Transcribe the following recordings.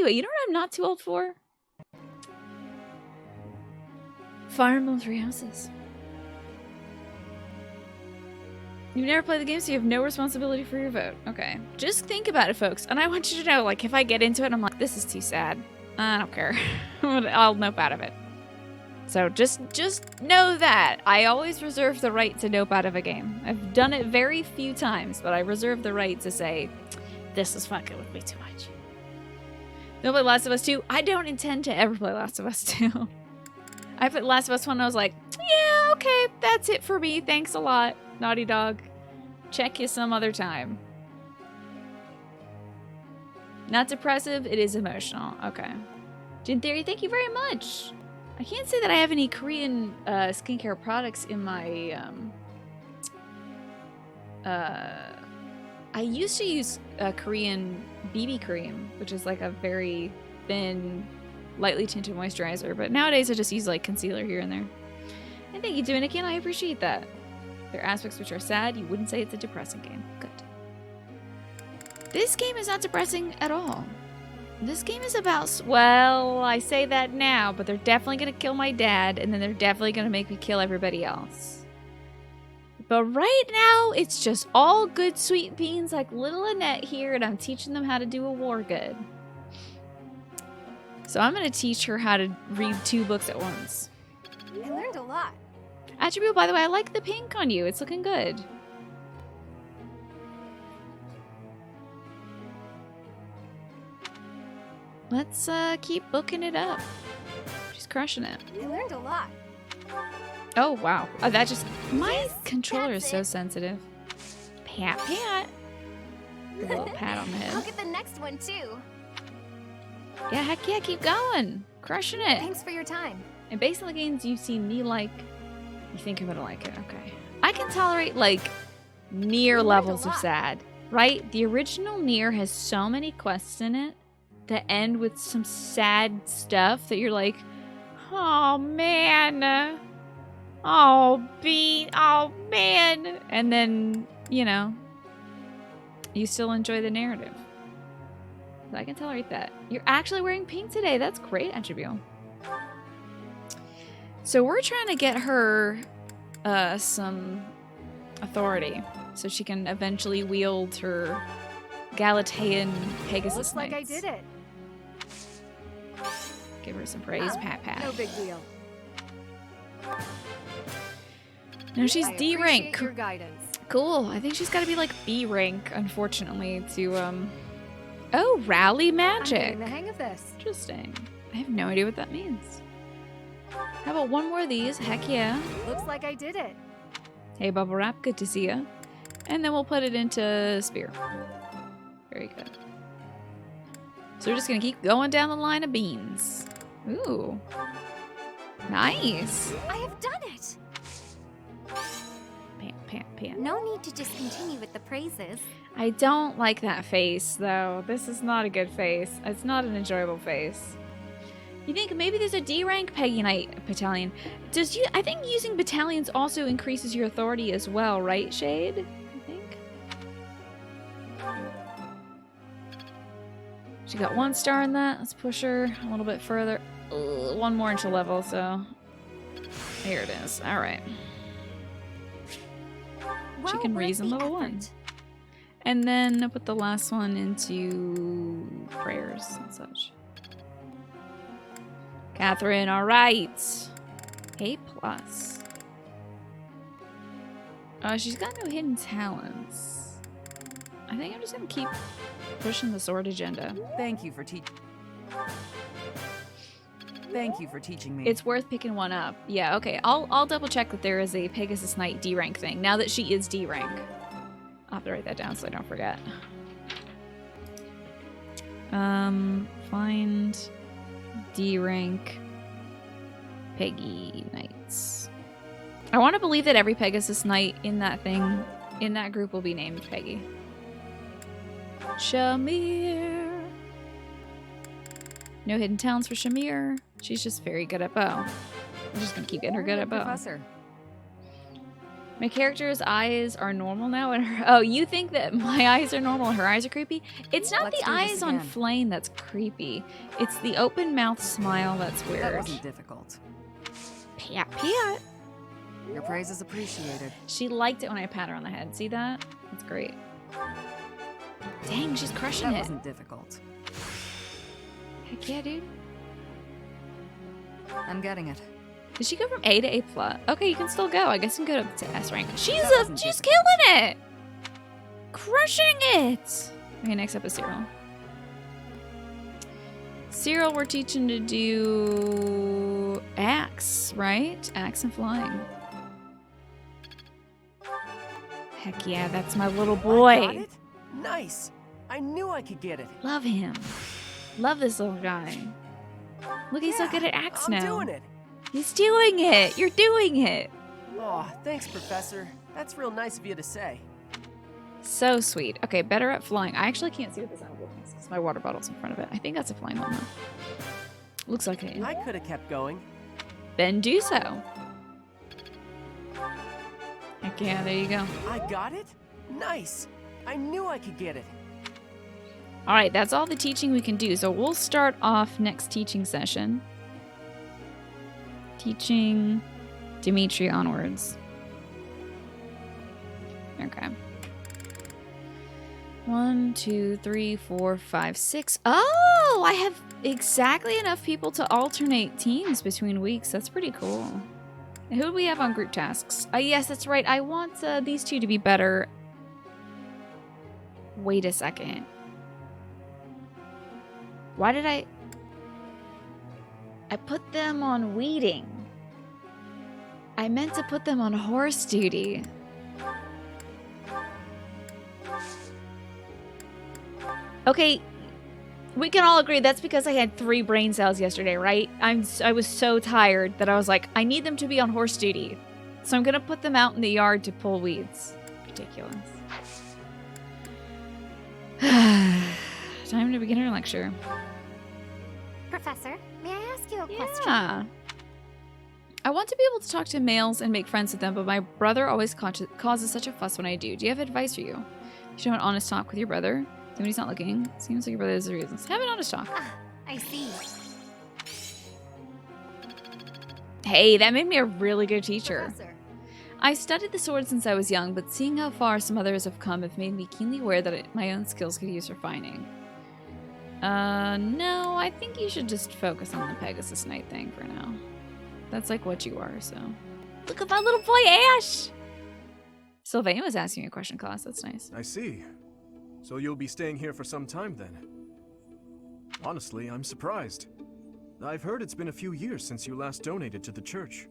Anyway, you know what I'm not too old for? Fire Emblem Three Houses. You've never played the game, so you have no responsibility for your vote. Okay. Just think about it, folks. And I want you to know, like, if I get into it and I'm like, this is too sad, I don't care. I'll nope out of it. So just know that. I always reserve the right to nope out of a game. I've done it very few times, but I reserve the right to say, this is fucking with me too much. Don't play Last of Us 2. I don't intend to ever play Last of Us 2. I put Last of Us 1 and I was like, yeah, okay, that's it for me. Thanks a lot, Naughty Dog. Check you some other time. Not depressive, it is emotional. Okay. Jin Theory, thank you very much. I can't say that I have any Korean skincare products in my... I used to use a Korean BB cream, which is like a very thin, lightly tinted moisturizer, but nowadays I just use like concealer here and there. And thank you, Dominican, I appreciate that. There are aspects which are sad. You wouldn't say it's a depressing game. Good. This game is not depressing at all. This game is about, well, I say that now, but they're definitely going to kill my dad, and then they're definitely going to make me kill everybody else. But right now, it's just all good sweet beans like little Annette here, and I'm teaching them how to do a war good. So I'm going to teach her how to read 2 books at once. I learned a lot. Attribute, by the way, I like the pink on you. It's looking good. Let's keep booking it up. She's crushing it. I learned a lot. Oh, wow. Oh, that just... My controller is so sensitive. Pat, pat. A little pat on the head. I'll get the next one, too. Yeah, heck yeah, keep going. Crushing it. Thanks for your time. And based on the games you've seen me like, you think I'm gonna like it. Okay. I can tolerate, like, Nier levels of sad, right? The original Nier has so many quests in it that end with some sad stuff that you're like, oh, man. Oh, man. And then, you know, you still enjoy the narrative. So I can tolerate that. You're actually wearing pink today. That's great, Attribute. So we're trying to get her some authority so she can eventually wield her Galatean Pegasus Looks like I Knights. did it. Give her some praise, pat pat. No big deal. No, she's I D rank. appreciate your guidance. Cool. I think she's got to be like B rank, unfortunately, to Oh, rally I'm magic. getting the hang of this. Interesting. I have no idea what that means. How about one more of these? Heck yeah. Looks like I did it. Hey, Bubble Wrap, good to see ya. And then we'll put it into Spear. Very good. So we're just gonna keep going down the line of beans. Ooh. Nice. I have done it. Pant, pant, pant. No need to just continue with the praises. I don't like that face, though. This is not a good face. It's not an enjoyable face. You think maybe there's a D rank Peggy Knight battalion? I think using battalions also increases your authority as well, right, Shade? I think. She got 1 star in that. Let's push her a little bit further. Ugh, 1 more into level, so here it is. All right. She can reason level 1. And then put the last one into prayers and such. Catherine, all right. A+. She's got no hidden talents. I think I'm just gonna keep pushing the sword agenda. Thank you for teaching me. It's worth picking one up. Yeah, okay. I'll double check that there is a Pegasus Knight D rank thing now that she is D rank. I'll have to write that down so I don't forget. Find D rank Peggy Knights. I want to believe that every Pegasus Knight in that thing, in that group, will be named Peggy. Shamir. No hidden talents for Shamir. She's just very good at bow. I'm just gonna keep getting her good at bow. Professor. My character's eyes are normal now, and her. Oh, you think that my eyes are normal? Her eyes are creepy. It's not Let's the do this eyes on again. Flame that's creepy. It's the open mouth smile that's weird. That wasn't difficult. Pat, pat. Your praise is appreciated. She liked it when I pat her on the head. See that? That's great. Dang, she's crushing That it. wasn't difficult. Heck yeah, dude. I'm getting it. Did she go from A to A plus? Okay, you can still go. I guess you can go up to S rank. She's difficult. killing it. Crushing it. Okay, next up is Cyril. Cyril, we're teaching to do axe, right? Axe and flying. Heck yeah, that's my little I got boy. it? Nice. I knew I could get it. Love him. Love this little guy. Look, he's so Yeah, good at axe I'm now. doing it. He's doing it. You're doing it. Aw, thanks, Professor. That's real nice of you to say. So sweet. Okay, better at flying. I actually can't see what this apple is because my water bottle's in front of it. I think that's a flying one though. Looks like it. I could have kept going. Then do so. Heck yeah, there you go. I got it? Nice. I knew I could get it. All right, that's all the teaching we can do. So we'll start off next teaching session. Teaching Dimitri onwards. Okay. 1, 2, 3, 4, 5, 6. Oh, I have exactly enough people to alternate teams between weeks. That's pretty cool. And who do we have on group tasks? Yes, that's right. I want these two to be better. Wait a second. Why did I put them on weeding? I meant to put them on horse duty. Okay, we can all agree that's because I had 3 brain cells yesterday, right? I was so tired that I was like, I need them to be on horse duty. So I'm gonna put them out in the yard to pull weeds. Ridiculous. Time to begin our lecture. Professor, may I ask you a question? Yeah. I want to be able to talk to males and make friends with them, but my brother always causes such a fuss when I do. Do you have advice for you? You should have an honest talk with your brother. When he's not looking. Seems like your brother has the reasons. Have an honest talk. Ah, I see. Hey, that made me a really good teacher. Professor, I studied the sword since I was young, but seeing how far some others have come have made me keenly aware that my own skills could use refining. No, I think you should just focus on the Pegasus Knight thing for now. That's like what you are, so. Look at that little boy, Ash! Sylvain was asking a question, class. That's nice. I see. So you'll be staying here for some time then? Honestly, I'm surprised. I've heard it's been a few years since you last donated to the church.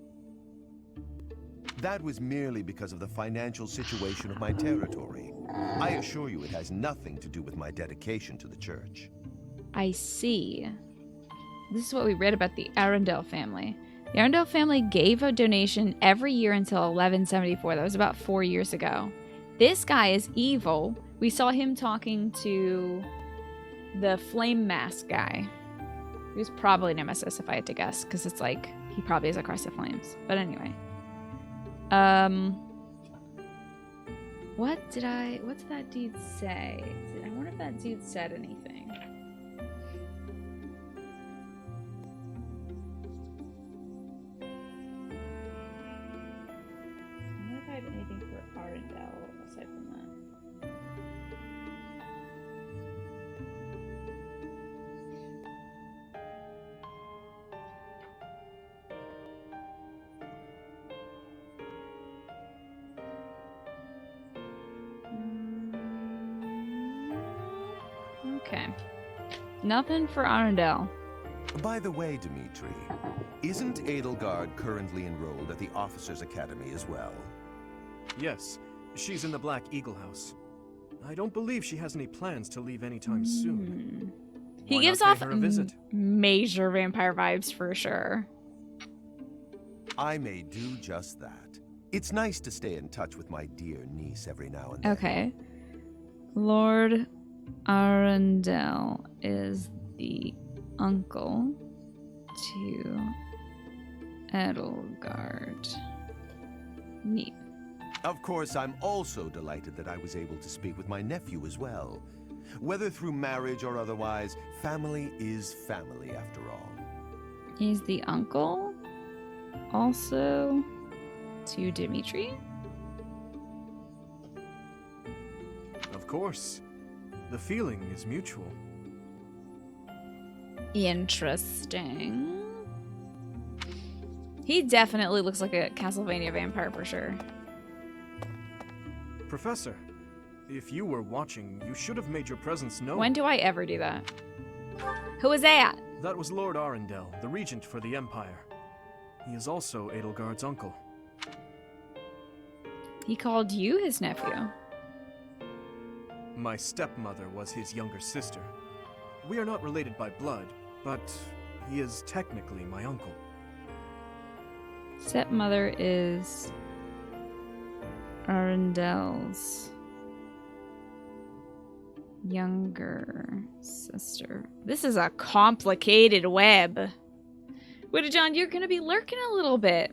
That was merely because of the financial situation of my territory. I assure you it has nothing to do with my dedication to the church. I see. This is what we read about the Arundel family. The Arundel family gave a donation every year until 1174. That was about 4 years ago. This guy is evil. We saw him talking to the flame mask guy. He was probably Nemesis if I had to guess, because it's like, he probably is a Crest of Flames. But anyway. What did that dude say? I wonder if that dude said anything. I wonder if I have anything for Arundel aside from that. Okay. Nothing for Arundel. By the way, Dimitri, isn't Edelgard currently enrolled at the Officers' Academy as well? Yes, she's in the Black Eagle House. I don't believe she has any plans to leave anytime soon. He Why gives not off pay her a visit? major vampire vibes for sure. I may do just that. It's nice to stay in touch with my dear niece every now and then. Okay. Lord Arundel is the uncle to Edelgard. Neat. Of course, I'm also delighted that I was able to speak with my nephew as well. Whether through marriage or otherwise, family is family after all. He's the uncle. Also to Dimitri. Of course. The feeling is mutual. Interesting. He definitely looks like a Castlevania vampire for sure. Professor, if you were watching, you should have made your presence known. When do I ever do that? Who is that? That was Lord Arundel, the regent for the Empire. He is also Edelgard's uncle. He called you his nephew. My stepmother was his younger sister. We are not related by blood, but he is technically my uncle. Stepmother is Arundel's younger sister. This is a complicated web. Widow John, you're gonna be lurking a little bit.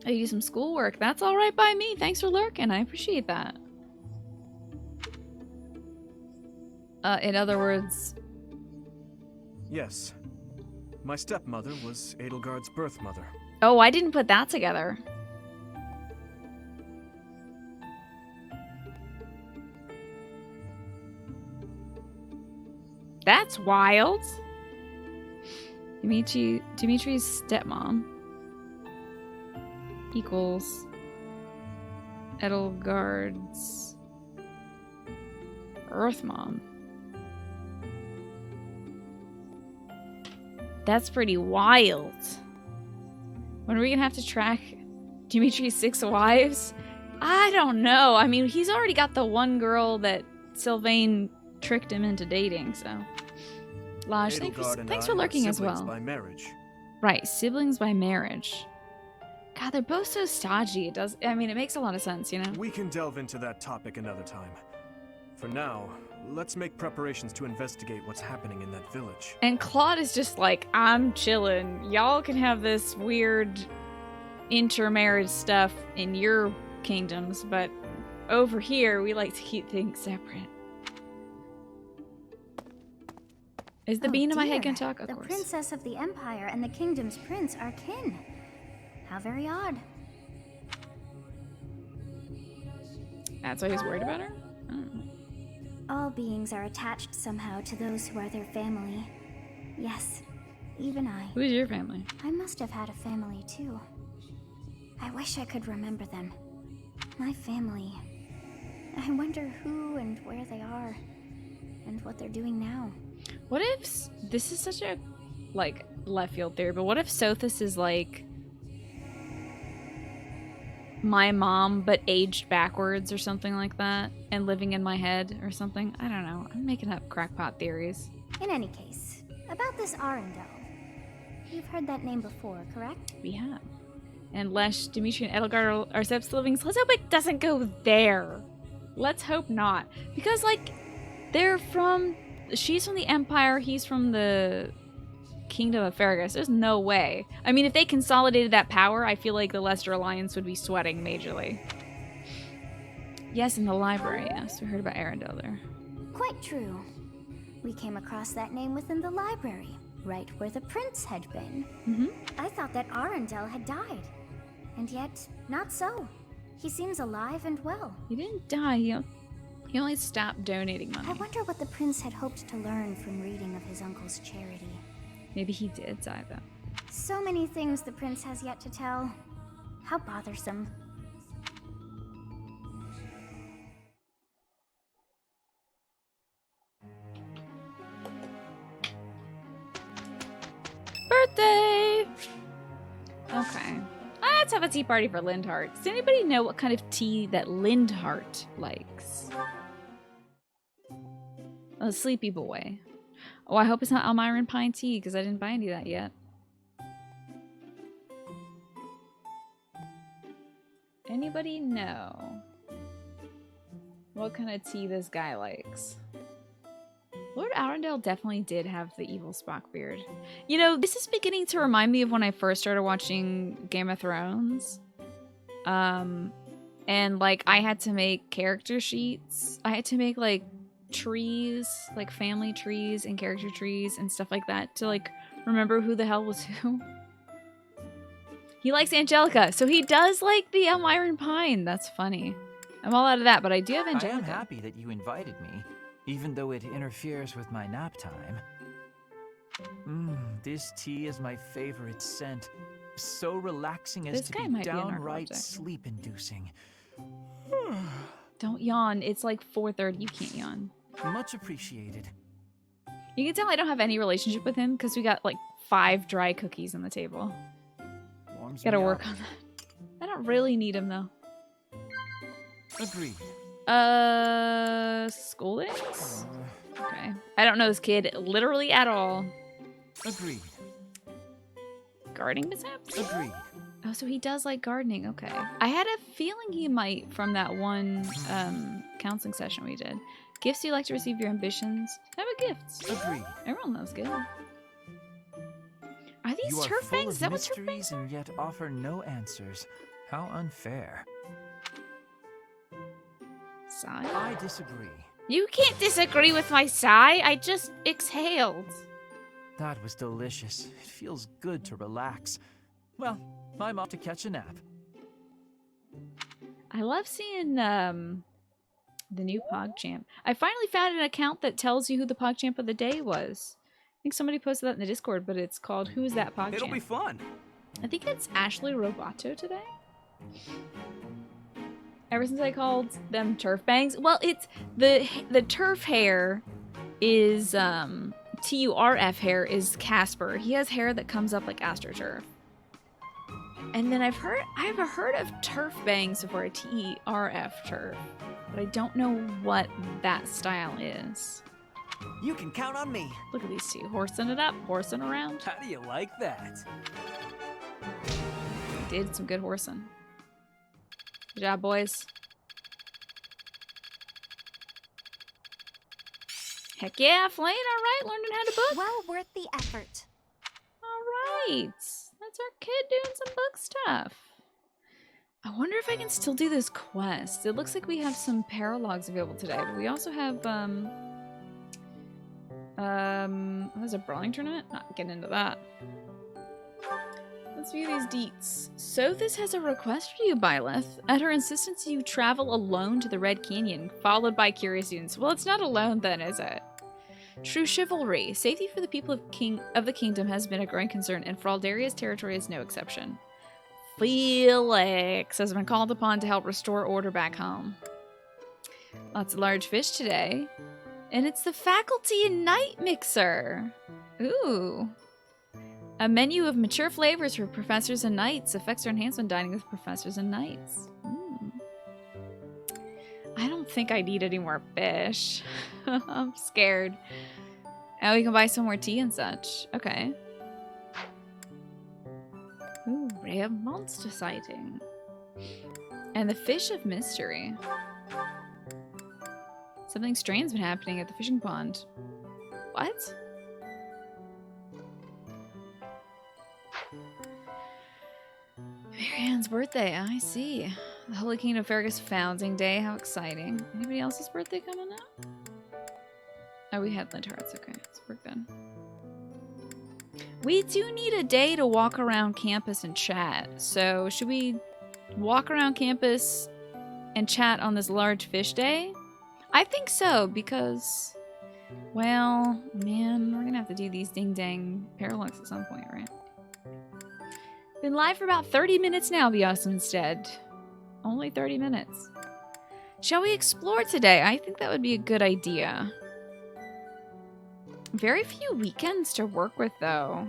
I do some schoolwork. That's all right by me. Thanks for lurking. I appreciate that. In other words... Yes. My stepmother was Edelgard's birth mother. Oh, I didn't put that together. That's wild. Dimitri's stepmom equals Edelgard's Earth mom. That's pretty wild. When are we gonna have to track Dimitri's 6 wives? I don't know. I mean, he's already got the one girl that Sylvain tricked him into dating, so. Lodge, thanks for lurking as well. By marriage. Right, siblings by marriage. God, they're both so stodgy. It makes a lot of sense, you know? We can delve into that topic another time. For now, let's make preparations to investigate what's happening in that village. And Claude is just like, I'm chilling. Y'all can have this weird intermarriage stuff in your kingdoms, but over here, we like to keep things separate. Is the bean in my head gonna talk? Of the course. princess of the Empire and the kingdom's prince are kin. How very odd. That's why he's worried about her? Oh. All beings are attached somehow to those who are their family. Yes, even I. Who's your family? I must have had a family too. I wish I could remember them. My family. I wonder who and where they are, and what they're doing now. What if, this is such a, like, left field theory, but what if Sothis is, like, my mom, but aged backwards or something like that, and living in my head or something? I don't know. I'm making up crackpot theories. In any case, about this Arundel. You've heard that name before, correct? We have. And Lesh, Dimitri, and Edelgard are siblings. Let's hope it doesn't go there. Let's hope not. Because, like, they're from... She's from the Empire, he's from the Kingdom of Fergus. There's no way. I mean, if they consolidated that power, I feel like the Leicester Alliance would be sweating majorly. Yes, in the library, yes. We heard about Arundel there. Quite true. We came across that name within the library, right where the prince had been. Mm-hmm. I thought that Arundel had died. And yet, not so. He seems alive and well. He didn't die, he only stopped donating money. I wonder what the prince had hoped to learn from reading of his uncle's charity. Maybe he did die, though. So many things the prince has yet to tell. How bothersome. Birthday! Okay. Let's have a tea party for Lindhart. Does anybody know what kind of tea that Lindhart likes? A sleepy boy. Oh, I hope it's not Almiran pine tea, because I didn't buy any of that yet. Anybody know what kind of tea this guy likes? Lord Arundel definitely did have the evil Spock beard. You know, this is beginning to remind me of when I first started watching Game of Thrones. And And like I had to make character sheets. I had to make like trees, like family trees and character trees and stuff like that to like remember who the hell was who. He likes Angelica, so he does like the Iron Pine. That's funny. I'm all out of that, but I do have I Angelica. am happy that you invited me, even though it interferes with my nap time. This tea is my favorite scent. So relaxing as This to guy be might be a downright narcoleptic. sleep-inducing. Don't yawn. It's like 4:30. You can't yawn. Much appreciated. You can tell I don't have any relationship with him because we got like 5 dry cookies on the table. Warms Gotta me work up. on that. I don't really need him though. Agreed. School days? Okay. I don't know this kid literally at all. Agreed. Gardening mishaps? Agreed. Oh, so he does like gardening. Okay. I had a feeling he might from that one counseling session we did. Gifts you like to receive your ambitions. How about gifts? Agreed. Everyone loves gifts. Are these You are turf full bangs? Is of that what turf bangs mysteries and yet offer no answers. How unfair. Sigh? I disagree. You can't disagree with my sigh. I just exhaled. That was delicious. It feels good to relax. Well, I'm off to catch a nap. I love seeing the new PogChamp. I finally found an account that tells you who the PogChamp of the day was. I think somebody posted that in the Discord, but it's called Who's That PogChamp? It'll be fun. I think it's Ashley Roboto today. Ever since I called them turf bangs. Well, it's the turf hair is TURF hair is Casper. He has hair that comes up like AstroTurf. And then I've heard of turf bangs before, a TERF turf. But I don't know what that style is. You can count on me. Look at these two, horsing it up, horsing around. How do you like that? Did some good horsing. Good job, boys. Heck yeah, Flane, alright, learning how to book. Well worth the effort. Alright, that's our kid doing some book stuff. I wonder if I can still do this quest. It looks like we have some paralogs available today, but we also have, there's a brawling tournament? Not getting into that. Let's view these deets. Sothis has a request for you, Byleth. At her insistence, you travel alone to the Red Canyon, followed by curious students. Well, it's not alone then, is it? True chivalry. Safety for the people of the kingdom has been a growing concern, and Fraldaria's territory is no exception. Felix has been called upon to help restore order back home. Lots of large fish today. And it's the faculty and night mixer. Ooh. A menu of mature flavors for professors and knights. Effects are enhanced when dining with professors and knights. I don't think I need any more fish. I'm scared. Oh, we can buy some more tea and such. Okay. Ooh, rare monster sighting. And the fish of mystery. Something strange's been happening at the fishing pond. What? Marianne's birthday, I see. The Holy Kingdom Fergus founding day, how exciting. Anybody else's birthday coming up? Oh, we had Lint Hearts, okay, so we're good. We do need a day to walk around campus and chat, so should we walk around campus and chat on this large fish day? I think so, because, well, man, we're gonna have to do these ding-dang paralogs at some point, right? Been live for about 30 minutes now, be awesome instead. Only 30 minutes. Shall we explore today? I think that would be a good idea. Very few weekends to work with, though.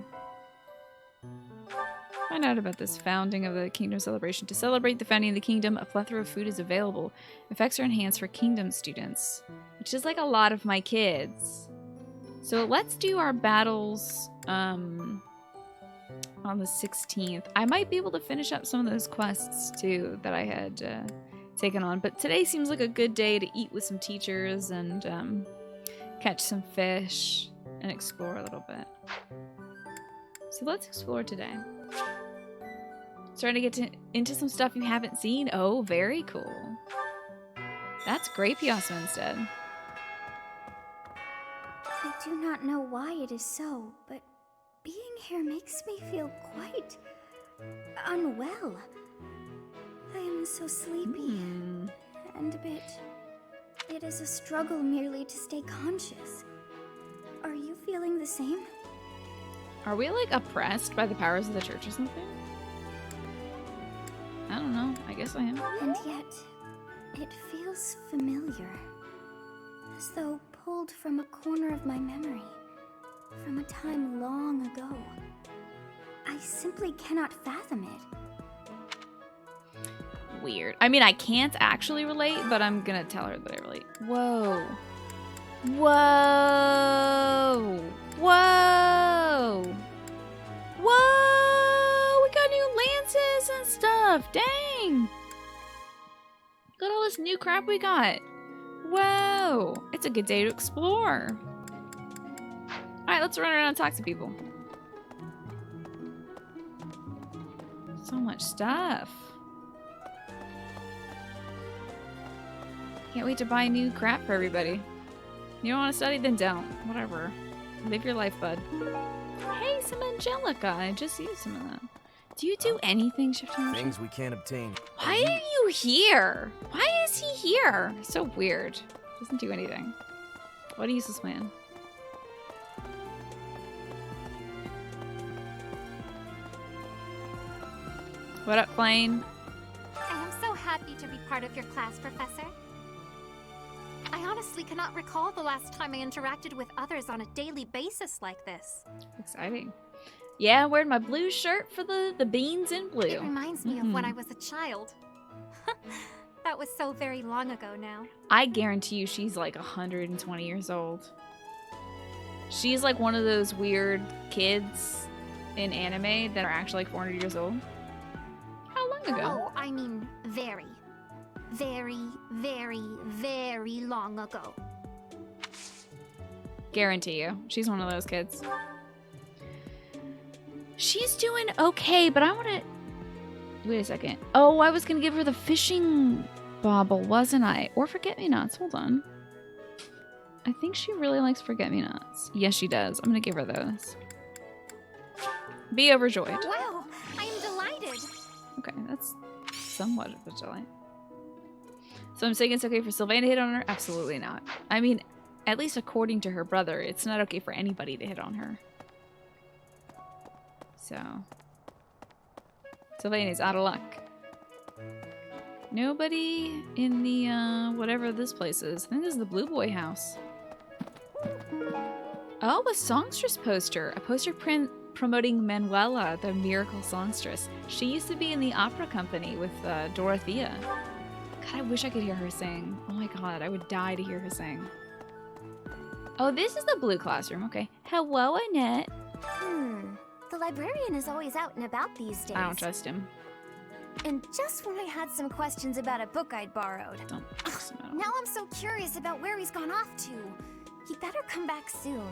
Find out about this founding of the kingdom celebration. To celebrate the founding of the kingdom, a plethora of food is available. Effects are enhanced for kingdom students, which is like a lot of my kids. So let's do our battles on the 16th. I might be able to finish up some of those quests too that I had taken on, but today seems like a good day to eat with some teachers and catch some fish and explore a little bit. So let's explore today. Starting to get into some stuff you haven't seen. Oh, very cool. That's great, Piazza instead. I do not know why it is so, but being here makes me feel quite unwell. I am so sleepy and a bit. It is a struggle merely to stay conscious. Are you feeling the same? Are we like oppressed by the powers of the church or something? I don't know. I guess I am. And yet, it feels familiar. As though pulled from a corner of my memory. From a time long ago. I simply cannot fathom it. Weird. I mean, I can't actually relate, but I'm gonna tell her that I relate. Whoa. Whoa. Whoa. Whoa. We got new lances and stuff. Dang. Look at all this new crap we got. Whoa. It's a good day to explore. Alright, let's run around and talk to people. So much stuff. Can't wait to buy new crap for everybody. You don't want to study? Then don't. Whatever. Live your life, bud. Hey, some Angelica. I just used some of that. Do you do anything, Shifter? Things we can't obtain. Why are you here? Why is he here? So weird. Doesn't do anything. What a useless man. What up, Plane? I am so happy to be part of your class, Professor. I honestly cannot recall the last time I interacted with others on a daily basis like this. Exciting. Yeah, I'm wearing my blue shirt for the beans in blue. It reminds me of when I was a child. That was so very long ago now. I guarantee you she's like 120 years old. She's like one of those weird kids in anime that are actually like 400 years old. How long ago? Oh, I mean very, very, very, very long ago. Guarantee you. She's one of those kids. She's doing okay, but I want to... Wait a second. Oh, I was going to give her the fishing bauble, wasn't I? Or forget-me-nots. Hold on. I think she really likes forget-me-nots. Yes, she does. I'm going to give her those. Be overjoyed. Wow, I am delighted. Okay, that's somewhat of a delight. So I'm saying it's okay for Sylvain to hit on her? Absolutely not. I mean, at least according to her brother, it's not okay for anybody to hit on her. So, Sylvain is out of luck. Nobody in the, whatever this place is. I think this is the Blue Boy house. Oh, a songstress poster. A poster promoting Manuela, the miracle songstress. She used to be in the opera company with Dorothea. God, I wish I could hear her sing. Oh my god, I would die to hear her sing. Oh, this is the blue classroom. Okay. Hello, Annette. The librarian is always out and about these days. I don't trust him. And just when I had some questions about a book I'd borrowed. Don't trust him at all. Now I'm so curious about where he's gone off to. He better come back soon.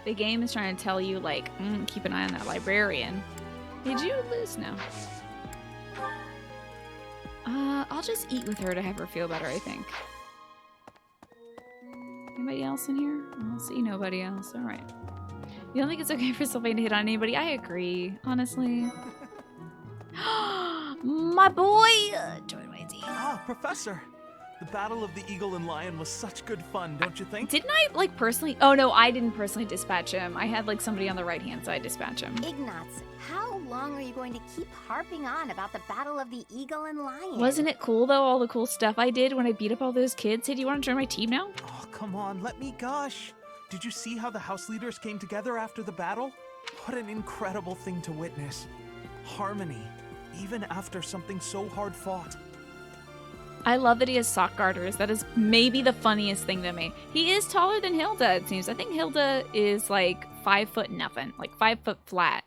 The game is trying to tell you, like, keep an eye on that librarian. Did you lose now? I'll just eat with her to have her feel better, I think. Anybody else in here? I don't see nobody else. Alright. You don't think it's okay for Sylvain to hit on anybody? I agree, honestly. My boy! Join my team. Ah, Professor! The Battle of the Eagle and Lion was such good fun, don't you think? Didn't I, like, personally? Oh, no, I didn't personally dispatch him. I had, like, somebody on the right-hand side dispatch him. Ignatz, how long are you going to keep harping on about the Battle of the Eagle and Lion? Wasn't it cool, though, all the cool stuff I did when I beat up all those kids? Hey, do you want to join my team now? Oh, come on, let me gush. Did you see how the house leaders came together after the battle? What an incredible thing to witness. Harmony, even after something so hard fought. I love that he has sock garters. That is maybe the funniest thing to me. He is taller than Hilda, it seems. I think Hilda is like 5 foot nothing, like 5 foot flat.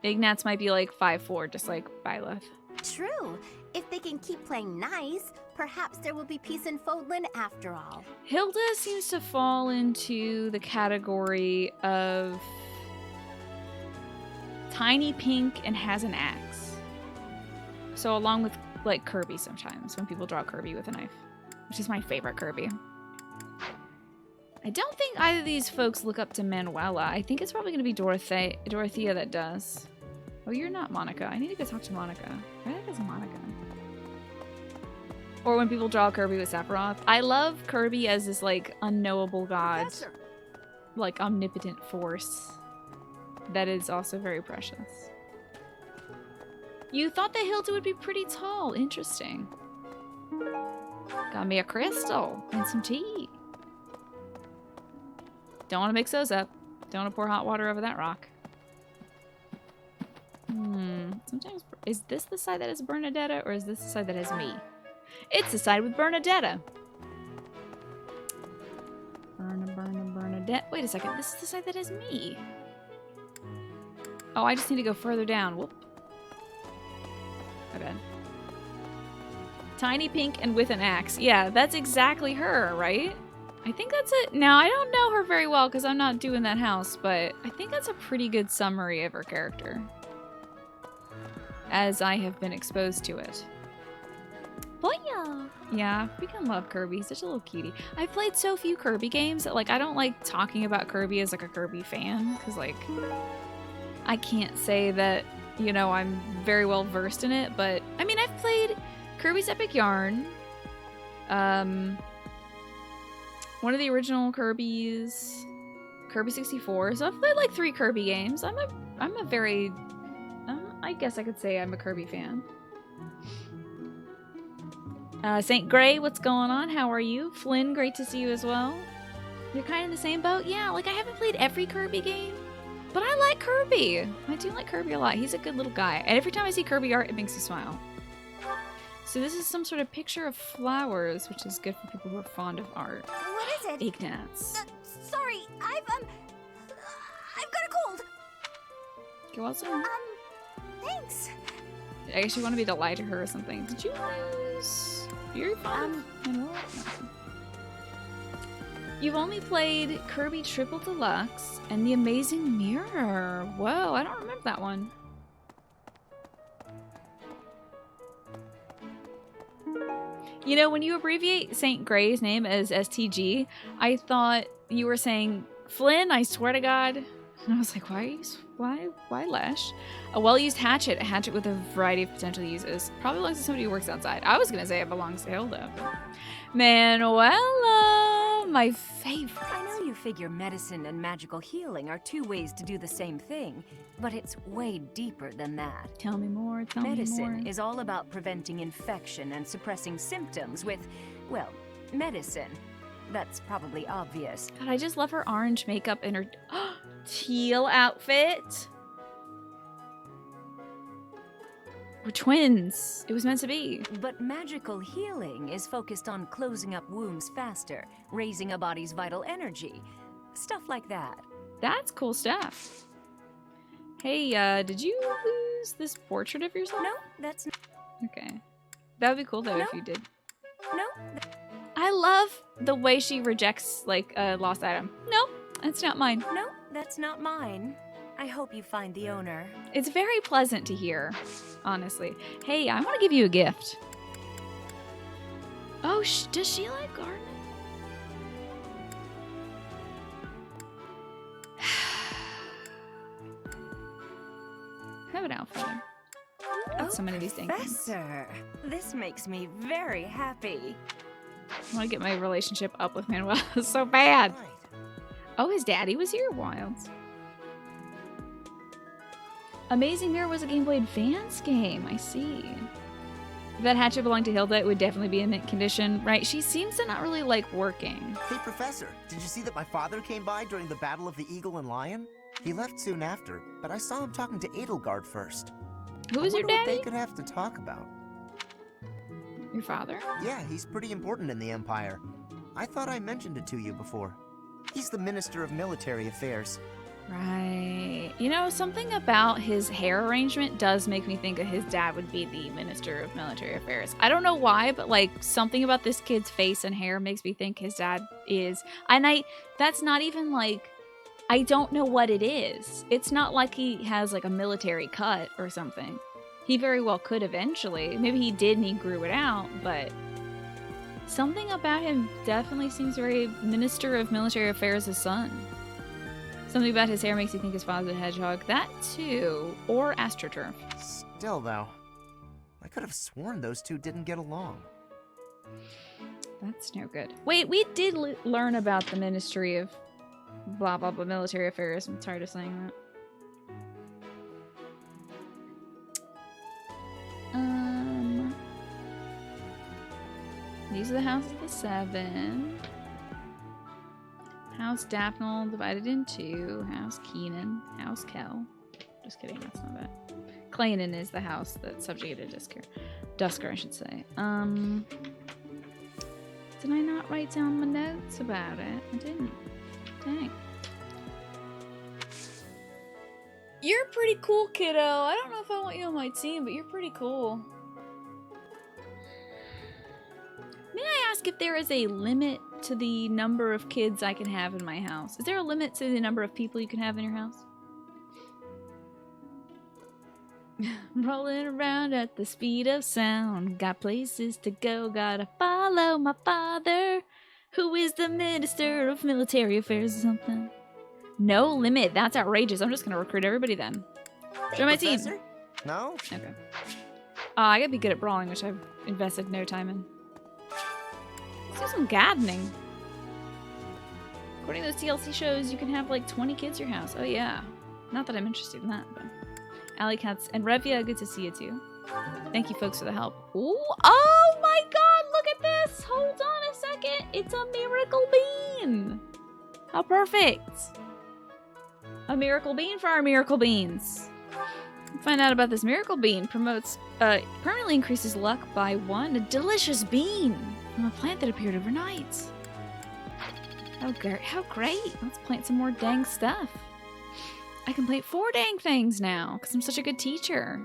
Ignatz might be like 5'4", just like Byleth. True. If they can keep playing nice, perhaps there will be peace in Fodlan after all. Hilda seems to fall into the category of tiny pink and has an axe. So along with like Kirby sometimes when people draw Kirby with a knife, which is my favorite Kirby. I don't think either of these folks look up to Manuela. I think it's probably going to be Dorothea that does. Oh, you're not Monica. I need to go talk to Monica. Where the heck is Monica? Or when people draw Kirby with Sephiroth. I love Kirby as this like unknowable god. Professor. Like omnipotent force. That is also very precious. You thought that Hilda would be pretty tall. Interesting. Got me a crystal and some tea. Don't want to mix those up. Don't want to pour hot water over that rock. Sometimes, is this the side that has Bernadetta, or is this the side that has me? It's the side with Bernadetta. Bernadette. Wait a second. This is the side that has me. Oh, I just need to go further down. Whoop. My bad. Tiny pink and with an axe. Yeah, that's exactly her, right? I think that's it. Now, I don't know her very well because I'm not doing that house, but I think that's a pretty good summary of her character. As I have been exposed to it. Boya! Yeah, freaking love Kirby. He's such a little cutie. I've played so few Kirby games that, like, I don't like talking about Kirby as, like, a Kirby fan. Because, like, I can't say that, you know, I'm very well versed in it. But, I mean, I've played Kirby's Epic Yarn. One of the original Kirby's. Kirby 64. So I've played, like, 3 Kirby games. I'm a very... I guess I could say I'm a Kirby fan. St. Gray, what's going on? How are you? Flynn, great to see you as well. You're kind of in the same boat? Yeah, like I haven't played every Kirby game, but I like Kirby. I do like Kirby a lot. He's a good little guy. And every time I see Kirby art, it makes me smile. So this is some sort of picture of flowers, which is good for people who are fond of art. What is it? Ignatz. Sorry, I've got a cold. You're welcome. Thanks. I guess you wanted me to lie to her or something. Did you lose? You're fine. You've only played Kirby Triple Deluxe and The Amazing Mirror. Whoa, I don't remember that one. You know, when you abbreviate St. Gray's name as STG, I thought you were saying, Flynn, I swear to God. And I was like, why Lesh? A well-used hatchet. A hatchet with a variety of potential uses. Probably belongs to somebody who works outside. I was going to say it belongs to Hilda. But... Manuela, my favorite. I know you figure medicine and magical healing are 2 ways to do the same thing, but it's way deeper than that. Tell me more, tell me more. Medicine is all about preventing infection and suppressing symptoms with, well, medicine. That's probably obvious. God, I just love her orange makeup and her teal outfit. We're twins. It was meant to be. But magical healing is focused on closing up wounds faster, raising a body's vital energy. Stuff like that. That's cool stuff. Hey, did you lose this portrait of yourself? No, that's not. Okay. That would be cool, though, No. if you did. No. I love the way she rejects, like, a lost item. No, that's not mine. No, that's not mine. I hope you find the owner. It's very pleasant to hear, honestly. Hey, I want to give you a gift. Oh, does she like gardening? Have an outfitter. Got so many of these things. Professor, this makes me very happy. I want to get my relationship up with Manuel so bad. Oh, his daddy was here? Wild. Amazing Mirror was a Game Boy Advance game. I see. If that hatchet belonged to Hilda, it would definitely be in mint condition, right? She seems to not really like working. Hey, Professor, did you see that my father came by during the Battle of the Eagle and Lion? He left soon after, but I saw him talking to Edelgard first. Who was your What daddy? they could have to talk about. Your father? Yeah, he's pretty important in the Empire. I thought I mentioned it to you before. He's the Minister of Military Affairs. Right. You know, something about his hair arrangement does make me think that his dad would be the Minister of Military Affairs. I don't know why, but like something about this kid's face and hair makes me think his dad is. And that's not even like, I don't know what it is. It's not like he has like a military cut or something. He very well could eventually. Maybe he did and he grew it out, but something about him definitely seems very Minister of Military Affairs' son. Something about his hair makes you think his father's a hedgehog. That too. Or AstroTurf. Still, though, I could have sworn those two didn't get along. That's no good. Wait, we did learn about the Ministry of blah blah blah military affairs. I'm tired of saying that. These are the houses of the 7. House Daphne divided in 2. House Keenan. House Kel. Just kidding, that's not it. Clayton is the house that's subjugated Dusker, I should say. Did I not write down my notes about it? I didn't. Dang. You're pretty cool, kiddo. I don't know if I want you on my team, but you're pretty cool. May I ask if there is a limit to the number of kids I can have in my house? Is there a limit to the number of people you can have in your house? Rolling around at the speed of sound. Got places to go, gotta follow my father, who is the Minister of Military Affairs or something. No limit. That's outrageous. I'm just gonna recruit everybody then. Join my team. No? Okay. I gotta be good at brawling, which I've invested no time in. Let's do some gardening. According to those TLC shows, you can have like 20 kids in your house. Oh yeah. Not that I'm interested in that, but... Alley Cats and Revia, good to see you too. Thank you folks for the help. Ooh, oh my god, look at this! Hold on a second. It's a miracle bean! How perfect! A miracle bean for our miracle beans. Find out about this miracle bean. Promotes, permanently increases luck by 1. A delicious bean from a plant that appeared overnight. How great! Let's plant some more dang stuff. I can plant 4 dang things now because I'm such a good teacher.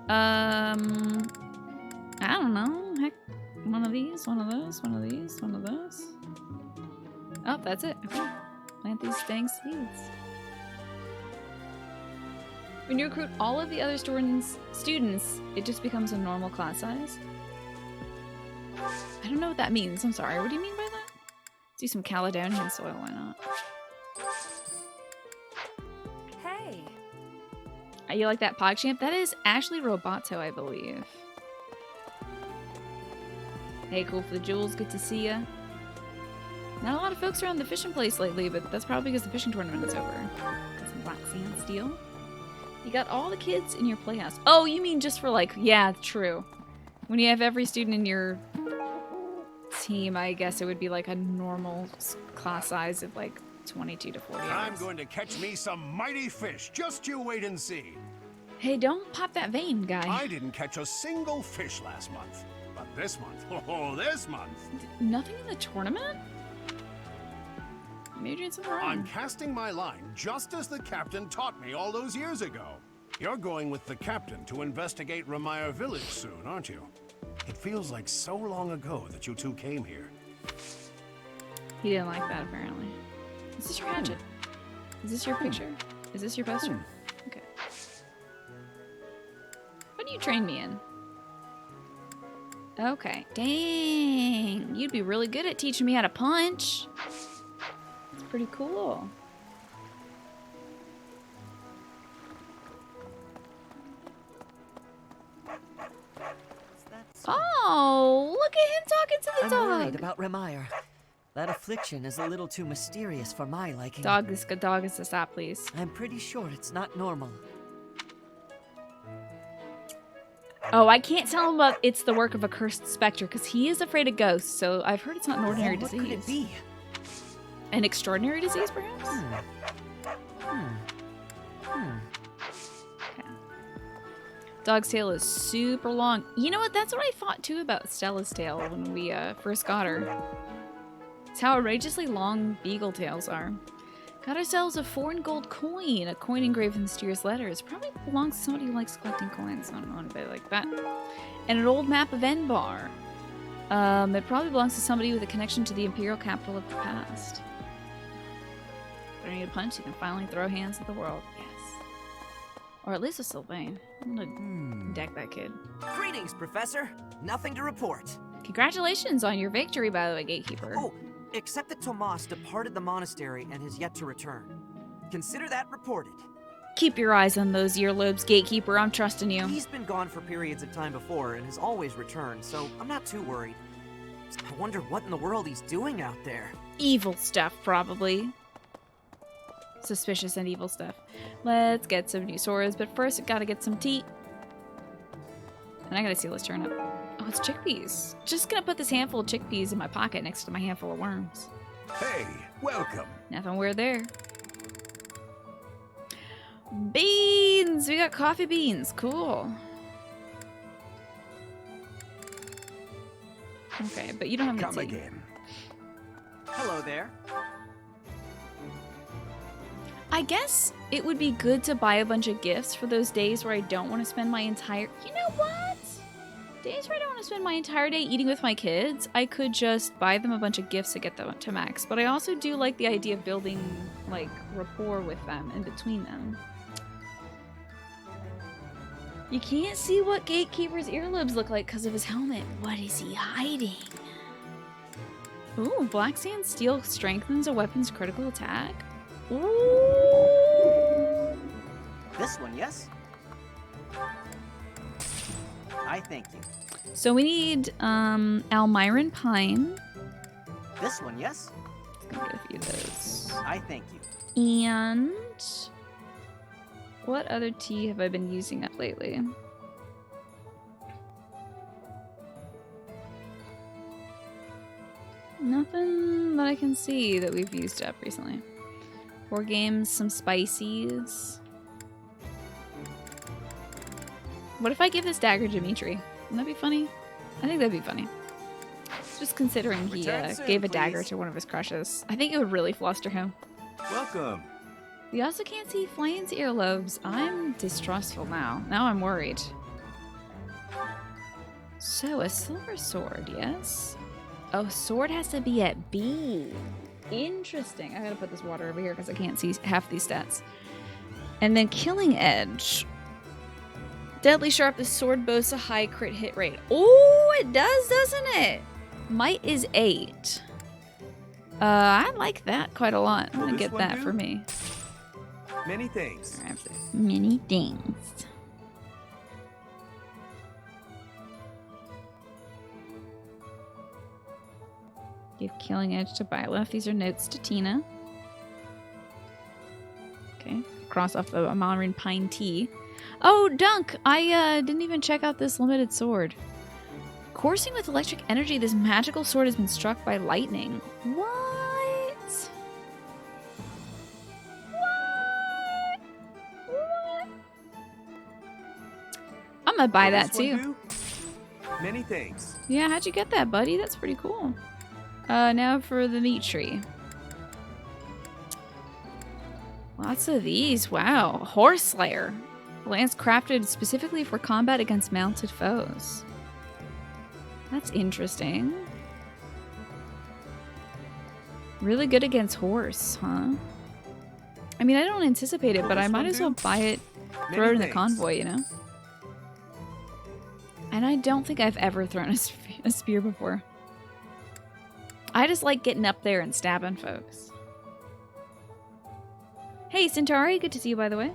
I don't know. Heck, one of these, one of those, one of these, one of those. Oh, that's it. Okay. Plant these dang seeds. When you recruit all of the other students, it just becomes a normal class size. I don't know what that means. I'm sorry. What do you mean by that? Let's do some Caledonian soil. Why not? You like that PogChamp? That is Ashley Roboto, I believe. Hey, cool for the jewels. Good to see ya. Not a lot of folks around the fishing place lately, but that's probably because the fishing tournament is over. Got some black sand steel. You got all the kids in your playhouse. Oh, you mean just for like, yeah, true. When you have every student in your team, I guess it would be like a normal class size of like 22 to 40 hours. I'm going to catch me some mighty fish. Just you wait and see. Hey, don't pop that vein, guy. I didn't catch a single fish last month. But this month, oh, this month. Nothing in the tournament? Maybe doing something wrong. I'm casting my line just as the captain taught me all those years ago. You're going with the captain to investigate Ramire Village soon, aren't you? It feels like so long ago that you two came here. He didn't like that, apparently. Is this your hatchet? Is this your picture? Is this your poster? Okay. What do you train me in? Okay. Dang. You'd be really good at teaching me how to punch. It's pretty cool. Oh, look at him talking to the dog. I'm worried about Ramire. That affliction is a little too mysterious for my liking. Dog is to stop, please. I'm pretty sure it's not normal. Oh, I can't tell him about it's the work of a cursed specter because he is afraid of ghosts. So I've heard it's not an ordinary disease. What could it be? An extraordinary disease, perhaps? Okay. Dog's tail is super long. You know what? That's what I thought too about Stella's tail when we first got her. It's how outrageously long beagle tails are. Got ourselves a foreign gold coin, a coin engraved with mysterious letters. Probably belongs to somebody who likes collecting coins. I don't know anybody like that. And an old map of Enbar. It probably belongs to somebody with a connection to the imperial capital of the past. If I need a punch, you can finally throw hands at the world. Yes. Or at least a Sylvain. I'm gonna deck that kid. Greetings, Professor. Nothing to report. Congratulations on your victory, by the way, Gatekeeper. Oh, except that Tomas departed the monastery and has yet to return. Consider that reported. Keep your eyes on those earlobes, Gatekeeper. I'm trusting you. He's been gone for periods of time before and has always returned, so I'm not too worried. I wonder what in the world he's doing out there. Evil stuff, probably. Suspicious and evil stuff. Let's get some new swords, but first, gotta get some tea. And I gotta seal this turnip. Oh, it's chickpeas. Just gonna put this handful of chickpeas in my pocket next to my handful of worms. Hey, welcome. Nothing weird there. Beans! We got coffee beans. Cool. Okay, but you don't have Come any tea. again. Hello there. I guess it would be good to buy a bunch of gifts for those days where I don't want to spend my entire... You know what? Days where I don't want to spend my entire day eating with my kids, I could just buy them a bunch of gifts to get them to max. But I also do like the idea of building, like, rapport with them in between them. You can't see what Gatekeeper's earlobes look like because of his helmet. What is he hiding? Ooh, Black Sand Steel strengthens a weapon's critical attack. Ooh. This one, yes? I thank you. So we need Almiron Pine. This one, yes? Let's go get a few of those. I thank you. And what other tea have I been using up lately? Nothing that I can see that we've used up recently. 4 games, some spices. What if I give this dagger to Dimitri? Wouldn't that be funny? I think that'd be funny. Just considering he gave a dagger to one of his crushes. I think it would really fluster him. Welcome. We also can't see Flame's earlobes. I'm distrustful now. Now I'm worried. So, a silver sword, yes? Oh, sword has to be at B. Interesting. I gotta put this water over here because I can't see half these stats. And then Killing Edge. Deadly Sharp, the sword boasts a high crit hit rate. Oh, it does, doesn't it? Might is 8. I like that quite a lot. I'm gonna get that for me. Many thanks. Many things. Give Killing Edge to Byleth. These are notes to Tina. Okay. Cross off the Almiron Pine tea. Oh, Dunk! I didn't even check out this limited sword. Coursing with electric energy, this magical sword has been struck by lightning. What? What? I'm gonna buy that too. Many thanks. Yeah, how'd you get that, buddy? That's pretty cool. Now for the meat tree. Lots of these. Wow. Horse Slayer. Lance crafted specifically for combat against mounted foes. That's interesting. Really good against horse, huh? I mean, I don't anticipate it, but I might as well buy it, throw it in the convoy, you know? And I don't think I've ever thrown a spear before. I just like getting up there and stabbing folks. Hey, Centauri, good to see you, by the way.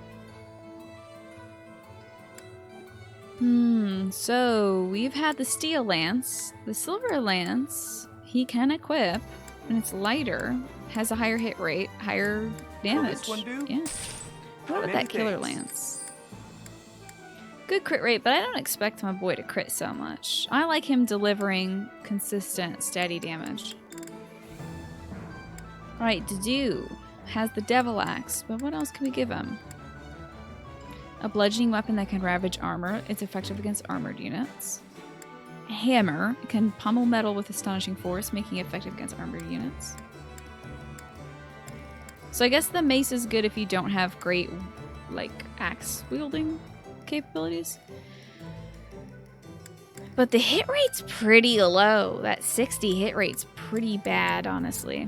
So we've had the steel lance. The silver lance, he can equip, and it's lighter, has a higher hit rate, higher damage. This one do? Yeah. What about that killer lance? Good crit rate, but I don't expect my boy to crit so much. I like him delivering consistent, steady damage. Alright, Dedue has the Devil Axe, but what else can we give him? A bludgeoning weapon that can ravage armor. It's effective against armored units. A hammer can pummel metal with astonishing force, making it effective against armored units. So I guess the mace is good if you don't have great, like, axe wielding capabilities. But the hit rate's pretty low. That 60 hit rate's pretty bad, honestly.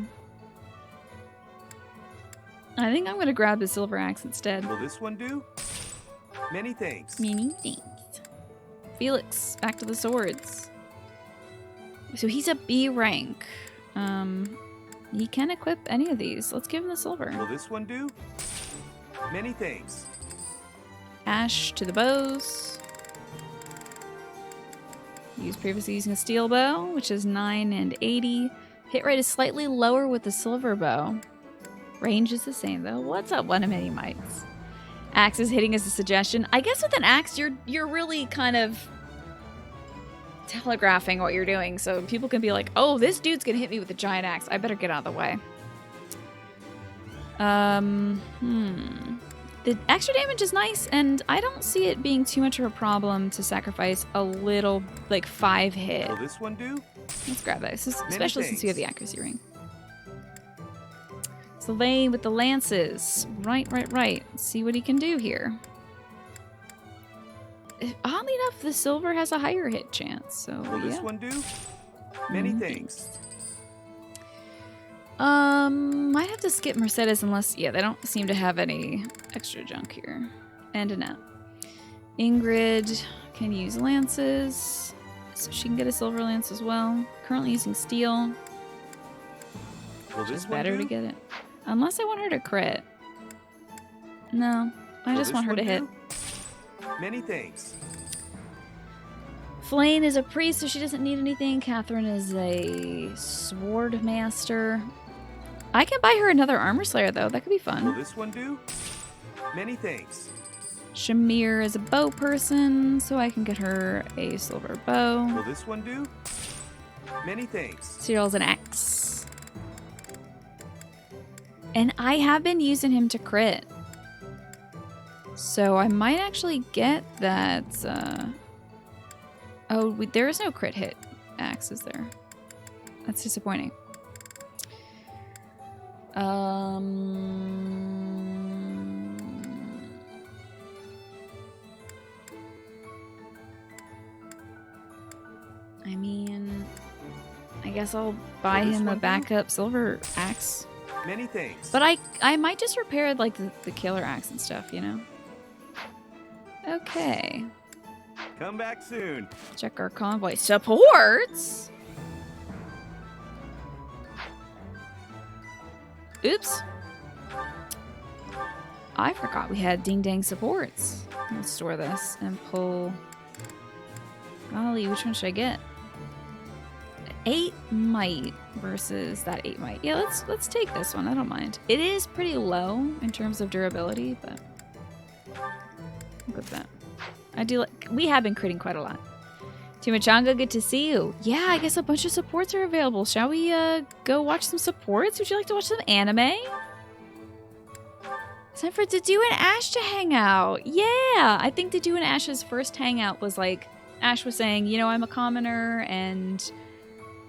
I think I'm gonna grab the silver axe instead. Will this one do? Many thanks. Many thanks. Felix, back to the swords. So he's a B rank. He can equip any of these. Let's give him the silver. Will this one do? Many thanks. Ash to the bows. Use previously using a steel bow, which is 9 and 80. Hit rate is slightly lower with the silver bow. Range is the same though. What's up, one of many mites? Axe is hitting as a suggestion. I guess with an axe, you're really kind of telegraphing what you're doing, so people can be like, "Oh, this dude's gonna hit me with a giant axe. I better get out of the way." The extra damage is nice, and I don't see it being too much of a problem to sacrifice a little, like 5 hit. Will this one do? Let's grab this, especially since we have the accuracy ring. So Lane with the lances. Right. Let's see what he can do here. Oddly enough, the silver has a higher hit chance, so Will this one do? Many thanks. Might have to skip Mercedes unless, yeah, they don't seem to have any extra junk here. And Annette. Ingrid can use lances, so she can get a silver lance as well. Currently using steel. Will this It's one better do? to get it. Unless I want her to crit. No, I Will just this want her one to hit. do? Many thanks. Flane is a priest, so she doesn't need anything. Catherine is a sword master. I can buy her another armor slayer, though. That could be Will fun. this one do? Many thanks. Shamir is a bow person, so I can get her a silver bow. Will this one do? Many thanks. Cyril's an axe. And I have been using him to crit. So I might actually get that. There is no crit hit axe, is there? That's disappointing. I mean, I guess I'll buy Will this him a one do? backup silver axe. Many thanks. But I might just repair like the killer axe and stuff, you know? Okay. Come back soon. Check our convoy. Supports? Oops. I forgot we had ding dang supports. Let's store this and pull. Golly, which one should I get? 8 might versus that 8 might. Yeah, let's take this one. I don't mind. It is pretty low in terms of durability, but I'll go with that. I do like. We have been critting quite a lot. Timachanga, good to see you. Yeah, I guess a bunch of supports are available. Shall we go watch some supports? Would you like to watch some anime? Time for Dedue and Ash to hang out. Yeah, I think Dedue and Ash's first hangout was like, Ash was saying, you know, I'm a commoner and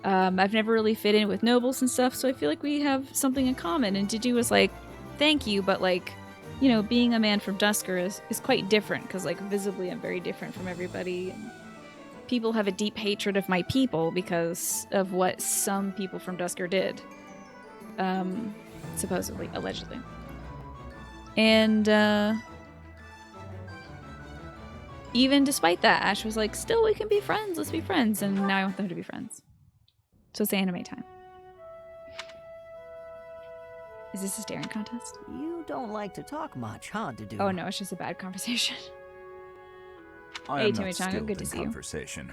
I've never really fit in with nobles and stuff, so I feel like we have something in common. And Dedue was like, thank you, but like, you know, being a man from Dusker is quite different because like visibly I'm very different from everybody. And people have a deep hatred of my people because of what some people from Dusker did. Supposedly, allegedly. And even despite that, Ash was like, still we can be friends, let's be friends. And now I want them to be friends. So it's anime time. Is this a staring contest? You don't like to talk much, huh, Dedue? Oh no, it's just a bad conversation. I Hey, am not Timmy-chan, skilled good to in see you. conversation.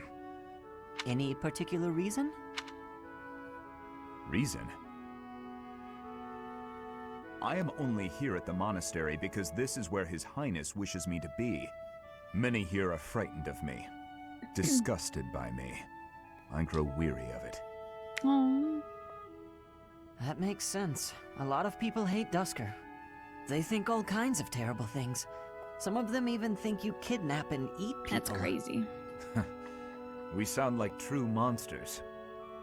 Any particular reason? Reason? I am only here at the monastery because this is where His Highness wishes me to be. Many here are frightened of me, disgusted by me. I grow weary of it. Aww. That makes sense. A lot of people hate Dusker. They think all kinds of terrible things. Some of them even think you kidnap and eat people. That's crazy. We sound like true monsters.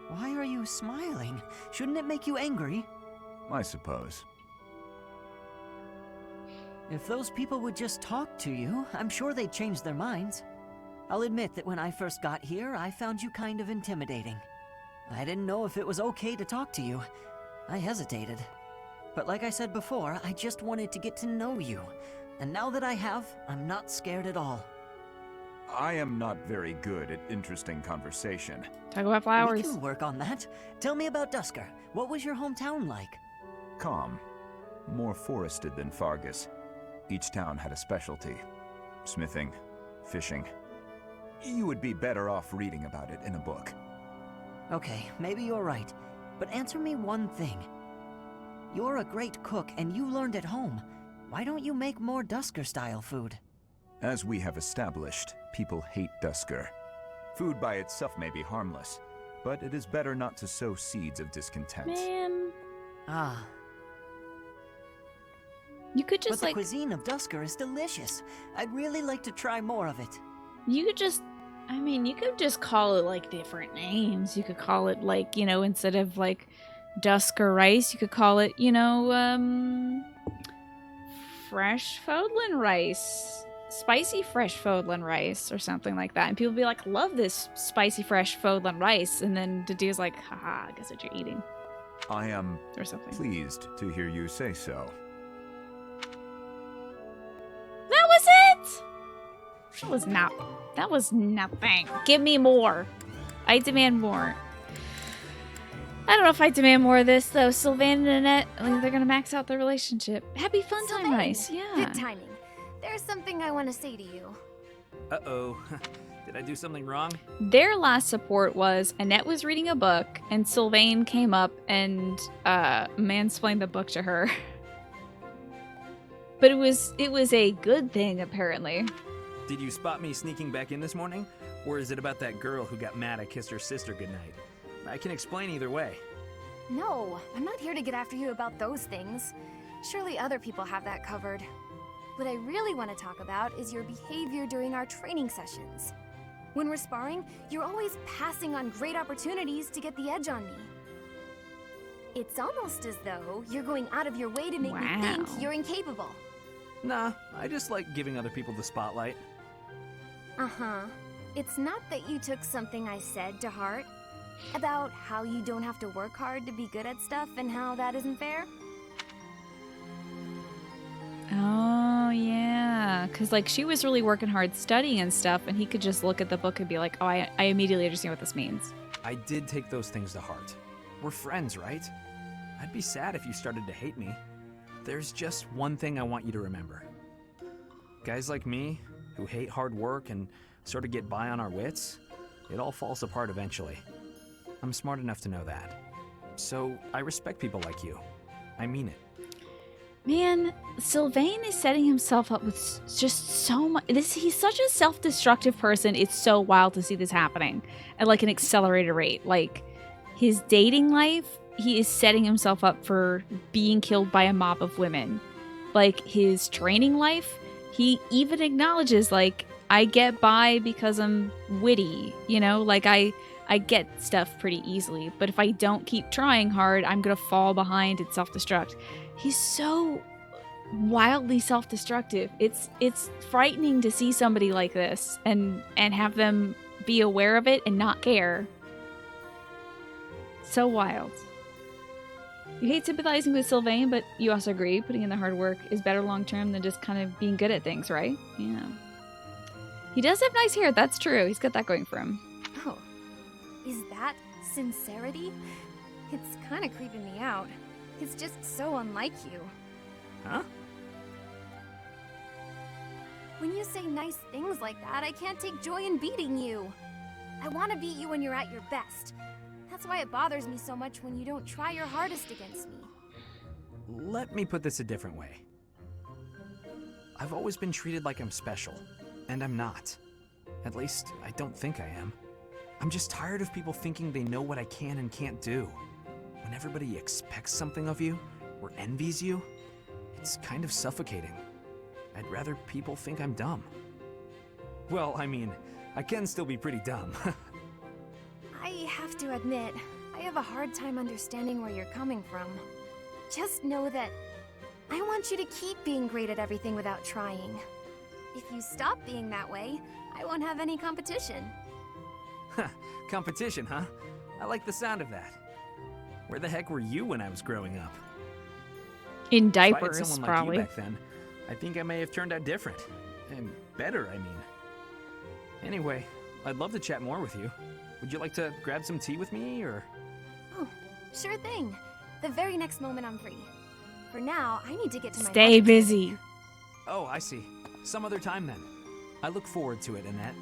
Why are you smiling? Shouldn't it make you angry? I suppose. If those people would just talk to you, I'm sure they'd change their minds. I'll admit that when I first got here, I found you kind of intimidating. I didn't know if it was okay to talk to you. I hesitated. But like I said before, I just wanted to get to know you. And now that I have, I'm not scared at all. I am not very good at interesting conversation. Talk about We flowers. can work on that. Tell me about Dusker. What was your hometown like? Calm. More forested than Fargus. Each town had a specialty. Smithing, fishing. You would be better off reading about it in a book. Okay, maybe you're right. But answer me one thing. You're a great cook and you learned at home. Why don't you make more Dusker-style food? As we have established, people hate Dusker. Food by itself may be harmless, but it is better not to sow seeds of discontent. Man. Ah. You could just but the cuisine of Dusker is delicious. I'd really like to try more of it. You could just, I mean, you could just call it like different names. You could call it like, you know, instead of like Dusker rice, you could call it, you know, fresh Fodlan rice. Spicy fresh Fodlan rice or something like that. And people be like, love this spicy fresh Fodlan rice. And then Didia's like, haha, I guess what you're eating. I am or something. Pleased to hear you say so. That was it? That was nothing. Give me more. I demand more. I don't know if I demand more of this, though. Sylvain and Annette, they're gonna max out their relationship. Happy fun time rice, yeah. Good timing. There's something I want to say to you. Uh-oh. Did I do something wrong? Their last support was Annette was reading a book, and Sylvain came up and mansplained the book to her. But it was a good thing, apparently. Did you spot me sneaking back in this morning? Or is it about that girl who got mad I kissed her sister goodnight? I can explain either way. No, I'm not here to get after you about those things. Surely other people have that covered. What I really want to talk about is your behavior during our training sessions. When we're sparring, you're always passing on great opportunities to get the edge on me. It's almost as though you're going out of your way to make me think you're incapable. Nah, I just like giving other people the spotlight. Uh-huh. It's not that you took something I said to heart about how you don't have to work hard to be good at stuff and how that isn't fair? Oh, yeah. Because, like, she was really working hard studying and stuff, and he could just look at the book and be like, oh, I immediately understand what this means. I did take those things to heart. We're friends, right? I'd be sad if you started to hate me. There's just one thing I want you to remember. Guys like me, who hate hard work and sort of get by on our wits, it all falls apart eventually. I'm smart enough to know that. So I respect people like you. I mean it. Man, Sylvain is setting himself up with just so much. He's such a self-destructive person. It's so wild to see this happening at like an accelerated rate. Like his dating life, he is setting himself up for being killed by a mob of women. Like his training life, he even acknowledges like, I get by because I'm witty, you know, like I get stuff pretty easily, but if I don't keep trying hard, I'm gonna fall behind and self-destruct. He's so wildly self-destructive. It's frightening to see somebody like this and have them be aware of it and not care. So wild. You hate sympathizing with Sylvain, but you also agree putting in the hard work is better long-term than just kind of being good at things, right? Yeah. He does have nice hair, that's true. He's got that going for him. Oh, is that sincerity? It's kind of creeping me out. It's just so unlike you. Huh? When you say nice things like that, I can't take joy in beating you. I want to beat you when you're at your best. That's why it bothers me so much when you don't try your hardest against me. Let me put this a different way. I've always been treated like I'm special, and I'm not. At least, I don't think I am. I'm just tired of people thinking they know what I can and can't do. When everybody expects something of you, or envies you, it's kind of suffocating. I'd rather people think I'm dumb. Well, I mean, I can still be pretty dumb. I have to admit, I have a hard time understanding where you're coming from. Just know that I want you to keep being great at everything without trying. If you stop being that way, I won't have any competition. Competition, huh? I like the sound of that. Where the heck were you when I was growing up? In If I had diapers, someone probably. like you back then, I think I may have turned out different. And better, I mean. Anyway, I'd love to chat more with you. Would you like to grab some tea with me, or...? Oh, sure thing. The very next moment I'm free. For now, I need to get to my Stay busy. Oh, I see. Some other time then. I look forward to it, Annette.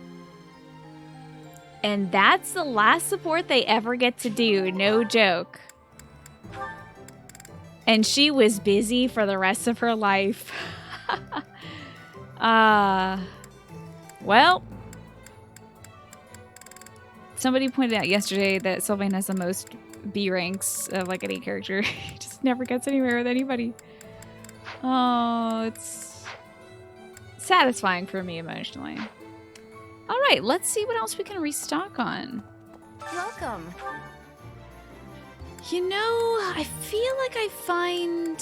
And that's the last support they ever get to do, no joke. And she was busy for the rest of her life. Well, somebody pointed out yesterday that Sylvain has the most B ranks of like any character. He just never gets anywhere with anybody. Oh, it's satisfying for me emotionally. All right, let's see what else we can restock on. Welcome. You know, I feel like I find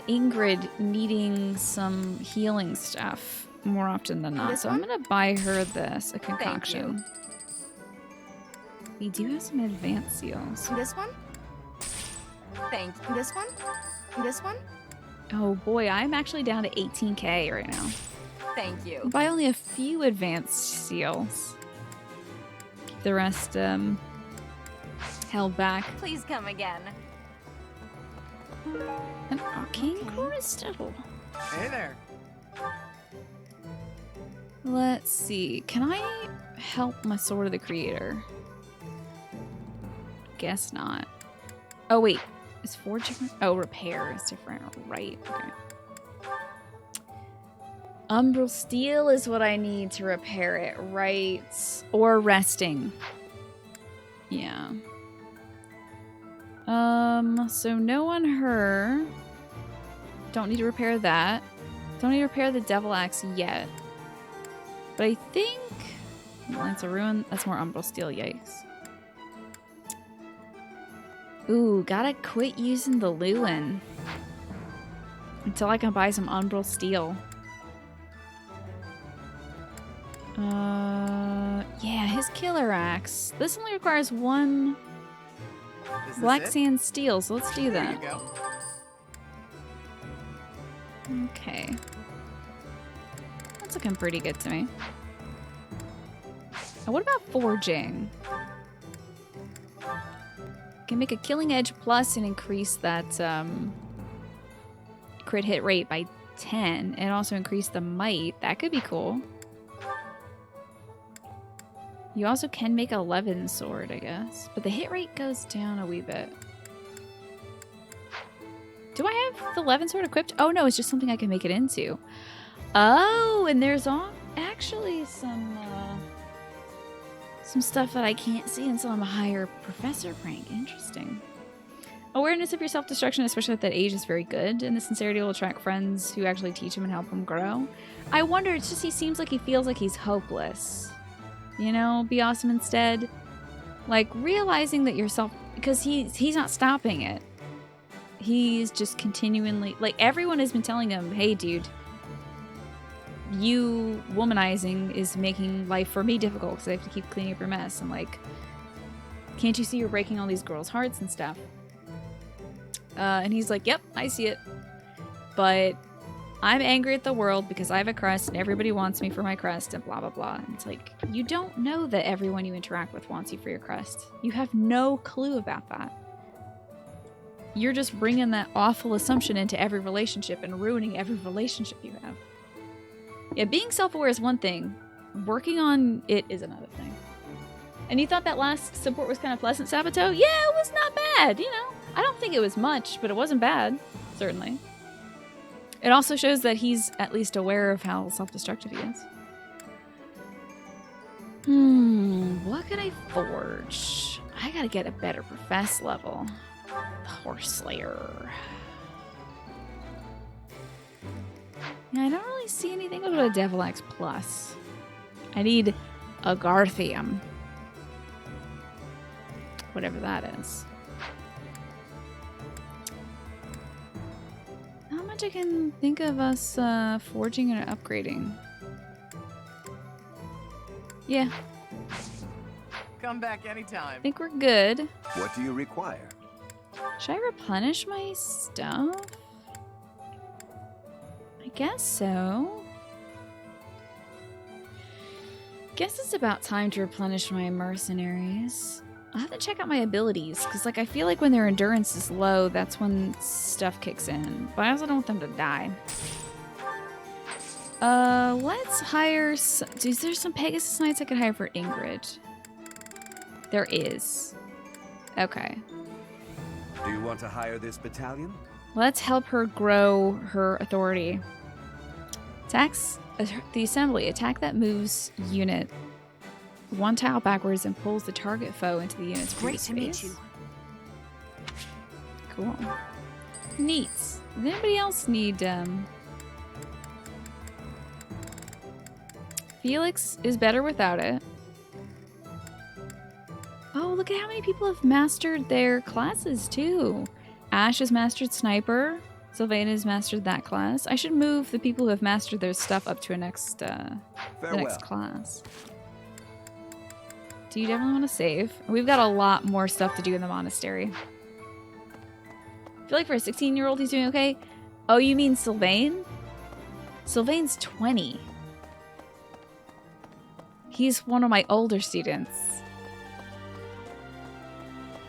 Ingrid needing some healing stuff more often than not. So I'm going to buy her this, a concoction. We do have some advanced seals. This one? Thank you. This one? This one? Oh boy, I'm actually down to 18k right now. Thank you. Buy only a few advanced seals. Keep the rest held back. Please come again. An arcane crystal. Hey there. Let's see. Can I help my Sword of the Creator? Guess not. Oh wait, is forge different? Oh, repair is different. Right. Okay. Umbral steel is what I need to repair it, right? Or resting. Yeah. So no on her. Don't need to repair that. Don't need to repair the Devil Axe yet. But I think Lance of Ruin, that's more Umbral steel, yikes. Ooh, gotta quit using the Lewin until I can buy some Umbral steel. Yeah, his killer axe. This only requires one black sand steel, so let's do that. There you go. Okay. That's looking pretty good to me. Now, what about forging? Can make a killing edge plus and increase that crit hit rate by 10 and also increase the might. That could be cool. You also can make a 11 sword, I guess. But the hit rate goes down a wee bit. Do I have the 11 sword equipped? Oh no, it's just something I can make it into. Oh, and there's actually some stuff that I can't see until I'm a higher professor rank. Interesting. Awareness of your self-destruction, especially at that age, is very good, and the sincerity will attract friends who actually teach him and help him grow. I wonder, it's just he seems like he feels like he's hopeless. You know, be awesome instead. Like, realizing that yourself, because he's not stopping it. He's just continually, like, everyone has been telling him, hey, dude, you womanizing is making life for me difficult because I have to keep cleaning up your mess. And like, can't you see you're breaking all these girls' hearts and stuff? And he's like, yep, I see it. But I'm angry at the world because I have a crest and everybody wants me for my crest and blah, blah, blah. And it's like, you don't know that everyone you interact with wants you for your crest. You have no clue about that. You're just bringing that awful assumption into every relationship and ruining every relationship you have. Yeah, being self-aware is one thing. Working on it is another thing. And you thought that last support was kind of pleasant, Sabato? Yeah, it was not bad, you know. I don't think it was much, but it wasn't bad, certainly. It also shows that he's at least aware of how self-destructive he is. What can I forge? I gotta get a better profess level. The Horse Slayer. Yeah, I don't really see anything about a Devil Axe Plus. I need a Garthium. Whatever that is. Not much I can think of us forging and upgrading. Yeah. Come back anytime. I think we're good. What do you require? Should I replenish my stuff? I guess so. Guess it's about time to replenish my mercenaries. I'll have to check out my abilities, because like I feel like when their endurance is low, that's when stuff kicks in. But I also don't want them to die. Let's hire... Is there some Pegasus Knights I could hire for Ingrid? There is. Okay. Do you want to hire this battalion? Let's help her grow her authority. Attacks the assembly. Attack that moves unit 1 tile backwards and pulls the target foe into the unit's Great to meet space. you. Cool. Neat. Does anybody else need Felix is better without it. Oh, look at how many people have mastered their classes too. Ash has mastered Sniper. Sylvain has mastered that class. I should move the people who have mastered their stuff up to a next the next class. Do you definitely want to save? We've got a lot more stuff to do in the monastery. I feel like for a 16-year-old he's doing okay. Oh, you mean Sylvain? Sylvain's 20. He's one of my older students.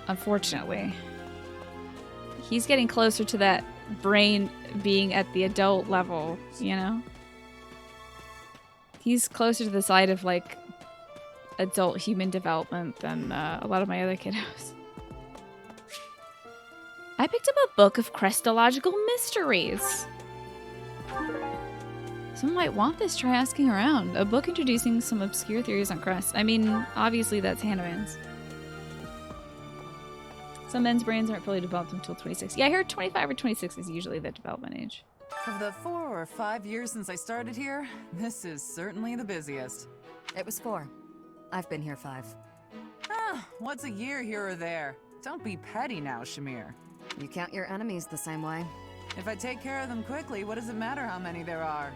Unfortunately. He's getting closer to that brain being at the adult level, you know? He's closer to the side of, like, adult human development than a lot of my other kiddos. I picked up a book of Crestological mysteries. Someone might want this, try asking around. A book introducing some obscure theories on Crest. I mean, obviously that's Hannahman's. Some men's brains aren't fully developed until 26. Yeah, I heard 25 or 26 is usually the development age. Of the 4 or 5 years since I started here, this is certainly the busiest. It was 4. I've been here 5. Ah, what's a year here or there? Don't be petty now, Shamir. You count your enemies the same way. If I take care of them quickly, what does it matter how many there are?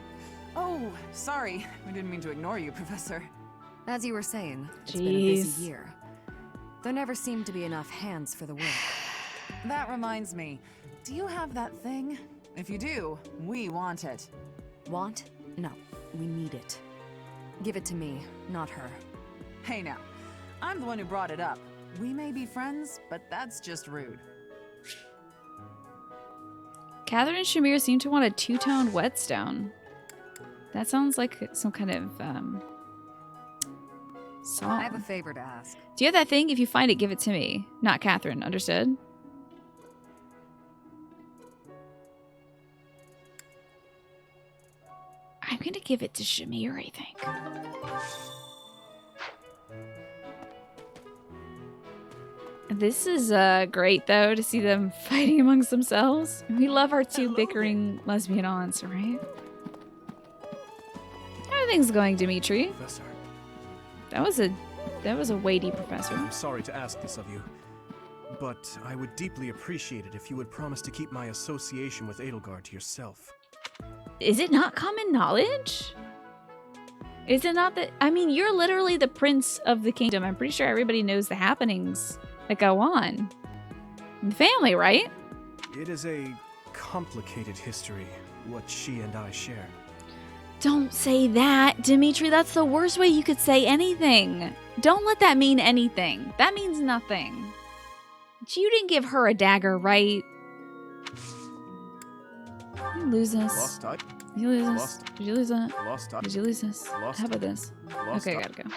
Oh, sorry. We didn't mean to ignore you, Professor. As you were saying, it's been a busy year. There never seemed to be enough hands for the work. That reminds me. Do you have that thing? If you do, we want it. Want? No, we need it. Give it to me, not her. Hey now, I'm the one who brought it up. We may be friends, but that's just rude. Catherine and Shamir seem to want a 2-toned whetstone. That sounds like some kind of song. I have a favor to ask. Do you have that thing? If you find it, give it to me. Not Catherine, understood? I'm gonna give it to Shamir, I think. This is great, though, to see them fighting amongst themselves. We love our 2 bickering lesbian aunts, right? How are things going, Dimitri? Professor. That was a weighty professor. I'm sorry to ask this of you, but I would deeply appreciate it if you would promise to keep my association with Edelgard to yourself. Is it not common knowledge? Is it not that... I mean, you're literally the prince of the kingdom. I'm pretty sure everybody knows the happenings that go on in the family, right? It is a complicated history, what she and I share. Don't say that, Dimitri. That's the worst way you could say anything. Don't let that mean anything. That means nothing. You didn't give her a dagger, right? Did you lose this? Lost I. Did you lose this? Lost. Did you lose that? Lost I. Did you lose this? Lost. How about this? Lost Okay, I. gotta go.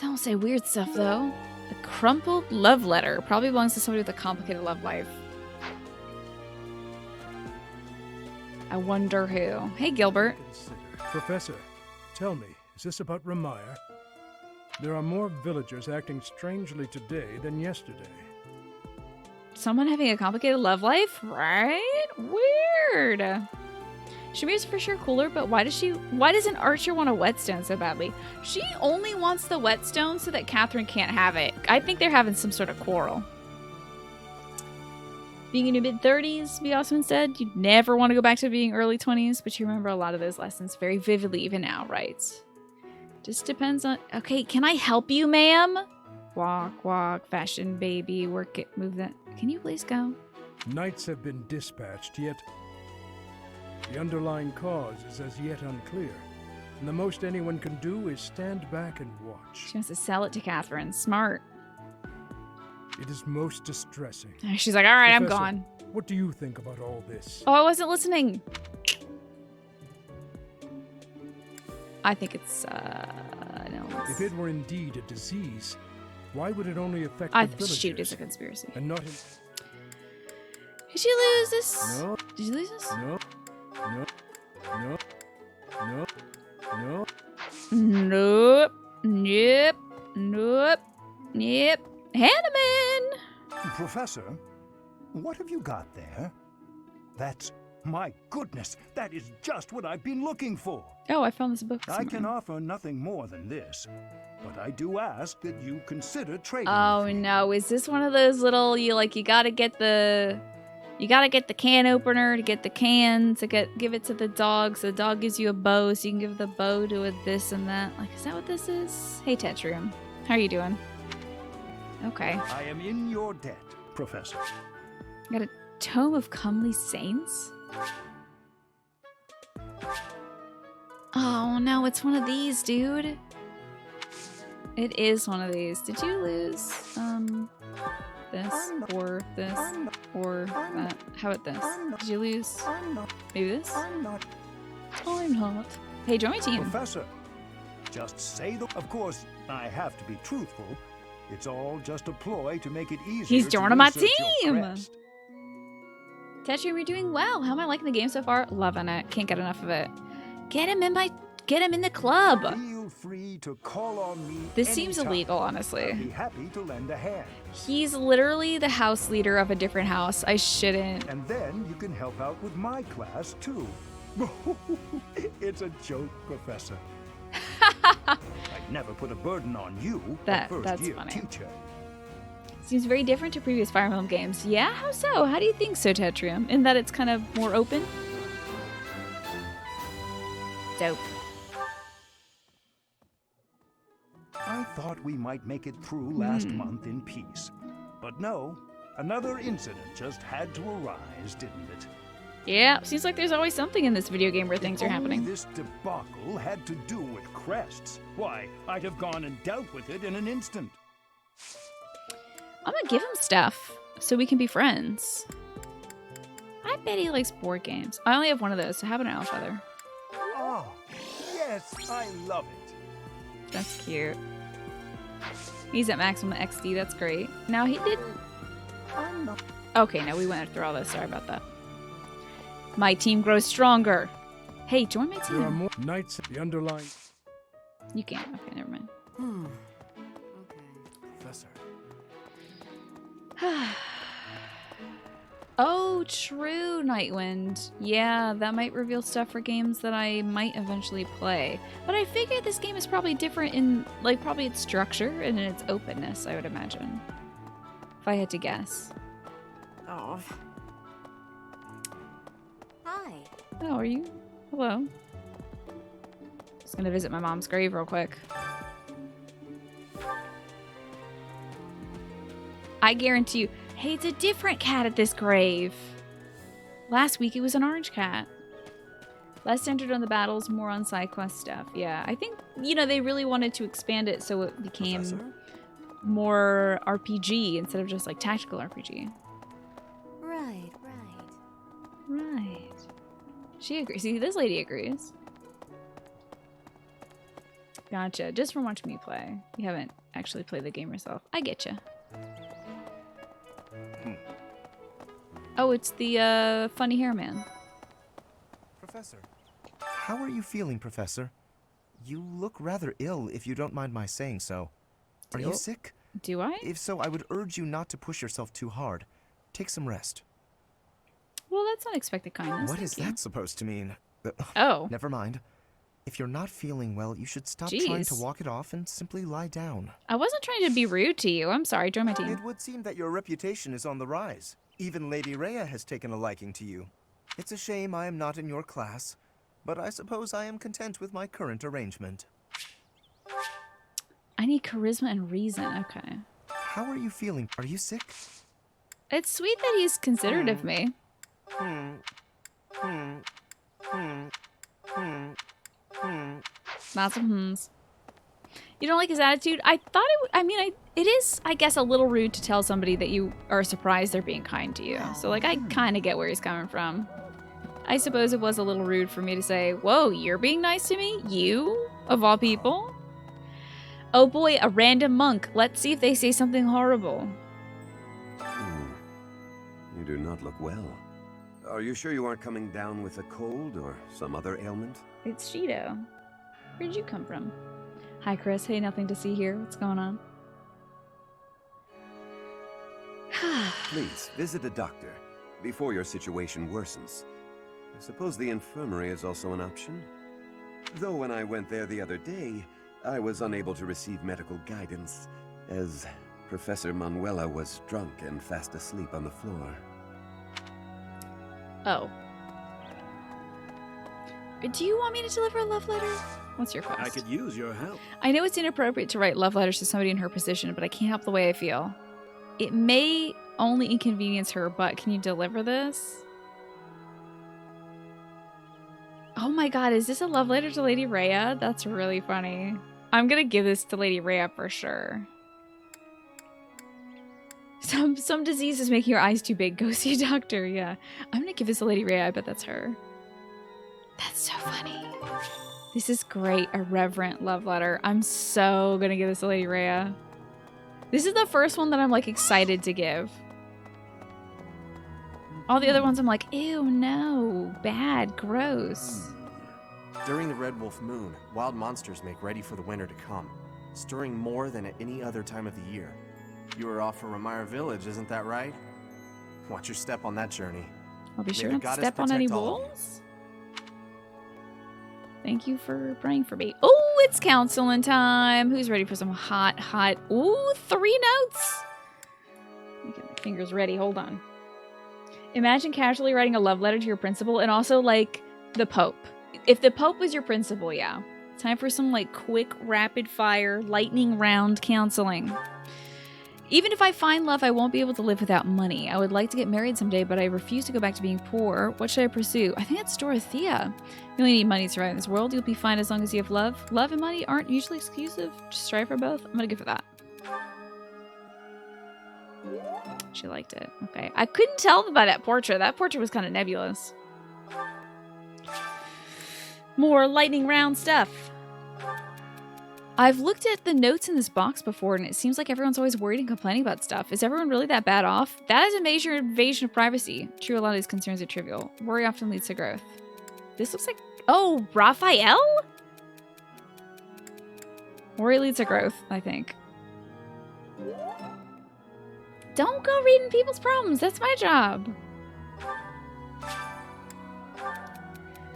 Don't say weird stuff, though. A crumpled love letter. Probably belongs to somebody with a complicated love life. I wonder who. Hey, Gilbert. Professor, tell me, is this about Ramire? There are more villagers acting strangely today than yesterday. Someone having a complicated love life? Right? Weird. Shamir's for sure cooler, but why doesn't Archer want a whetstone so badly? She only wants the whetstone so that Catherine can't have it. I think they're having some sort of quarrel. Being in your mid-30s, Biosman said, you'd never want to go back to being early 20s, but you remember a lot of those lessons very vividly even now, right? Just depends on... Okay, can I help you, ma'am? Walk, walk, fashion, baby, work it, move that. Can you please go? Knights have been dispatched, yet The underlying cause is as yet unclear, and the most anyone can do is stand back and watch. She wants to sell it to Catherine. Smart. It is most distressing. She's like, all right, I'm Professor, gone. What do you think about all this? Oh, I wasn't listening. I think it's, no. If it were indeed a disease, why would it only affect I the villagers? shoot, it's a conspiracy. And not Did you lose this? No. Did you lose this? No. No. No. No. No. Nope. Nope. Nope. Yep. Hanneman! Professor, what have you got there? That's... my goodness, that is just what I've been looking for. Oh, I found this book I somewhere. can offer nothing more than this, but I do ask that you consider trading. Oh no, is this one of those little, you gotta get the can opener to get the can to give it to the dog, so the dog gives you a bow, so you can give the bow to a this and that. Like, is that what this is? Hey Tetrium, how are you doing? Okay. I am in your debt, Professor. Got a Tome of Comely Saints? Oh no, it's one of these, dude. It is one of these. Did you lose this or this or that? How about this? Did you lose maybe this? I'm not. Hey, join my team. Professor, just say the... Of course, I have to be truthful. It's all just a ploy to make it easier. He's to joining my insert your team. crest. Tetrium, you're doing well. How am I liking the game so far? Loving it. Can't get enough of it. Get him in the club. Feel free to call on me. This seems anytime. illegal, honestly. I'll be happy to lend a hand. He's literally the house leader of a different house. I shouldn't. And then you can help out with my class too. It's a joke, Professor. I'd never put a burden on you, a first that's year funny. teacher. Seems very different to previous Fire Emblem games. Yeah, how so? How do you think so, Tetrium? In that it's kind of more open? Dope. I thought we might make it through last month in peace. But no, another incident just had to arise, didn't it? Yeah, seems like there's always something in this video game where things are happening. This debacle had to do with crests. Why, I'd have gone and dealt with it in an instant. I'm gonna give him stuff so we can be friends. I bet he likes board games. I only have one of those, so how about an owl feather? Oh, yes, I love it. That's cute. He's at maximum XD, that's great. Now he didn't... Okay, no, we went through all this. Sorry about that. My team grows stronger. Hey, join my team. There are more knights at the underlying... You can't. Okay, never mind. Professor. Oh, true, Nightwind. Yeah, that might reveal stuff for games that I might eventually play. But I figured this game is probably different in, probably its structure and in its openness, I would imagine. If I had to guess. Oh. Hi. How are you? Hello. Just gonna visit my mom's grave real quick. I guarantee you. Hey, it's a different cat at this grave. Last week it was an orange cat. Less centered on the battles, more on side quest stuff. Yeah, I think, they really wanted to expand it so it became more RPG instead of just tactical RPG. Right. Right. She agrees. See, this lady agrees. Gotcha. Just from watching me play. You haven't actually played the game yourself. I get you. Oh, it's the funny hair man. Professor. How are you feeling, Professor? You look rather ill, if you don't mind my saying so. Are you sick? Do I? If so, I would urge you not to push yourself too hard. Take some rest. Well, that's unexpected kindness. What is that supposed to mean? Oh. Never mind. If you're not feeling well, you should stop Jeez. trying to walk it off and simply lie down. I wasn't trying to be rude to you. I'm sorry. Join my team. It would seem that your reputation is on the rise. Even Lady Rhea has taken a liking to you. It's a shame I am not in your class, but I suppose I am content with my current arrangement. I need charisma and reason. Okay. How are you feeling? Are you sick? It's sweet that he's considerate of me. Lots of hmms. You don't like his attitude? I thought it is, I guess, a little rude to tell somebody that you are surprised they're being kind to you. So, like, I kind of get where he's coming from. I suppose it was a little rude for me to say, whoa, you're being nice to me? You? Of all people? Oh boy, a random monk. Let's see if they say something horrible. You do not look well. Are you sure you aren't coming down with a cold or some other ailment? It's Shido. Where did you come from? Hi, Chris. Hey, nothing to see here. What's going on? Please, visit a doctor before your situation worsens. I suppose the infirmary is also an option. Though when I went there the other day, I was unable to receive medical guidance, as Professor Manuela was drunk and fast asleep on the floor. Oh. Do you want me to deliver a love letter? What's your quest? I could use your help. I know it's inappropriate to write love letters to somebody in her position, but I can't help the way I feel. It may only inconvenience her, but can you deliver this? Oh my god, is this a love letter to Lady Rhea? That's really funny. I'm gonna give this to Lady Rhea for sure. Some disease is making your eyes too big. Go see a doctor. Yeah. I'm gonna give this to Lady Rhea. I bet that's her. That's so funny. This is great. A reverent love letter. I'm so gonna give this to Lady Rhea. This is the first one that I'm like excited to give. All the other ones I'm like, ew, no, bad, gross. During the Red Wolf Moon, wild monsters make ready for the winter to come, stirring more than at any other time of the year. You were off for Ramire Village, isn't that right? Watch your step on that journey. I'll be sure not to step on any wolves. Thank you for praying for me. Oh, it's counseling time. Who's ready for some hot? Ooh, 3 notes. Let me get my fingers ready. Hold on. Imagine casually writing a love letter to your principal and also, like, the Pope. If the Pope was your principal, yeah. Time for some, like, quick, rapid-fire, lightning round counseling. Even if I find love, I won't be able to live without money. I would like to get married someday, but I refuse to go back to being poor. What should I pursue? I think it's Dorothea. You only need money to survive in this world. You'll be fine as long as you have love. Love and money aren't usually exclusive. Just strive for both. I'm gonna give her that. She liked it. Okay. I couldn't tell by that portrait. That portrait was kind of nebulous. More lightning round stuff. I've looked at the notes in this box before, and it seems like everyone's always worried and complaining about stuff. Is everyone really that bad off? That is a major invasion of privacy. True, a lot of these concerns are trivial. Worry often leads to growth. This looks like... Oh, Raphael? Worry leads to growth, I think. Don't go reading people's problems. That's my job.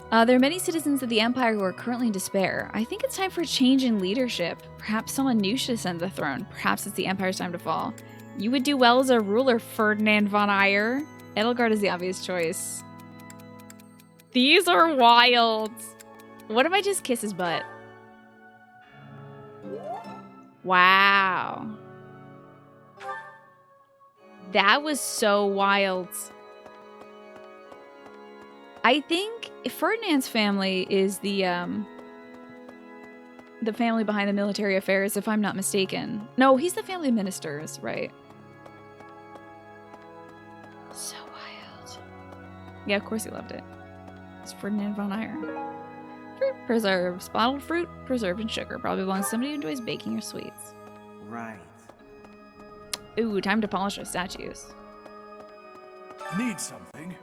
There are many citizens of the Empire who are currently in despair. I think it's time for a change in leadership. Perhaps someone new should ascend the throne. Perhaps it's the Empire's time to fall. You would do well as a ruler, Ferdinand von Eyre. Edelgard is the obvious choice. These are wild. What if I just kiss his butt? Wow. That was so wild. I think Ferdinand's family is the family behind the military affairs, if I'm not mistaken. No, he's the family of ministers, right? So wild. Yeah, of course he loved it. It's Ferdinand von Eyre. Fruit preserves. Bottled fruit preserved in sugar. Probably belongs to somebody who enjoys baking or sweets. Right. Ooh, time to polish our statues. Need something?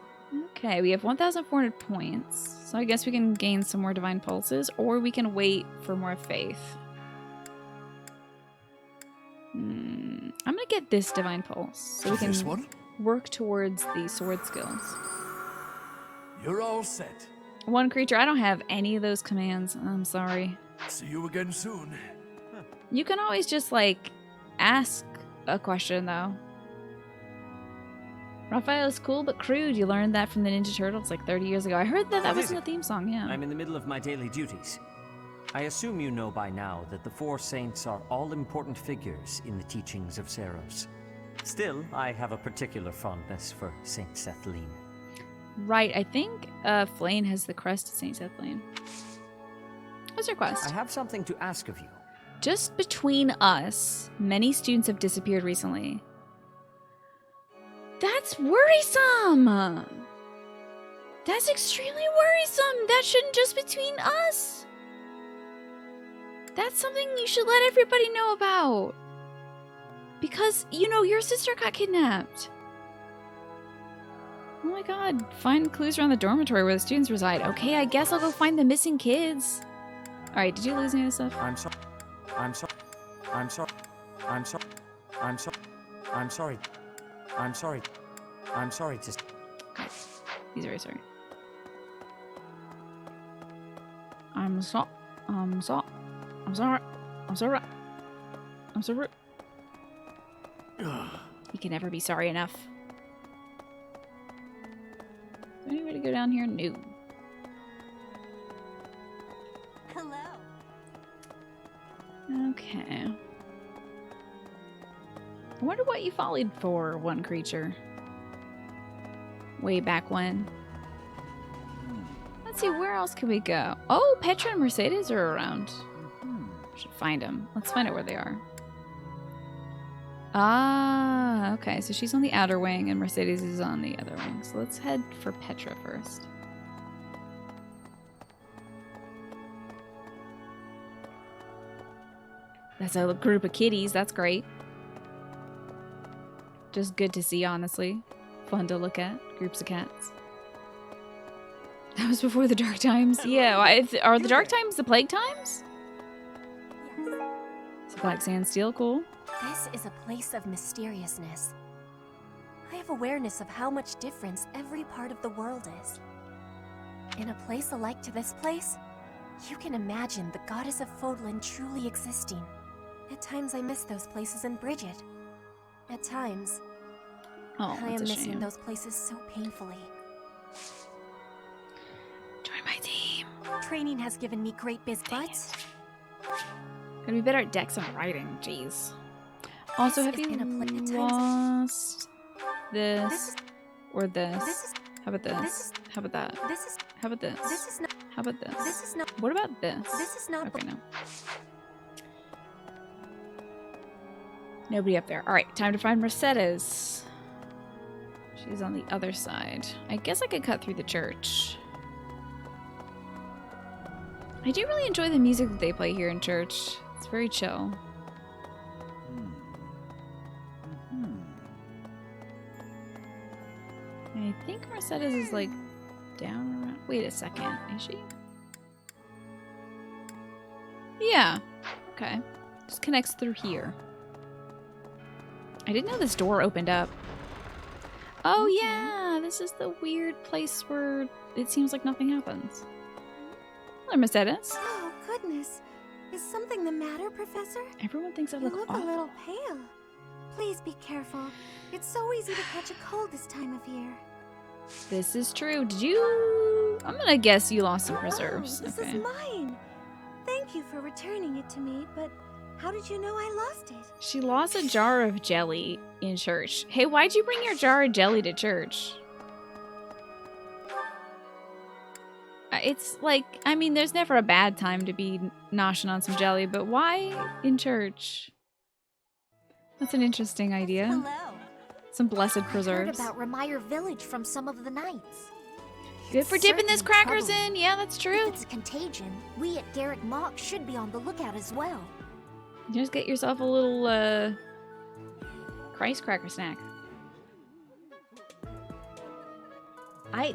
Okay, we have 1,400 points. So I guess we can gain some more divine pulses, or we can wait for more faith. I'm gonna get this divine pulse, so we can work towards the sword skills. You're all set. One creature. I don't have any of those commands. I'm sorry. See you again soon. You can always just, like, ask a question, though. Raphael is cool but crude. You learned that from the Ninja Turtles like 30 years ago. I heard that was in the theme song, yeah. I'm in the middle of my daily duties. I assume you know by now that the 4 saints are all important figures in the teachings of Seros. Still, I have a particular fondness for Saint Sethlene. Right, I think Flane has the crest of Saint Sethlene. I What's your quest? I have something to ask of you. Just between us, many students have disappeared recently. That's worrisome! That's extremely worrisome! That shouldn't just be between us! That's something you should let everybody know about. Because, you know, your sister got kidnapped. Oh my god, find clues around the dormitory where the students reside. Okay, I guess I'll go find the missing kids. Alright, did you lose any of this stuff? I'm sorry. I'm sorry. I'm sorry. I'm sorry. I'm sorry. I'm sorry. I'm sorry. I'm sorry to... Okay, he's very sorry. I'm sorry. I'm sorry. I'm sorry. I'm sorry. I'm sorry. He can never be sorry enough. Is there any way to go down here? No. Hello. Okay. I wonder what you followed for, one creature. Way back when. Let's see, where else can we go? Oh, Petra and Mercedes are around. Should find them. Let's find out where they are. Ah, okay. So she's on the outer wing and Mercedes is on the other wing. So let's head for Petra first. That's a group of kitties. That's great. Just good to see, honestly. Fun to look at. Groups of cats. That was before the dark times. Yeah, are the dark times the plague times? It's black sand steel, cool. This is a place of mysteriousness. I have awareness of how much difference every part of the world is. In a place alike to this place, you can imagine the goddess of Fodlan truly existing. At times I miss those places in Bridget. At times, I am missing those places so painfully. Join my team. Training has given me great business. Gotta be better at decks and writing, jeez. Also, have you lost this or this? How about this? How about that? How about this? How about this? What about this? Okay, no. Nobody up there. Alright, time to find Mercedes. She's on the other side. I guess I could cut through the church. I do really enjoy the music that they play here in church. It's very chill. I think Mercedes is like down around. Wait a second. Is she? Yeah. Okay. Just connects through here. I didn't know this door opened up. Oh yeah, this is the weird place where it seems like nothing happens. Hello, Mercedes. Oh, goodness. Is something the matter, Professor? Everyone thinks I look You look awful. a little pale. Please be careful. It's so easy to catch a cold this time of year. This is true. Did you... I'm gonna guess you lost some preserves. Oh, this is mine. Thank you for returning it to me, but how did you know I lost it? She lost a jar of jelly in church. Hey, why'd you bring your jar of jelly to church? It's like, I mean, there's never a bad time to be noshing on some jelly, but why in church? That's an interesting idea. Hello. Some blessed I heard preserves. about Remire Village from some of the knights. Good for dipping this crackers in. Yeah, that's true. If it's a contagion, we at Garrick Mock should be on the lookout as well. Just get yourself a little, Christ cracker snack.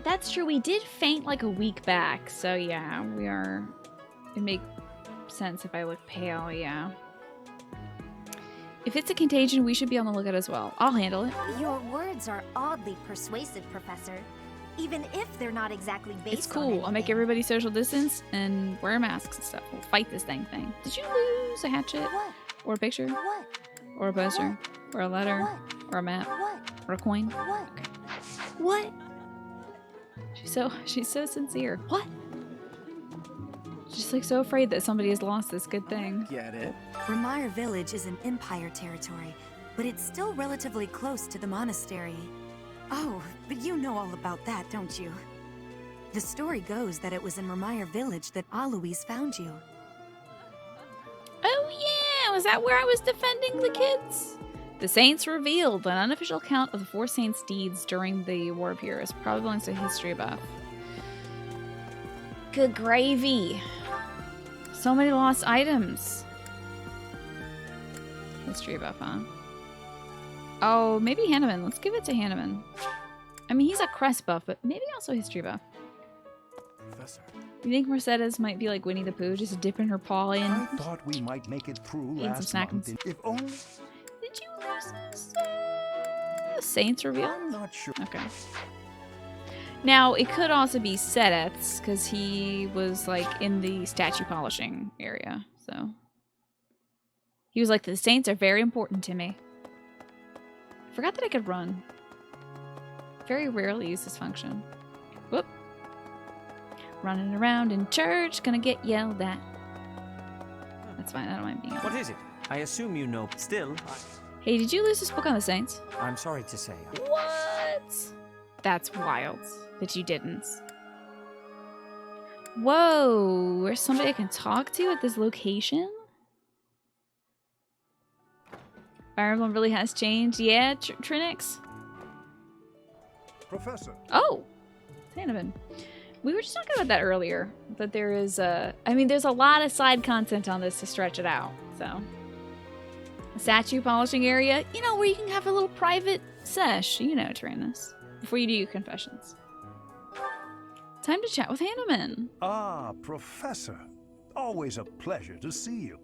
That's true. We did faint like a week back, so yeah, we are. It makes sense if I look pale, yeah. If it's a contagion, we should be on the lookout as well. I'll handle it. Your words are oddly persuasive, Professor. Even if they're not exactly based It's cool. I'll make everybody social distance and wear masks and stuff. We'll fight this dang thing. Did you lose a hatchet? What? Or a picture? What? Or a poster? Or a letter? What? Or a map? What? Or a coin? What? What? She's so sincere. What? She's like so afraid that somebody has lost this good thing. Get it? Remire Village is in Empire territory, but it's still relatively close to the monastery. Oh, but you know all about that, don't you? The story goes that it was in Remire Village that Alois found you. Was that where I was defending the kids? The Saints revealed an unofficial account of the Four Saints' deeds during the War of Heroes. Probably belongs to a history buff. Good gravy. So many lost items. History buff, huh? Oh, maybe Hanneman. Let's give it to Hanneman. I mean, he's a crest buff, but maybe also history buff. Professor. You think Mercedes might be like Winnie the Pooh, just dipping her paw in? I thought we might make it through Eating some last snack month. and- If only... Did you lose this? Saints reveal? I'm not sure. Okay. Now, it could also be Sothis, because he was, like, in the statue polishing area, so. He was like, the Saints are very important to me. I forgot that I could run. Very rarely use this function. Whoop. Running around in church, gonna get yelled at. That's fine, I don't mind being What is it? I assume you know. Still, Hey, did you lose this book on the Saints? I'm sorry to say. What? That's wild that you didn't. Whoa, there's somebody I can talk to at this location? Fire Emblem really has changed. Yeah, Trinix? Professor. Oh, Hanneman. We were just talking about that earlier. That there is I mean, there's a lot of side content on this to stretch it out, so. A statue polishing area, you know, where you can have a little private sesh, you know, Tyrannus, before you do your confessions. Time to chat with Hanneman. Ah, Professor. Always a pleasure to see you.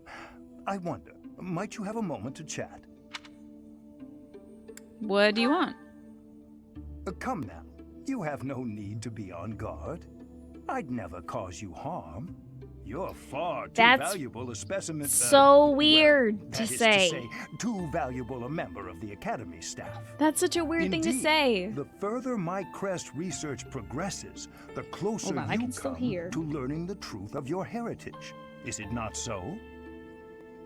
I wonder, might you have a moment to chat? What do you want? Come now. You have no need to be on guard. I'd never cause you harm. You're far too valuable a specimen. So weird that to is say. Too valuable a member of the Academy staff. That's such a weird thing to Indeed, say. The further my crest research progresses, the closer Hold on, I you can still come hear. to learning the truth of your heritage. Is it not so?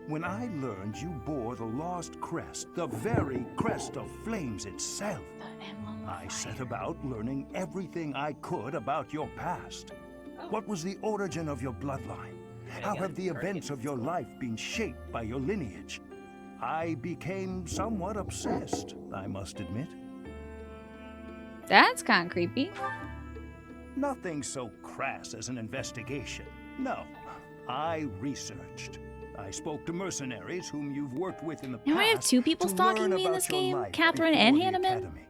When I learned you bore the lost crest, the very crest of flames itself, I set about learning everything I could about your past. What was the origin of your bloodline? How have the events of your life been shaped by your lineage? I became somewhat obsessed, I must admit. That's kind of creepy. Nothing so crass as an investigation. No, I researched. I spoke to mercenaries whom you've worked with in the past. Now I have two people to stalking learn me in about this your game, life Catherine before and the Hanneman. Academy.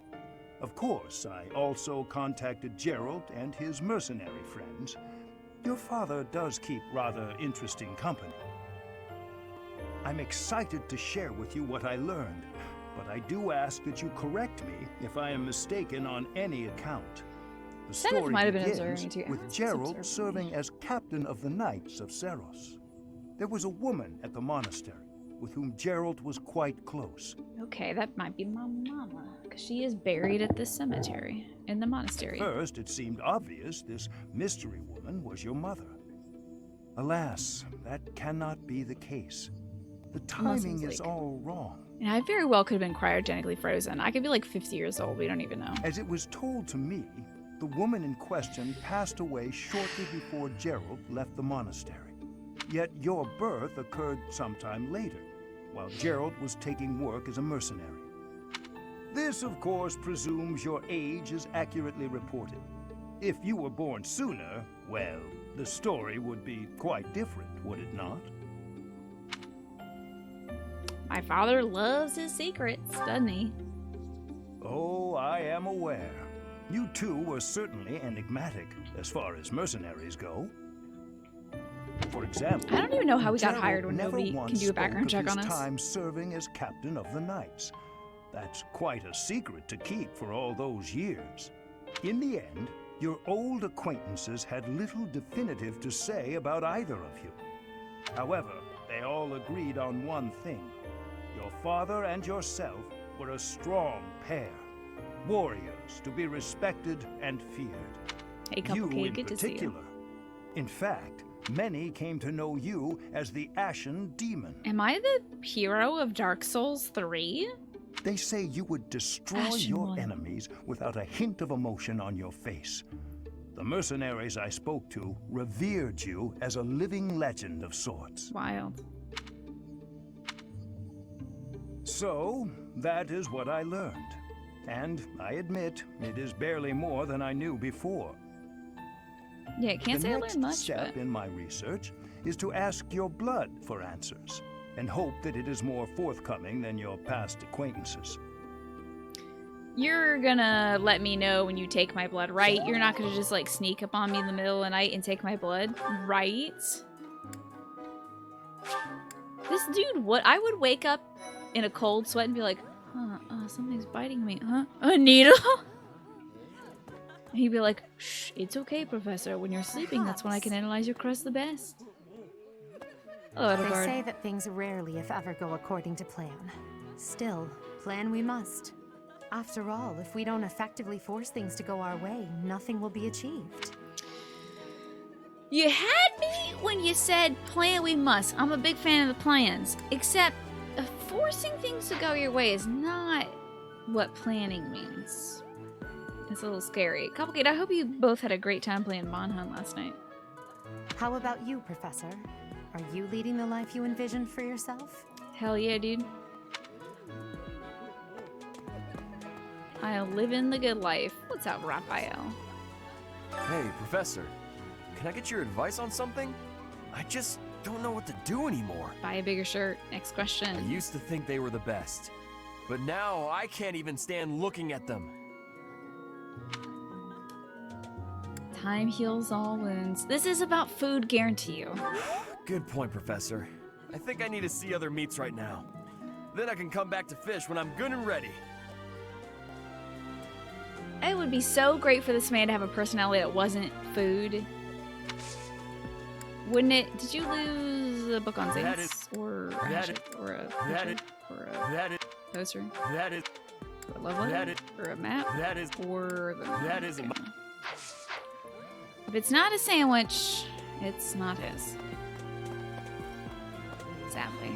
Of course, I also contacted Gerald and his mercenary friends. Your father does keep rather interesting company. I'm excited to share with you what I learned, but I do ask that you correct me if I am mistaken on any account. The Sothis story might have been begins observing too. with Gerald serving as captain of the Knights of Seros. There was a woman at the monastery with whom Gerald was quite close. Okay, that might be my mama, because she is buried at this cemetery in the monastery. First, it seemed obvious this mystery woman was your mother. Alas, that cannot be the case. The timing is all wrong. And I very well could have been cryogenically frozen. I could be like 50 years old. We don't even know. As it was told to me, the woman in question passed away shortly before Gerald left the monastery. Yet your birth occurred sometime later, while Gerald was taking work as a mercenary. This, of course, presumes your age is accurately reported. If you were born sooner, well, the story would be quite different, would it not? My father loves his secrets, doesn't he? Oh, I am aware. You two were certainly enigmatic as far as mercenaries go. For example, I don't even know how we got Gerald hired when never nobody once can do a background spoke check of on his us. time serving as captain of the Knights. That's quite a secret to keep for all those years. In the end, your old acquaintances had little definitive to say about either of you. However, they all agreed on one thing. Your father and yourself were a strong pair. Warriors to be respected and feared. Hey, You Cupcake, in good to see you. particular. In fact, many came to know you as the Ashen Demon. Am I the hero of Dark Souls 3? They say you would destroy Ashen your one. enemies without a hint of emotion on your face. The mercenaries I spoke to revered you as a living legend of sorts. Wild. So, that is what I learned. And I admit, it is barely more than I knew before. Yeah, can't say I The learned next much, step but in my research is to ask your blood for answers, and hope that it is more forthcoming than your past acquaintances. you're gonna let me know when you take my blood, right? You're not gonna just like sneak up on me in the middle of the night and take my blood, right? This dude, what? I would wake up in a cold sweat and be like, something's biting me, huh? A needle? He'd be like, shh, it's okay, Professor. When you're sleeping, that's when I can analyze your crust the best. Oh, They say that things rarely, if ever, go according to plan. Still, plan we must. After all, if we don't effectively force things to go our way, nothing will be achieved. You had me when you said plan we must. I'm a big fan of the plans. Except forcing things to go your way is not what planning means. It's a little scary. Complicated. I hope you both had a great time playing Monhunt last night. How about you, Professor? Are you leading the life you envisioned for yourself? Hell yeah, dude. I'm living the good life. What's up, Raphael? Hey, Professor. Can I get your advice on something? I just don't know what to do anymore. Buy a bigger shirt. Next question. I used to think they were the best, but now I can't even stand looking at them. Time heals all wounds. This is about food, guarantee you. Good point, Professor. I think I need to see other meats right now. Then I can come back to fish when I'm good and ready. It would be so great for this man to have a personality that wasn't food. Wouldn't it? Did you lose a book on Saints? Or a hatchet? Or a picture? Or a poster? Or a love letter? Or a map? Or the... If it's not a sandwich, it's not his. Sadly.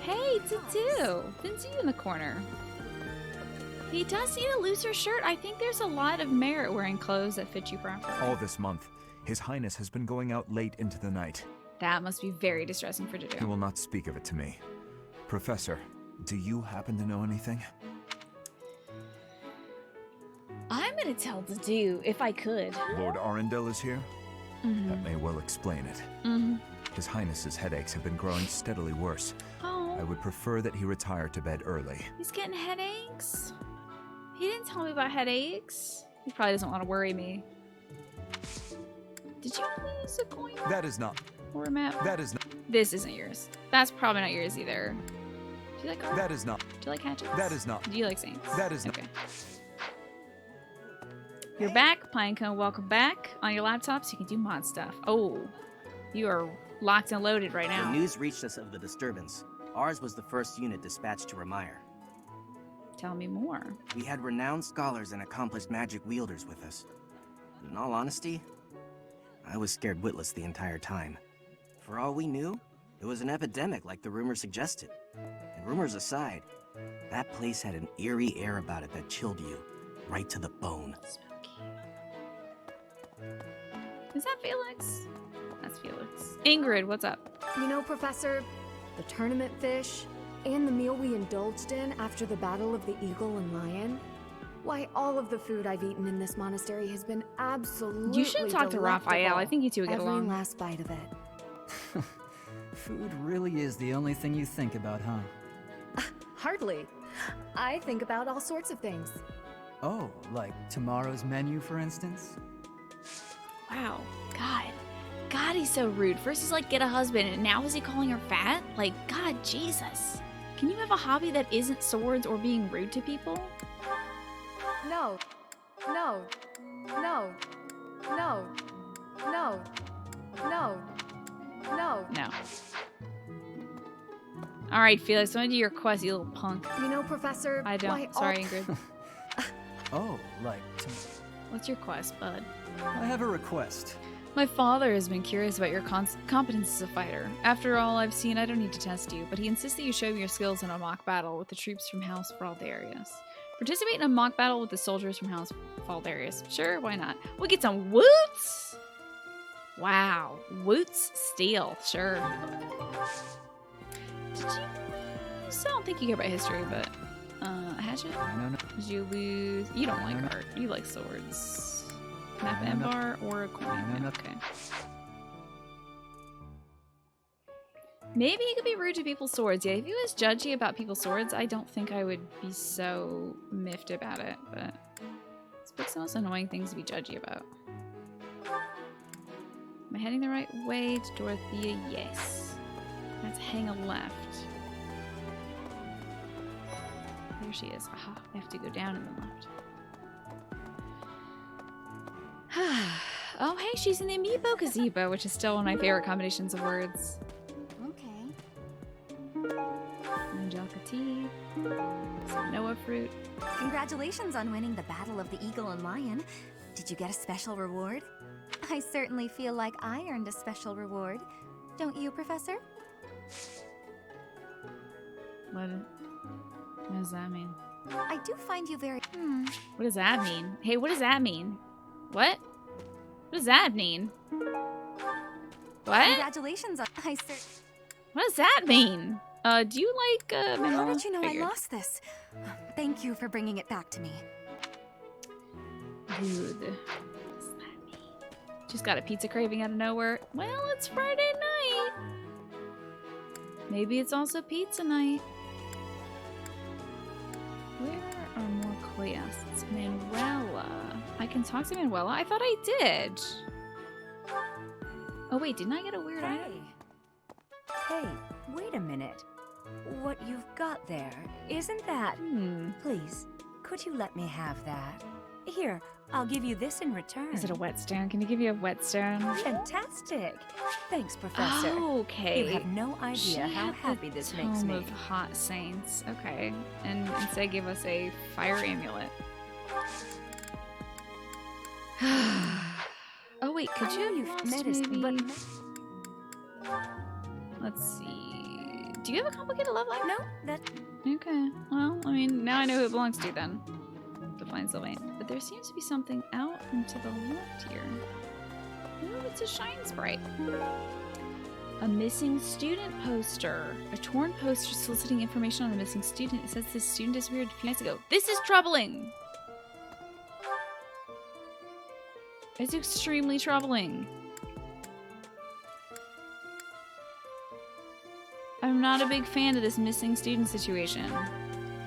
Hey, Tutu! Didn't see you in the corner. He does need a looser shirt. I think there's a lot of merit wearing clothes that fit you properly. All this month, His Highness has been going out late into the night. That must be very distressing for He Tutu. will not speak of it to me. Professor, do you happen to know anything? I'm gonna tell Tutu if I could. Lord Arundel is here? Mhm. That may well explain it. Mhm. His Highness's headaches have been growing steadily worse. Oh. I would prefer that he retire to bed early. He's getting headaches? He didn't tell me about headaches. He probably doesn't want to worry me. Did you lose a coin? That is not. Or a map? That is not. This isn't yours. That's probably not yours either. Do you like art? That is not. Do you like hatchets? That is not. Do you like Saints? That is not. Okay. You're back, Pinecone. Welcome back. On your laptops, you can do mod stuff. Oh, you are locked and loaded right now. The news reached us of the disturbance. Ours was the first unit dispatched to Remire. Tell me more. We had renowned scholars and accomplished magic wielders with us. In all honesty, I was scared witless the entire time. For all we knew, it was an epidemic like the rumors suggested. And rumors aside, that place had an eerie air about it that chilled you right to the bone. Is that Felix? That's Felix. Ingrid, what's up? You know, Professor, the tournament fish, and the meal we indulged in after the Battle of the Eagle and Lion, why, all of the food I've eaten in this monastery has been absolutely You should talk to Raphael. I think you two would get Every along. last bite of it. Food really is the only thing you think about, huh? Hardly. I think about all sorts of things. Oh, like tomorrow's menu, for instance? Wow. God, he's so rude. First he's like, get a husband, and now is he calling her fat? Like, God, Jesus. Can you have a hobby that isn't swords or being rude to people? No. No. No. No. No. No. No. No. All right, Felix, I'm gonna do your quest, you little punk. You know, Professor, I don't. why Sorry, all- Ingrid. Oh, like What's your quest, bud? I have a request. My father has been curious about your competence as a fighter. After all I've seen, I don't need to test you, but he insists that you show me your skills in a mock battle with the troops from House Fraldarius. Participate in a mock battle with the soldiers from House Fraldarius. Sure, why not? We'll get some woots! Wow, woots steel, sure. Did you lose? I don't think you care about history, but a hatchet? No. Did you lose? You don't like art. You like swords. Map and bar or a coin? Okay. Maybe he could be rude to people's swords. Yeah, if he was judgy about people's swords, I don't think I would be so miffed about it. But this book's the most annoying things to be judgy about. Am I heading the right way to Dorothea? Yes. Let's hang a left. There she is. Aha, I have to go down and then left. Oh, hey, she's in the Amiibo Gazebo, which is still one of my favorite combinations of words. Angelica tea. Some Noah fruit. Congratulations on winning the Battle of the Eagle and Lion. Did you get a special reward? I certainly feel like I earned a special reward. Don't you, Professor? What does that mean? I do find you very... What does that mean? Hey, what does that mean? What? What does that mean? What? Congratulations on... What does that mean? Do you like, How did you know figured. I lost this? Thank you for bringing it back to me. Good. What does that mean? Just got a pizza craving out of nowhere. Well, it's Friday night. Maybe it's also pizza night. Where are more quests? Manuela. I can talk to Manuela? I thought I did. Oh wait, didn't I get a weird item? Hey, wait a minute. What you've got there, isn't that... Please, could you let me have that? Here, I'll give you this in return. Is it a whetstone? Can you give me a whetstone? Fantastic. Thanks, Professor. Oh, okay. You have no idea She how had happy the this makes Tome me. of Hot Saints. Okay. And instead give us a fire amulet. Oh wait, could I you know have you've lost medicine, maybe... but... Let's see. Do you have a complicated love life? No, that... Okay. Well, I mean, now I know who it belongs to then. Define Sylvain. But there seems to be something out and to the left here. Ooh, it's a shine sprite. A missing student poster. A torn poster soliciting information on a missing student. It says this student disappeared a few nights ago. This is troubling! It's extremely troubling. I'm not a big fan of this missing student situation.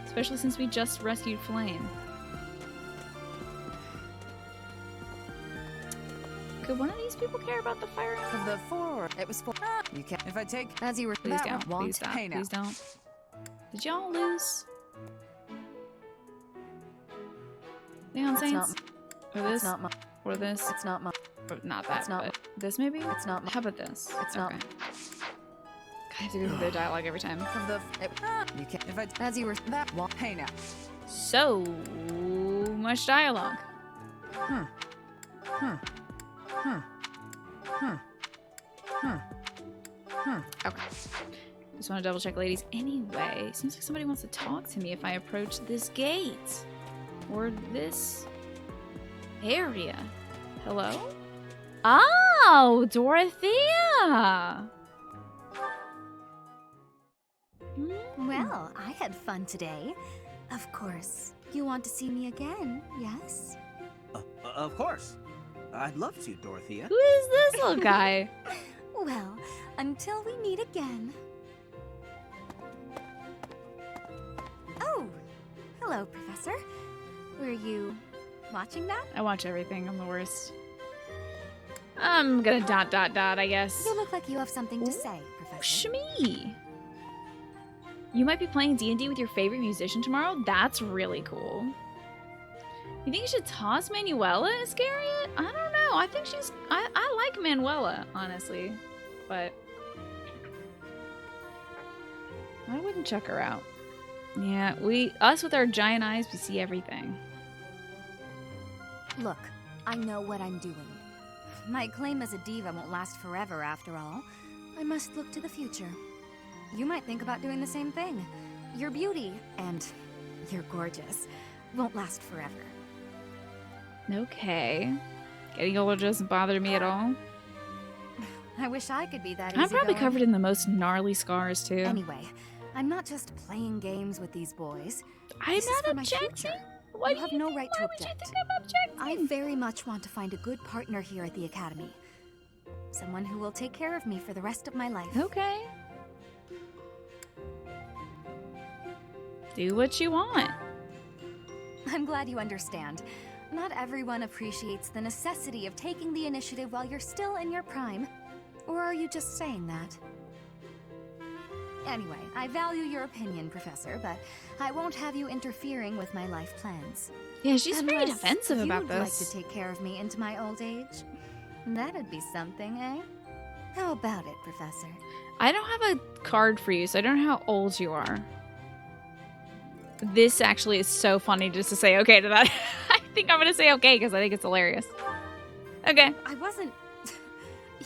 Especially since we just rescued Flame. Could one of these people care about the fire? Of the four, it was four. You can If I take As you were... Please don't. Please stop. Hey, now. Please don't. Did y'all lose? Neon Saints? Or this? It's not my... Or this? It's not my... Or not that, It's not but this maybe? It's not my... How about this? It's not... I have to go through their dialogue every time. Of the you can If I As you were... that one. Hey now. So much dialogue. Okay. Just want to double check, ladies. Anyway, seems like somebody wants to talk to me if I approach this gate. Or this area. Hello? Oh, Dorothea! Well, I had fun today. Of course. You want to see me again, yes? Of course. I'd love to, Dorothea. Who is this little guy? Well, until we meet again. Oh, hello, Professor. Were you watching that? I watch everything. I'm the worst. I'm gonna ... I guess. You look like you have something to say, Professor. Shmee! You might be playing D&D with your favorite musician tomorrow? That's really cool. You think you should toss Manuela Iscariot? I don't know. I think she's... I like Manuela, honestly. But... I wouldn't chuck her out. Yeah, us with our giant eyes, we see everything. Look, I know what I'm doing. My claim as a diva won't last forever, after all. I must look to the future. You might think about doing the same thing. Your beauty, and you're gorgeous, won't last forever. Okay. Getting older doesn't bother me at all. I wish I could be that I'm probably easygoing. covered in the most gnarly scars, too. Anyway, I'm not just playing games with these boys. I'm This is not for my objecting. future. Why You do have you no think- right why to would you object. think I'm objecting? I very much want to find a good partner here at the academy. Someone who will take care of me for the rest of my life. Okay. Do what you want. I'm glad you understand. Not everyone appreciates the necessity of taking the initiative while you're still in your prime. Or are you just saying that? Anyway, I value your opinion, Professor, but I won't have you interfering with my life plans. Yeah, she's very Unless defensive about you'd like this. to take care of me into my old age. That'd be something, eh? How about it, Professor? I don't have a card for you, so I don't know how old you are. This actually is so funny just to say okay to that. I think I'm going to say okay because I think it's hilarious. Okay. I wasn't...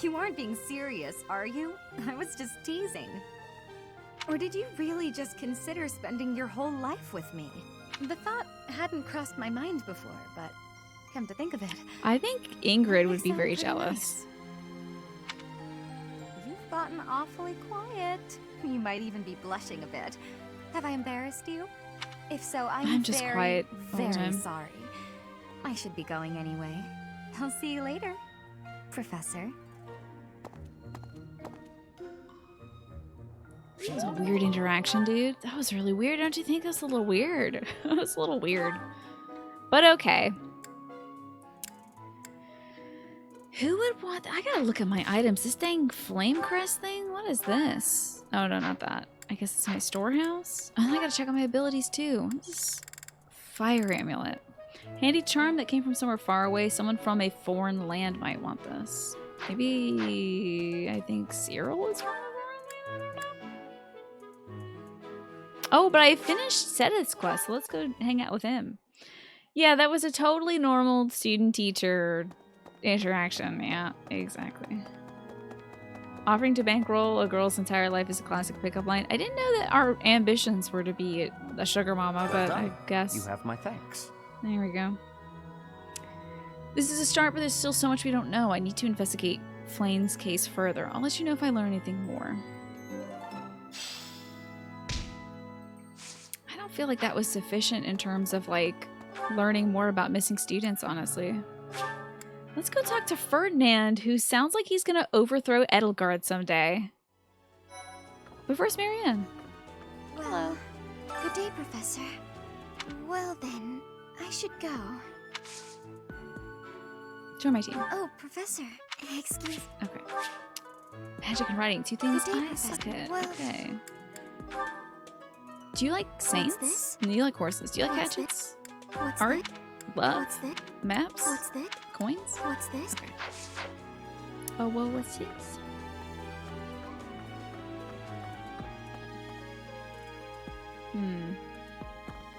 You aren't being serious, are you? I was just teasing. Or did you really just consider spending your whole life with me? The thought hadn't crossed my mind before, but come to think of it... I think Ingrid would be very pretty jealous. You've gotten awfully quiet. You might even be blushing a bit. Have I embarrassed you? If so, I'm just very, quiet all the very time. sorry. I should be going anyway. I'll see you later, Professor. That was a weird interaction, dude. That was really weird. Don't you think that's a little weird? That was a little weird. But okay. Who would want... I gotta look at my items. This dang flame crest thing? What is this? Oh, no, not that. I guess it's my storehouse. Oh, I gotta check out my abilities, too. This is fire amulet. Handy charm that came from somewhere far away. Someone from a foreign land might want this. Maybe... I think Cyril is from a foreign land? Oh, but I finished Sothis' quest, so let's go hang out with him. Yeah, that was a totally normal student-teacher interaction. Yeah, exactly. Offering to bankroll a girl's entire life is a classic pickup line. I didn't know that our ambitions were to be a sugar mama, but I guess... You have my thanks. There we go. This is a start, but there's still so much we don't know. I need to investigate Flane's case further. I'll let you know if I learn anything more. I don't feel like that was sufficient in terms of, like, learning more about missing students, honestly. Let's go talk to Ferdinand, who sounds like he's gonna overthrow Edelgard someday. But first, Marianne. Well, good day, Professor. Well then, I should go. Join my team. Oh, Professor, excuse... Okay. Magic and writing, two things Good day, I suck Professor. at. Well- Okay. Do you like saints? this? Do you like horses? Do you like What's hatchets? What's Art? that? Love? What's that? Maps? What's that? Coins? What's this? Okay. Oh, well, what's this?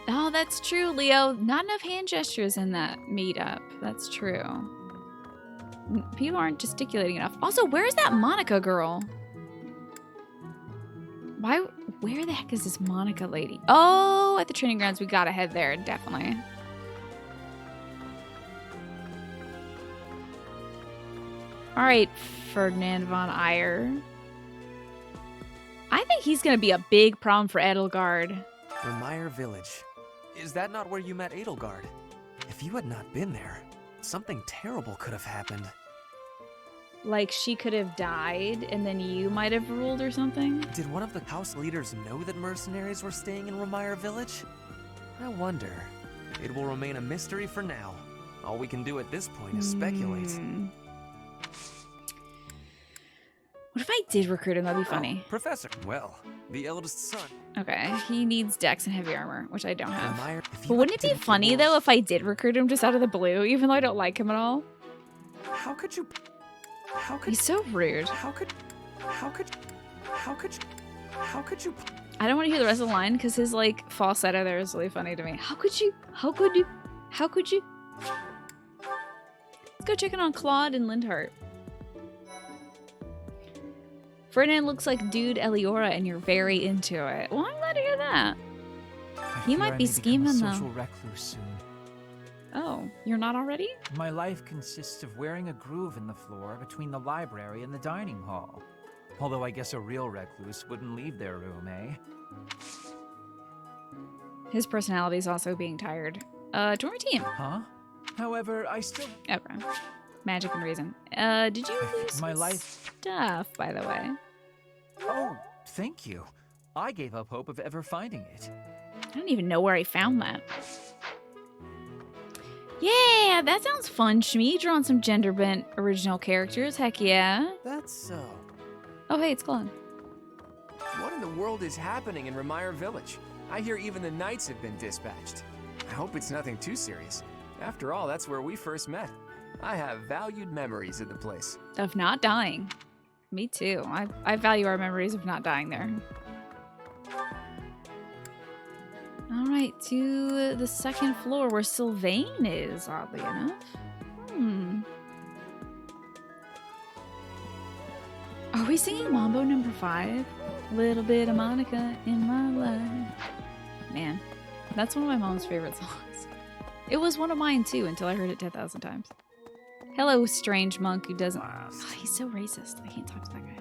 Oh, that's true, Leo. Not enough hand gestures in that meetup. That's true. People aren't gesticulating enough. Also, where's that Monica girl? Where the heck is this Monica lady? Oh, at the training grounds. We gotta head there, definitely. All right, Ferdinand von Eyre. I think he's gonna be a big problem for Edelgard. Remire Village. Is that not where you met Edelgard? If you had not been there, something terrible could have happened. Like she could have died and then you might have ruled or something? Did one of the house leaders know that mercenaries were staying in Remire Village? I wonder. It will remain a mystery for now. All we can do at this point is speculate. What if I did recruit him? That'd be funny. Oh, Professor, well, the eldest son. Okay, he needs dex and heavy armor, which I don't have. Remire, But wouldn't it be funny though if I did recruit him just out of the blue, even though I don't like him at all? How could you? He's so rude. How could you? I don't want to hear the rest of the line because his like falsetto there is really funny to me. How could you? How could you? How could you? Let's go check in on Claude and Lindhart. Ferdinand looks like Dude Eliora and you're very into it. Well, I'm glad to hear that. He might be scheming a though. social recluse soon. Oh, you're not already? My life consists of wearing a groove in the floor between the library and the dining hall. Although I guess a real recluse wouldn't leave their room, eh? His personality is also being tired. Join our team. Huh? However, I still... Okay. Magic and reason. Did you lose my some life... stuff, by the way? Oh, thank you. I gave up hope of ever finding it. I don't even know where I found that. Yeah, that sounds fun, Shmi. Drawing some gender-bent original characters. Heck yeah. That's so. Oh, hey, it's glowing. What in the world is happening in Remire Village? I hear even the knights have been dispatched. I hope it's nothing too serious. After all, that's where we first met. I have valued memories of the place. Of not dying. Me too. I value our memories of not dying there. Alright, to the second floor where Sylvain is, oddly enough. Are we singing Mambo number 5? Little bit of Monica in my life. Man, that's one of my mom's favorite songs. It was one of mine too until I heard it 10,000 times. Hello, strange monk who doesn't... Oh, he's so racist. I can't talk to that guy.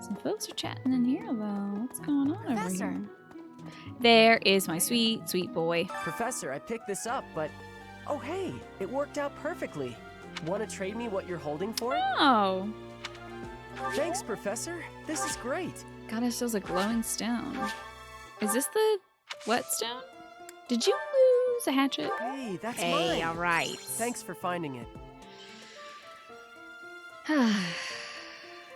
Some folks are chatting in here, though. What's going on over here? There is my sweet, sweet boy. Professor, I picked this up, but... Oh, hey! It worked out perfectly. Want to trade me what you're holding for it? Oh! Thanks, Professor. This is great. God, it shows a glowing stone. Is this the whetstone? Did you lose a hatchet? Hey, that's mine. mine. All right. Thanks for finding it.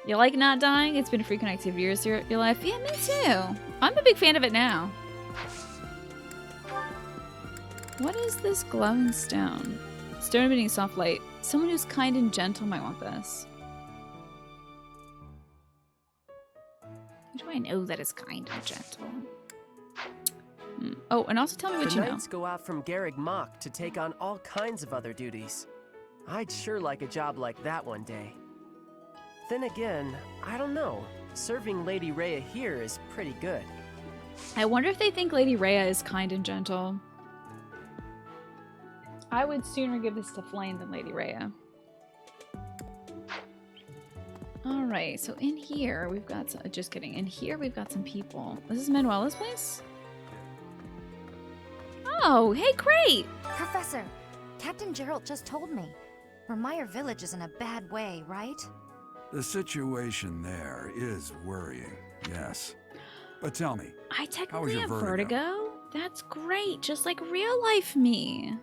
You like not dying? It's been a frequent activity of yours throughout your life. Yeah, me too. I'm a big fan of it now. What is this glowing stone? Stone emitting soft light. Someone who's kind and gentle might want this. Who do I know that is kind and gentle? Oh, and also tell me what the you know. knights go out from Garreg Mach to take on all kinds of other duties. I'd sure like a job like that one day. Then again, I don't know. Serving Lady Rhea here is pretty good. I wonder if they think Lady Rhea is kind and gentle. I would sooner give this to Flame than Lady Rhea. Alright, so in here we've got some, just kidding, in here we've got some people. This is Manuela's place? Oh, hey, great! Professor, Captain Gerald just told me. Remire Village is in a bad way, right? The situation there is worrying, yes. But tell me, I how was technically your have vertigo? vertigo? That's great, just like real life me.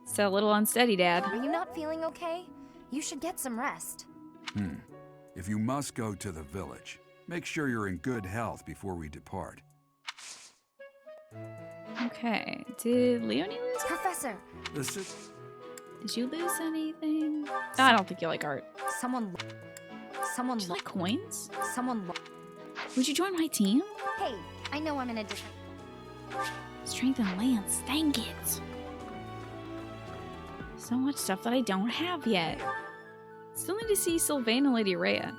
Still a little unsteady, Dad. Are you not feeling okay? You should get some rest. If you must go to the village, make sure you're in good health before we depart. Okay, did Leonie lose? Professor! Did you lose anything? No, I don't think you like art. Someone... Do you like coins? Someone... Would you join my team? Hey, I know I'm in a different... Strength and lance, dang it. So much stuff that I don't have yet. Still need to see Sylvain and Lady Rhea.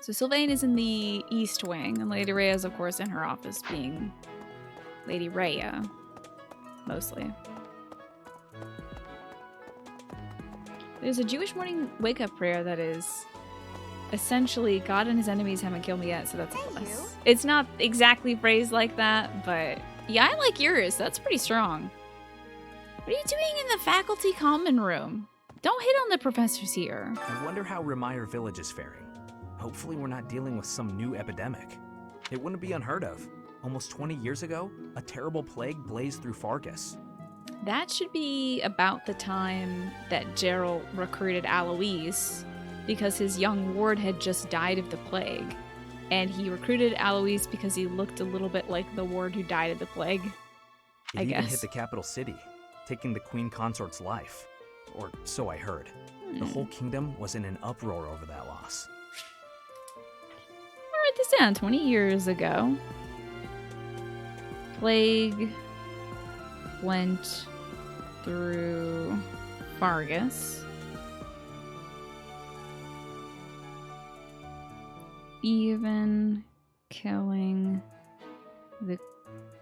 So Sylvain is in the East Wing, and Lady Rhea is, of course, in her office being Lady Rhea. Mostly. There's a Jewish morning wake-up prayer that is essentially, God and his enemies haven't killed me yet, so that's a plus. It's not exactly phrased like that, but yeah, I like yours. That's pretty strong. What are you doing in the faculty common room? Don't hit on the professors here. I wonder how Remire Village is faring. Hopefully we're not dealing with some new epidemic. It wouldn't be unheard of. Almost 20 years ago, a terrible plague blazed through Fargus. That should be about the time that Gerald recruited Alois, because his young ward had just died of the plague. And he recruited Alois because he looked a little bit like the ward who died of the plague, It I even guess. hit the capital city, taking the queen consort's life. Or so I heard. The whole kingdom was in an uproar over that loss. I wrote this down 20 years ago. Plague went through Fargus. Even killing the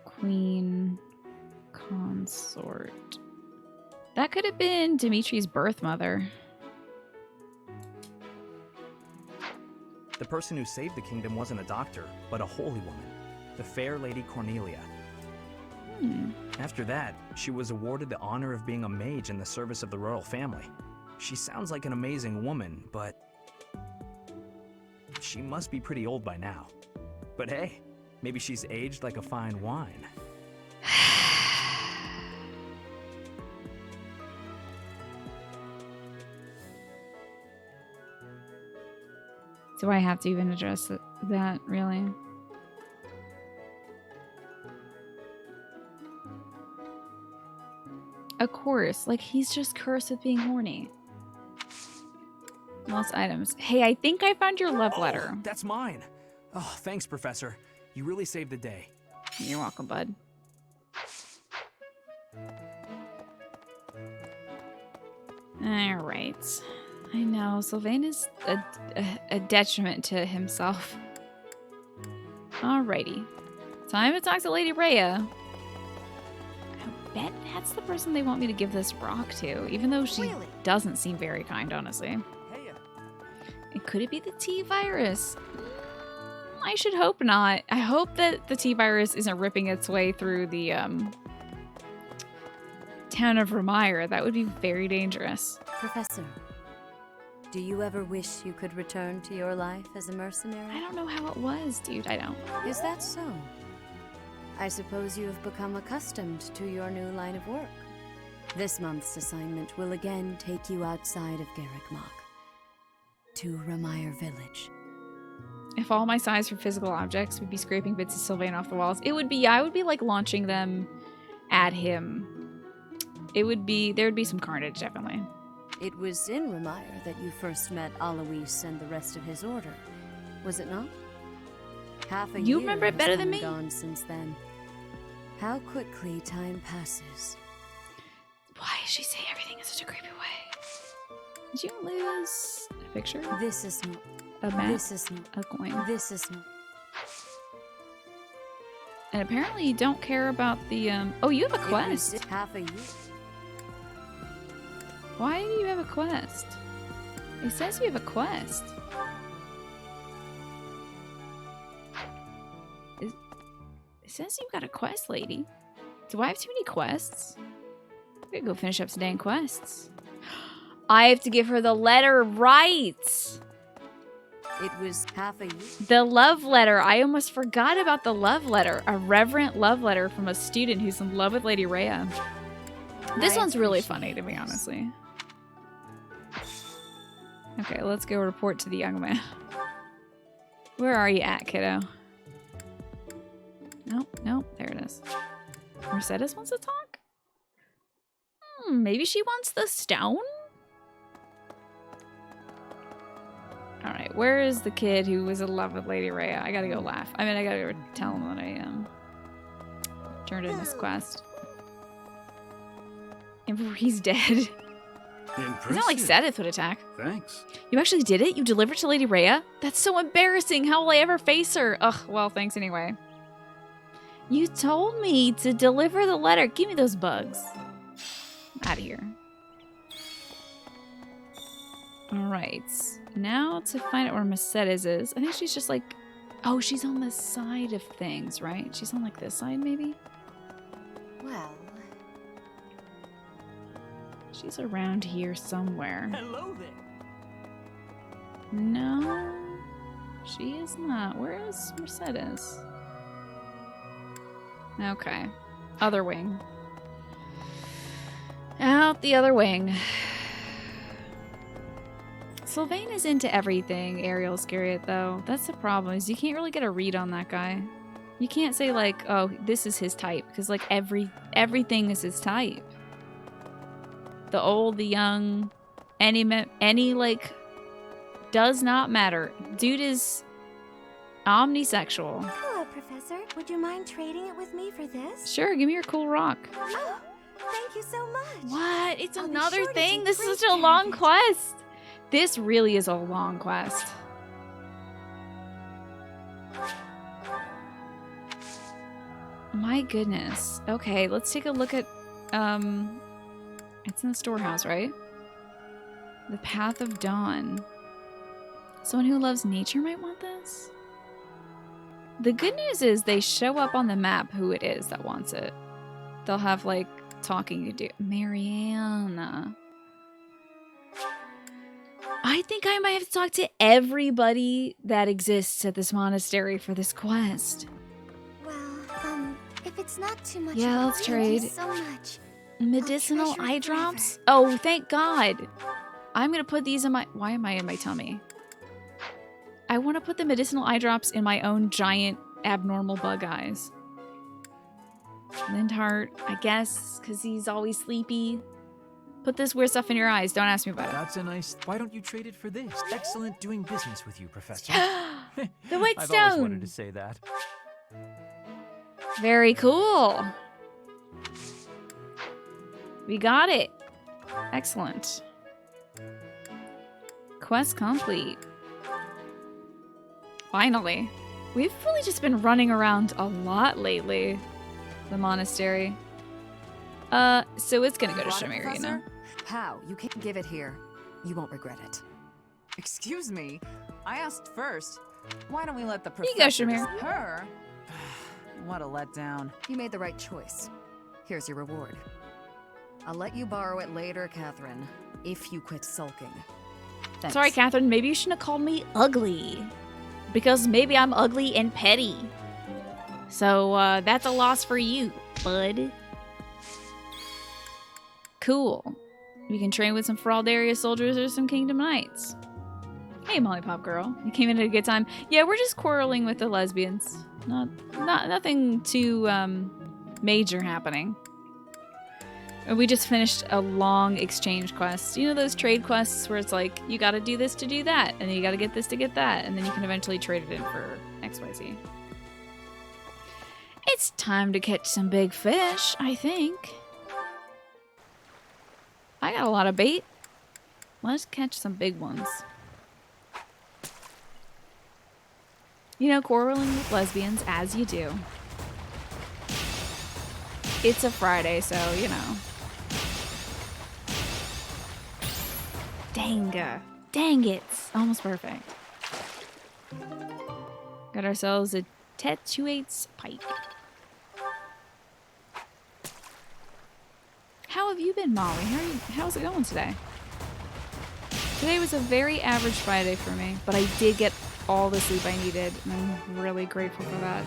queen consort. That could have been Dimitri's birth mother. The person who saved the kingdom wasn't a doctor, but a holy woman, the fair Lady Cornelia. After that, she was awarded the honor of being a mage in the service of the royal family. She sounds like an amazing woman, but she must be pretty old by now. But hey, maybe she's aged like a fine wine. Do I have to even address that, really? Of course. Like, he's just cursed with being horny. Lost items. Hey, I think I found your love letter. Oh, that's mine. Oh, thanks, Professor. You really saved the day. You're welcome, bud. Alright. I know, Sylvain is a detriment to himself. Alrighty. Time to talk to Lady Rhea. I bet that's the person they want me to give this rock to, even though she doesn't seem very kind, honestly. And could it be the T-Virus? I should hope not. I hope that the T-Virus isn't ripping its way through the town of Remire. That would be very dangerous. Professor, do you ever wish you could return to your life as a mercenary? I don't know how it was, dude. I don't. Is that so? I suppose you have become accustomed to your new line of work. This month's assignment will again take you outside of Garrickmach to Remire Village. If all my size for physical objects would be scraping bits of Sylvain off the walls, it would be, I would be like launching them at him. There would be some carnage, definitely. It was in Remire that you first met Alois and the rest of his order, was it not? Half a year You remember it better than me? Gone since then. How quickly time passes. Why is she saying everything in such a creepy way? Did you lose a picture? This is not. A map? This is not. A coin? This is not. And apparently you don't care about the, Oh, you have a quest. It was half a year. Why do you have a quest? It says you have a quest. It says you've got a quest, lady. Do I have too many quests? I gotta go finish up some dang quests. I have to give her the letter right. It was half a year. The love letter. I almost forgot about the love letter. A reverent love letter from a student who's in love with Lady Rhea. This one's really funny, to be honestly. Okay, let's go report to the young man. Where are you at, kiddo? Nope, nope, there it is. Mercedes wants to talk? Maybe she wants the stone? Alright, where is the kid who was in love with Lady Rhea? I gotta go laugh. I mean, I gotta go tell him that I turned in this quest. And he's dead. Impressive. It's not like Sothis would attack. Thanks. You actually did it? You delivered to Lady Rhea? That's so embarrassing. How will I ever face her? Ugh, well, thanks anyway. You told me to deliver the letter. Give me those bugs. Out of here. Alright. Now to find out where Mercedes is. I think she's just like... Oh, she's on the side of things, right? She's on like this side, maybe? Well... She's around here somewhere. Hello there. No, she is not. Where is Mercedes? Okay. Other wing. Out the other wing. Sylvain is into everything, Ariel Iscariot, though. That's the problem, is you can't really get a read on that guy. You can't say, like, oh, this is his type, because, like, everything is his type. The old, the young, any, like, does not matter. Dude is omnisexual. Hello, Professor. Would you mind trading it with me for this? Sure, give me your cool rock. Oh, thank you so much. What? It's I'll be another sure to thing? take This is great such a care of long it. quest. This really is a long quest. My goodness. Okay, let's take a look at, it's in the storehouse, right? The Path of Dawn. Someone who loves nature might want this. The good news is they show up on the map who it is that wants it. They'll have, like, talking to do. Mariana. I think I might have to talk to everybody that exists at this monastery for this quest. Well, if it's not too much. Yeah, let's trade. Thank you so much. Medicinal eye drops? Oh, thank God. I'm gonna put these in my... Why am I in my tummy? I want to put the medicinal eye drops in my own giant abnormal bug eyes. Lindhart, I guess, because he's always sleepy. Put this weird stuff in your eyes. Don't ask me about it. That's a nice... Why don't you trade it for this? Excellent doing business with you, Professor. The White I've always Stone! wanted to say that. Very cool. We got it. Excellent. Quest complete. Finally. We've really just been running around a lot lately. The monastery. So it's gonna go to Shamiri now. How? You can't give it here. You won't regret it. Excuse me. I asked first. Why don't we let the Here you go, professor... Shamir. Her? What a letdown. You made the right choice. Here's your reward. I'll let you borrow it later, Catherine, if you quit sulking. Thanks. Sorry, Catherine. Maybe you shouldn't have called me ugly. Because maybe I'm ugly and petty. So, that's a loss for you, bud. Cool. We can train with some Feraldaria soldiers or some Kingdom Knights. Hey, Mollipop girl. You came in at a good time. Yeah, we're just quarreling with the lesbians. Nothing too, major happening. We just finished a long exchange quest. You know those trade quests where it's like, you gotta do this to do that, and then you gotta get this to get that, and then you can eventually trade it in for XYZ. It's time to catch some big fish, I think. I got a lot of bait. Let's catch some big ones. You know, quarreling with lesbians, as you do. It's a Friday, so, you know. Dang it. Almost perfect. Got ourselves a Tetuate's pike. How have you been, Molly? How's it going today? Today was a very average Friday for me, but I did get all the sleep I needed, and I'm really grateful for that.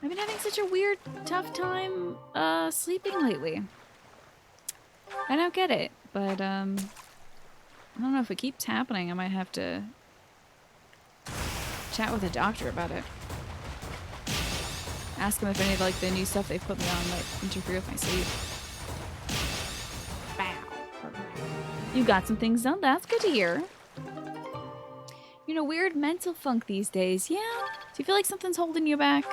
I've been having such a weird, tough time sleeping lately. I don't get it, but I don't know if it keeps happening. I might have to chat with a doctor about it. Ask them if any of like the new stuff they put me on might interfere with my sleep. Bow. You got some things done. That's good to hear. You know, weird mental funk these days. Yeah. Do you feel like something's holding you back?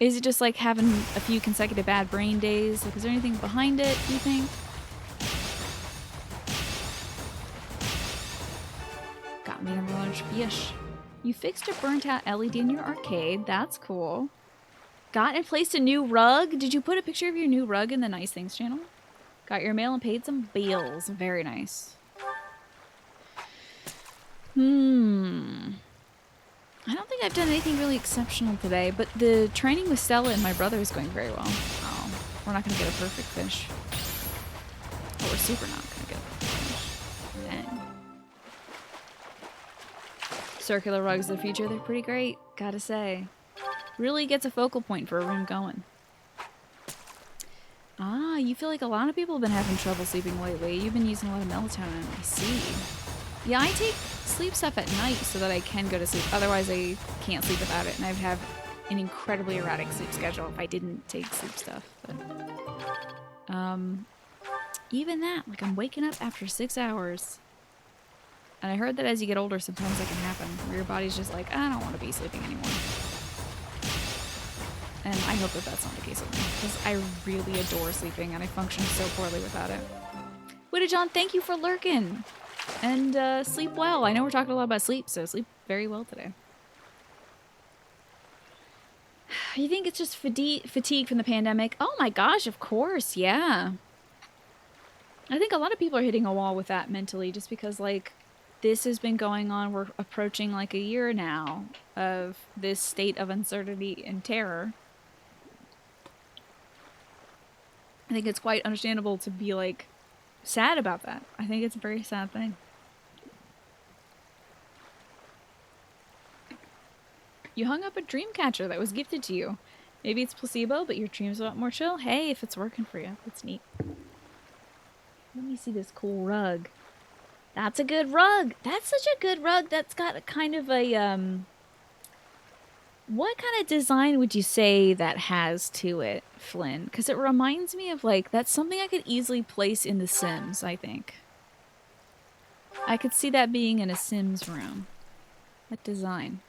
Is it just like having a few consecutive bad brain days? Like, is there anything behind it, you think? Got me a large fish. You fixed a burnt out LED in your arcade. That's cool. Got and placed a new rug. Did you put a picture of your new rug in the Nice Things channel? Got your mail and paid some bills. Very nice. I don't think I've done anything really exceptional today, but the training with Stella and my brother is going very well. Oh, we're not going to get a perfect fish. Oh, we're super not going to get a perfect fish. Dang. Circular rugs of the future, they're pretty great, gotta say. Really gets a focal point for a room going. Ah, you feel like a lot of people have been having trouble sleeping lately. You've been using a lot of melatonin, I see. Yeah, I take sleep stuff at night so that I can go to sleep. Otherwise, I can't sleep without it, and I would have an incredibly erratic sleep schedule if I didn't take sleep stuff. But, even that, like I'm waking up after 6 hours. And I heard that as you get older, sometimes that can happen, where your body's just like, I don't want to be sleeping anymore. And I hope that that's not the case with me, because I really adore sleeping, and I function so poorly without it. Widow John, thank you for lurking! And sleep well. I know we're talking a lot about sleep, so sleep very well today. You think it's just fatigue from the pandemic? Oh my gosh, of course, yeah. I think a lot of people are hitting a wall with that mentally just because, like, this has been going on. We're approaching, like, a year now of this state of uncertainty and terror. I think it's quite understandable to be, like, sad about that. I think it's a very sad thing. You hung up a dream catcher that was gifted to you. Maybe it's placebo, but your dream's a lot more chill. Hey, if it's working for you, that's neat. Let me see this cool rug. That's a good rug. That's such a good rug. That's got a kind of a, what kind of design would you say that has to it, Flynn? Because it reminds me of, like, that's something I could easily place in The Sims, I think. I could see that being in a Sims room. What design?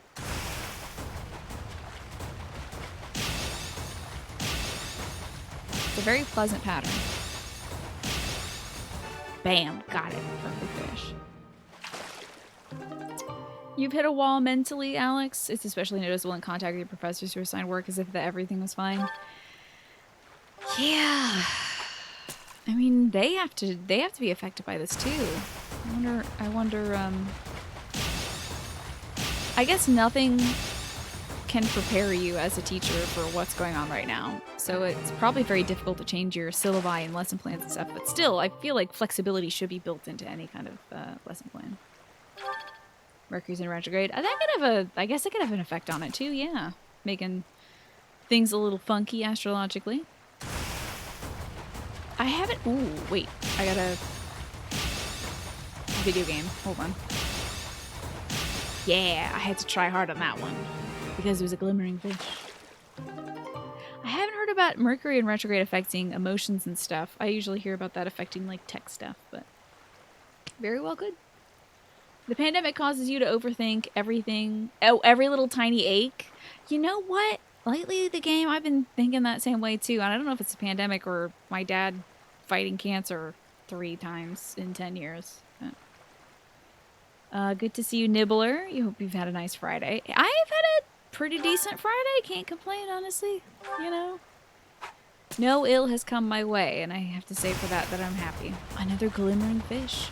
It's a very pleasant pattern. Bam, got it. Perfect fish. You've hit a wall mentally, Alex. It's especially noticeable in contact with your professors who assigned work as if everything was fine. Yeah. I mean, they have to be affected by this too. I wonder, I guess nothing can prepare you as a teacher for what's going on right now. So it's probably very difficult to change your syllabi and lesson plans and stuff, but still, I feel like flexibility should be built into any kind of lesson plan. Mercury's in retrograde. I guess that could have an effect on it too, yeah. Making things a little funky astrologically. I haven't... Ooh, wait. I got a video game. Hold on. Yeah, I had to try hard on that one. Because it was a glimmering fish. I haven't heard about Mercury in retrograde affecting emotions and stuff. I usually hear about that affecting, like, tech stuff, but... Very well good. The pandemic causes you to overthink everything. Oh, every little tiny ache. You know what? Lately, the game, I've been thinking that same way too. And I don't know if it's the pandemic or my dad fighting cancer 3 times in 10 years. Good to see you, Nibbler. You hope you've had a nice Friday. I've had a pretty decent Friday. Can't complain, honestly. You know? No ill has come my way, and I have to say for that I'm happy. Another glimmering fish.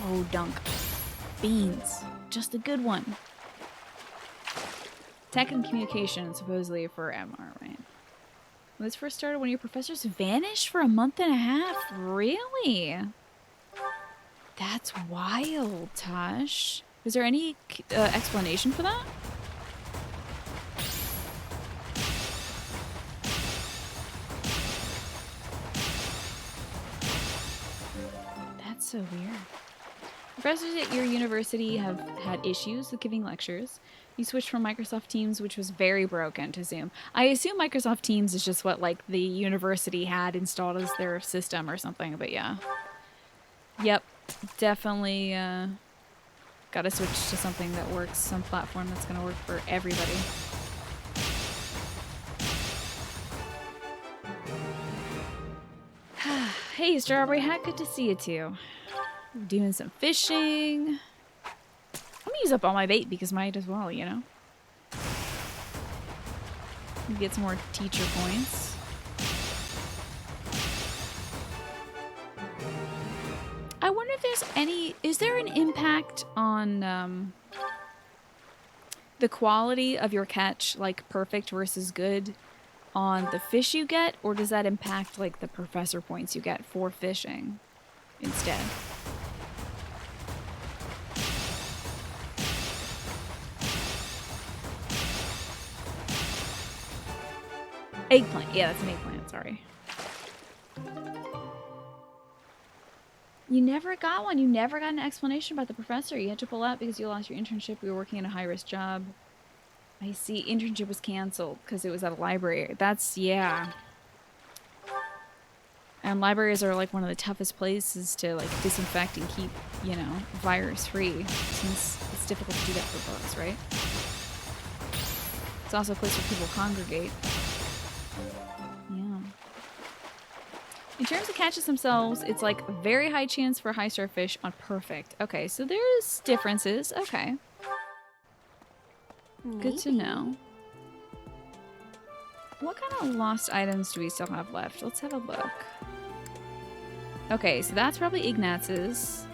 Oh, dunk. Beans. Just a good one. Tech and communication, supposedly for MR, right? When this first started, one of your professors vanished for a month and a half? Really? That's wild, Tosh. Is there any explanation for that? That's so weird. Professors at your university have had issues with giving lectures. You switched from Microsoft Teams, which was very broken, to Zoom. I assume Microsoft Teams is just what, like, the university had installed as their system or something, but yeah. Yep, definitely gotta switch to something that works, some platform that's gonna work for everybody. Hey, Strawberry Hat, good to see you too. Doing some fishing. I'm gonna use up all my bait because might as well, you know? Get some more teacher points. I wonder if there's any... Is there an impact on the quality of your catch, like perfect versus good, on the fish you get? Or does that impact, like, the professor points you get for fishing instead? Eggplant. Yeah, that's an eggplant. Sorry. You never got one. You never got an explanation about the professor. You had to pull out because you lost your internship. You were working in a high-risk job. I see. Internship was canceled because it was at a library. That's, yeah. And libraries are, like, one of the toughest places to, like, disinfect and keep, you know, virus-free. Since it's difficult to do that for books, right? It's also a place where people congregate. Yeah. In terms of catches themselves, it's like a very high chance for high star fish on perfect. Okay, so there's differences. Okay. Good to know. What kind of lost items do we still have left? Let's have a look. Okay, so that's probably Ignaz's.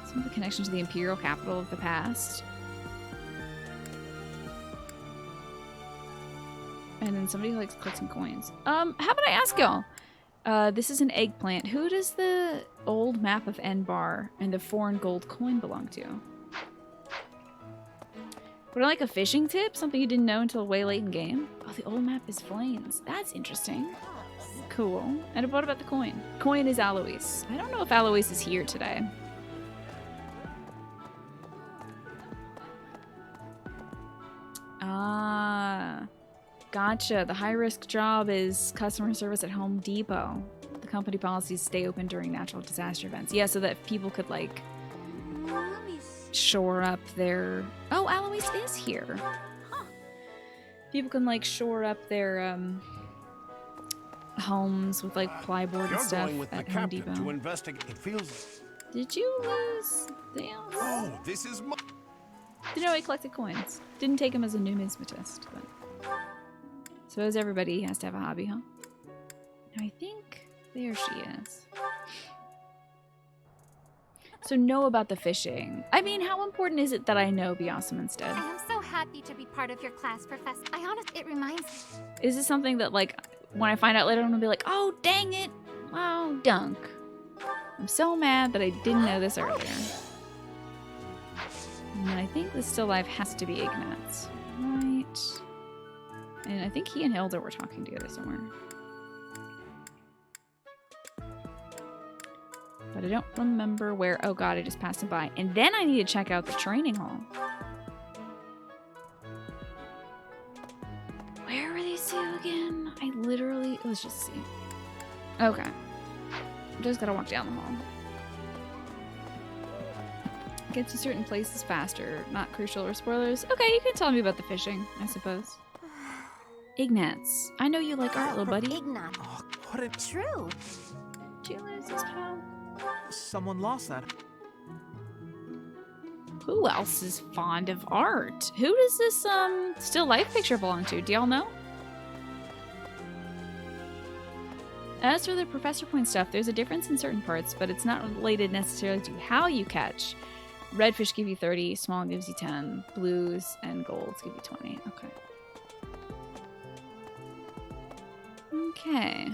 Some of the connection to the imperial capital of the past. And then somebody who likes collecting coins. How about I ask y'all? This is an eggplant. Who does the old map of Enbar and the foreign gold coin belong to? Would I like a fishing tip? Something you didn't know until way late in game? Oh, the old map is Flames. That's interesting. Cool. And what about the coin? Coin is Alois. I don't know if Alois is here today. Ah, gotcha. The high-risk job is customer service at Home Depot. The company policies stay open during natural disaster events. Yeah, so that people could, like, shore up their... Oh, Alois is here. Huh. People can, like, shore up their, homes with, like, plyboard and stuff at Home Depot. To investigate. It feels... Did you lose the else? Oh, this is my... Didn't know he collected coins. Didn't take him as a numismatist, but... So as everybody has to have a hobby, huh? Now I think... There she is. So know about the fishing. I mean, how important is it that I know Be Awesome instead? I am so happy to be part of your class, Professor. It reminds me. Is this something that, like, when I find out later, I'm gonna be like, oh, dang it! Wow, dunk. I'm so mad that I didn't know this earlier. And I think the still life has to be Ignatz, right? And I think he and Hilda were talking together somewhere. But I don't remember where. Oh god, I just passed him by. And then I need to check out the training hall. Where were these two again? I literally... Let's just see. Okay. Just gotta walk down the hall. Get to certain places faster. Not crucial or spoilers. Okay, you can tell me about the fishing, I suppose. Ignatz. I know you like art, little buddy. Ignatz. Oh, what a... True. Did you lose this pal? Someone lost that. Who else is fond of art? Who does this still life picture belong to? Do y'all know? As for the Professor Point stuff, there's a difference in certain parts, but it's not related necessarily to how you catch. Red fish give you 30, small gives you 10, blues and golds give you 20. Okay. Okay.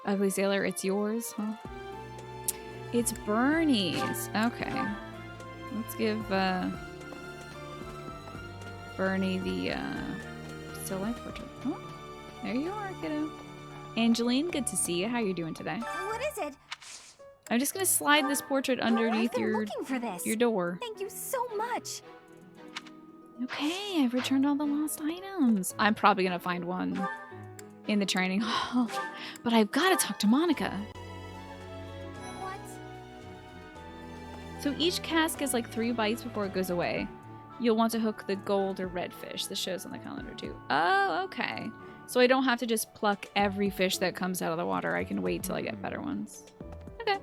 Ugly Sailor, it's yours, huh? It's Bernie's. Okay. Let's give Bernie the still life portrait. Oh, there you are, kiddo. Angeline, good to see you. How you doing today? What is it? I'm just gonna slide this portrait underneath your door. Thank you so much. Okay, I've returned all the lost items. I'm probably gonna find one in the training hall, but I've got to talk to Monica. What? So each cask is like 3 bites before it goes away. You'll want to hook the gold or red fish. This shows on the calendar too. Oh, okay. So I don't have to just pluck every fish that comes out of the water. I can wait till I get better ones. Okay.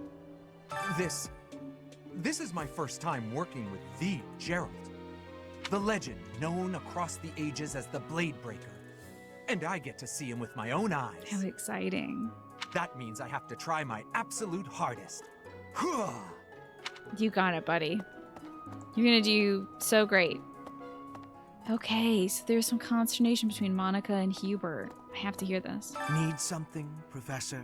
This is my first time working with the Gerald. The legend known across the ages as the Blade Breaker. And I get to see him with my own eyes. How exciting. That means I have to try my absolute hardest. You got it, buddy. You're gonna do so great. Okay, so there's some consternation between Monica and Hubert. I have to hear this. Need something, Professor?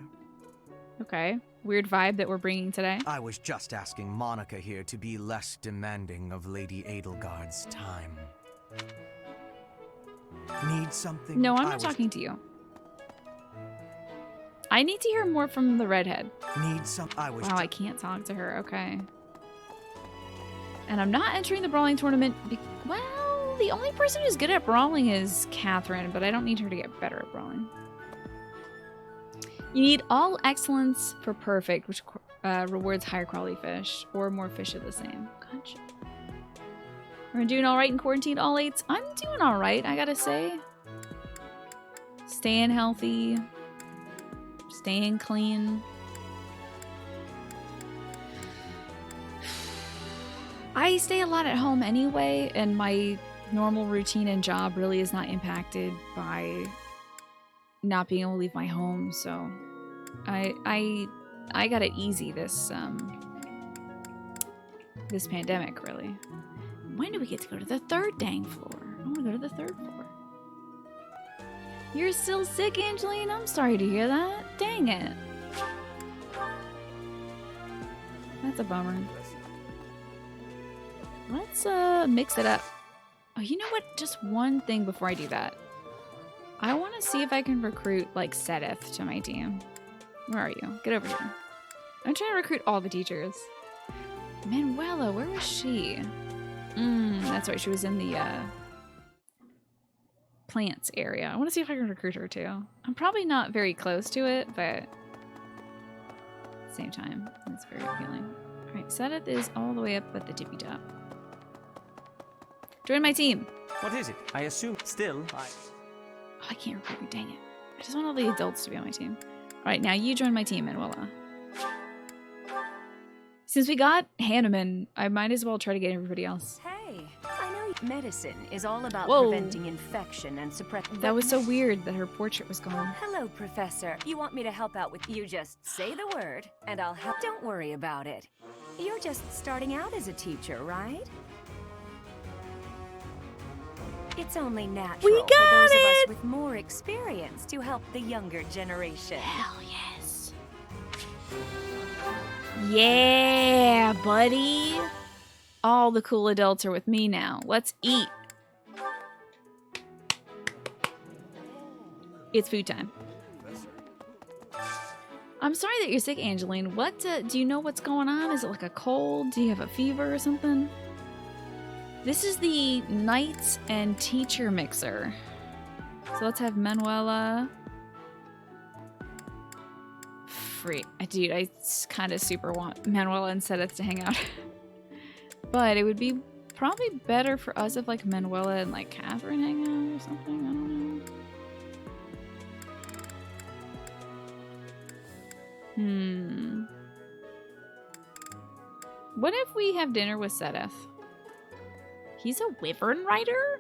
Okay. Weird vibe that we're bringing today. I was just asking Monica here to be less demanding of Lady Edelgard's time. Need something? No, I'm not talking to you. I need to hear more from the redhead. Need some? Wow, I can't talk to her. Okay. And I'm not entering the brawling tournament. Well, the only person who's good at brawling is Catherine, but I don't need her to get better at brawling. You need all excellence for perfect, which rewards higher quality fish, or more fish of the same. Gotcha. We're doing all right in quarantine, all 8s. I'm doing all right, I gotta say. Staying healthy. Staying clean. I stay a lot at home anyway, and my normal routine and job really is not impacted by not being able to leave my home, so I got it easy this this pandemic, really. When do we get to go to the third dang floor? I want to go to the third floor. You're still sick, Angeline? I'm sorry to hear that. Dang it. That's a bummer. Let's mix it up. Oh, you know what? Just one thing before I do that. I want to see if I can recruit, like, Sothis to my team. Where are you? Get over here. I'm trying to recruit all the teachers. Manuela, where was she? That's right. She was in the plants area. I want to see if I can recruit her too. I'm probably not very close to it, but at the same time, it's very appealing. All right, Sothis is all the way up at the tippy top. Join my team. What is it? I assume still Oh, I can't recruit you. Dang it. I just want all the adults to be on my team. All right, now you join my team, Manuela. Since we got Hanneman, I might as well try to get everybody else. Hey, I know medicine is all about Whoa. preventing infection and suppressing. That was so weird that her portrait was gone. Hello, Professor. You want me to help out with you? Just say the word, and I'll help. Don't worry about it. You're just starting out as a teacher, right? It's only natural We for got those of us it! with more experience to help the younger generation. Hell yes. Yeah, buddy. All the cool adults are with me now. Let's eat. It's food time. I'm sorry that you're sick, Angeline. What, do you know what's going on? Is it like a cold? Do you have a fever or something? This is the Knights and Teacher mixer. So let's have Manuela. Dude, I kind of super want Manuela and Sothis to hang out. But it would be probably better for us if like Manuela and like Catherine hang out or something. I don't know. What if we have dinner with Sothis? He's a wyvern rider?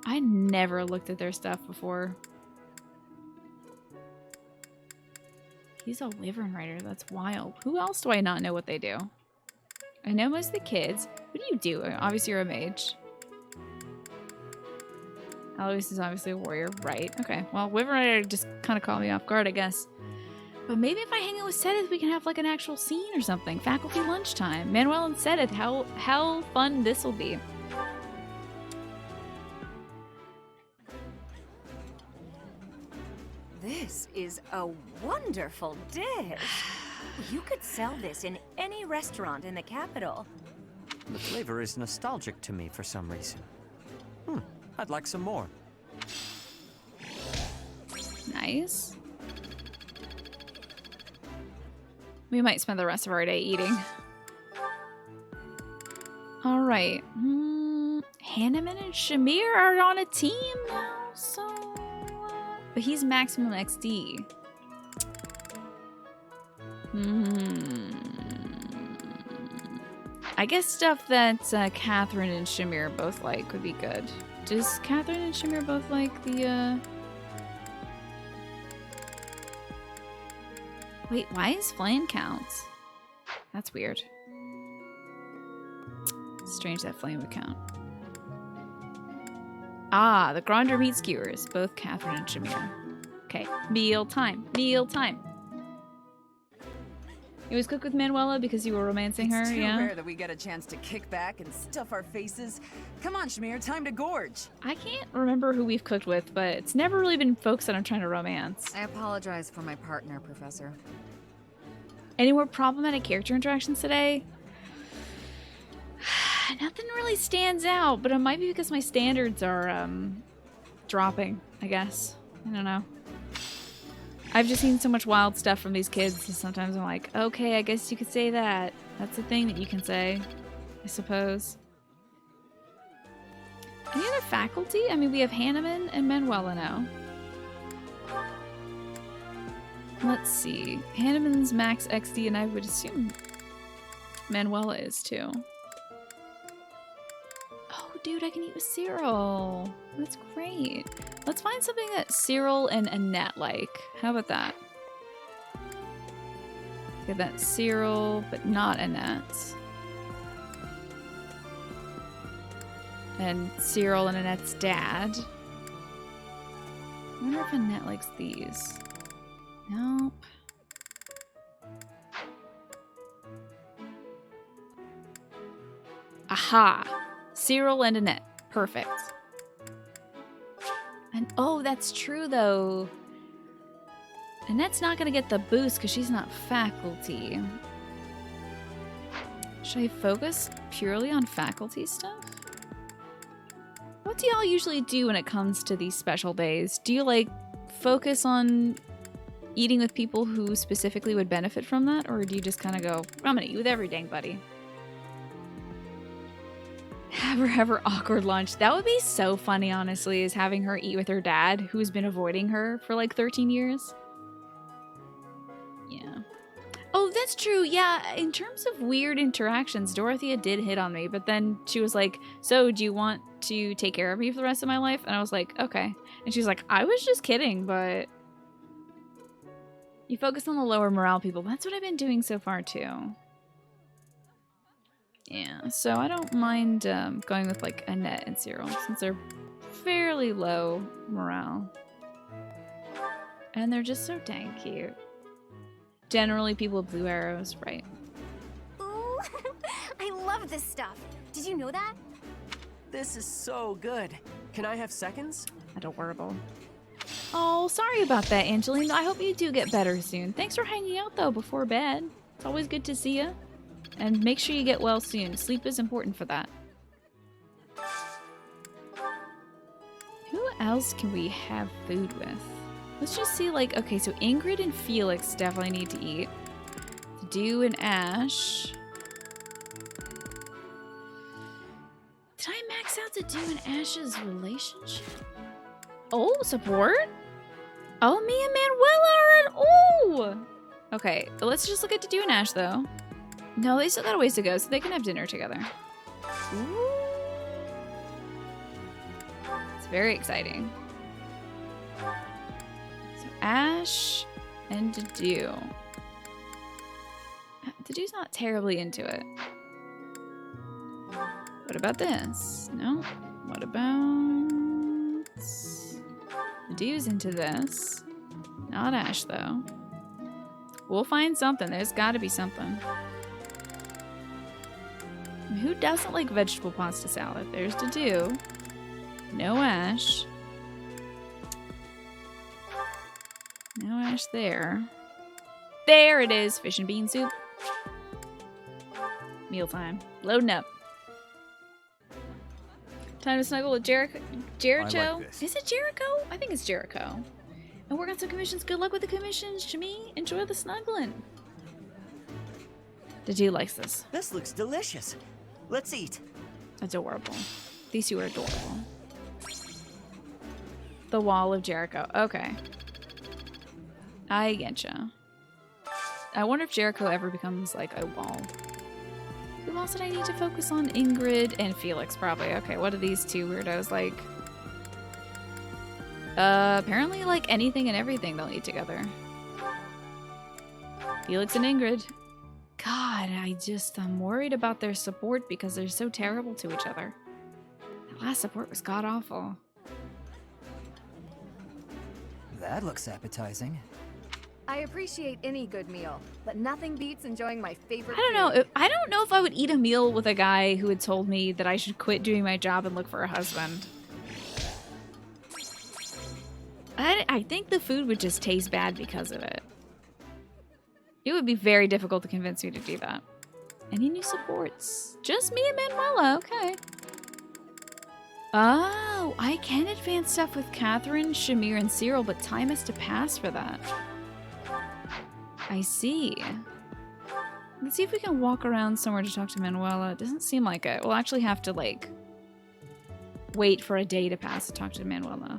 I never looked at their stuff before. He's a wyvern rider. That's wild. Who else do I not know what they do? I know most of the kids. What do you do? Obviously, you're a mage. Alois is obviously a warrior. Right. Okay. Well, wyvern rider just kind of caught me off guard, I guess. But maybe if I hang out with Sothis, we can have like an actual scene or something. Faculty lunchtime. Manuel and Sothis, how fun this will be. This is a wonderful dish. You could sell this in any restaurant in the capital. the flavor is nostalgic to me for some reason. I'd like some more. Nice. We might spend the rest of our day eating. All right. Hanneman and Shamir are on a team now, so... But he's maximum XD. I guess stuff that Catherine and Shamir both like would be good. Does Catherine and Shamir both like the, Wait, why is Flame counts? That's weird. Strange that Flame would count. Ah, the Gronder meat skewers. Both Catherine and Shamir. Okay, meal time. Meal time. You always cook with Manuela because you were romancing her, It's too yeah? rare that we get a chance to kick back and stuff our faces. Come on, Shamir, time to gorge. I can't remember who we've cooked with, but it's never really been folks that I'm trying to romance. I apologize for my partner, Professor. Any more problematic character interactions today? Nothing really stands out, but it might be because my standards are dropping, I guess. I don't know. I've just seen so much wild stuff from these kids, and sometimes I'm like, okay, I guess you could say that. That's a thing that you can say, I suppose. Any other faculty? I mean, we have Hanneman and Manuela now. Let's see. Hanneman's max XD, and I would assume Manuela is too. Oh, dude, I can eat with Cyril. That's great. Let's find something that Cyril and Annette like. How about that? Get that Cyril, but not Annette. And Cyril and Annette's dad. I wonder if Annette likes these. Nope. Aha! Cyril and Annette. Perfect. And oh, that's true though. Annette's not gonna get the boost because she's not faculty. Should I focus purely on faculty stuff? What do y'all usually do when it comes to these special days? Do you like focus on eating with people who specifically would benefit from that? Or do you just kind of go, I'm gonna eat with every dang buddy? Have her have her awkward lunch. That would be so funny, honestly, is having her eat with her dad, who's been avoiding her for like 13 years. Yeah. Oh, that's true. Yeah, in terms of weird interactions, Dorothea did hit on me, but then she was like, so do you want to take care of me for the rest of my life? And I was like, okay. And she's like, I was just kidding, but you focus on the lower morale people. That's what I've been doing so far, too. Yeah, so I don't mind going with, like, Annette and Cyril, since they're fairly low morale. And they're just so dang cute. Generally, people with blue arrows, right? Ooh, I love this stuff. Did you know that? This is so good. Can I have seconds? Adorable. Oh, sorry about that, Angelina. I hope you do get better soon. Thanks for hanging out, though, before bed. It's always good to see you. And make sure you get well soon. Sleep is important for that. Who else can we have food with? Let's just see, like, okay, so Ingrid and Felix definitely need to eat. Dew and Ash. Did I max out the Dew and Ash's relationship? Oh, support? Oh, me and Manuela are in. Oh! Okay, let's just look at Dew and Ash, though. No, they still got a ways to go, so they can have dinner together. Ooh. It's very exciting. So Ash and Dew. Dew's not terribly into it. What about this? No. What about... Dew's into this. Not Ash, though. We'll find something. There's gotta be something. Who doesn't like vegetable pasta salad? There's to do. No Ash. No Ash there. There it is. Fish and bean soup. Mealtime. Loading up. Time to snuggle with Jericho. Like Is it Jericho? I think it's Jericho. And work on some commissions. Good luck with the commissions, Shami. Enjoy the snuggling. Did you like this? This looks delicious. Let's eat. Adorable. These two are adorable. The Wall of Jericho. Okay. I getcha. I wonder if Jericho ever becomes like a wall. Who else did I need to focus on? Ingrid and Felix, probably. Okay, what are these two weirdos like? Apparently like anything and everything they'll eat together. Felix and Ingrid. God, I'm worried about their support because they're so terrible to each other. That last support was god-awful. That looks appetizing. I appreciate any good meal, but nothing beats enjoying my favorite I don't know if I would eat a meal with a guy who had told me that I should quit doing my job and look for a husband. I think the food would just taste bad because of it. It would be very difficult to convince me to do that. Any new supports? Just me and Manuela, okay. Oh, I can advance stuff with Catherine, Shamir, and Cyril, but time has to pass for that. I see. Let's see if we can walk around somewhere to talk to Manuela. It doesn't seem like it. We'll actually have to, like, wait for a day to pass to talk to Manuela.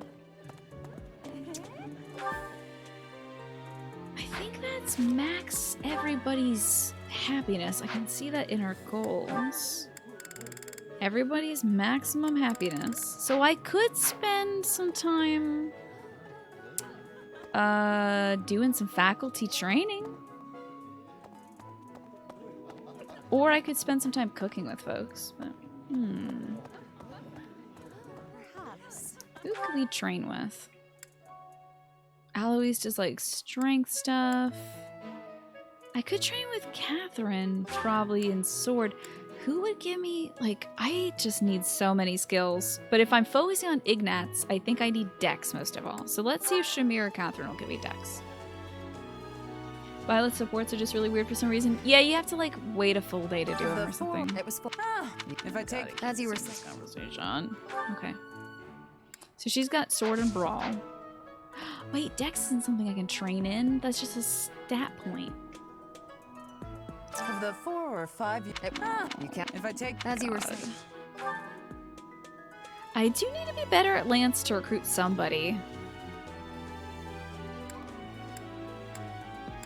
I think that's max everybody's happiness. I can see that in our goals. Everybody's maximum happiness. So I could spend some time doing some faculty training. Or I could spend some time cooking with folks. But, who could we train with? Alois does like strength stuff. I could train with Catherine, probably in sword. Who would give me, like, I just need so many skills. But if I'm focusing on Ignatz, I think I need Dex most of all. So let's see if Shamir or Catherine will give me Dex. Violet supports are just really weird for some reason. Yeah, you have to like wait a full day to do them or something. It was full. If I take as you were this conversation. Okay. So she's got sword and brawl. Wait, Dex isn't something I can train in. That's just a stat point. Of the 4 or 5, you can. If I take as you were saying. I do need to be better at Lance to recruit somebody.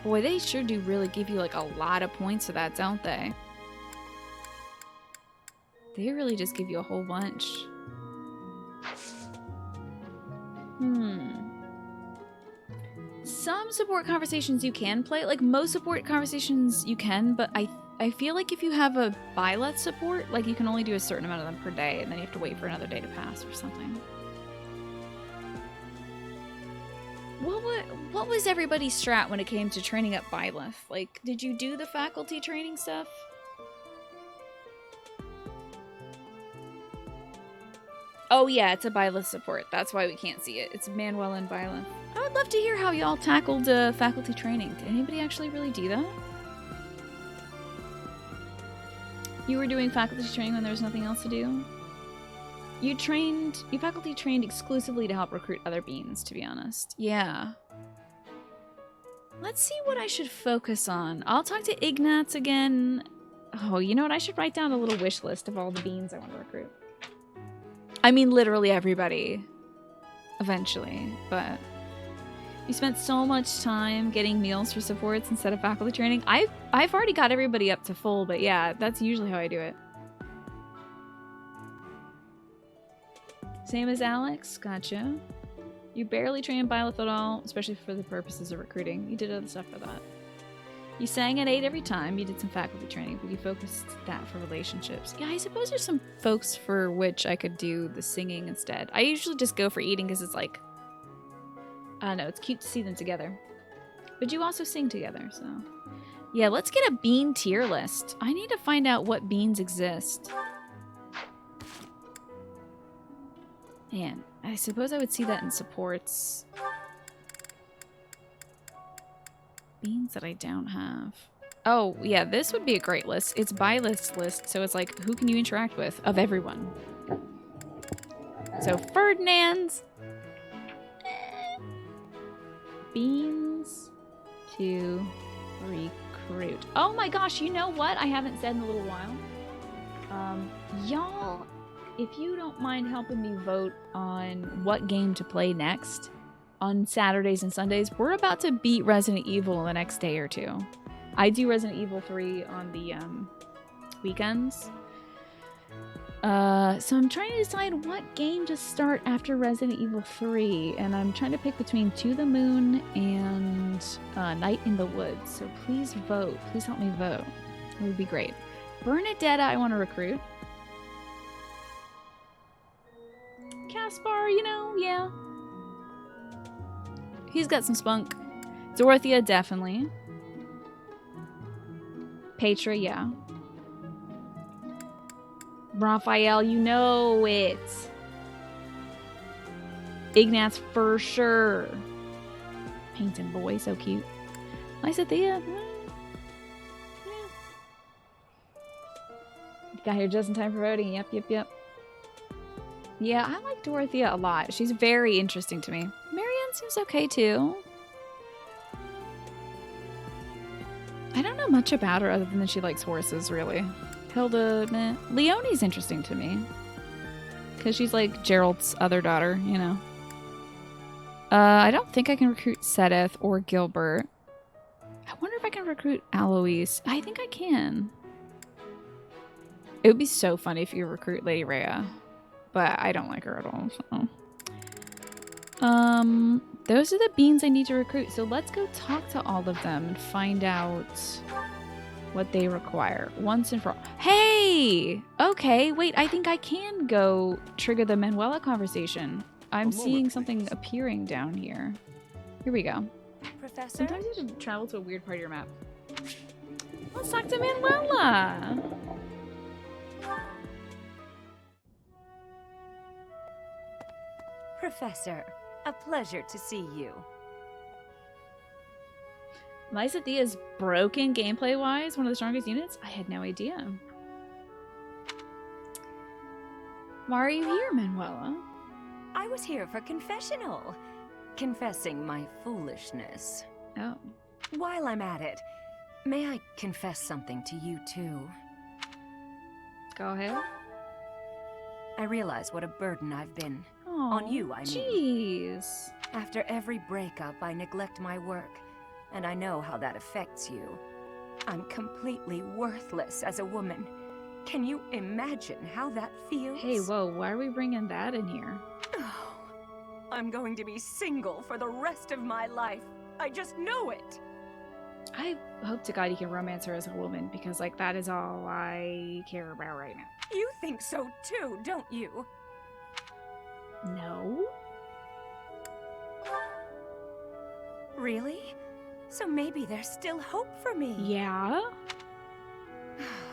Boy, they sure do really give you like a lot of points for that, don't they? They really just give you a whole bunch. Some support conversations you can play. Like most support conversations you can, but I feel like if you have a Byleth support, like you can only do a certain amount of them per day and then you have to wait for another day to pass or something. What was everybody's strat when it came to training up Byleth? Like, did you do the faculty training stuff? Oh yeah, it's a Byleth support. That's why we can't see it. It's Manuel and Byleth. I would love to hear how y'all tackled faculty training. Did anybody actually really do that? You were doing faculty training when there was nothing else to do? You faculty trained exclusively to help recruit other beans, to be honest. Yeah. Let's see what I should focus on. I'll talk to Ignatz again. Oh, you know what? I should write down a little wish list of all the beans I want to recruit. I mean, literally everybody. Eventually, but... You spent so much time getting meals for supports instead of faculty training. I've already got everybody up to full, but yeah, that's usually how I do it. Same as Alex? Gotcha. You barely trained Byleth at all, especially for the purposes of recruiting. You did other stuff for that. You sang at 8 every time. You did some faculty training, but you focused that for relationships. Yeah, I suppose there's some folks for which I could do the singing instead. I usually just go for eating because it's like... I don't know, it's cute to see them together. But you also sing together, so... Yeah, let's get a bean tier list. I need to find out what beans exist. Man, I suppose I would see that in supports. Beans that I don't have. Oh, yeah, this would be a great list. It's Byleth's list, so it's like, who can you interact with? Of everyone. So, Ferdinand's. Beans to recruit. Oh my gosh, you know what? I haven't said in a little while. Y'all, if you don't mind helping me vote on what game to play next on Saturdays and Sundays, we're about to beat Resident Evil the next day or two. I do Resident Evil 3 on the weekends. So I'm trying to decide what game to start after Resident Evil 3, and I'm trying to pick between To the Moon and Night in the Woods. So please vote. Please help me vote. It would be great. Bernadetta, I want to recruit. Caspar, you know, yeah. He's got some spunk. Dorothea, definitely. Petra, yeah. Raphael, you know it. Ignatz for sure. Painting boy, so cute. Lysathea. Got here just in time for voting. Yep. Yeah, I like Dorothea a lot. She's very interesting to me. Marianne seems okay too. I don't know much about her other than that she likes horses, really. Hilda, meh. Leonie's interesting to me. Because she's like Gerald's other daughter, you know. I don't think I can recruit Sedith or Gilbert. gonna recruit Alois. I think I can. It would be so funny if you recruit Lady Rhea, but I don't like her at all, so. Those are the beans I need to recruit, so let's go talk to all of them and find out what they require once and for all. Hey! Okay, wait, I think I can go trigger the Manuela conversation. I'm seeing something appearing down here. Here we go. Professor? Sometimes you have to travel to a weird part of your map. Let's talk to Manuela! Professor, a pleasure to see you. My Sothis broken gameplay-wise, one of the strongest units? I had no idea. Why are you here, Manuela? I was here for confessional. Confessing my foolishness. Oh. While I'm at it, may I confess something to you too? Go ahead. I realize what a burden I've been. Aww, on you, I mean. Jeez. After every breakup, I neglect my work, and I know how that affects you. I'm completely worthless as a woman. Can you imagine how that feels? Hey, whoa, why are we bringing that in here? Oh, I'm going to be single for the rest of my life. I just know it. I hope to God you can romance her as a woman, because, like, that is all I care about right now. You think so too, don't you? No. Really? So maybe there's still hope for me. Yeah?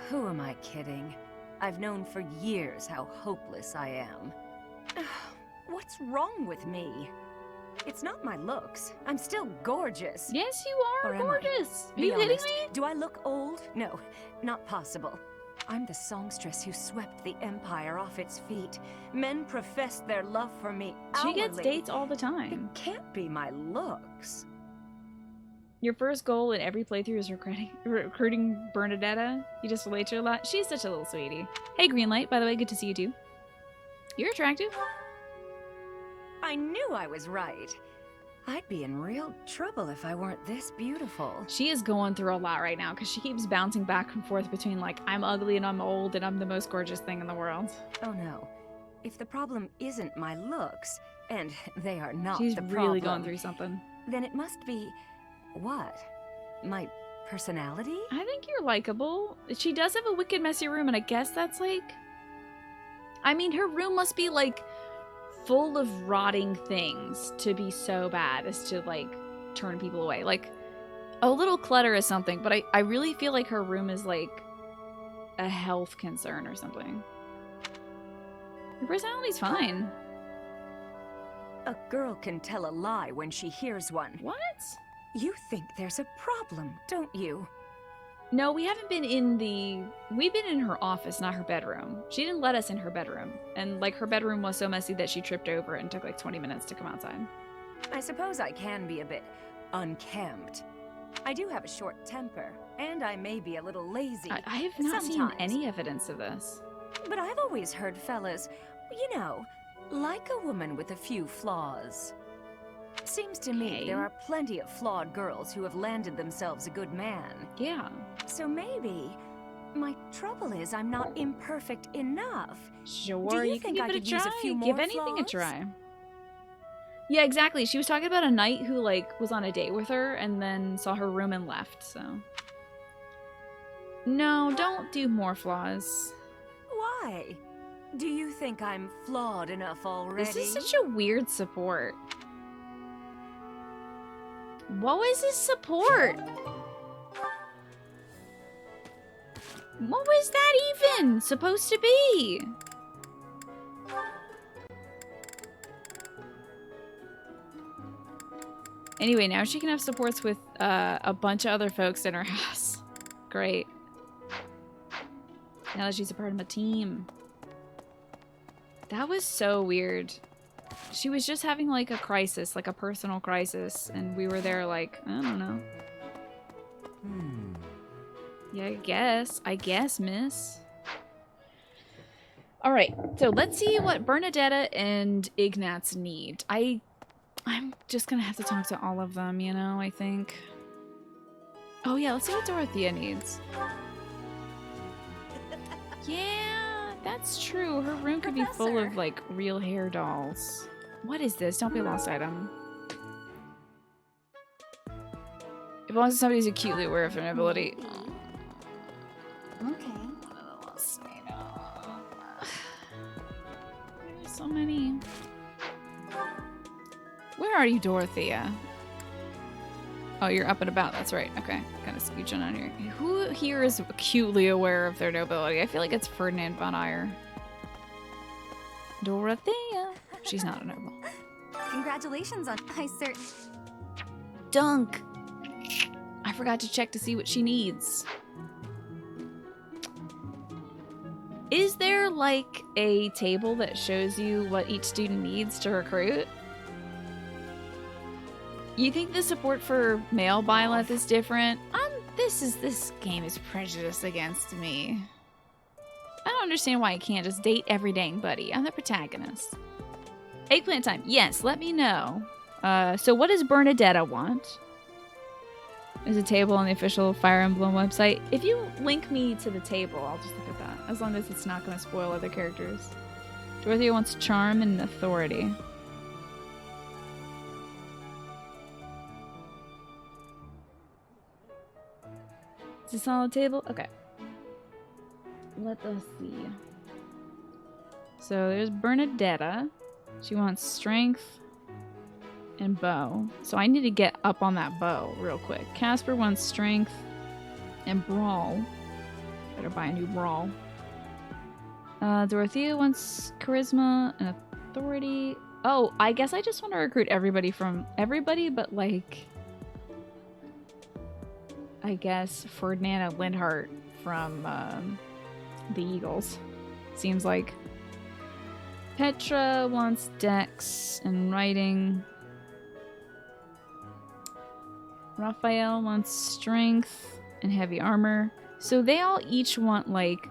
Who am I kidding? I've known for years how hopeless I am. What's wrong with me? It's not my looks. I'm still gorgeous. Yes, you are gorgeous. Are you kidding me? Do I look old? No, not possible. I'm the songstress who swept the Empire off its feet. Men profess their love for me hourly. She gets dates all the time. It can't be my looks. Your first goal in every playthrough is recruiting Bernadetta. You just relate to her a lot. She's such a little sweetie. Hey, Greenlight, by the way, good to see you too. You're attractive. I knew I was right. I'd be in real trouble if I weren't this beautiful. She is going through a lot right now because she keeps bouncing back and forth between, like, I'm ugly and I'm old and I'm the most gorgeous thing in the world. Oh no. If the problem isn't my looks, and they are not She's the problem, really going through something. then it must be... what? My personality? I think you're likable. She does have a wicked messy room, and I guess that's, like... I mean, her room must be, like, full of rotting things to be so bad as to, like, turn people away. Like, a little clutter is something, but I really feel like her room is, like, a health concern or something. Her personality's fine. A girl can tell a lie when she hears one. What? You think there's a problem, don't you? No, we haven't been in the... We've been in her office, not her bedroom. She didn't let us in her bedroom. And, like, her bedroom was so messy that she tripped over it and took, like, 20 minutes to come outside. I suppose I can be a bit unkempt. I do have a short temper, and I may be a little lazy. I have not sometimes. seen any evidence of this. But I've always heard fellas, you know, like a woman with a few flaws. Seems to me there are plenty of flawed girls who have landed themselves a good man. Yeah. So maybe my trouble is I'm not imperfect enough. Sure, Do you can think give I it a could try. use a few more Give anything flaws? a try. Yeah, exactly. She was talking about a knight who, like, was on a date with her and then saw her room and left, so... No, don't do more flaws. Why? Do you think I'm flawed enough already? This is such a weird support. What was his support? What was that even supposed to be? Anyway, now she can have supports with a bunch of other folks in her house. Great. Now that she's a part of my team. That was so weird. She was just having, like, a crisis, like a personal crisis, and we were there like, I don't know. Yeah, I guess, miss. Alright, so let's see what Bernadetta and Ignatz need. I'm just gonna have to talk to all of them, you know, I think. Oh yeah, let's see what Dorothea needs. Yeah, that's true. Her room could be full of like real hair dolls. What is this? Don't be a lost item. If only somebody's acutely aware of their ability. Okay. There's so many. Where are you, Dorothea? Oh, you're up and about. That's right. Okay. Kind of scooching on here. Who here is acutely aware of their nobility? I feel like it's Ferdinand von Eyre. Dorothea. She's not a noble. Congratulations on Dunk. I forgot to check to see what she needs. Is there like a table that shows you what each student needs to recruit? You think the support for male Byleth is different? This game is prejudiced against me. I don't understand why I can't just date every dang buddy. I'm the protagonist. Eggplant time. Yes, let me know. So what does Bernadetta want? There's a table on the official Fire Emblem website. If you link me to the table, I'll just look at that. As long as it's not going to spoil other characters. Dorothea wants charm and authority. Is this on the table? Okay. Let us see. So there's Bernadetta. She wants strength and bow. So I need to get up on that bow real quick. Casper wants strength and brawl. Better buy a new brawl. Dorothea wants charisma and authority. Oh, I guess I just want to recruit everybody but like, I guess Ferdinand Lindhart from the Eagles. Seems like. Petra wants dex and writing. Raphael wants strength and heavy armor. So they all each want like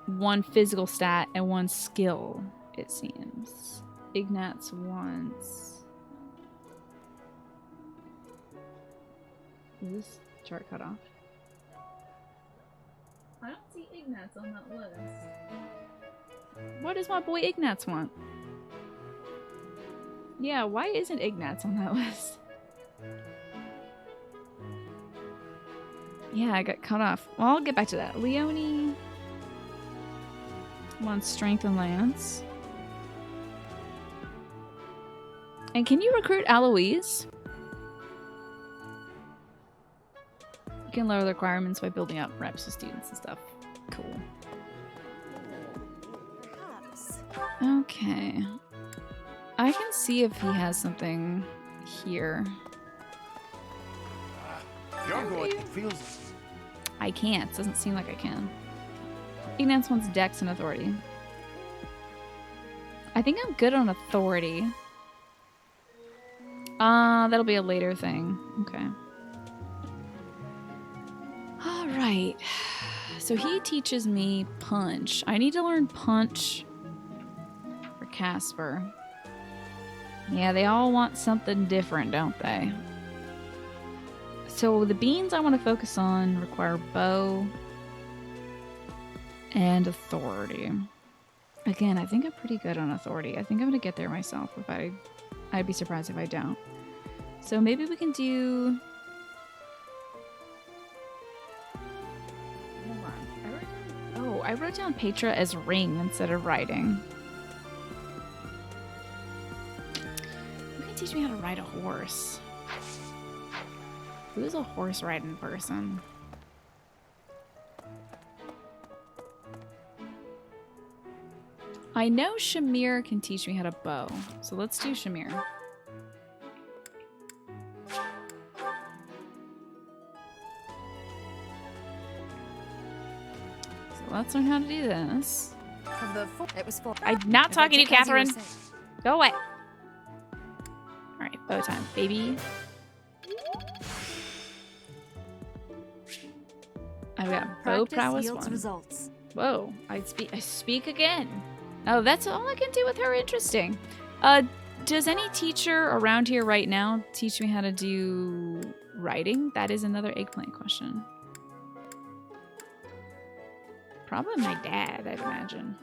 one physical stat and one skill, it seems. Ignatz wants... Is this chart cut off? I don't see Ignatz on that list. What does my boy Ignatz want? Yeah, why isn't Ignatz on that list? Yeah, I got cut off. Well, I'll get back to that. Leonie wants strength and lance. And can you recruit Aloise? You can lower the requirements by building up reps with students and stuff. Cool. Okay. I can see if he has something here. I can't. Doesn't seem like I can. Ignatz wants dex and authority. I think I'm good on authority. That'll be a later thing. Okay. Alright. So he teaches me punch. I need to learn punch for Casper. Yeah, they all want something different, don't they? So the beans I want to focus on require bow and authority. Again, I think I'm pretty good on authority. I think I'm gonna get there myself. I'd be surprised if I don't. So maybe we can do... Hold on. I wrote down Petra as ring instead of riding. Who can teach me how to ride a horse? Who's a horse riding person? I know Shamir can teach me how to bow, so let's do Shamir. So let's learn how to do this. I'm not talking to you, Catherine. Go away. Alright, bow time, baby. I've got bow prowess 1. Results. Whoa, I speak again. Oh, that's all I can do with her. Interesting. Does any teacher around here right now teach me how to do Writing? That is another eggplant question. Probably my dad, I'd imagine.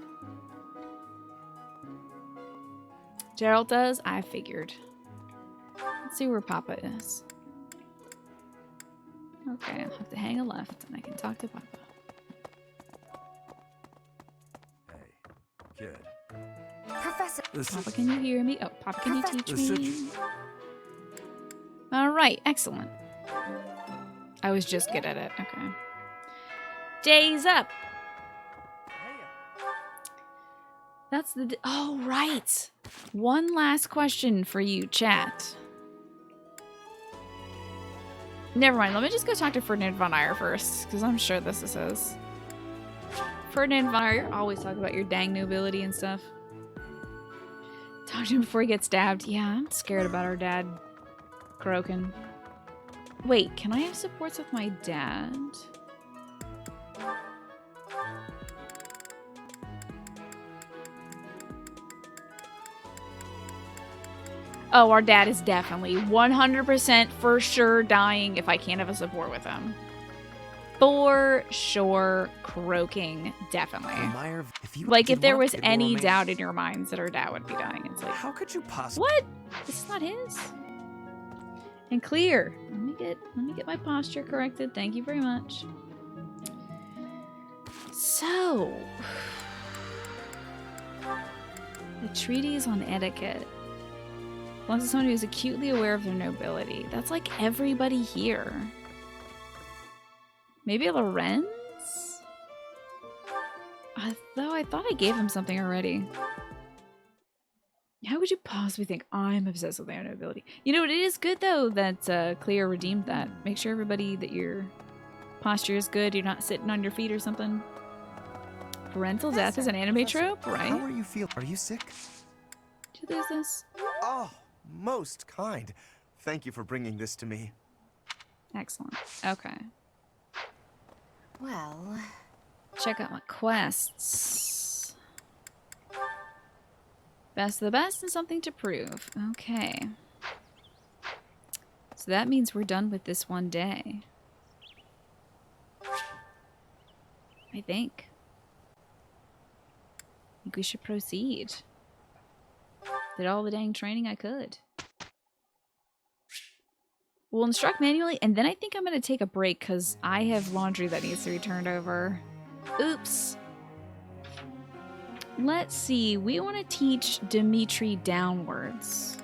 Gerald does? I figured. Let's see where Papa is. Okay, I'll have to hang a left and I can talk to Papa. Kid. Professor. Papa, can you hear me? Oh, Papa, can you teach me? Alright, excellent. I was just good at it. Okay. Day's up! That's the... Oh, right! One last question for you, chat. Never mind, let me just go talk to Ferdinand von Eyre first, because I'm sure this is his. Ferdinand von Eyre, you're always talking about your dang nobility and stuff. Talk to him before he gets stabbed. Yeah, I'm scared about our dad croaking. Wait, can I have supports with my dad? Oh, our dad is definitely 100% for sure dying if I can't have a support with him. For sure, croaking, definitely. If there was any doubt in your minds that our dad would be dying, it's like, how could you possibly? What? This is not his. And clear. Let me get my posture corrected. Thank you very much. So, the treatise on etiquette belongs to someone who is acutely aware of their nobility. That's like everybody here. Maybe Lorenz? Though I thought I gave him something already. How would you possibly think I'm obsessed with their nobility? You know, it is good though that Cleo redeemed that. Make sure everybody that your posture is good. You're not sitting on your feet or something. Parental death is an anime trope, right? How are you feeling? Are you sick? Did you lose this? Oh, most kind. Thank you for bringing this to me. Excellent. Okay. Well, check out my quests. Best of the best and something to prove. Okay. So that means we're done with this one day. I think we should proceed. Did all the dang training I could. We'll instruct manually, and then I think I'm going to take a break because I have laundry that needs to be turned over. Oops. Let's see. We want to teach Dimitri downwards.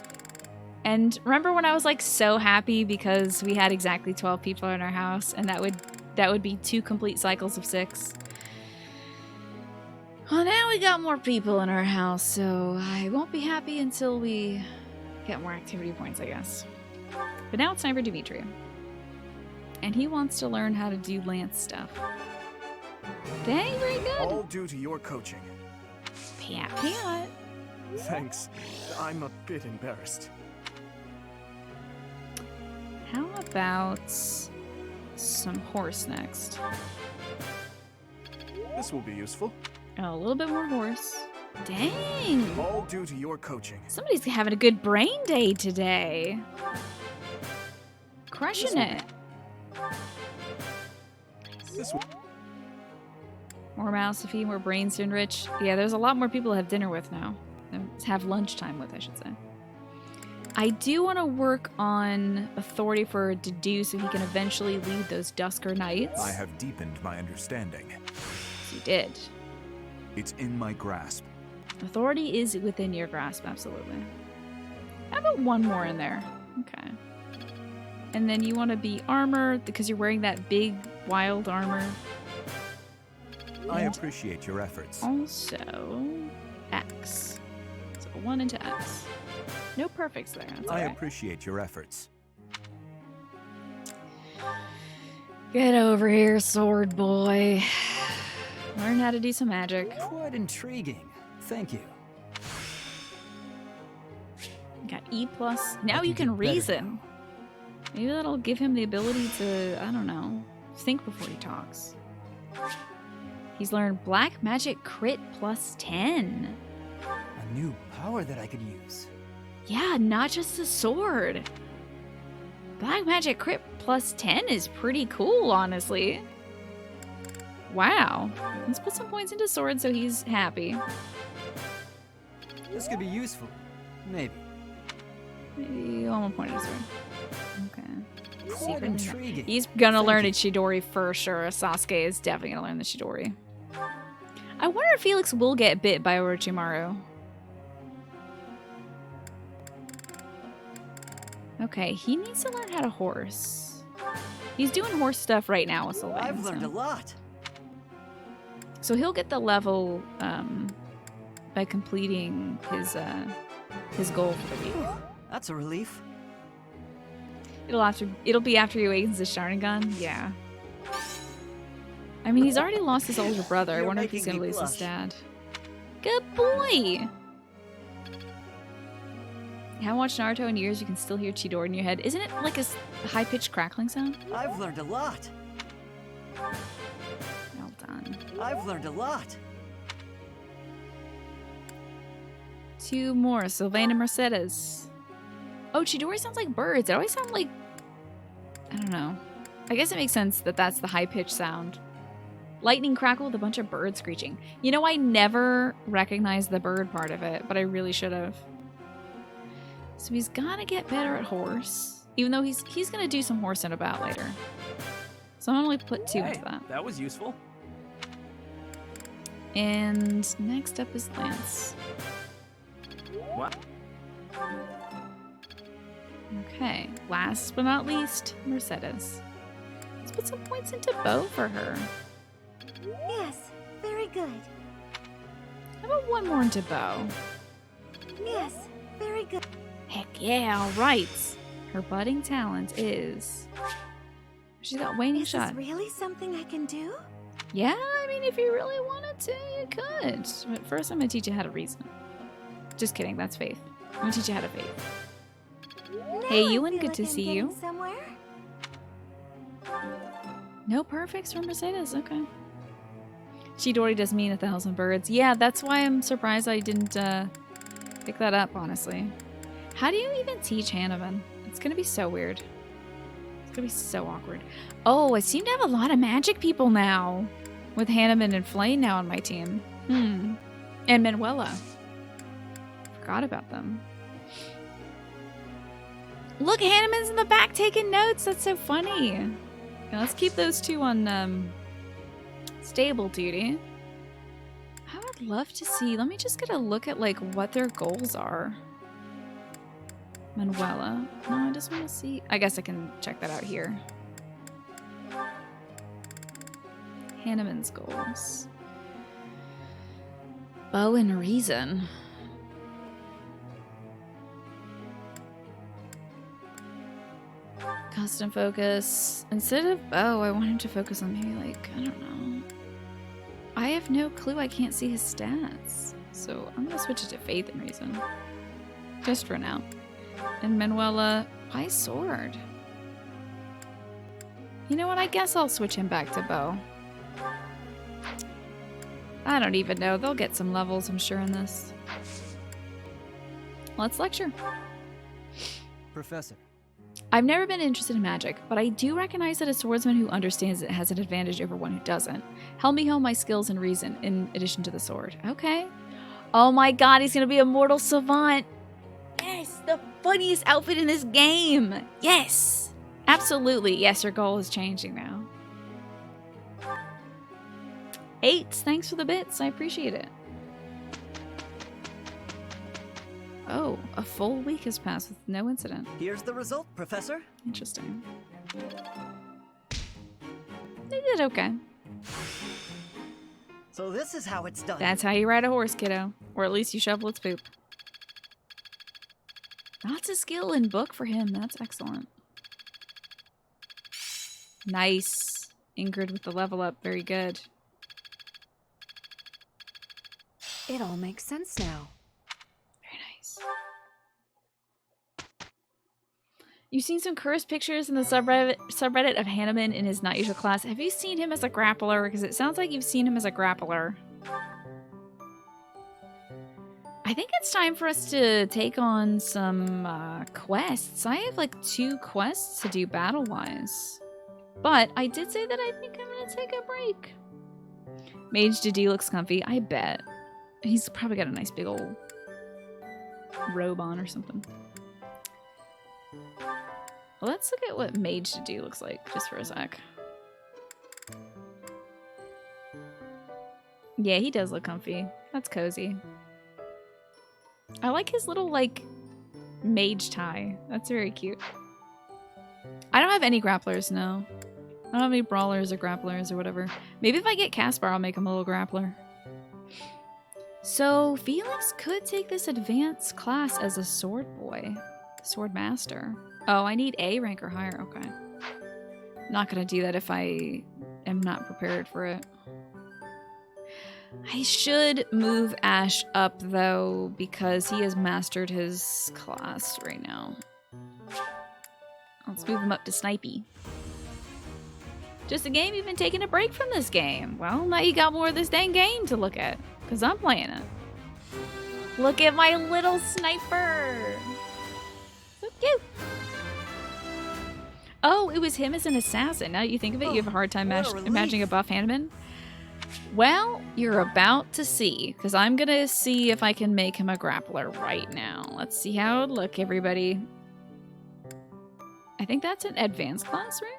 And remember when I was like so happy because we had exactly 12 people in our house, and that would be 2 complete cycles of 6. Well, now we got more people in our house, so I won't be happy until we get more activity points, I guess. But now it's time for Dimitri. And he wants to learn how to do lance stuff. Dang, very good. All due to your coaching. Pat, pat. Thanks. I'm a bit embarrassed. How about some horse next? This will be useful. Oh, a little bit more horse. Dang. All due to your coaching. Somebody's having a good brain day today. Crushing it. More mouths to feed, more brains to enrich. Yeah, there's a lot more people to have dinner with now. Have lunchtime with, I should say. I do want to work on authority for Dedu so he can eventually lead those Dusker Knights. I have deepened my understanding. You did. It's in my grasp. Authority is within your grasp, absolutely. How about one more in there? Okay. And then you want to be armor because you're wearing that big wild armor. I appreciate your efforts. Also, X. So 1 into X. No perfects there. That's I okay. appreciate your efforts. Get over here, sword boy. Learn how to do some magic. Quite intriguing. Thank you. Got E+. Now you can reason. Maybe that'll give him the ability to, I don't know, think before he talks. He's learned Black Magic Crit +10. A new power that I could use. Yeah, not just a sword. Black Magic crit plus 10 is pretty cool, honestly. Wow. Let's put some points into sword so he's happy. This could be useful. Maybe. Maybe 1 point into sword. Okay. Quite intriguing. He's gonna learn a Chidori for sure. Sasuke is definitely gonna learn the Chidori. I wonder if Felix will get bit by Orochimaru. Okay, he needs to learn how to horse. He's doing horse stuff right now with Sylvain. I've learned a lot. So he'll get the level by completing his goal for the week. That's a relief. It'll be after he awakens the Sharingan. Yeah. I mean, he's already lost his older brother. I wonder if he's gonna lose his dad. Good boy. You haven't watched Naruto in years. You can still hear Chidori in your head. Isn't it like a high-pitched crackling sound? I've learned a lot. Well done. I've learned a lot. 2 more. Sylvain and Mercedes. Oh, Chidori sounds like birds. It always sounds like... I don't know. I guess it makes sense that that's the high-pitched sound. Lightning crackle with a bunch of birds screeching. You know, I never recognized the bird part of it, but I really should have. So he's gotta get better at horse. Even though he's gonna do some horse in about later. So I'm gonna put 2 into that. That was useful. And next up is Lance. What? Okay, last but not least, Mercedes. Let's put some points into Bo for her. Yes, very good. How about 1 more into Bo? Yes, very good. Heck yeah, alright. Her budding talent is... She's got waning shot. Is this really something I can do? Yeah, I mean, if you really wanted to, you could. But first, I'm gonna teach you how to reason. Just kidding, that's Faith. I'm gonna teach you how to Faith. Hey, Ewan, good to see you. Somewhere? No perfects for Mercedes, okay. Chidori does mean 1,000 birds. Yeah, that's why I'm surprised I didn't pick that up, honestly. How do you even teach Hanneman? It's gonna be so weird. It's gonna be so awkward. Oh, I seem to have a lot of magic people now. With Hanneman and Flame now on my team. And Manuela. Forgot about them. Look, Hanneman's in the back taking notes. That's so funny. Okay, let's keep those 2 on stable duty. I would love to see. Let me just get a look at like what their goals are. Manuela. No, I just want to see. I guess I can check that out here. Hanneman's goals. Bow and reason. Custom focus. Instead of bow, I want him to focus on maybe like, I don't know. I have no clue. I can't see his stats. So I'm going to switch it to faith and reason. Just for now. And Manuela, why sword? You know what? I guess I'll switch him back to bow. I don't even know. They'll get some levels, I'm sure, in this. Let's lecture. Professor. I've never been interested in magic, but I do recognize that a swordsman who understands it has an advantage over one who doesn't. Help me hone my skills and reason, in addition to the sword. Okay. Oh my god, he's gonna be a mortal savant. Yes, the funniest outfit in this game. Yes. Absolutely. Yes, your goal is changing now. 8, thanks for the bits. I appreciate it. Oh, a full week has passed with no incident. Here's the result, Professor. Interesting. They did okay. So this is how it's done. That's how you ride a horse, kiddo. Or at least you shovel its poop. Lots of skill in book for him. That's excellent. Nice. Ingrid with the level up. Very good. It all makes sense now. Very nice. You've seen some cursed pictures in the subreddit of Hanneman in his not usual class. Have you seen him as a grappler? Because it sounds like you've seen him as a grappler. I think it's time for us to take on some quests. I have like 2 quests to do battle-wise. But I did say that I think I'm gonna take a break. Mage Didi looks comfy. I bet. He's probably got a nice big old robe on or something. Let's look at what Mage Didi looks like just for a sec. Yeah, he does look comfy. That's cozy. I like his little, like, mage tie. That's very cute. I don't have any grapplers, no. I don't have any brawlers or grapplers or whatever. Maybe if I get Caspar, I'll make him a little grappler. So, Felix could take this advanced class as a sword boy. Sword master. Oh, I need A rank or higher. Okay. Not gonna do that if I am not prepared for it. I should move Ash up, though, because he has mastered his class right now. Let's move him up to Snipey. Just a game? You've been taking a break from this game. Well, now you got more of this dang game to look at, because I'm playing it. Look at my little sniper! So cute! Oh, it was him as an assassin. Now that you think of it, you have a hard time imagining a buff Hanneman. Well, you're about to see, because I'm going to see if I can make him a grappler right now. Let's see how it would look, everybody. I think that's an advanced class, right?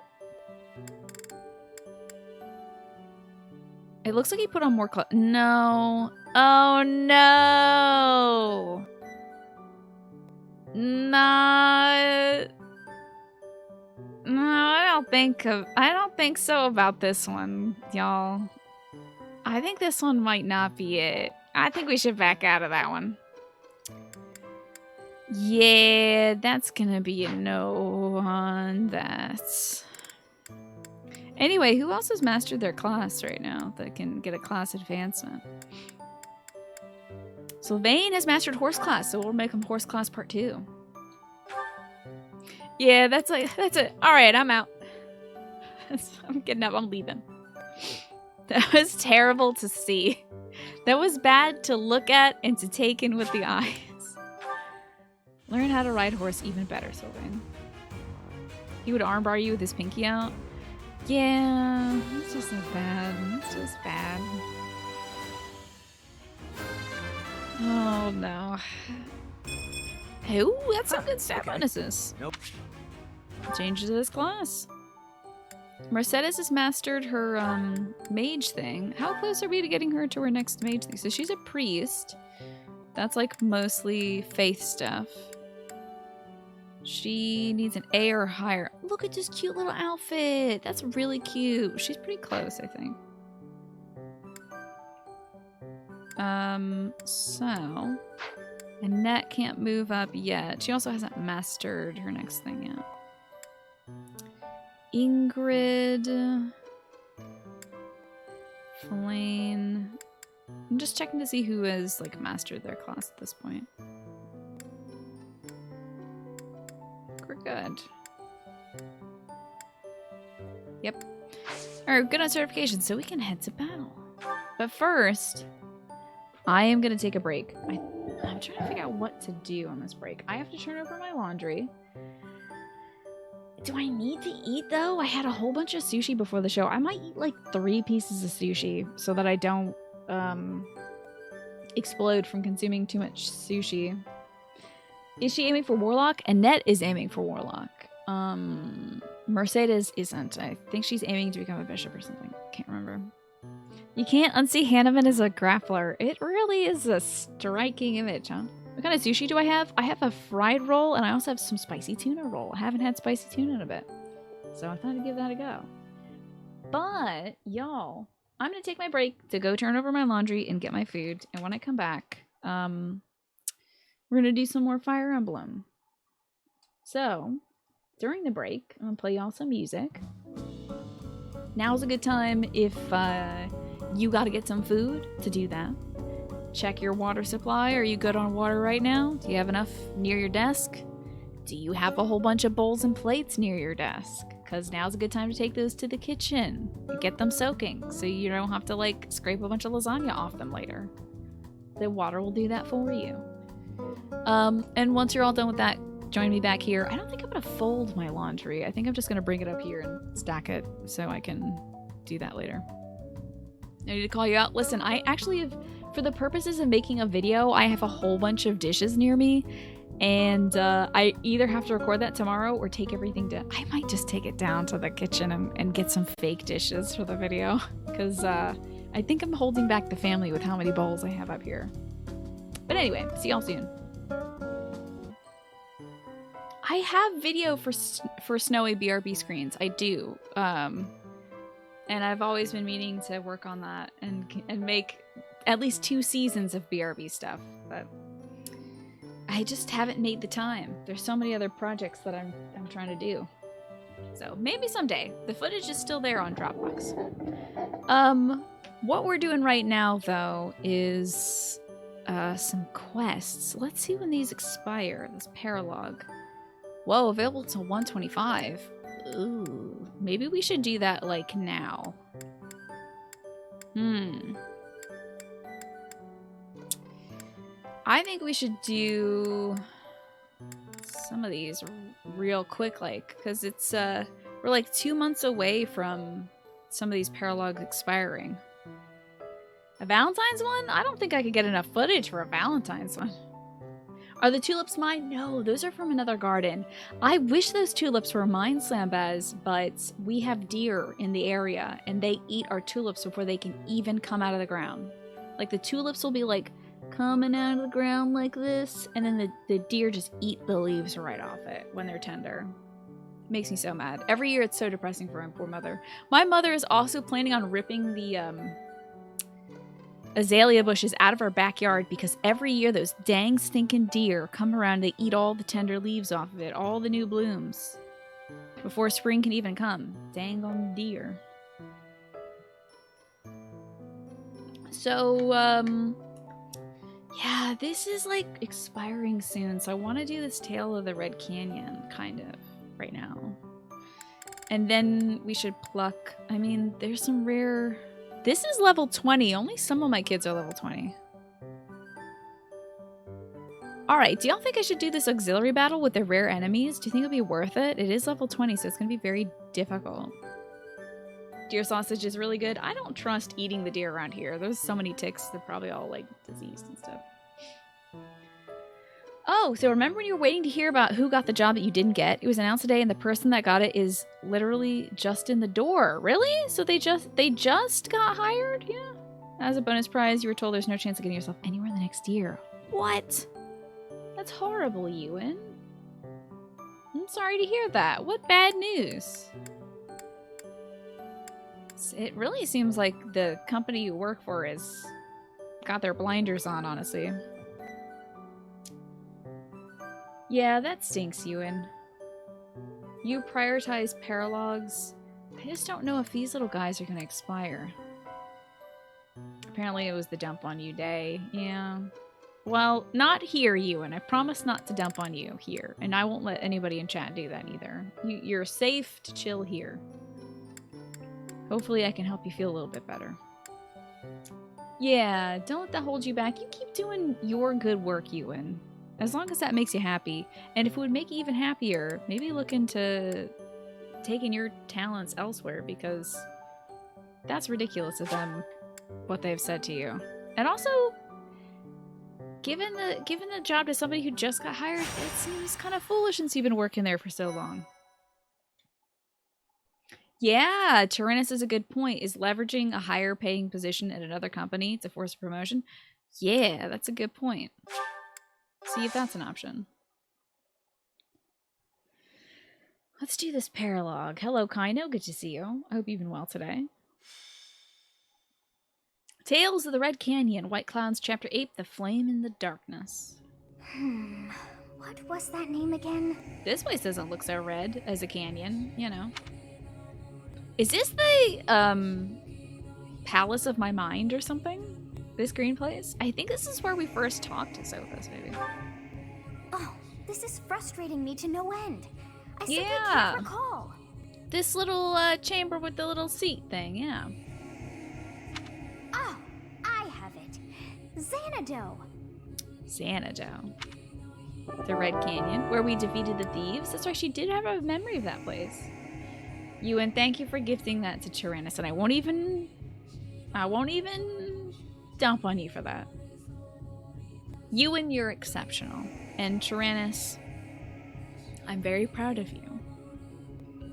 It looks like he put on more clothes. No. Oh, no. No. No, I don't think so about this one, y'all. I think this one might not be it. I think we should back out of that one. Yeah, that's gonna be a no on that. Anyway, who else has mastered their class right now that can get a class advancement? Sylvain has mastered horse class, so we'll make him horse class part 2. Yeah, that's it. Alright, I'm out. I'm getting up, I'm leaving. That was terrible to see. That was bad to look at and to take in with the eyes. Learn how to ride horse even better, Sylvain. He would armbar you with his pinky out. Yeah, it's just not bad. It's just bad. Oh no. Ooh, that's some good stat bonuses. Nope. Changes his class. Mercedes has mastered her mage thing. How close are we to getting her to her next mage thing? So she's a priest. That's like mostly faith stuff. She needs an A or higher. Look at this cute little outfit. That's really cute. She's pretty close, I think. So Annette can't move up yet. She also hasn't mastered her next thing yet. Ingrid, Flane. I'm just checking to see who has like mastered their class at this point. We're good. Yep. Alright, good on certification, so we can head to battle. But first, I am gonna take a break. I'm trying to figure out what to do on this break. I have to turn over my laundry. Do I need to eat, though? I had a whole bunch of sushi before the show. I might eat, like, 3 pieces of sushi so that I don't, explode from consuming too much sushi. Is she aiming for Warlock? Annette is aiming for Warlock. Mercedes isn't. I think she's aiming to become a bishop or something. Can't remember. You can't unsee Hanneman as a grappler. It really is a striking image, huh? What kind of sushi do I have? I have a fried roll, and I also have some spicy tuna roll. I haven't had spicy tuna in a bit, so I thought I'd give that a go. But, y'all, I'm going to take my break to go turn over my laundry and get my food, and when I come back, we're going to do some more Fire Emblem. So, during the break, I'm going to play y'all some music. Now's a good time if you got to get some food to do that. Check your water supply. Are you good on water right now? Do you have enough near your desk? Do you have a whole bunch of bowls and plates near your desk? Because now's a good time to take those to the kitchen and get them soaking so you don't have to like scrape a bunch of lasagna off them later. The water will do that for you. And once you're all done with that, join me back here. I don't think I'm gonna fold my laundry. I think I'm just gonna bring it up here and stack it so I can do that later. I need to call you out. Listen, I actually have, for the purposes of making a video, I have a whole bunch of dishes near me, and I either have to record that tomorrow or take everything down. I might just take it down to the kitchen and get some fake dishes for the video, because I think I'm holding back the family with how many bowls I have up here. But anyway, see y'all soon. I have video for snowy BRB screens. I do. And I've always been meaning to work on that and make at least 2 seasons of BRB stuff, but I just haven't made the time. There's so many other projects that I'm trying to do. So maybe someday. The footage is still there on Dropbox. What we're doing right now, though, is some quests. Let's see when these expire. This paralog. Whoa, available till 125. Ooh, maybe we should do that, like, now. I think we should do some of these real quick, like, because it's, we're like 2 months away from some of these paralogs expiring. A Valentine's one? I don't think I could get enough footage for a Valentine's one. Are the tulips mine? No, those are from another garden. I wish those tulips were mine, Slambaz, but we have deer in the area, and they eat our tulips before they can even come out of the ground. Like, the tulips will be, like, coming out of the ground like this, and then the deer just eat the leaves right off it when they're tender. Makes me so mad. Every year it's so depressing for my poor mother. My mother is also planning on ripping the, azalea bushes out of our backyard because every year those dang stinking deer come around, they eat all the tender leaves off of it, all the new blooms, before spring can even come. Dang on deer. So, yeah, this is like expiring soon, so I want to do this Tale of the Red Canyon, kind of, right now. And then we should pluck, I mean, there's some rare... This is level 20. Only some of my kids are level 20. Alright, do y'all think I should do this auxiliary battle with the rare enemies? Do you think it'll be worth it? It is level 20, so it's going to be very difficult. Deer sausage is really good. I don't trust eating the deer around here. There's so many ticks. They're probably all, like, diseased and stuff. Oh, so remember when you were waiting to hear about who got the job that you didn't get? It was announced today, and the person that got it is literally just in the door. Really? So they just got hired? Yeah. As a bonus prize, you were told there's no chance of getting yourself anywhere in the next year. What? That's horrible, Ewan. I'm sorry to hear that. What bad news? It really seems like the company you work for has got their blinders on, honestly. Yeah, that stinks, Ewan. You prioritize paralogs. I just don't know if these little guys are going to expire. Apparently it was the dump on you day. Yeah. Well, not here, Ewan. I promise not to dump on you here. And I won't let anybody in chat do that either. You're safe to chill here. Hopefully I can help you feel a little bit better. Yeah, don't let that hold you back. You keep doing your good work, Ewan. As long as that makes you happy. And if it would make you even happier, maybe look into taking your talents elsewhere, because that's ridiculous of them, what they've said to you. And also, given the job to somebody who just got hired, it seems kind of foolish since you've been working there for so long. Yeah, Tyrannus is a good point. Is leveraging a higher paying position at another company to force a promotion? Yeah, that's a good point. See if that's an option. Let's do this paralog. Hello, Kaino. Good to see you. I hope you've been well today. Tales of the Red Canyon, White Clouds, Chapter 8, The Flame in the Darkness. What was that name again? This place doesn't look so red as a canyon, you know. Is this the, Palace of My Mind or something? This green place? I think this is where we first talked to Sothis, maybe. Oh, this is frustrating me to no end. I simply can't recall. This little chamber with the little seat thing, yeah. Oh, I have it. Xanadu. Xanadu. The Red Canyon, where we defeated the thieves. That's right, she did have a memory of that place. Ewan, thank you for gifting that to Tyrannus, and I won't even dump on you for that. Ewan, you're exceptional. And Tyrannus, I'm very proud of you.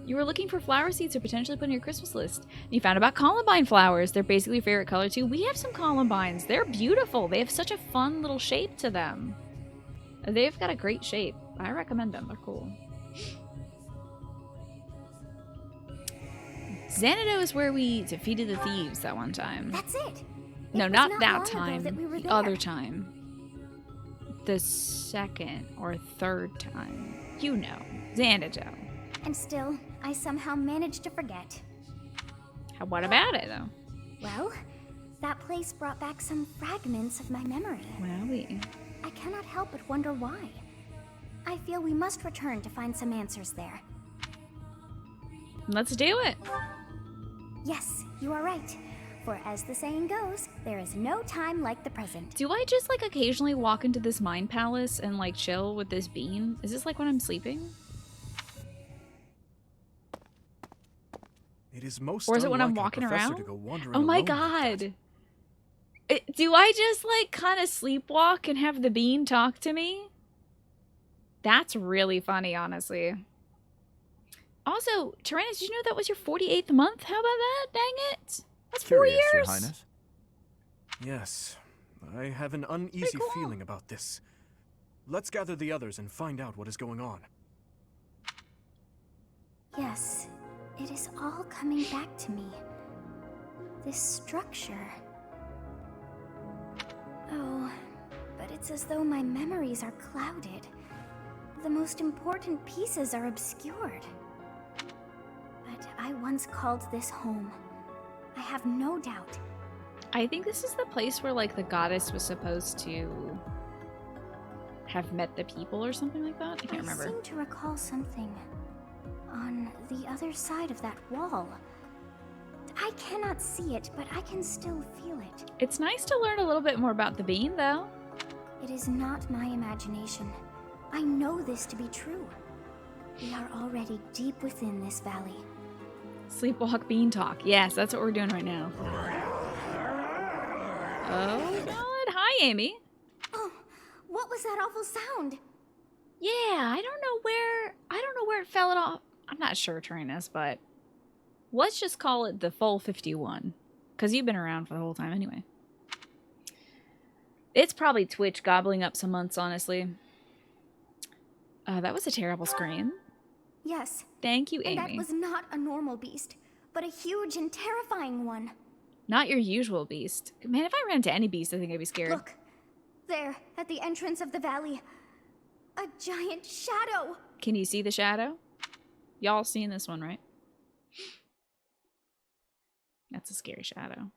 You were looking for flower seeds to potentially put on your Christmas list. And you found about columbine flowers. They're basically your favorite color too. We have some columbines. They're beautiful. They have such a fun little shape to them. They've got a great shape. I recommend them. They're cool. Xanadu is where we defeated the thieves that one time. That's it. No, It was not not that long ago time. that we were The there. other time. The second or third time. You know. Xanadu. And still, I somehow managed to forget. What about it, though? Well, that place brought back some fragments of my memory. Wowie. I cannot help but wonder why. I feel we must return to find some answers there. Let's do it. Yes, you are right. For as the saying goes, there is no time like the present. Do I just like occasionally walk into this mind palace and like chill with this bean? Is this like when I'm sleeping? It is most Or is it when I'm unlike a walking professor around? to go wandering Oh my alone like god. Do I just like kind of sleepwalk and have the bean talk to me? That's really funny, honestly. Also, Tyrannus, did you know that was your 48th month? How about that? Dang it. That's 4 Curious, years. Your Highness. Yes, I have an uneasy feeling about this. Let's gather the others and find out what is going on. Yes, it is all coming back to me. This structure. Oh, but it's as though my memories are clouded. The most important pieces are obscured. But I once called this home. I have no doubt. I think this is the place where like the goddess was supposed to have met the people or something like that. I can't remember. I seem to recall something on the other side of that wall. I cannot see it, but I can still feel it. It's nice to learn a little bit more about the bean, though. It is not my imagination. I know this to be true. We are already deep within this valley. Sleepwalk bean talk. Yes, that's what we're doing right now. Oh god. Hi, Amy. Oh, what was that awful sound? Yeah, I don't know where it fell off. I'm not sure, Tyrannus, but let's just call it the full 51. Because you've been around for the whole time anyway. It's probably Twitch gobbling up some months, honestly. That was a terrible scream. Yes. Thank you, And Amy. that was not a normal beast, but a huge and terrifying one. Not your usual beast. Man, if I ran into any beast, I think I'd be scared. Look, there, at the entrance of the valley. A giant shadow. Can you see the shadow? Y'all seen this one, right? That's a scary shadow.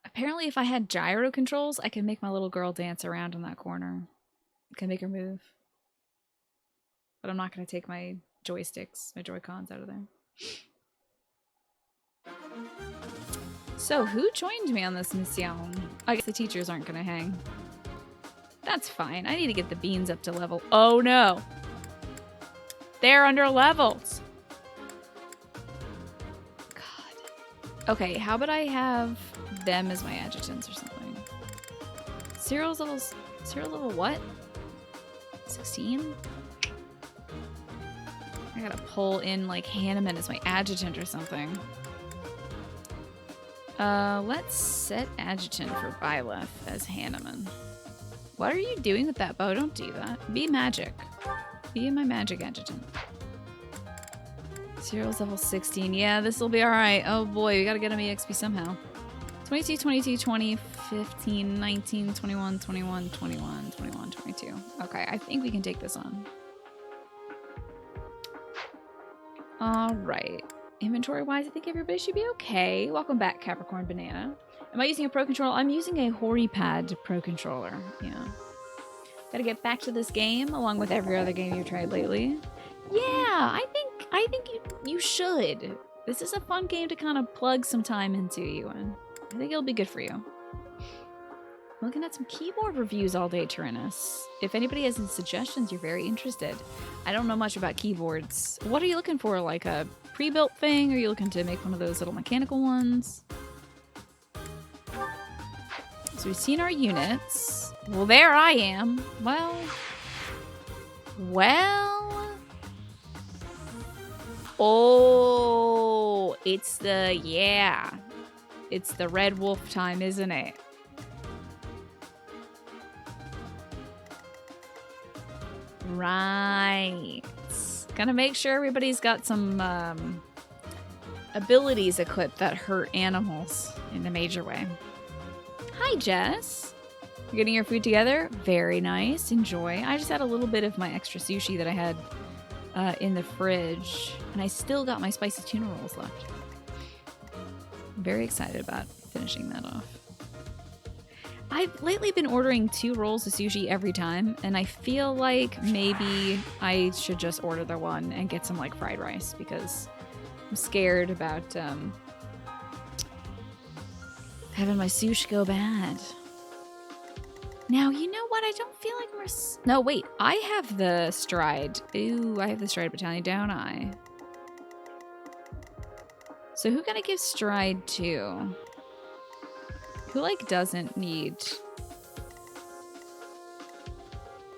Apparently, if I had gyro controls, I could make my little girl dance around in that corner. I can make her move. But I'm not going to take my joysticks, my Joy-Cons out of there. So, who joined me on this mission? I guess the teachers aren't going to hang. That's fine. I need to get the beans up to level. Oh, no. They're under levels. God. Okay, how about I have them as my adjutants or something? Cyril's level what? 16? I gotta pull in like Hanneman as my adjutant or something. Let's set adjutant for Byleth as Hanneman. What are you doing with that bow? Don't do that. Be magic. Be my magic adjutant. Cyril's level 16. Yeah, this will be alright. Oh boy, we gotta get him EXP somehow. 22, 22, 20, 15, 19, 21, 21, 21, 21, 22. Okay, I think we can take this on. Alright. Inventory-wise, I think everybody should be okay. Welcome back, Capricorn Banana. Am I using a Pro Controller? I'm using a HoriPad Pro Controller. Yeah. Gotta get back to this game, along with every other game you've tried lately. Yeah, I think you should. This is a fun game to kind of plug some time into, Ewan. I think it'll be good for you. Looking at some keyboard reviews all day, Tyrannus. If anybody has any suggestions, you're very interested. I don't know much about keyboards. What are you looking for? Like a pre-built thing? Or are you looking to make one of those little mechanical ones? So we've seen our units. Well, there I am. Well. Oh, it's the, yeah. It's the Red Wolf time, isn't it? Right. Gonna make sure everybody's got some abilities equipped that hurt animals in a major way. Hi, Jess. You're getting your food together? Very nice. Enjoy. I just had a little bit of my extra sushi that I had in the fridge, and I still got my spicy tuna rolls left. I'm very excited about finishing that off. I've lately been ordering 2 rolls of sushi every time, and I feel like maybe I should just order the one and get some like fried rice because I'm scared about having my sushi go bad. Now, you know what? I don't feel like no, wait. I have the Stride. Ooh, I have the Stride Battalion, don't I? So who can I give Stride to? Who, like, doesn't need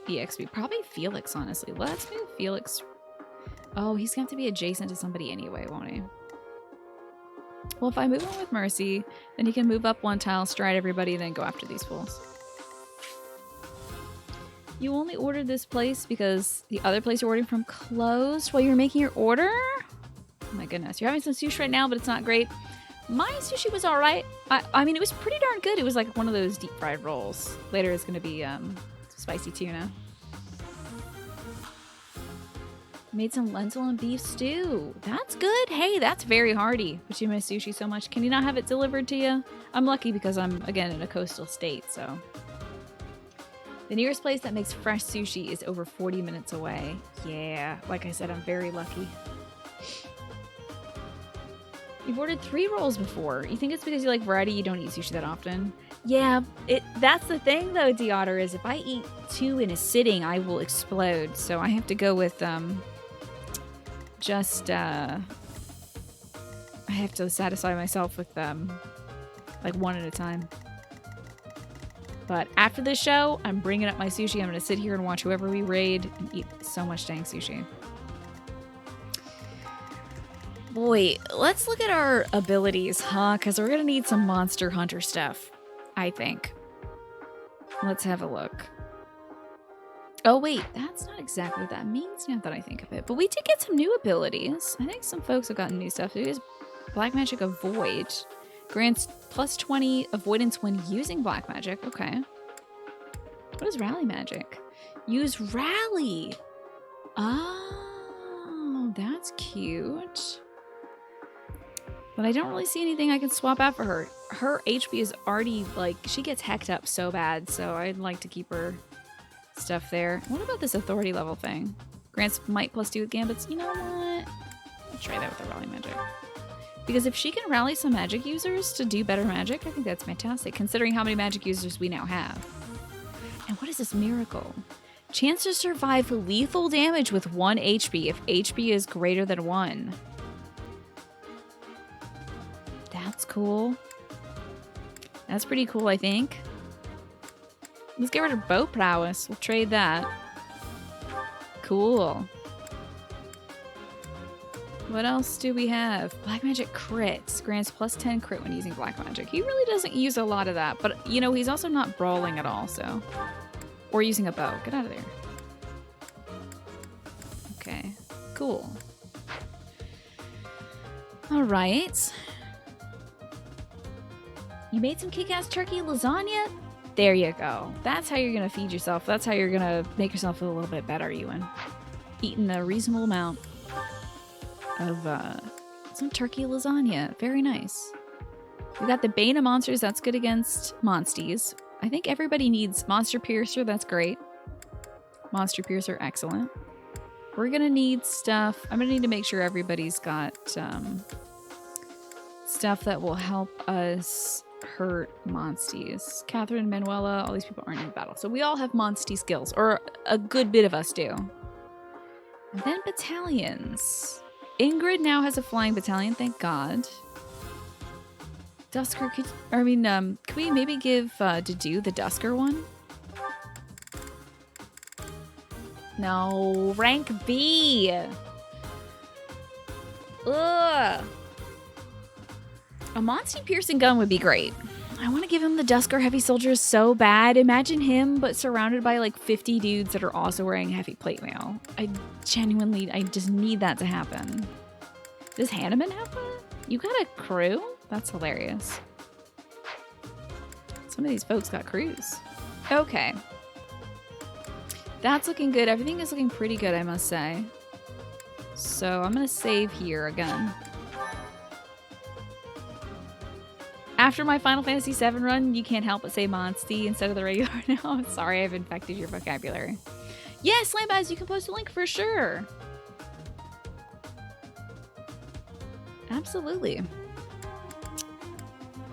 EXP? Probably Felix, honestly. Let's move Felix. Oh, he's going to have to be adjacent to somebody anyway, won't he? Well, if I move him with Mercy, then he can move up 1 tile, stride everybody, then go after these fools. You only ordered this place because the other place you're ordering from closed while you were making your order? Oh my goodness. You're having some sushi right now, but it's not great. My sushi was alright. I mean, it was pretty darn good. It was like one of those deep fried rolls. Later it's going to be spicy tuna. Made some lentil and beef stew. That's good. Hey, that's very hearty. But you miss sushi so much. Can you not have it delivered to you? I'm lucky because I'm, again, in a coastal state, so. The nearest place that makes fresh sushi is over 40 minutes away. Yeah, like I said, I'm very lucky. You've ordered 3 rolls before. You think it's because you like variety, you don't eat sushi that often? Yeah, that's the thing though, Deotter, is if I eat 2 in a sitting, I will explode. So I have to go with, I have to satisfy myself with, like 1 at a time. But after this show, I'm bringing up my sushi. I'm going to sit here and watch whoever we raid and eat so much dang sushi. Boy, let's look at our abilities, huh? Because we're going to need some Monster Hunter stuff, I think. Let's have a look. Oh, wait. That's not exactly what that means now that I think of it. But we did get some new abilities. I think some folks have gotten new stuff. It is Black Magic Avoid. Grants plus 20 avoidance when using black magic. Okay. What is rally magic? Use rally. Oh, that's cute. But I don't really see anything I can swap out for her. Her HP is already, like, she gets hecked up so bad, so I'd like to keep her stuff there. What about this authority level thing? Grants might plus 2 with gambits. You know what? I'll try that with the rally magic. Because if she can rally some magic users to do better magic, I think that's fantastic, considering how many magic users we now have. And what is this miracle? Chance to survive lethal damage with 1 HP if HP is greater than 1. That's cool. That's pretty cool, I think. Let's get rid of bow prowess. We'll trade that. Cool. What else do we have? Black magic crits. Grants plus 10 crit when using black magic. He really doesn't use a lot of that, but you know, he's also not brawling at all, so. Or using a bow. Get out of there. Okay, cool. All right. You made some kick-ass turkey lasagna? There you go. That's how you're gonna feed yourself. That's how you're gonna make yourself feel a little bit better, Ewan. Eating a reasonable amount of some turkey lasagna. Very nice. We got the Bane of Monsters. That's good against monsties. I think everybody needs Monster Piercer. That's great. Monster Piercer, excellent. We're gonna need stuff. I'm gonna need to make sure everybody's got stuff that will help us hurt monsties. Catherine, Manuela, all these people aren't in battle. So we all have monstie skills, or a good bit of us do. And then battalions. Ingrid now has a flying battalion, thank God. Dusker, could we maybe give Dedu the Dusker one? No, rank B. Ugh. A Monstie piercing gun would be great. I want to give him the Dusker heavy soldiers so bad. Imagine him, but surrounded by like 50 dudes that are also wearing heavy plate mail. I just need that to happen. Does Hanneman have one? You got a crew? That's hilarious. Some of these folks got crews. Okay. That's looking good. Everything is looking pretty good, I must say. So I'm going to save here again. After my Final Fantasy VII run, you can't help but say Monstie instead of the regular now. I'm sorry, I've infected your vocabulary. Yes, Lambaz, you can post a link for sure. Absolutely.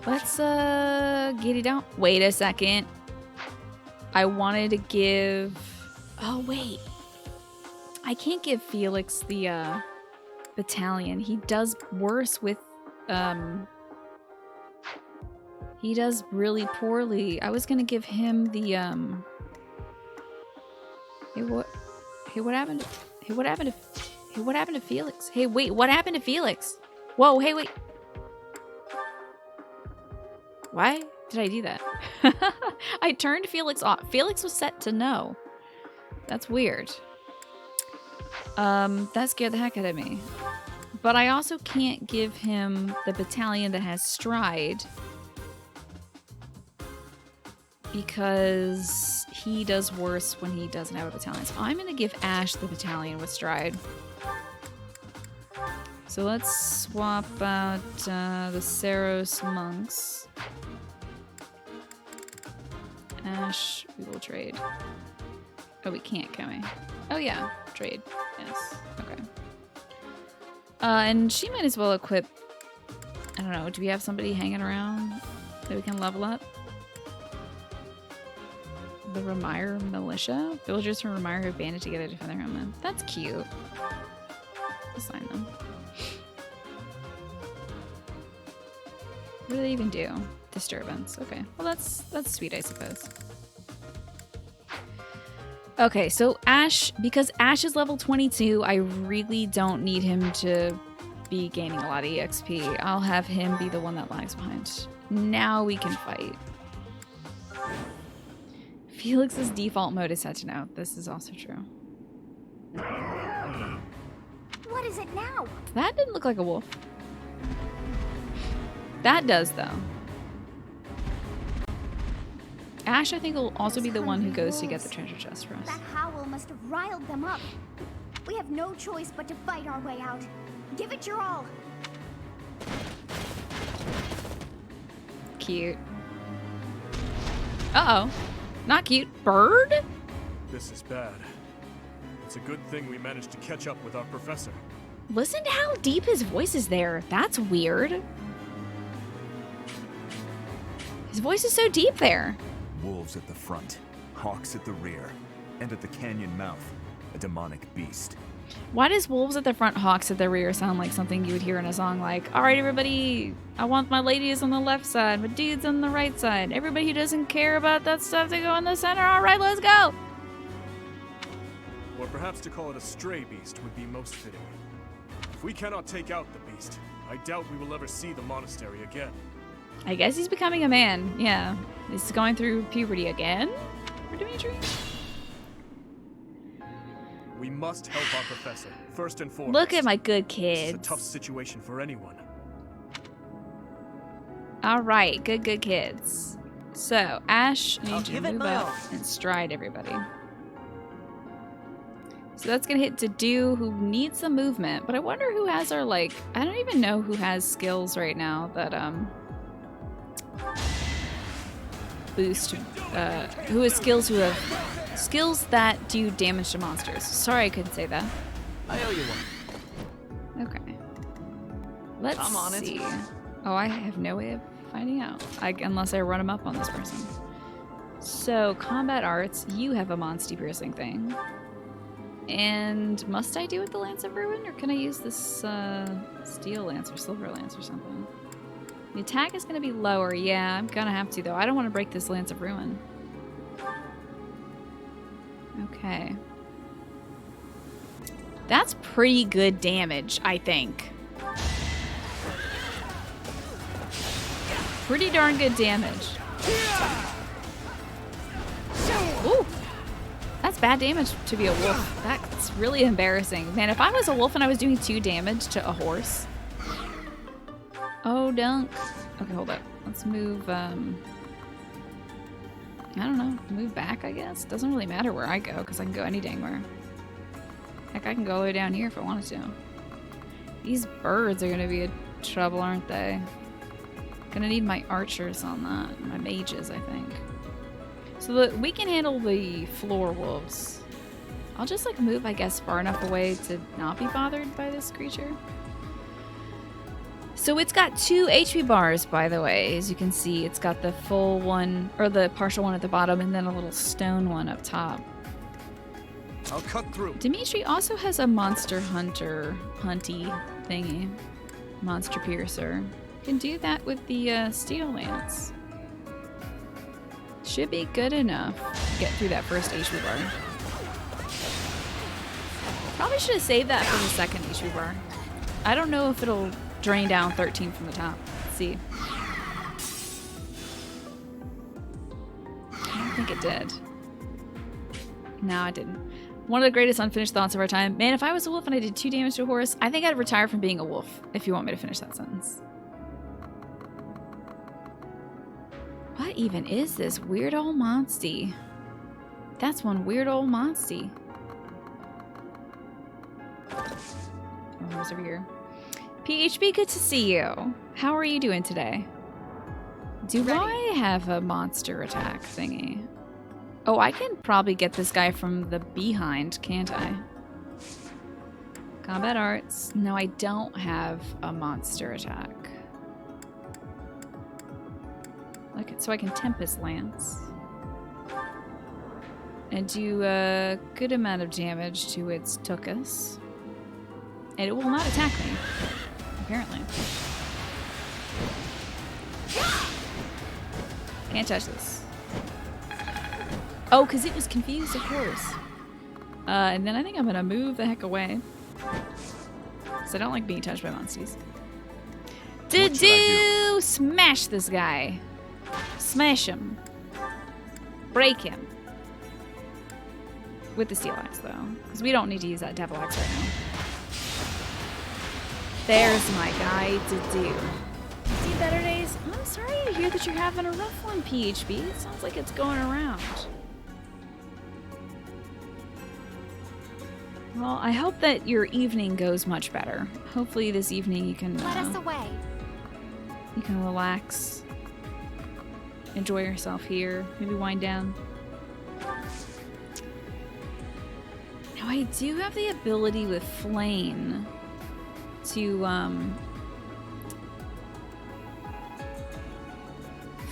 Let's get it down. Wait a second. I wanted to give... Oh, wait. I can't give Felix the battalion. He does worse with... He does really poorly. I was gonna give him the Hey, what happened to Felix? Hey, wait, what happened to Felix? Whoa, hey, wait. Why did I do that? I turned Felix off. Felix was set to no. That's weird. That scared the heck out of me. But I also can't give him the battalion that has stride, because he does worse when he doesn't have a battalion. So I'm going to give Ash the battalion with stride. So let's swap out the Saros monks. Ash, we will trade. Oh, we can't, can we? Oh yeah, trade. Yes, okay. And she might as well equip... I don't know, do we have somebody hanging around that we can level up? The Ramire Militia? Villagers from Ramire have banded together to defend their homeland. That's cute. Assign them. What do they even do? Disturbance. Okay. Well, that's sweet, I suppose. Okay, so Ash, because Ash is level 22, I really don't need him to be gaining a lot of EXP. I'll have him be the one that lags behind. Now we can fight. Felix's default mode is set to no. This is also true. What is it now? That didn't look like a wolf. That does, though. Ash, I think, will also be the one who goes to get the treasure chest for us. That howl must have riled them up. We have no choice but to fight our way out. Give it your all. Cute. Uh-oh. Not cute. Bird? This is bad. It's a good thing we managed to catch up with our professor. Listen to how deep his voice is there. That's weird. His voice is so deep there. Wolves at the front, hawks at the rear, and at the canyon mouth, a demonic beast. Why does wolves at the front, hawks at the rear sound like something you would hear in a song like, all right, everybody, I want my ladies on the left side, my dudes on the right side. Everybody who doesn't care about that stuff to go in the center. All right, let's go. Or perhaps to call it a stray beast would be most fitting. If we cannot take out the beast, I doubt we will ever see the monastery again. I guess he's becoming a man. Yeah. He's going through puberty again for Dimitri. We must help our professor, first and foremost. Look at my good kids. It's a tough situation for anyone. All right, good kids. So, Ash needs to move up and stride everybody. So that's going to hit Dedu, who needs some movement. But I wonder who has our, like... I don't even know who has skills right now that, boost... who has skills that do damage to monsters. Sorry I couldn't say that. I owe you one. Okay. Let's see. Oh, I have no way of finding out. Unless I run him up on this person. So, combat arts, you have a Monsty piercing thing. And must I do with the Lance of Ruin, or can I use this steel lance or silver lance or something? The attack is going to be lower. Yeah, I'm going to have to, though. I don't want to break this Lance of Ruin. Okay. That's pretty good damage, I think. Pretty darn good damage. Ooh! That's bad damage to be a wolf. That's really embarrassing. Man, if I was a wolf and I was doing 2 damage to a horse. Oh, dunk. Okay, hold up. Let's move, I don't know. Move back, I guess. Doesn't really matter where I go, because I can go any dang where. Heck, I can go all the way down here if I wanted to. These birds are going to be a trouble, aren't they? Gonna need my archers on that. My mages, I think. So we can handle the floor wolves. I'll just like move, I guess, far enough away to not be bothered by this creature. So it's got 2 HP bars, by the way. As you can see, it's got the full one, or the partial one at the bottom, and then a little stone one up top. I'll cut through. Dimitri also has a monster hunter hunty thingy. Monster piercer. Can do that with the steel lance. Should be good enough to get through that first HP bar. Probably should have saved that for the second HP bar. I don't know if it'll drain down 13 from the top. Let's see. I don't think it did. No, it didn't. One of the greatest unfinished thoughts of our time. Man, if I was a wolf and I did 2 damage to a horse, I think I'd retire from being a wolf, if you want me to finish that sentence. What even is this weird old monsty? That's one weird old monsty. Oh, who's over here? PHB, good to see you. How are you doing today? Do I have a monster attack thingy? Oh, I can probably get this guy from the behind, can't I? Combat arts. No, I don't have a monster attack. Okay, so I can Tempest Lance. And do a good amount of damage to its Sothis. And it will not attack me, apparently. Can't touch this. Oh, because it was confused, of course. And then I think I'm going to move the heck away. Because I don't like being touched by monsters. Do smash this guy. Smash him. Break him. With the steel axe, though. Because we don't need to use that devil axe right now. There's my guy to do. See better days? I'm sorry to hear that you're having a rough one, PHB. It sounds like it's going around. Well, I hope that your evening goes much better. Hopefully this evening you can... Let us away. You can relax. Enjoy yourself here. Maybe wind down. Now I do have the ability with Flame to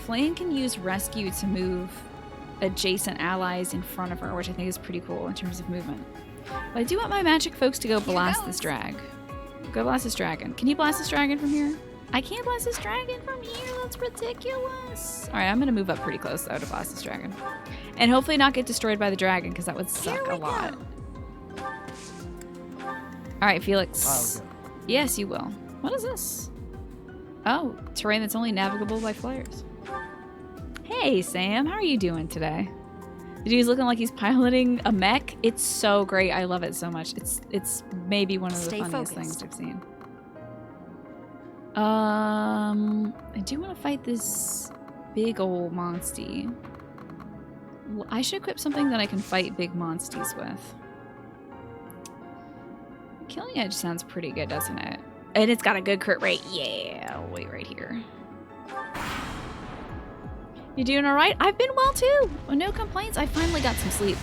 Flame can use rescue to move adjacent allies in front of her, which I think is pretty cool in terms of movement. But I do want my magic folks to go blast this drag. Go blast this dragon. Can you blast this dragon from here? I can't blast this dragon from here. That's ridiculous. All right, I'm going to move up pretty close, though, to blast this dragon. And hopefully not get destroyed by the dragon, because that would suck a lot. All right, Felix. Yes, you will. What is this? Oh, terrain that's only navigable by flyers. Hey, Sam. How are you doing today? The dude's looking like he's piloting a mech. It's so great. I love it so much. It's maybe one of the funniest things I've seen. I do want to fight this big old monsty. Well, I should equip something that I can fight big monsties with. Killing Edge sounds pretty good, doesn't it? And it's got a good crit rate. Yeah, I'll wait right here. You doing alright? I've been well too. Well, no complaints. I finally got some sleep.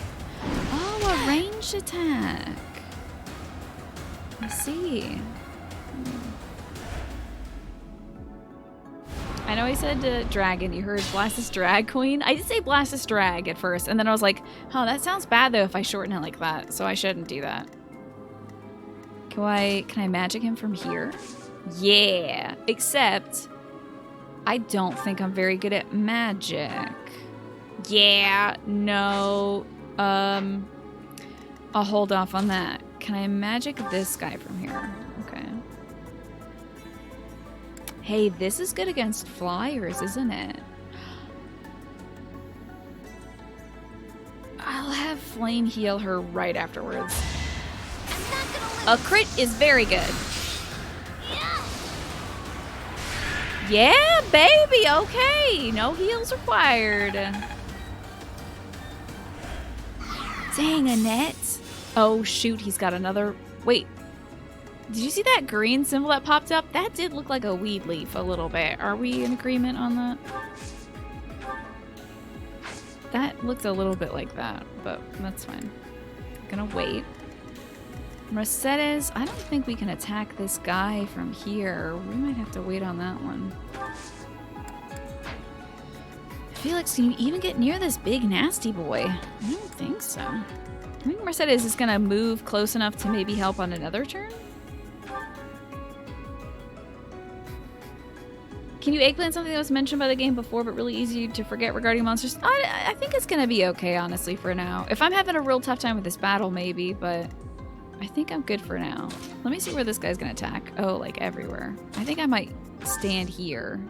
Oh, a ranged attack. I see. I know I said dragon. You heard Blastus Drag Queen? I did say Blastus Drag at first, and then I was like, oh, that sounds bad though if I shorten it like that, so I shouldn't do that. Can I magic him from here? Yeah, except I don't think I'm very good at magic. Yeah, no. I'll hold off on that. Can I magic this guy from here? Okay. Hey, this is good against flyers, isn't it? I'll have Flame heal her right afterwards. A crit is very good. Yeah, baby, okay. No heals required. Dang, Annette. Oh, shoot, he's got another... Wait. Did you see that green symbol that popped up? That did look like a weed leaf a little bit. Are we in agreement on that? That looked a little bit like that, but that's fine. I'm gonna wait. Mercedes, I don't think we can attack this guy from here. We might have to wait on that one. Felix, can you even get near this big nasty boy? I don't think so. I think Mercedes is gonna move close enough to maybe help on another turn? Can you eggplant something that was mentioned by the game before but really easy to forget regarding monsters? I think it's gonna be okay, honestly, for now. If I'm having a real tough time with this battle, maybe, but I think I'm good for now. Let me see where this guy's gonna attack. Oh, like everywhere. I think I might stand here.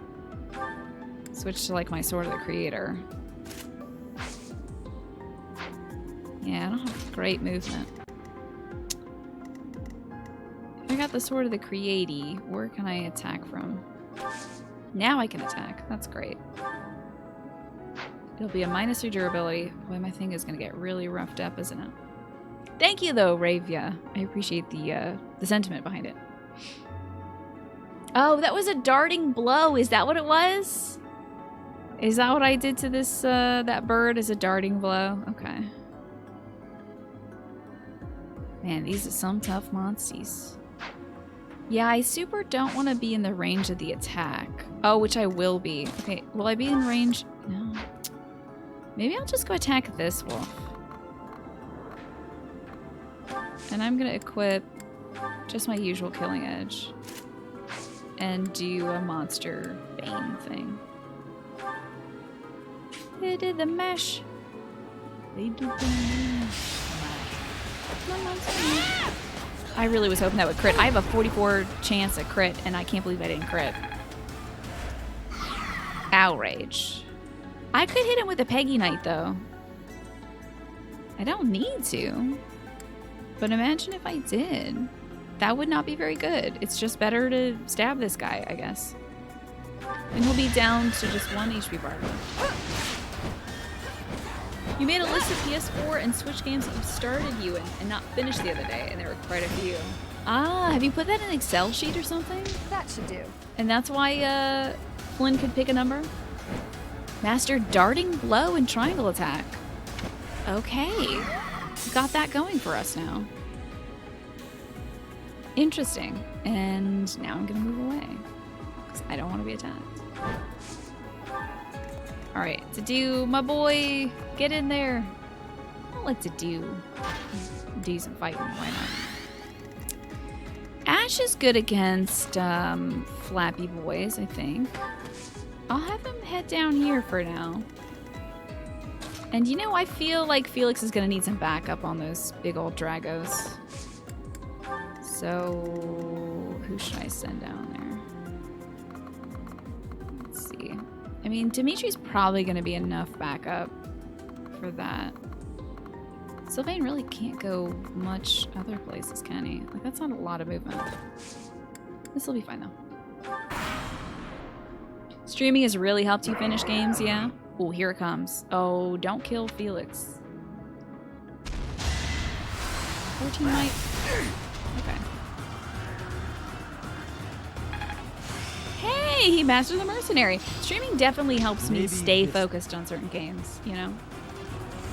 Switch to like my Sword of the Creator. Yeah, I don't have great movement. If I got the Sword of the Creaty, where can I attack from? Now I can attack. That's great. It'll be a -3 durability. Boy, my thing is gonna get really roughed up, isn't it? Thank you, though, Ravia. I appreciate the sentiment behind it. Oh, that was a darting blow. Is that what it was? Is that what I did to this, that bird is a darting blow? Okay. Man, these are some tough monsties. Yeah, I super don't want to be in the range of the attack. Oh, which I will be. Okay, will I be in range? No. Maybe I'll just go attack this wolf. And I'm gonna equip just my usual killing edge. And do a monster bane thing. They did the mesh. They did the mesh. I really was hoping that would crit. I have a 44 chance at crit, and I can't believe I didn't crit. Outrage. I could hit him with a Peggy Knight, though. I don't need to. But imagine if I did. That would not be very good. It's just better to stab this guy, I guess. And he'll be down to just 1 HP bar. You made a list of PS4 and Switch games that you started you in and not finished the other day, and there were quite a few. Ah, have you put that in an Excel sheet or something? That should do. And that's why Flynn could pick a number? Master darting blow and triangle attack. Okay. Got that going for us now. Interesting. And now I'm gonna move away. Because I don't want to be attacked. Alright, Tadu, my boy, get in there. I'll let Tadu do some fighting, why not? Ash is good against flappy boys, I think. I'll have him head down here for now. And you know, I feel like Felix is gonna need some backup on those big old Dragos. So, who should I send down there? Let's see. I mean, Dimitri's probably gonna be enough backup for that. Sylvain really can't go much other places, can he? Like, that's not a lot of movement. This will be fine, though. Streaming has really helped you finish games, yeah? Oh, here it comes. Oh, don't kill Felix. 14 might. Okay. Hey, he mastered the mercenary. Streaming definitely helps me stay focused on certain games, you know?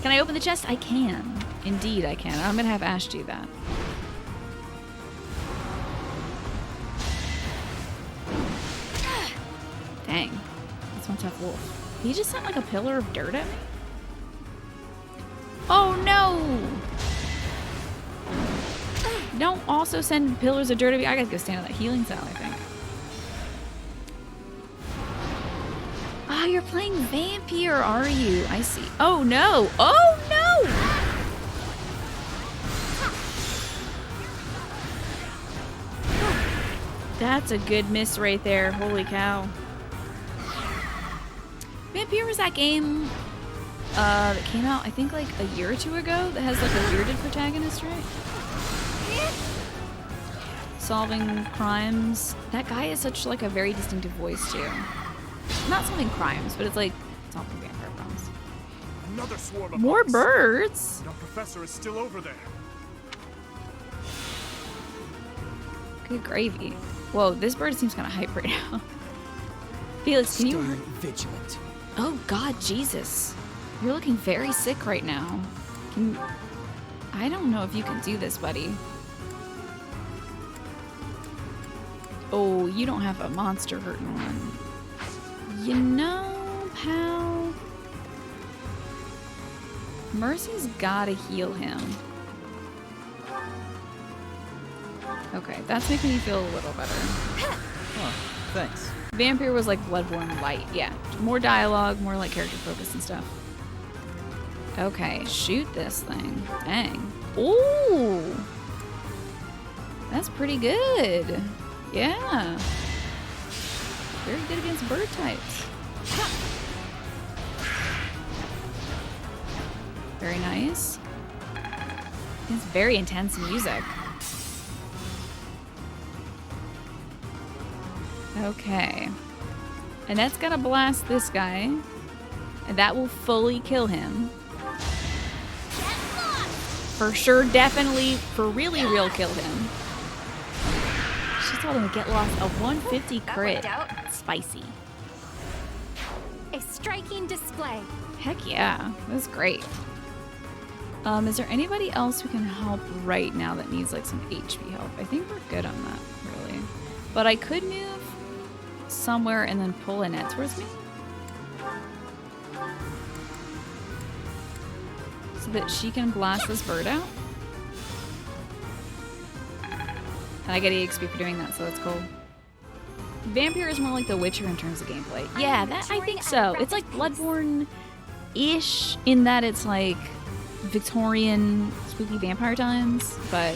Can I open the chest? I can. Indeed, I can. I'm gonna have Ash do that. Dang. Some tough wolf. He just sent like a pillar of dirt at me? Oh no! Don't also send pillars of dirt at me. I gotta go stand on that healing cell, I think. Ah, you're playing Vampire, are you? I see. Oh no! Oh no! That's a good miss right there. Holy cow. Vampire was that game that came out, I think, like a year or two ago that has like a bearded protagonist, right? Solving crimes. That guy has such like a very distinctive voice too. Not solving crimes, but it's like solving vampire crimes. Another swarm of More hawks. birds. The professor is still over there. Good gravy. Whoa, this bird seems kind of hype right now. Felix, can you? Vigilant. Oh God, Jesus! You're looking very sick right now. I don't know if you can do this, buddy. Oh, you don't have a monster hurting one. You know, pal. Mercy's gotta heal him. Okay, that's making me feel a little better. Oh, thanks. Vampire was like Bloodborne light, yeah. More dialogue, more like character focus and stuff. Okay, shoot this thing. Dang. Ooh! That's pretty good. Yeah. Very good against bird types. Very nice. It's very intense music. Okay. And that's gonna blast this guy. And that will fully kill him. For sure, definitely, for really real kill him. She told him to get lost. A 150 crit. Spicy. A striking display. Heck yeah. That's great. Is there anybody else who can help right now that needs like some HP help? I think we're good on that, really. But I could move somewhere and then pull Annette towards me. So that she can blast this bird out. And I get EXP for doing that, so that's cool. Vampire is more like The Witcher in terms of gameplay. Yeah, that I think so. It's like Bloodborne-ish in that it's like Victorian spooky vampire times, but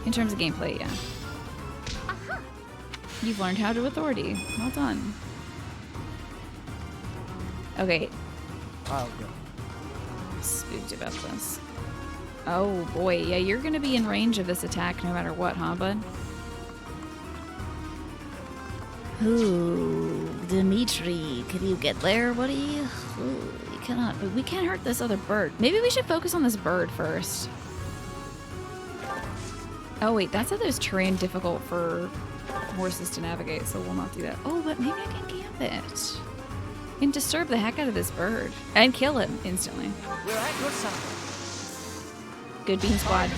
in terms of gameplay, yeah. You've learned how to authority. Well done. Okay. I'll go. Spooked about this. Oh boy, yeah, you're gonna be in range of this attack no matter what, huh, bud? Ooh, Dimitri, can you get there, buddy? Ooh, you cannot, but we can't hurt this other bird. Maybe we should focus on this bird first. Oh wait, that said there's terrain difficult for horses to navigate, so we'll not do that. Oh, but maybe I can camp it. And disturb the heck out of this bird. And kill him instantly. We're at your side. Good bean squad.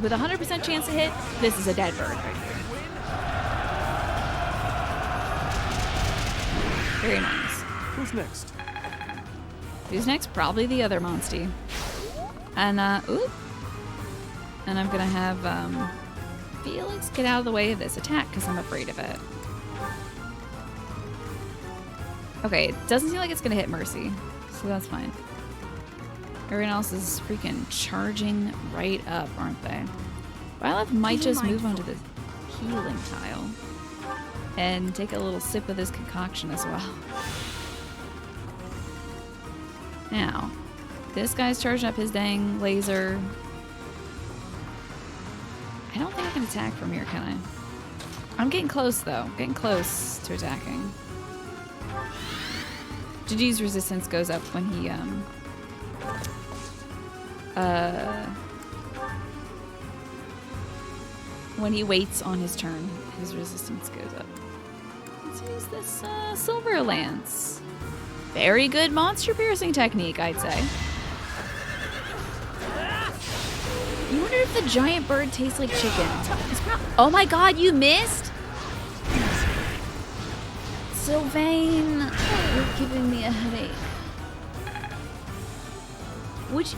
With a 100% chance to hit, this is a dead bird right here. Very nice. Who's next? Who's next? Probably the other monstie. And, oop. And I'm gonna have, Felix get out of the way of this attack, because I'm afraid of it. Okay, it doesn't seem like it's gonna hit Mercy, so that's fine. Everyone else is freaking charging right up, aren't they? Violet might just move onto the healing tile and take a little sip of this concoction as well. Now, this guy's charging up his dang laser. I don't think I can attack from here, can I? I'm getting close, though. Getting close to attacking. Jiji's resistance goes up when he, when he waits on his turn, his resistance goes up. Let's use this, Silver Lance. Very good monster piercing technique, I'd say. You wonder if the giant bird tastes like chicken. Oh my god, you missed? Sylvain, you're giving me a headache.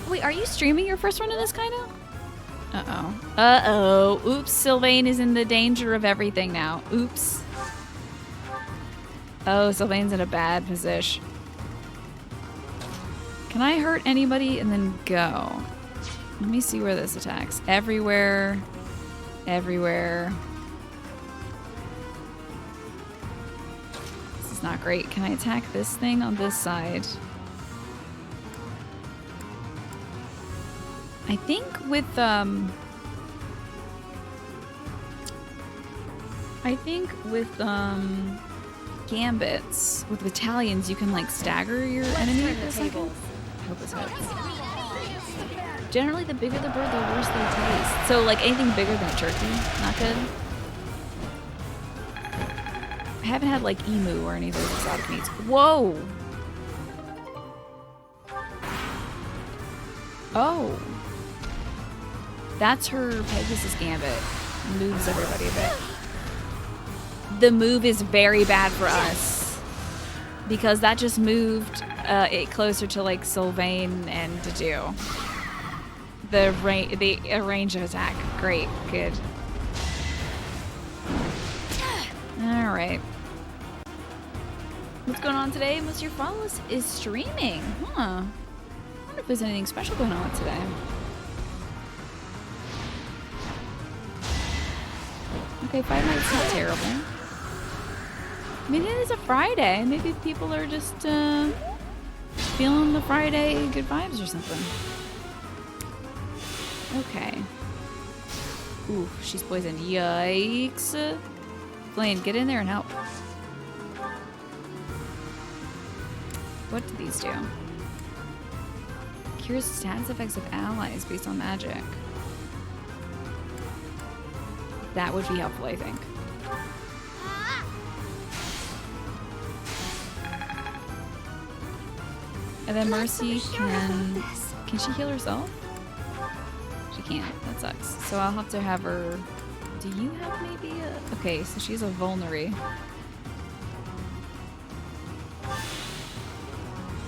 Wait, are you streaming your first run of this kind of? Uh-oh. Uh-oh. Oops, Sylvain is in the danger of everything now. Oops. Oh, Sylvain's in a bad position. Can I hurt anybody and then go? Let me see where this attacks. Everywhere. Everywhere. This is not great. Can I attack this thing on this side? I think with gambits, with battalions, you can like stagger your enemy for a second. I hope this hits. Generally, the bigger the bird, the worse they taste. So, like anything bigger than a turkey, not good. I haven't had like emu or any of those exotic meats. Whoa! Oh. That's her Pegasus Gambit. Moves everybody a bit. The move is very bad for us because that just moved it closer to like Sylvain and Dedue. The range of attack. Great. Good. All right. What's going on today? Most of your followers is streaming. Huh. I wonder if there's anything special going on today. Okay, 5 nights not terrible. I mean, it is a Friday. Maybe people are just feeling the Friday good vibes or something. Okay. Ooh, she's poisoned. Yikes. Blaine, get in there and help. What do these do? Cures status effects of allies based on magic. That would be helpful, I think. And then Mercy can she heal herself? She can't. That sucks. So I'll have to have her. Do you have maybe a? Okay, so she's a vulnerary.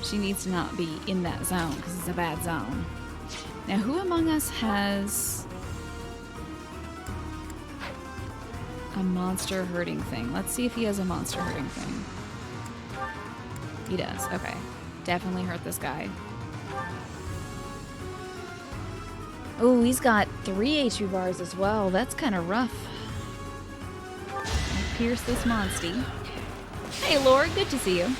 She needs to not be in that zone because it's a bad zone. Now, who among us has a monster hurting thing? Let's see if he has a monster hurting thing. He does. Okay. Definitely hurt this guy. Oh, he's got 3 HP bars as well. That's kind of rough. I'll pierce this monstie. Hey, Lord. Good to see you.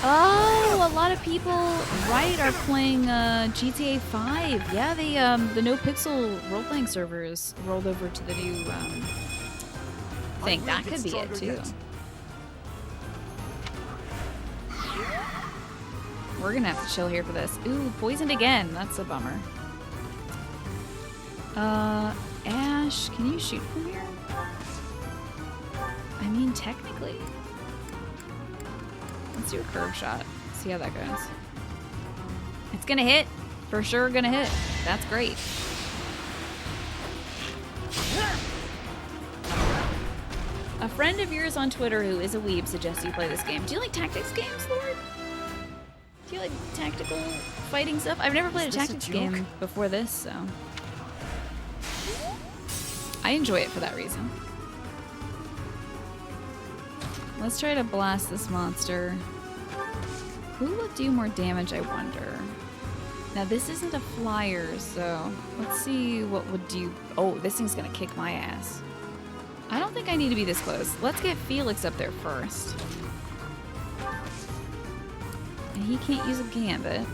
Oh, a lot of people, right, are playing GTA 5. Yeah, the No Pixel role-playing servers rolled over to the new thing. That could be it, too. We're gonna have to chill here for this. Ooh, poisoned again. That's a bummer. Ash, can you shoot from here? I mean, technically. Let's do a curve shot. See how that goes. It's gonna hit. For sure gonna hit. That's great. A friend of yours on Twitter who is a weeb suggests you play this game. Do you like tactics games, Lord? Do you like tactical fighting stuff? I've never played a tactics game before this, so I enjoy it for that reason. Let's try to blast this monster. Who will do more damage, I wonder? Now, this isn't a flyer, so let's see what would do. Oh, this thing's gonna kick my ass. I don't think I need to be this close. Let's get Felix up there first. And he can't use a gambit.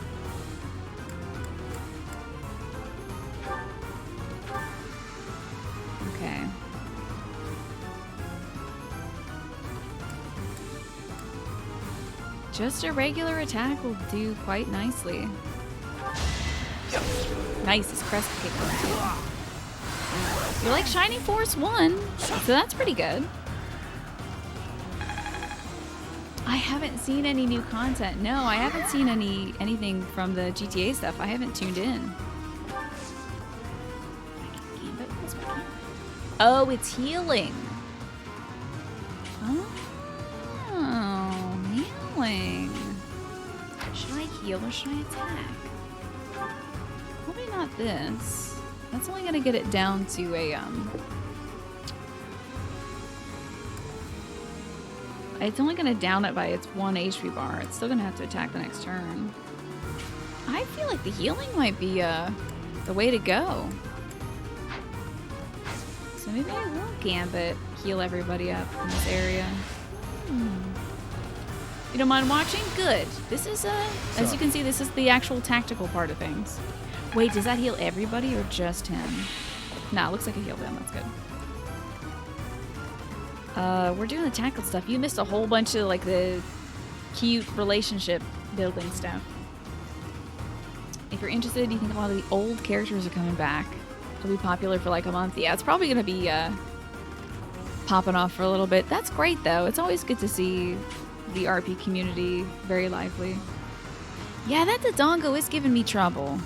Okay. Just a regular attack will do quite nicely. Nice, his crest kicked him too. You're like Shining Force 1, so that's pretty good. I haven't seen any new content. No, I haven't seen anything from the GTA stuff. I haven't tuned in. Oh, it's healing. Oh, healing. Should I heal or should I attack? Probably not this. That's only gonna get it down to a it's only gonna down it by its 1 HP bar. It's still gonna have to attack the next turn. I feel like the healing might be the way to go. So maybe I will Gambit heal everybody up in this area. You don't mind watching? Good. This is as you can see, this is the actual tactical part of things. Wait, does that heal everybody or just him? Nah, looks like it healed him. That's good. We're doing the tactical stuff. You missed a whole bunch of like the cute relationship building stuff. If you're interested, you think a lot of the old characters are coming back. It'll be popular for like a month. Yeah, it's probably gonna be popping off for a little bit. That's great though. It's always good to see the RP community very lively. Yeah, that Dodongo is giving me trouble.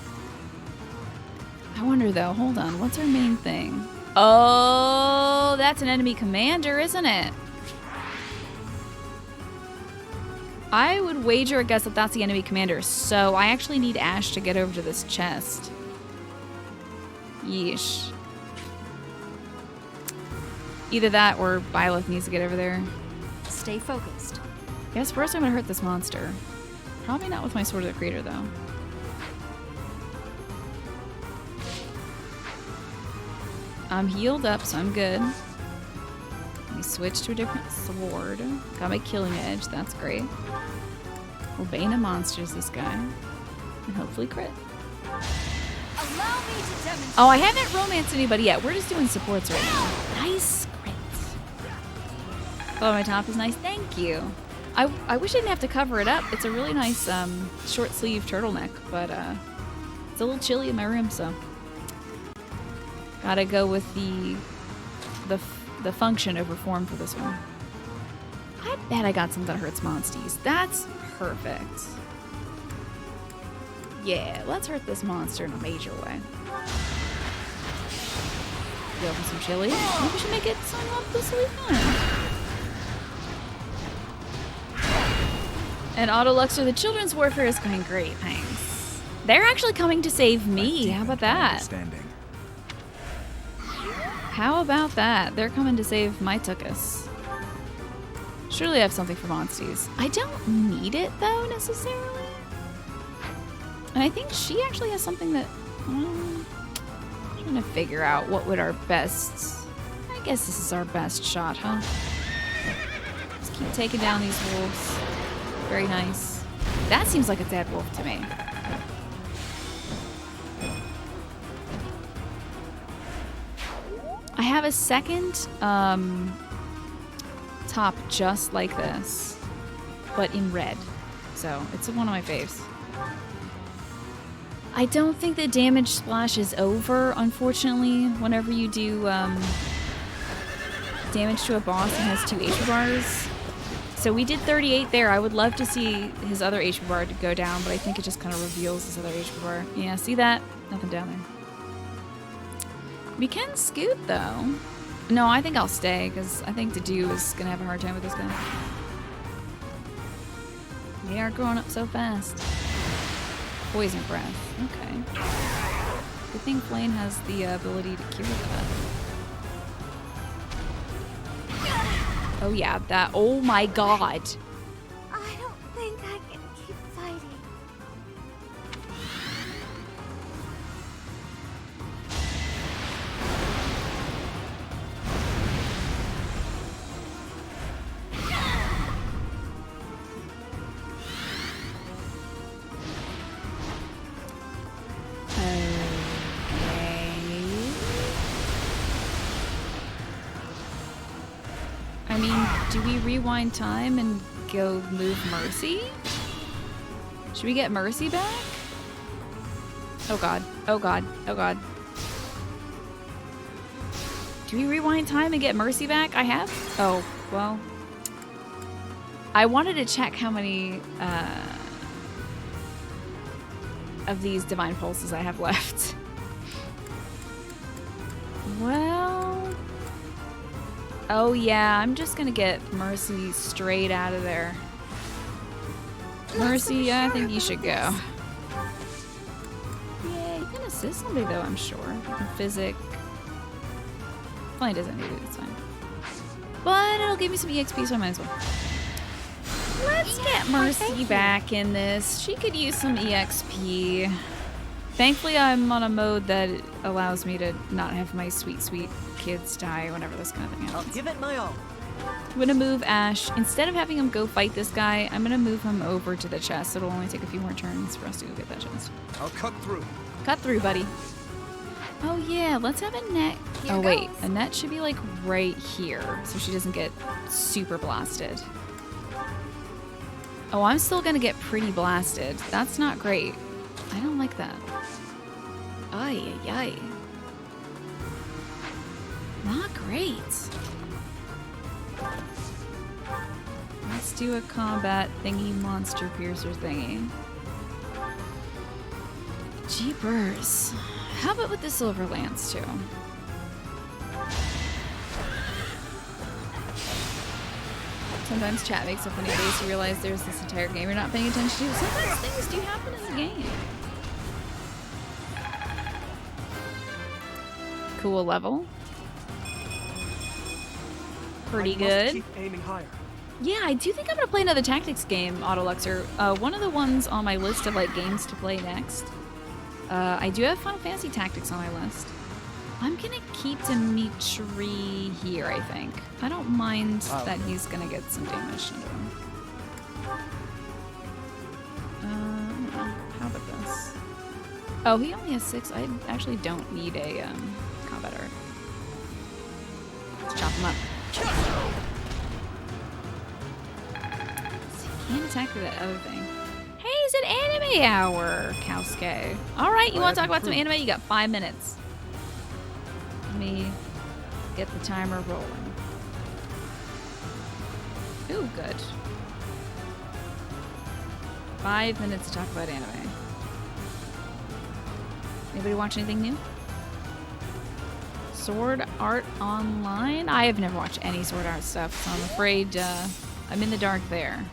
I wonder though, hold on, what's our main thing? Oh, that's an enemy commander, isn't it? I would wager a guess that that's the enemy commander, so I actually need Ash to get over to this chest. Yeesh. Either that or Byleth needs to get over there. Stay focused. Guess first I'm gonna hurt this monster. Probably not with my Sword of the Creator though. I'm healed up, so I'm good. Let me switch to a different sword. Got my killing edge, that's great. We'll Bane of Monsters this guy. And hopefully crit. Allow me to demonstrate. Oh, I haven't romanced anybody yet. We're just doing supports right now. Nice crit. Oh, my top is nice. Thank you. I wish I didn't have to cover it up. It's a really nice short sleeve turtleneck, but it's a little chilly in my room, so gotta go with the function over form for this one. I bet I got something that hurts monsties. That's perfect. Yeah, let's hurt this monster in a major way. Go for some chili. Maybe we should make it something up this weekend. And Autoluxor, the Children's Warfare is going great, thanks. They're actually coming to save me. How about that? How about that? They're coming to save my Tuckus. Surely I have something for Monsties. I don't need it, though, necessarily. And I think she actually has something that... I'm trying to figure out what would our best... I guess this is our best shot, huh? Just keep taking down these wolves. Very nice. That seems like a dead wolf to me. I have a second top just like this, but in red. So it's one of my faves. I don't think the damage splash is over, unfortunately. Whenever you do damage to a boss that has 2 HP bars. So we did 38 there. I would love to see his other HP bar to go down, but I think it just kind of reveals his other HP bar. Yeah, see that? Nothing down there. We can scoot, though. No, I think I'll stay, because I think Dedue is going to have a hard time with this guy. They are growing up so fast. Poison breath. Okay. Good thing Flame has the ability to cure that. Oh yeah, that. Oh my god. I don't think I can keep fighting. I mean, do we rewind time and go move Mercy? Should we get Mercy back? Oh god. Oh god. Oh god. Do we rewind time and get Mercy back? I have? Oh, well. I wanted to check how many of these Divine Pulses I have left. Well... Oh yeah, I'm just gonna get Mercy straight out of there. Mercy, I think you should go. Yeah, you can assist somebody though, I'm sure. Physic. Well, he doesn't need it, it's fine. But it'll give me some EXP, so I might as well. Let's get Mercy back in this. She could use some EXP. Thankfully, I'm on a mode that allows me to not have my sweet, sweet kids die whenever this kind of thing happens. I'll give it my all. I'm gonna move Ash. Instead of having him go fight this guy, I'm gonna move him over to the chest. It'll only take a few more turns for us to go get that chest. I'll cut through. Cut through, buddy. Oh yeah, let's have a net. Oh wait, a net should be like right here, so she doesn't get super blasted. Oh, I'm still gonna get pretty blasted. That's not great. I don't like that. Ay, ay, ay. Not great. Let's do a combat thingy monster piercer thingy. Jeepers. How about with the silver lance too? Sometimes chat makes a funny face to realize there's this entire game you're not paying attention to. Sometimes things do happen in the game. Cool level. Pretty good. Keep aiming higher. Yeah, I do think I'm gonna play another tactics game, Autoluxer. One of the ones on my list of like games to play next. I do have Final Fantasy Tactics on my list. I'm gonna keep Dimitri here, I think. I don't mind that he's gonna get some damage into him. How about this? Oh, he only has 6. I actually don't need a combat art. Let's chop him up. So he can't attack through that other thing. Hey, it's an anime hour, Kausuke. All right, you want to talk about some anime? You got 5 minutes. Let me get the timer rolling. Ooh, good. 5 minutes to talk about anime. Anybody watch anything new? Sword Art Online? I have never watched any Sword Art stuff, so I'm afraid I'm in the dark there.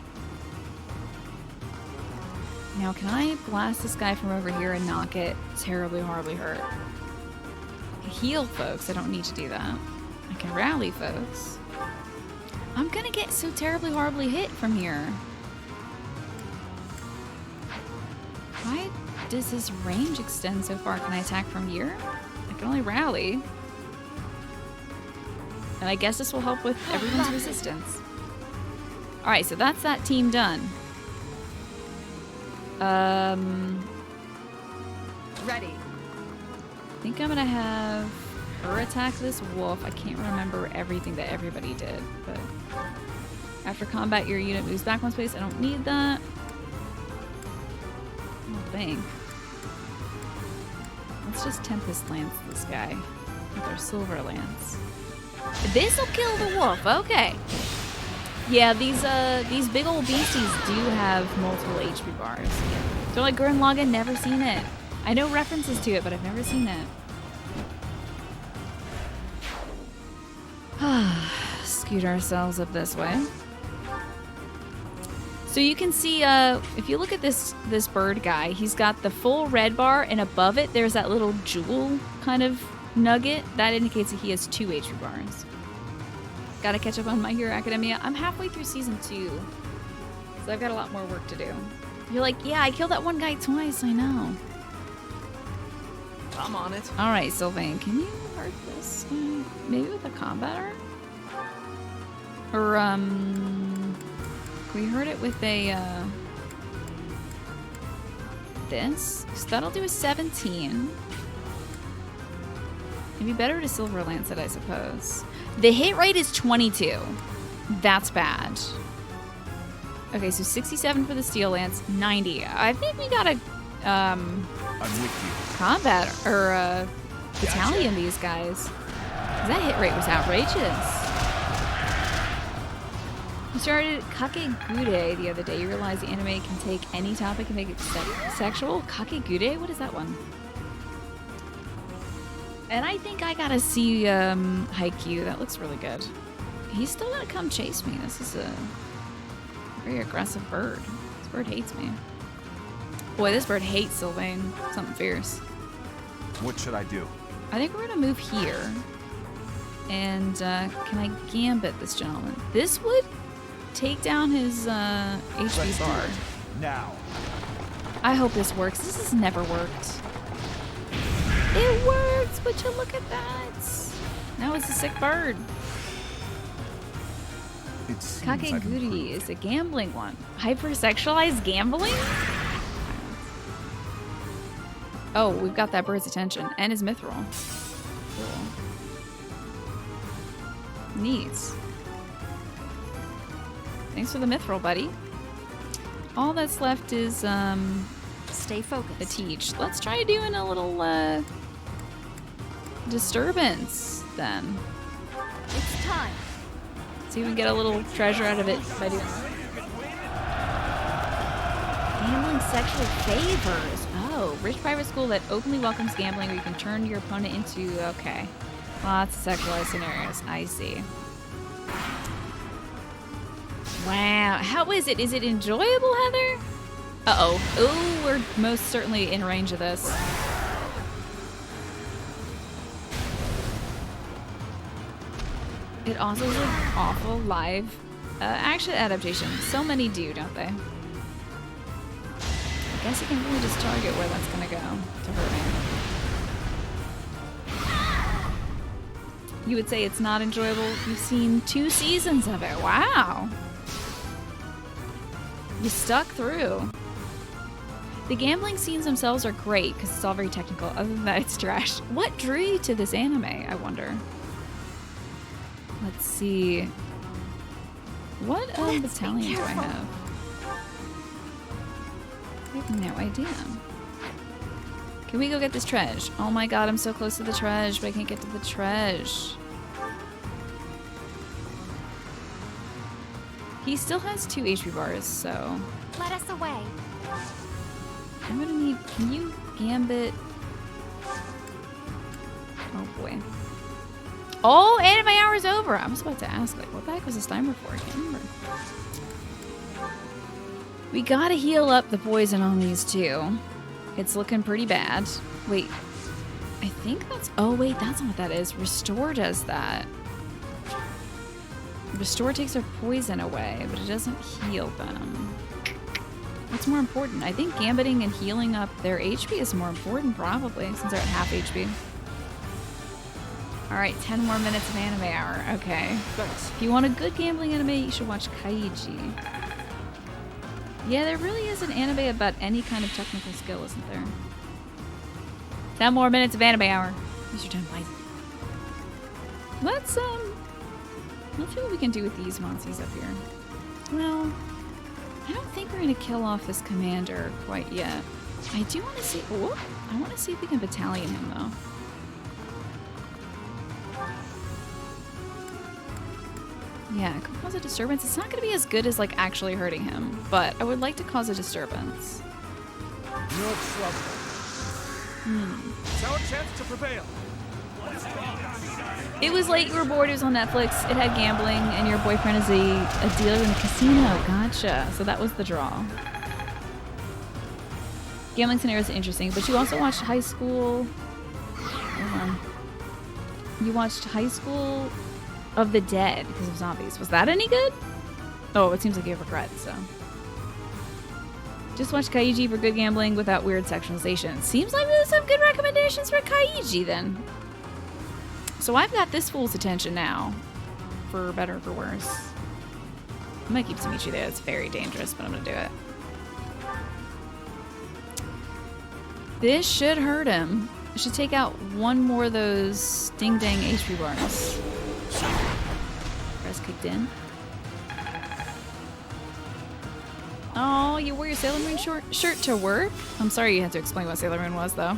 Now, can I blast this guy from over here and not get terribly, horribly hurt? Heal folks, I don't need to do that. I can rally folks. I'm gonna get so terribly, horribly hit from here. Why does his range extend so far? Can I attack from here? I can only rally. And I guess this will help with everyone's resistance. Alright, so that's that team done. Ready. I think I'm gonna have her attack this wolf. I can't remember everything that everybody did, but after combat, your unit moves back one space. I don't need that. I don't think. Let's just Tempest Lance this guy with our Silver Lance. This'll kill the wolf. Okay. Yeah, these big old beasties do have multiple HP bars. They're like Gurren Lagann, never seen it. I know references to it, but I've never seen it. Scoot ourselves up this way. So you can see, if you look at this bird guy, he's got the full red bar, and above it there's that little jewel kind of nugget. That indicates that he has 2 HP bars. Gotta catch up on My Hero Academia. I'm halfway through season 2, so I've got a lot more work to do. You're like, yeah, I killed that one guy twice, I know. I'm on it. Alright, Sylvain, can you hurt this guy? Maybe with a combat art? Or, can we hurt it with a, this? So that'll do a 17. It'd be better to Silver Lance it, I suppose. The hit rate is 22. That's bad. Okay, so 67 for the Steel Lance, 90. I think we got a, I'm with you. combat, or, battalion these guys. That hit rate was outrageous. You started Kakegure the other day. You realize the anime can take any topic and make it sexual? Kakegure? What is that one? And I think I gotta see Haikyuu. That looks really good. He's still gonna come chase me. This is a very aggressive bird. This bird hates me. Boy, this bird hates Sylvain. Something fierce. What should I do? I think we're gonna move here. And can I gambit this gentleman? This would take down his HP bar. Now. I hope this works. This has never worked. It works! Would you look at that? Now it's a sick bird. Kakeguri is a gambling one. Hypersexualized gambling? Oh, we've got that bird's attention. And his mithril. Cool. Neat. Thanks for the mithril, buddy. All that's left is, stay focused. The teach. Let's try doing a little, disturbance, then. It's time. See if we can get a little treasure out of it by doing gambling sexual favors. Oh, rich private school that openly welcomes gambling where you can turn your opponent into, okay. Lots of sexualized scenarios. I see. Wow. How is it? Is it enjoyable, Heather? Uh-oh. Ooh, we're most certainly in range of this. It also is an awful live action adaptation. So many do, don't they? I guess you can really just target where that's gonna go to hurt me. You would say it's not enjoyable. You've seen 2 seasons of it. Wow. You stuck through. The gambling scenes themselves are great because it's all very technical. Other than that, it's trash. What drew you to this anime, I wonder? Let's see. What battalion do I have? I have no idea. Can we go get this treasure? Oh my god, I'm so close to the treasure, but I can't get to the treasure. He still has 2 HP bars, so... Let us away. I'm gonna need... Can you gambit? Oh boy. Oh, anime hour's over! I was about to ask, like, what the heck was this timer for? I can't remember. We gotta heal up the poison on these 2. It's looking pretty bad. Wait. I think that's... Oh, wait, that's not what that is. Restore does that. Restore takes their poison away, but it doesn't heal them. What's more important? I think gambiting and healing up their HP is more important, probably, since they're at half HP. Alright, 10 more minutes of anime hour. Okay. Thanks. If you want a good gambling anime, you should watch Kaiji. Yeah, there really is an anime about any kind of technical skill, isn't there? 10 more minutes of anime hour. Use your time wisely. Let's see what we can do with these monsters up here. Well, I don't think we're gonna kill off this commander quite yet. I do want to see... Oh, I want to see if we can battalion him, though. Yeah, it could cause a disturbance. It's not going to be as good as, like, actually hurting him, but I would like to cause a disturbance. No trouble. It's our chance to prevail. It was late, you were bored, it was on Netflix, it had gambling, and your boyfriend is a dealer in the casino. Gotcha. So that was the draw. Gambling scenario is interesting, but you also watched High School... Hold on. You watched High School of the Dead because of zombies. Was that any good? Oh, it seems like you have regret, so... Just watch Kaiji for good gambling without weird sexualization. Seems like there's some good recommendations for Kaiji, then. So I've got this fool's attention now. For better or for worse. I'm gonna keep Samichi there. It's very dangerous, but I'm gonna do it. This should hurt him. It should take out one more of those ding-dang HP bars. Press kicked in. Oh, you wore your Sailor Moon shirt to work? I'm sorry you had to explain what Sailor Moon was, though.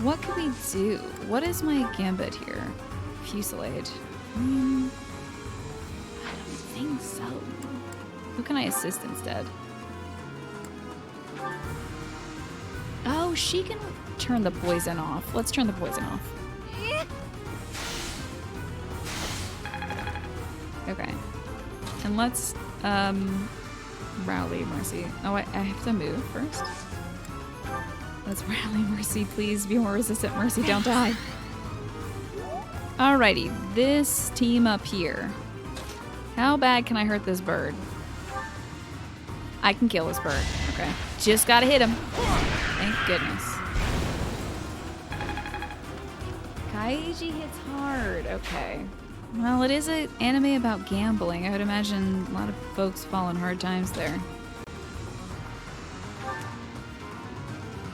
What could we do? What is my gambit here? Fusillade. I don't think so. Who can I assist instead? Oh, she can turn the poison off. Let's turn the poison off. And let's rally Mercy. Oh, I have to move first. Let's rally Mercy, please. Be more resistant. Mercy, don't die. Alrighty, this team up here. How bad can I hurt this bird? I can kill this bird. Okay. Just gotta hit him. Thank goodness. Kaiji hits hard. Okay. Well, it is an anime about gambling. I would imagine a lot of folks fall in hard times there.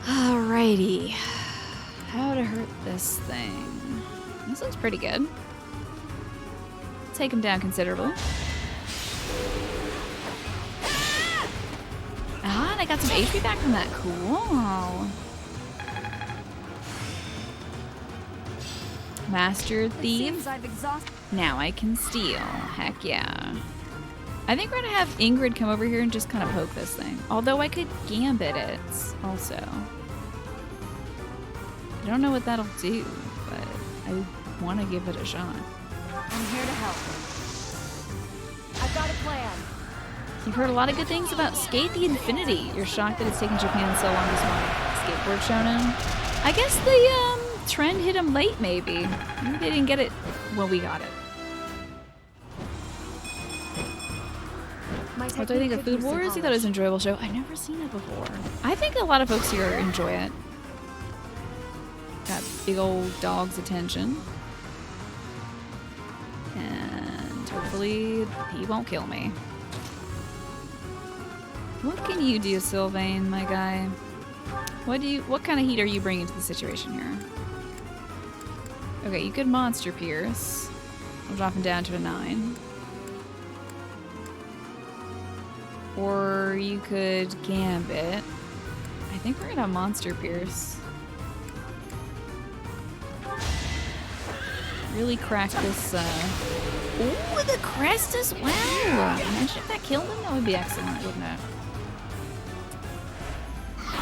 Alrighty. How to hurt this thing? This looks pretty good. Take him down considerably. Ah, and I got some HP back from that. Cool. Master Thief. Now I can steal. Heck yeah. I think we're gonna have Ingrid come over here and just kind of poke this thing. Although I could gambit it also. I don't know what that'll do, but I want to give it a shot. I'm here to help. I've got a plan. You've heard a lot of good things about Skate the Infinity. You're shocked that it's taken Japan so long to skateboard shonen. I guess the trend hit them late, maybe. Maybe they didn't get it when we got it. What do I think of Food Wars? You thought it was an enjoyable show. I've never seen it before. I think a lot of folks here enjoy it. Got big old dog's attention. And hopefully he won't kill me. What can you do, Sylvain, my guy? What kind of heat are you bringing to the situation here? Okay, you could Monster Pierce. I'll drop him down to a 9. Or you could Gambit. I think we're gonna Monster Pierce. Really crack this, Ooh, the crest as well! Imagine if that killed him, that would be excellent, wouldn't it?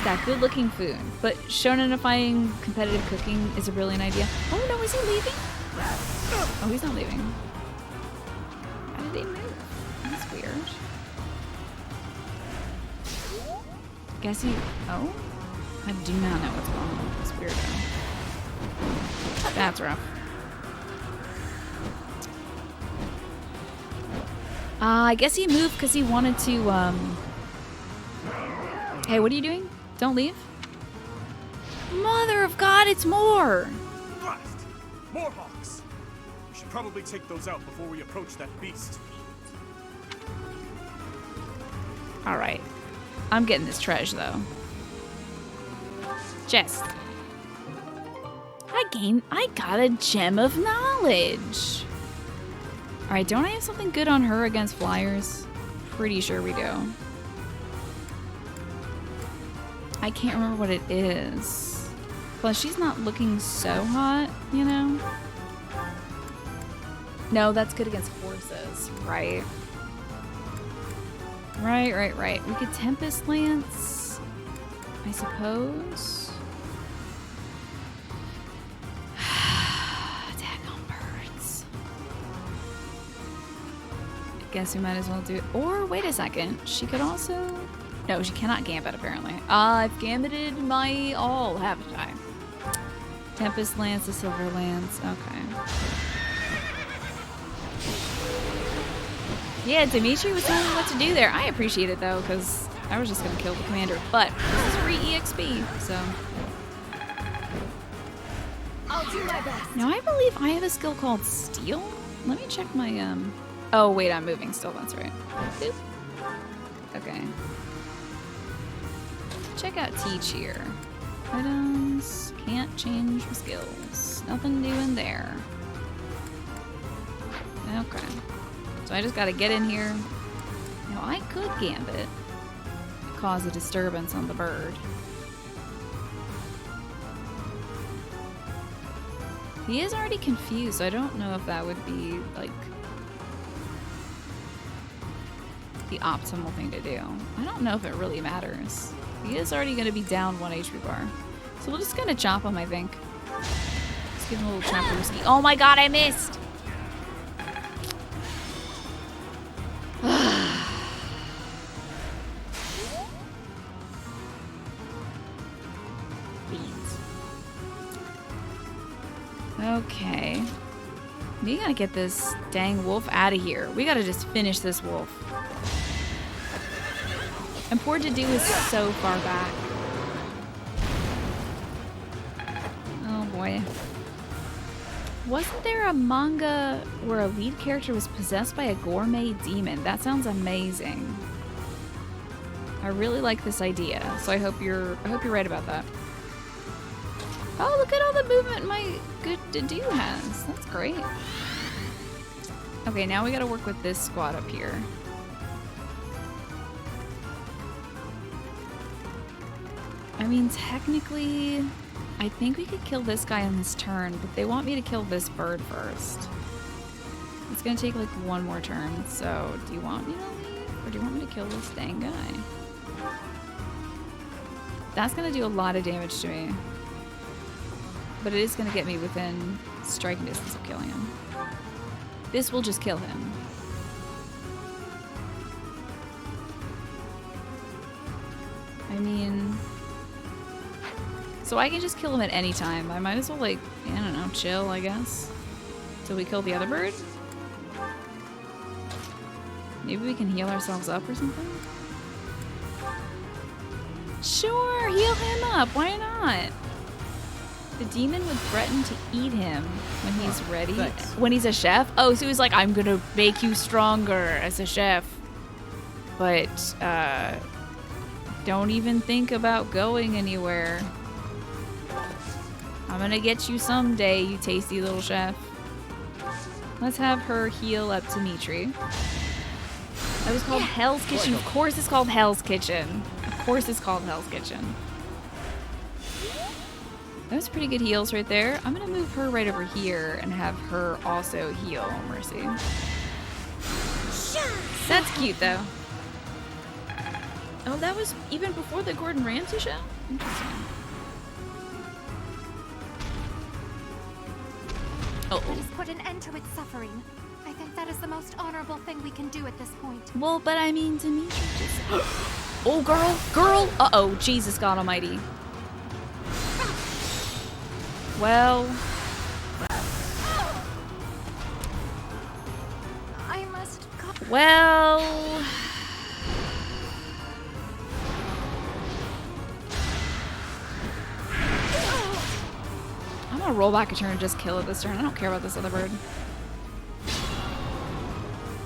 That good-looking food, but shonenifying competitive cooking is a brilliant idea. Oh no, is he leaving? Oh, he's not leaving. How did he move? That's weird. Guess he... Oh? I do not know what's going on with this weirdo. That's rough. I guess he moved because he wanted to, Hey, what are you doing? Don't leave. Mother of God, it's more! Blast! More hawks! We should probably take those out before we approach that beast. Alright. I'm getting this treasure, though. Chest. I got a gem of knowledge! Alright, don't I have something good on her against flyers? Pretty sure we do. I can't remember what it is. Plus, she's not looking so hot, you know? No, that's good against horses. Right. Right. We could Tempest Lance, I suppose. Attack on birds. I guess we might as well do it. Or, wait a second. She could also... No, she cannot gambit, apparently. I've gambited my all, haven't I? Tempest Lance, the Silver Lance. Okay. Yeah, Dimitri was telling me what to do there. I appreciate it, though, because I was just going to kill the commander. But this is free EXP, so... I'll do my best. Now, I believe I have a skill called Steal. Let me check my, Oh, wait, I'm moving still. That's right. Boop. Okay. Check out Teach here. Items. Can't change my skills. Nothing new in there. Okay. So I just gotta get in here. Now I could Gambit. Cause a disturbance on the bird. He is already confused, so I don't know if that would be, like, the optimal thing to do. I don't know if it really matters. He is already going to be down 1 HP bar. So we're just going to chop him, I think. Let's give him a little Trampolinski. Oh my god, I missed! Okay. We gotta get this dang wolf out of here. We gotta just finish this wolf. And poor Dedue is so far back. Oh boy. Wasn't there a manga where a lead character was possessed by a gourmet demon? That sounds amazing. I really like this idea, so I hope you're right about that. Oh, look at all the movement my good Dedue has. That's great. Okay, now we gotta work with this squad up here. I mean, technically, I think we could kill this guy on his turn, but they want me to kill this bird first. It's gonna take like one more turn, so do you want me to leave? Or do you want me to kill this dang guy? That's gonna do a lot of damage to me. But it is gonna get me within striking distance of killing him. This will just kill him. I mean... So I can just kill him at any time. I might as well, like, I don't know, chill, I guess. Till we kill the other bird? Maybe we can heal ourselves up or something? Sure, heal him up, why not? The demon would threaten to eat him when he's ready. Thanks. When he's a chef? Oh, so he's like, I'm gonna make you stronger as a chef. But, don't even think about going anywhere. I'm gonna get you someday, you tasty little chef. Let's have her heal up Dimitri. That was called Hell's Kitchen. Of course it's called Hell's Kitchen. Of course it's called Hell's Kitchen. Those pretty good heals right there. I'm gonna move her right over here and have her also heal Mercy. That's cute though. Oh, that was even before the Gordon Ramsay show? Interesting. Oh. Let us put an end to its suffering. I think that is the most honorable thing we can do at this point. Well, but I mean, Dimitri just... Oh, girl! Uh-oh, Jesus God Almighty. Well... I must go. Well... I'm gonna roll back a turn and just kill it this turn. I don't care about this other bird.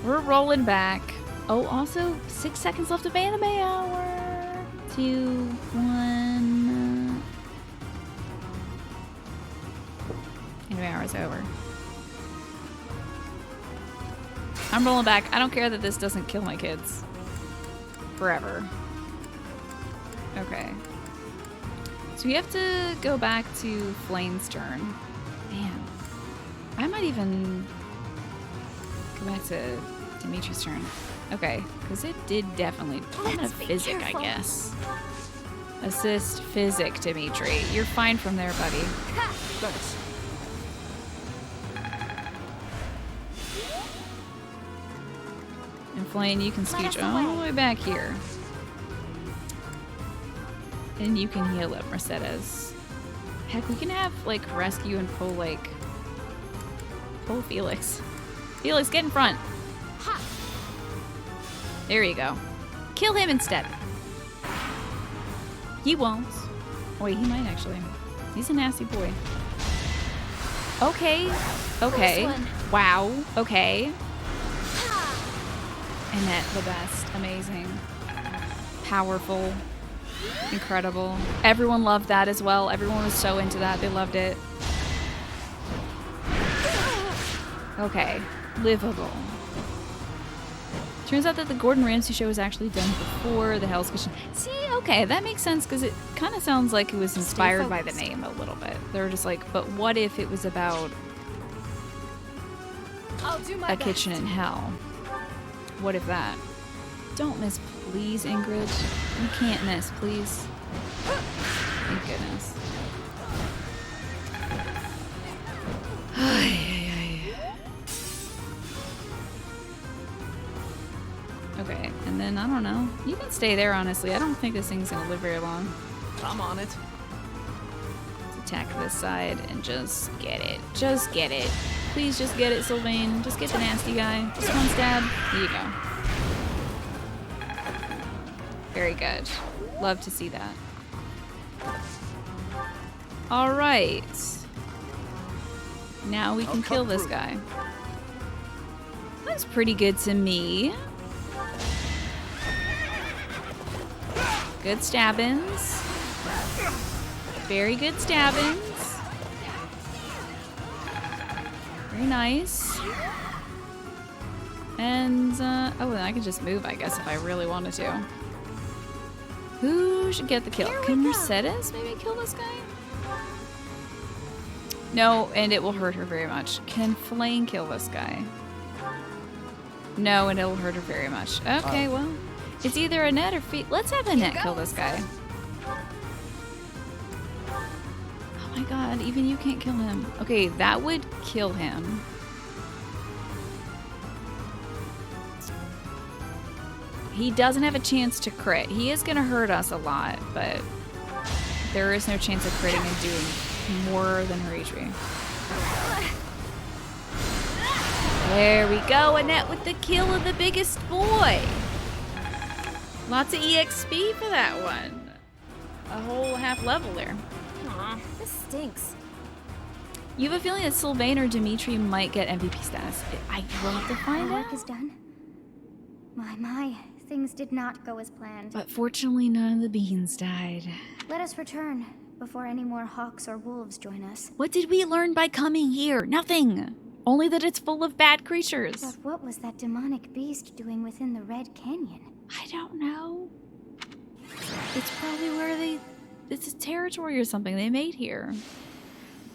We're rolling back. Oh, also, 6 seconds left of anime hour. 2, 1. Anime hour is over. I'm rolling back. I don't care that this doesn't kill my kids. Forever. Okay. So we have to go back to Flame's turn. Man. I might even go back to Dimitri's turn. Okay, because it did definitely... I'm gonna physic, I guess. Assist physic, Dimitri. You're fine from there, buddy. Thanks. And Flame, you can scooch all the way back here. And you can heal up Mercedes. Heck, we can have, like, rescue and pull, like... Pull Felix. Felix, get in front. There you go. Kill him instead. He won't. Oh, wait, he might actually. He's a nasty boy. Okay. Okay. Wow. Okay. Annette, the best. Amazing. Powerful. Incredible. Everyone loved that as well. Everyone was so into that. They loved it. Okay. Livable. Turns out that the Gordon Ramsay show was actually done before the Hell's Kitchen. See, okay, that makes sense because it kind of sounds like it was inspired by the name a little bit. They were just like, but what if it was about a kitchen in hell? What if that? Don't miss, please, Ingrid. You can't miss, please. Thank goodness. Okay, and then, I don't know. You can stay there, honestly. I don't think this thing's gonna live very long. I'm on it. It's a attack this side and just get it. Just get it. Please just get it, Sylvain. Just get the nasty guy. Just one stab. There you go. Very good. Love to see that. Alright. Now we can kill this guy. Looks pretty good to me. Good stabbings. Very good stabbings. Very nice. And, oh, and I can just move, I guess, if I really wanted to. Who should get the kill? Can Mercedes maybe kill this guy? No, and it will hurt her very much. Can Flame kill this guy? No, and it will hurt her very much. Okay, well, it's either Annette or Feet. Let's have Annette kill this guy. Oh my god, even you can't kill him. Okay, that would kill him. He doesn't have a chance to crit. He is going to hurt us a lot, but there is no chance of critting and doing more than her HP. There we go, Annette with the kill of the biggest boy. Lots of EXP for that one. A whole half level there. Aw, this stinks. You have a feeling that Sylvain or Dimitri might get MVP status. I will have to find out. Work is done. My, things did not go as planned. But fortunately, none of the beans died. Let us return before any more hawks or wolves join us. What did we learn by coming here? Nothing. Only that it's full of bad creatures. But what was that demonic beast doing within the Red Canyon? I don't know. It's probably where it's a territory or something they made here.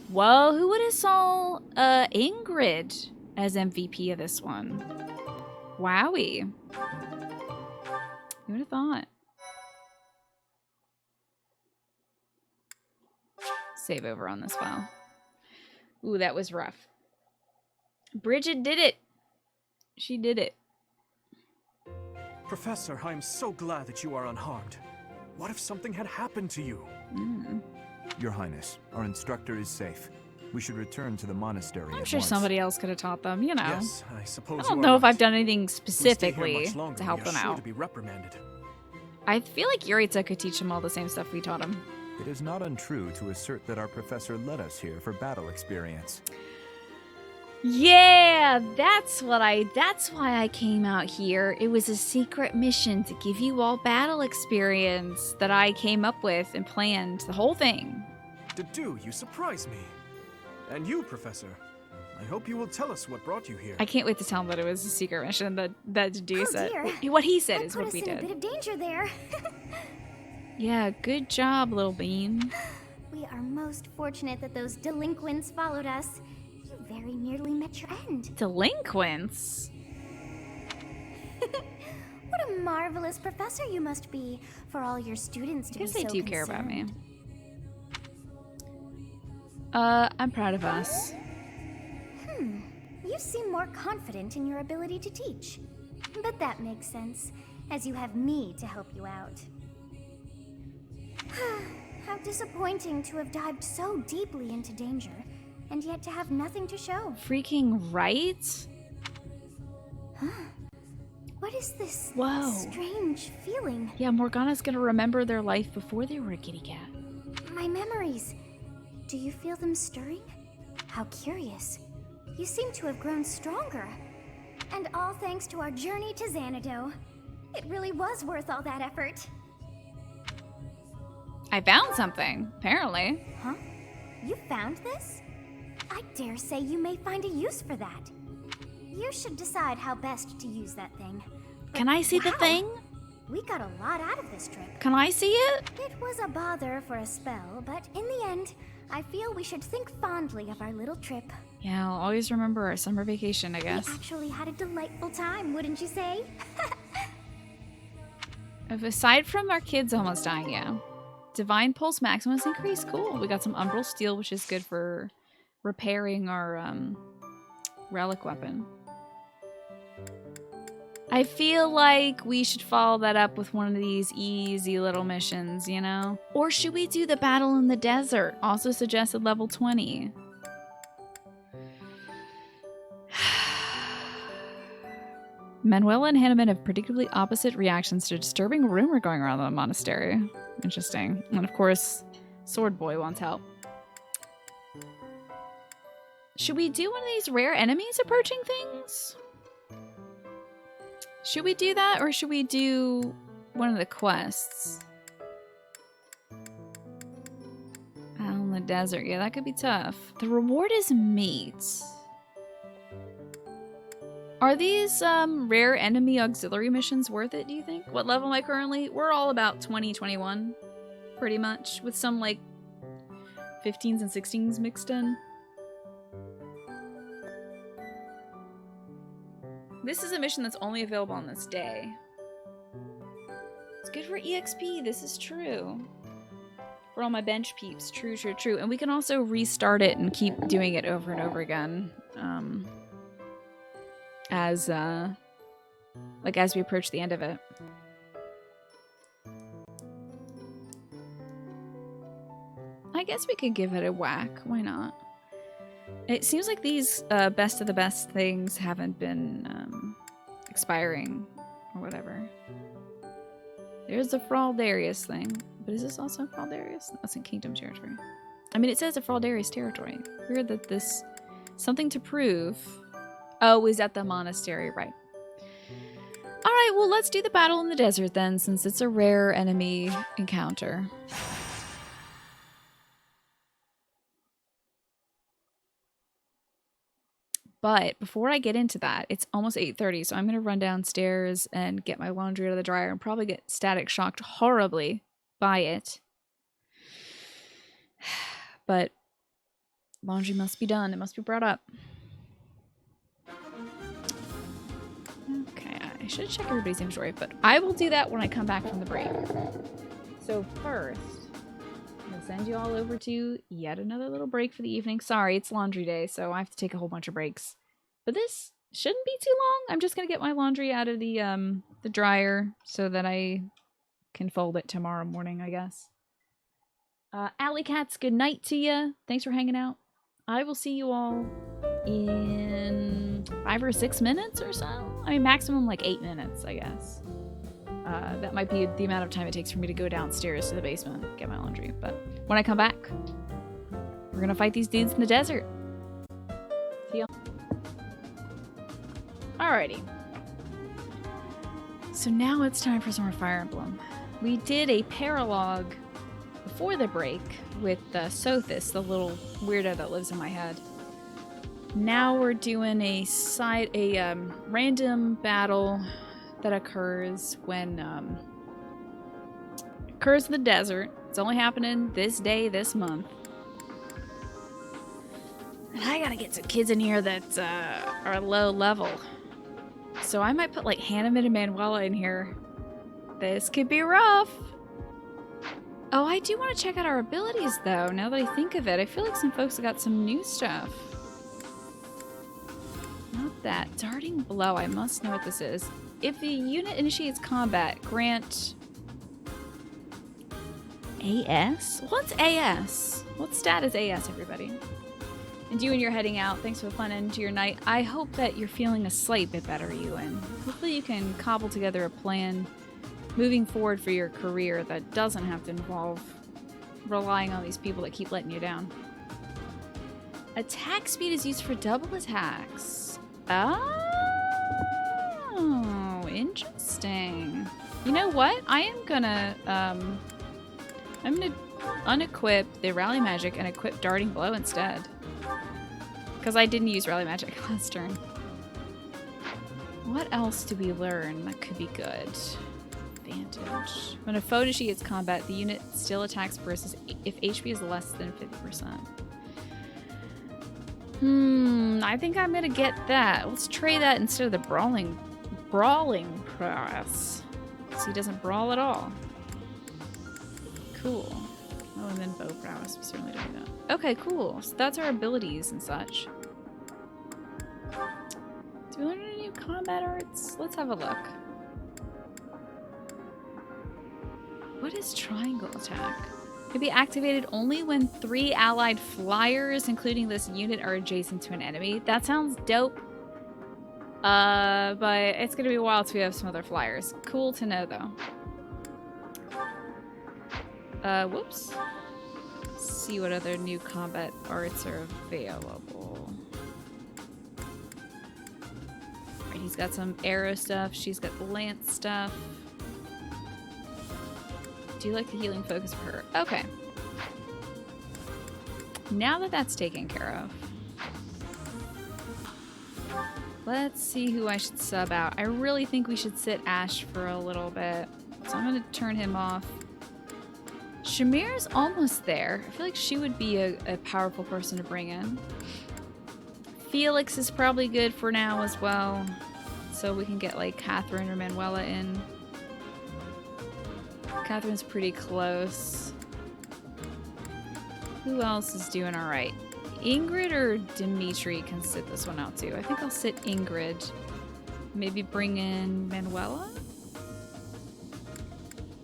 Well, who would have saw Ingrid as MVP of this one? Wowie. Who would have thought? Save over on this file. Ooh, that was rough. Bridget did it. She did it. Professor, I am so glad that you are unharmed. What if something had happened to you? Your Highness, our instructor is safe. We should return to the monastery I'm at sure once. somebody else could have taught them, you know. Yes, I suppose I don't know if I've done anything specifically to help them out. To be reprimanded. I feel like Yuritsa could teach them all the same stuff we taught him. It is not untrue to assert that our professor led us here for battle experience. Yeah, that's why I came out here. It was a secret mission to give you all battle experience that I came up with and planned the whole thing. You surprise me. And you, Professor, I hope you will tell us what brought you here. I can't wait to tell him that it was a secret mission that Dedu said. Dear. What he said That is put what us we in did. a bit of danger there. Yeah, good job, little bean. We are most fortunate that those delinquents followed us. You very nearly met your end. Delinquents? What a marvelous professor you must be for all your students to be so I guess they do care about me. concerned. I'm proud of us. You seem more confident in your ability to teach. But that makes sense, as you have me to help you out. How disappointing to have dived so deeply into danger, and yet to have nothing to show. Freaking right? What is this strange feeling? Yeah, Morgana's gonna remember their life before they were a kitty cat. My memories. Do you feel them stirring? How curious. You seem to have grown stronger. And all thanks to our journey to Xanadu. It really was worth all that effort. I found something, apparently. Huh? You found this? I dare say you may find a use for that. You should decide how best to use that thing. Can I see the thing? We got a lot out of this trip. Can I see it? It was a bother for a spell, but in the end, I feel we should think fondly of our little trip. Yeah, I'll always remember our summer vacation, I guess. We actually had a delightful time, wouldn't you say? Aside from our kids almost dying, yeah. Divine Pulse Maximus increase, cool. We got some Umbral Steel, which is good for repairing our relic weapon. I feel like we should follow that up with one of these easy little missions, you know? Or should we do the battle in the desert? Also suggested level 20. Manuela and Hanneman have particularly opposite reactions to a disturbing rumor going around the monastery. Interesting. And of course, Sword Boy wants help. Should we do one of these rare enemies approaching things? Should we do that, or should we do one of the quests? Out in the desert. Yeah, that could be tough. The reward is meat. Are these rare enemy auxiliary missions worth it, do you think? What level am I currently? We're all about 20, 21, pretty much, with some like 15s and 16s mixed in. This is a mission that's only available on this day. It's good for EXP, this is true. For all my bench peeps, true, true, true. And we can also restart it and keep doing it over and over again. As we approach the end of it. I guess we could give it a whack, why not? It seems like these best of the best things haven't been expiring or whatever. There's the Fraldarius thing, but is this also Fraldarius? That's in Kingdom territory. I mean, it says a Fraldarius territory. Weird that this something to prove. Oh, is at the monastery, right? All right, well, let's do the battle in the desert then, since it's a rare enemy encounter. But before I get into that, it's almost 8:30, so I'm going to run downstairs and get my laundry out of the dryer and probably get static shocked horribly by it. But laundry must be done. It must be brought up. Okay, I should check everybody's inventory, but I will do that when I come back from the break. So first, I'm going to send you all over to yet another little break for the evening. Sorry, it's laundry day, so I have to take a whole bunch of breaks. But this shouldn't be too long. I'm just going to get my laundry out of the dryer so that I can fold it tomorrow morning, I guess. Alley Cats, good night to you. Thanks for hanging out. I will see you all in 5 or 6 minutes or so. I mean, maximum like 8 minutes, I guess. That might be the amount of time it takes for me to go downstairs to the basement and get my laundry. But when I come back, we're gonna fight these dudes in the desert. See y'all. Alrighty. So now it's time for some more Fire Emblem. We did a paralogue before the break with Sothis, the little weirdo that lives in my head. Now we're doing a random battle that occurs when occurs in the desert. It's only happening this day, this month. And I gotta get some kids in here that are low level. So I might put like Hanneman and Manuela in here. This could be rough. Oh, I do want to check out our abilities though, now that I think of it. I feel like some folks have got some new stuff. Not that. Darting Blow, I must know what this is. If the unit initiates combat, grant AS? What's AS? What stat is AS, everybody? And you and you're heading out. Thanks for the fun end to your night. I hope that you're feeling a slight bit better, Ewan. Hopefully you can cobble together a plan moving forward for your career that doesn't have to involve relying on these people that keep letting you down. Attack speed is used for double attacks. Oh, interesting. You know what? I'm gonna unequip the Rally Magic and equip Darting Blow instead. Because I didn't use Rally Magic last turn. What else do we learn that could be good? Advantage. When a foe initiates combat, the unit still attacks versus if HP is less than 50%. I think I'm gonna get that. Let's trade that instead of the brawling prowess. So he doesn't brawl at all. Cool. Oh, and then bow prowess. We certainly don't do that. Okay, cool. So that's our abilities and such. Do we learn any new combat arts? Let's have a look. What is triangle attack? Can be activated only when 3 allied flyers, including this unit, are adjacent to an enemy. That sounds dope. But it's gonna be a while till we have some other flyers. Cool to know, though. Whoops. Let's see what other new combat arts are available. Alright, he's got some arrow stuff. She's got the lance stuff. Do you like the healing focus for her? Okay. Now that that's taken care of, let's see who I should sub out. I really think we should sit Ash for a little bit. So I'm going to turn him off. Shamir's almost there. I feel like she would be a powerful person to bring in. Felix is probably good for now as well. So we can get like Catherine or Manuela in. Catherine's pretty close. Who else is doing alright? Ingrid or Dimitri can sit this one out too. I think I'll sit Ingrid. Maybe bring in Manuela?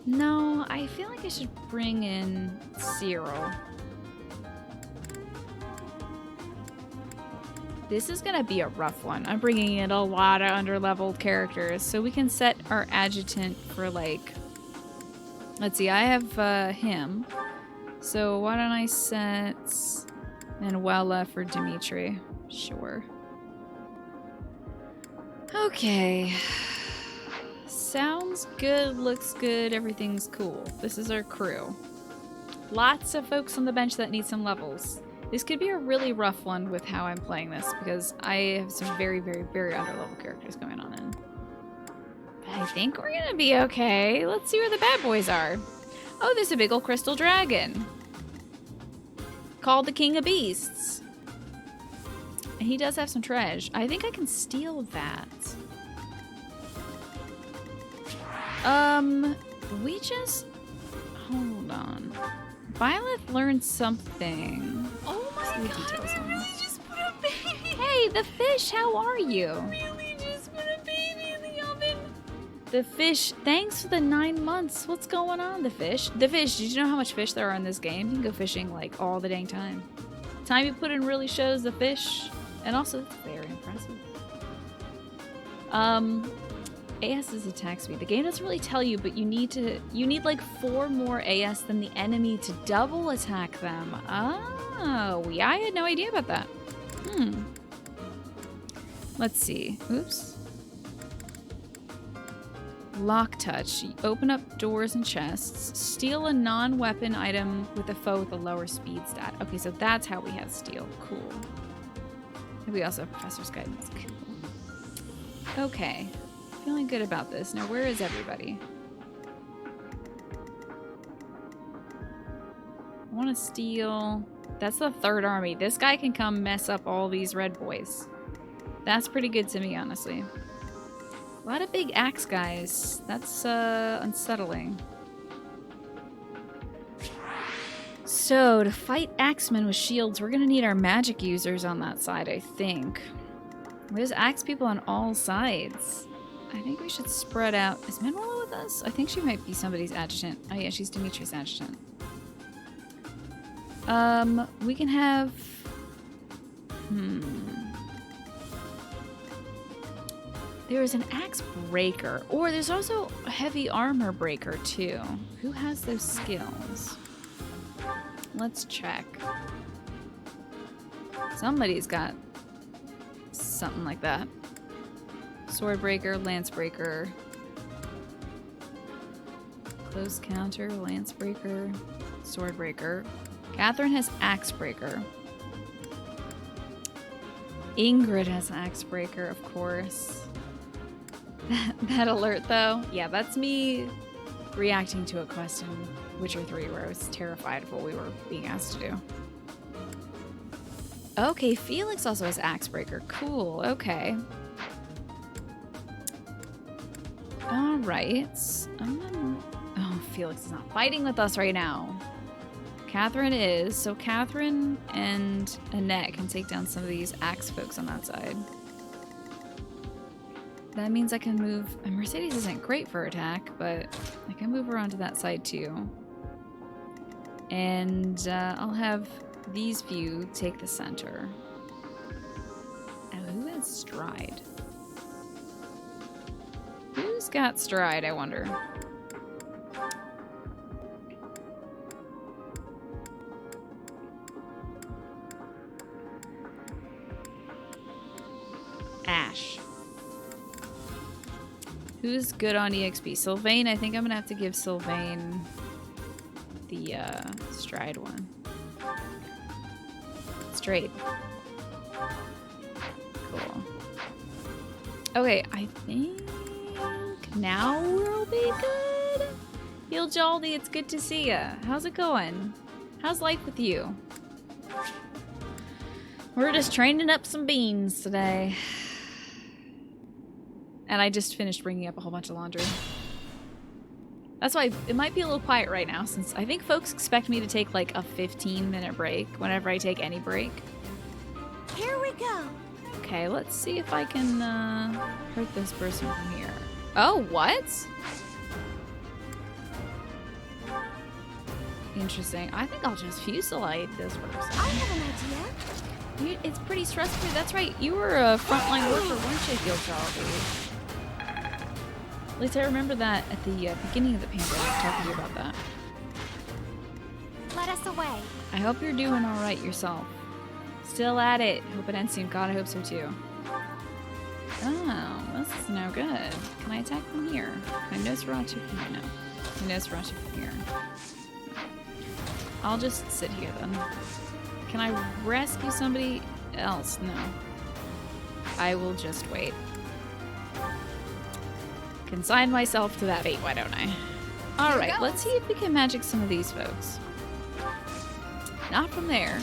No, I feel like I should bring in Cyril. This is gonna be a rough one. I'm bringing in a lot of underleveled characters, so we can set our adjutant for like... Let's see, I have him. So why don't I set Manuela for Dimitri? Sure. Okay. Sounds good, looks good, everything's cool. This is our crew. Lots of folks on the bench that need some levels. This could be a really rough one with how I'm playing this because I have some very, very, very underleveled characters going on in. But I think we're gonna be okay. Let's see where the bad boys are. Oh, there's a big old crystal dragon. Called the King of Beasts. And he does have some treasure. I think I can steal that. We just... Hold on. Violet learned something. Oh my god, details I on really this. just put a baby. Hey, the fish, how are you? Really just put a baby in the oven. The fish, thanks for the 9 months. What's going on, the fish? The fish, did you know how much fish there are in this game? You can go fishing like all the dang time. Time you put in really shows the fish. And also, it's very impressive. AS's attack speed. The game doesn't really tell you, but you need like 4 more AS than the enemy to double attack them. Oh, yeah, I had no idea about that. Let's see. Oops. Lock touch. You open up doors and chests. Steal a non-weapon item with a foe with a lower speed stat. Okay, so that's how we have steal. Cool. And we also have Professor's Guidance. Cool. Okay. Feeling good about this. Now, where is everybody? I want to steal... That's the 3rd army. This guy can come mess up all these red boys. That's pretty good to me, honestly. A lot of big axe guys. That's unsettling. So, to fight axemen with shields, we're gonna need our magic users on that side, I think. There's axe people on all sides. I think we should spread out. Is Manuela with us? I think she might be somebody's adjutant. Oh yeah, she's Dimitri's adjutant. We can have... There is an axe breaker. Or there's also a heavy armor breaker too. Who has those skills? Let's check. Somebody's got something like that. Sword breaker, lance breaker. Close counter, lance breaker, sword breaker. Catherine has axe breaker. Ingrid has axe breaker, of course. That alert though, yeah, that's me reacting to a quest in Witcher 3 where I was terrified of what we were being asked to do. Okay, Felix also has axe breaker. Cool, okay. Alright. Oh, Felix is not fighting with us right now. Catherine is. So Catherine and Annette can take down some of these axe folks on that side. that means I can move. Mercedes isn't great for attack, but I can move her onto that side too. And I'll have these few take the center. Oh, who has stride? Who's got stride, I wonder? Ash. Who's good on EXP? Sylvain, I think I'm gonna have to give Sylvain the stride one. Straight. Cool. Okay, I think now we'll be good. Heel Jaldi, it's good to see ya. How's it going? How's life with you? We're just training up some beans today. And I just finished bringing up a whole bunch of laundry. That's why it might be a little quiet right now, since I think folks expect me to take like a 15-minute break whenever I take any break. Here we go. Okay, let's see if I can hurt this person from here. Oh, what? Interesting. I think I'll just fusillade this person. I have an idea. It's pretty stressful. That's right. You were a frontline worker, weren't you, Heel Jaldi? At least I remember that at the beginning of the pandemic, talking to you about that. Let us away. I hope you're doing all right yourself. Still at it. Hope it ends soon. God, I hope so too. Oh, this is no good. Can I attack from here? Can I know Sriracha from here? No. Can I know Sriracha from here? I'll just sit here then. Can I rescue somebody else? No. I will just wait. Consign myself to that fate, why don't I? Alright, let's see if we can magic some of these folks. Not from there.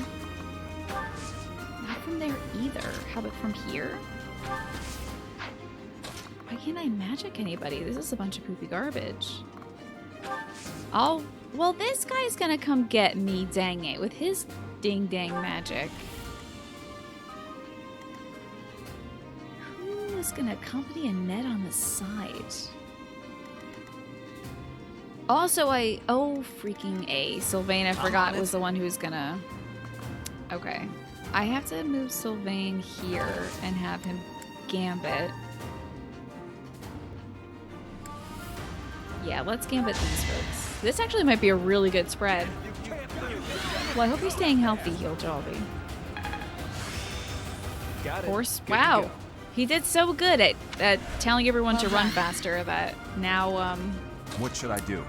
Not from there either. How about from here? Why can't I magic anybody? This is a bunch of poopy garbage. Oh, well, this guy's gonna come get me, dang it, with his ding-dang magic. Who is gonna accompany Annette on the side? Also, oh, freaking A. Sylvain, I forgot, was the one who was gonna... Okay. I have to move Sylvain here and have him gambit. Yeah, let's gambit these folks. This actually might be a really good spread. Well, I hope you're staying healthy, Heel Jaldi. Got it. Horse, Good to wow. go. He did so good at telling everyone to run faster that now, What should I do?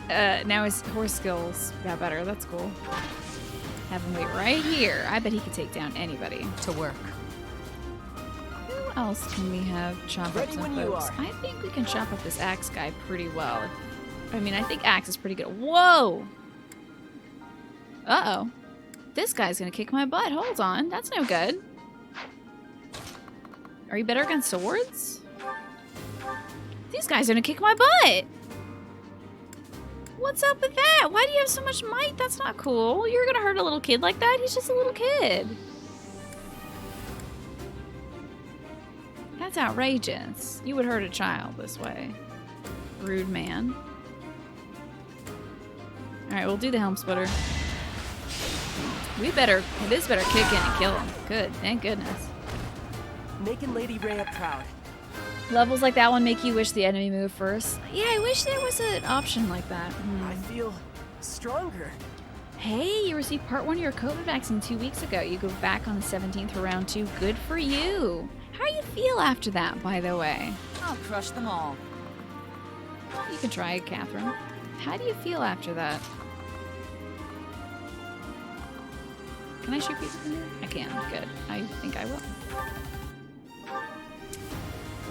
now his horse skills got better. That's cool. Have him wait right here. I bet he could take down anybody. To work. Who else can we have chop up some folks? I think we can chop up this axe guy pretty well. I mean, I think axe is pretty good. Whoa! Uh-oh. This guy's gonna kick my butt. Hold on. That's no good. Are you better against swords? These guys are gonna kick my butt! What's up with that? Why do you have so much might? That's not cool. You're gonna hurt a little kid like that? He's just a little kid. That's outrageous. You would hurt a child this way. Rude man. Alright, we'll do the helm splitter. This better kick in and kill him. Good, thank goodness. Making Lady Rhea proud. Levels like that one make you wish the enemy moved first. Yeah, I wish there was an option like that. I feel stronger. Hey, you received part 1 of your COVID vaccine 2 weeks ago. You go back on the 17th for round 2. Good for you. How do you feel after that, by the way? I'll crush them all. You can try it, Catherine. How do you feel after that? Can I shoot people from here? I can. Good. I think I will.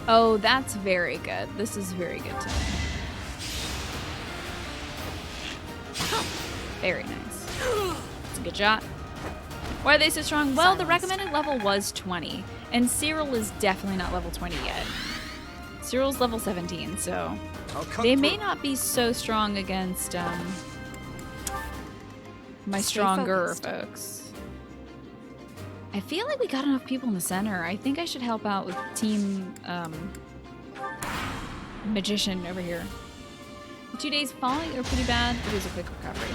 Oh, that's very good. This is very good to me. Very nice. It's a good shot. Why are they so strong? Well, the recommended level was 20. And Cyril is definitely not level 20 yet. Cyril's level 17, so... They may not be so strong against, my stronger folks. I feel like we got enough people in the center. I think I should help out with Team Magician over here. The 2 days following are pretty bad, but there's a quick recovery.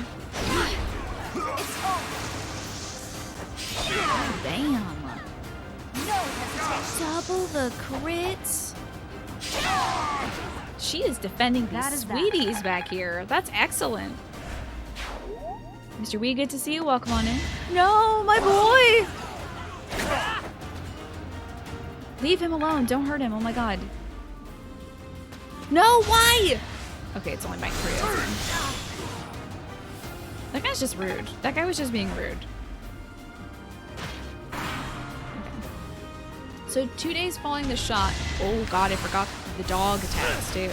Damn. Double the crits. She is defending these sweeties back here. That's excellent. Mr. Wee, good to see you. Welcome on in. No, my boy! Leave him alone. Don't hurt him. Oh my god. No, why? Okay, it's only Mike 3. That guy's just rude. That guy was just being rude. So 2 days following the shot. Oh god, I forgot the dog attacks too.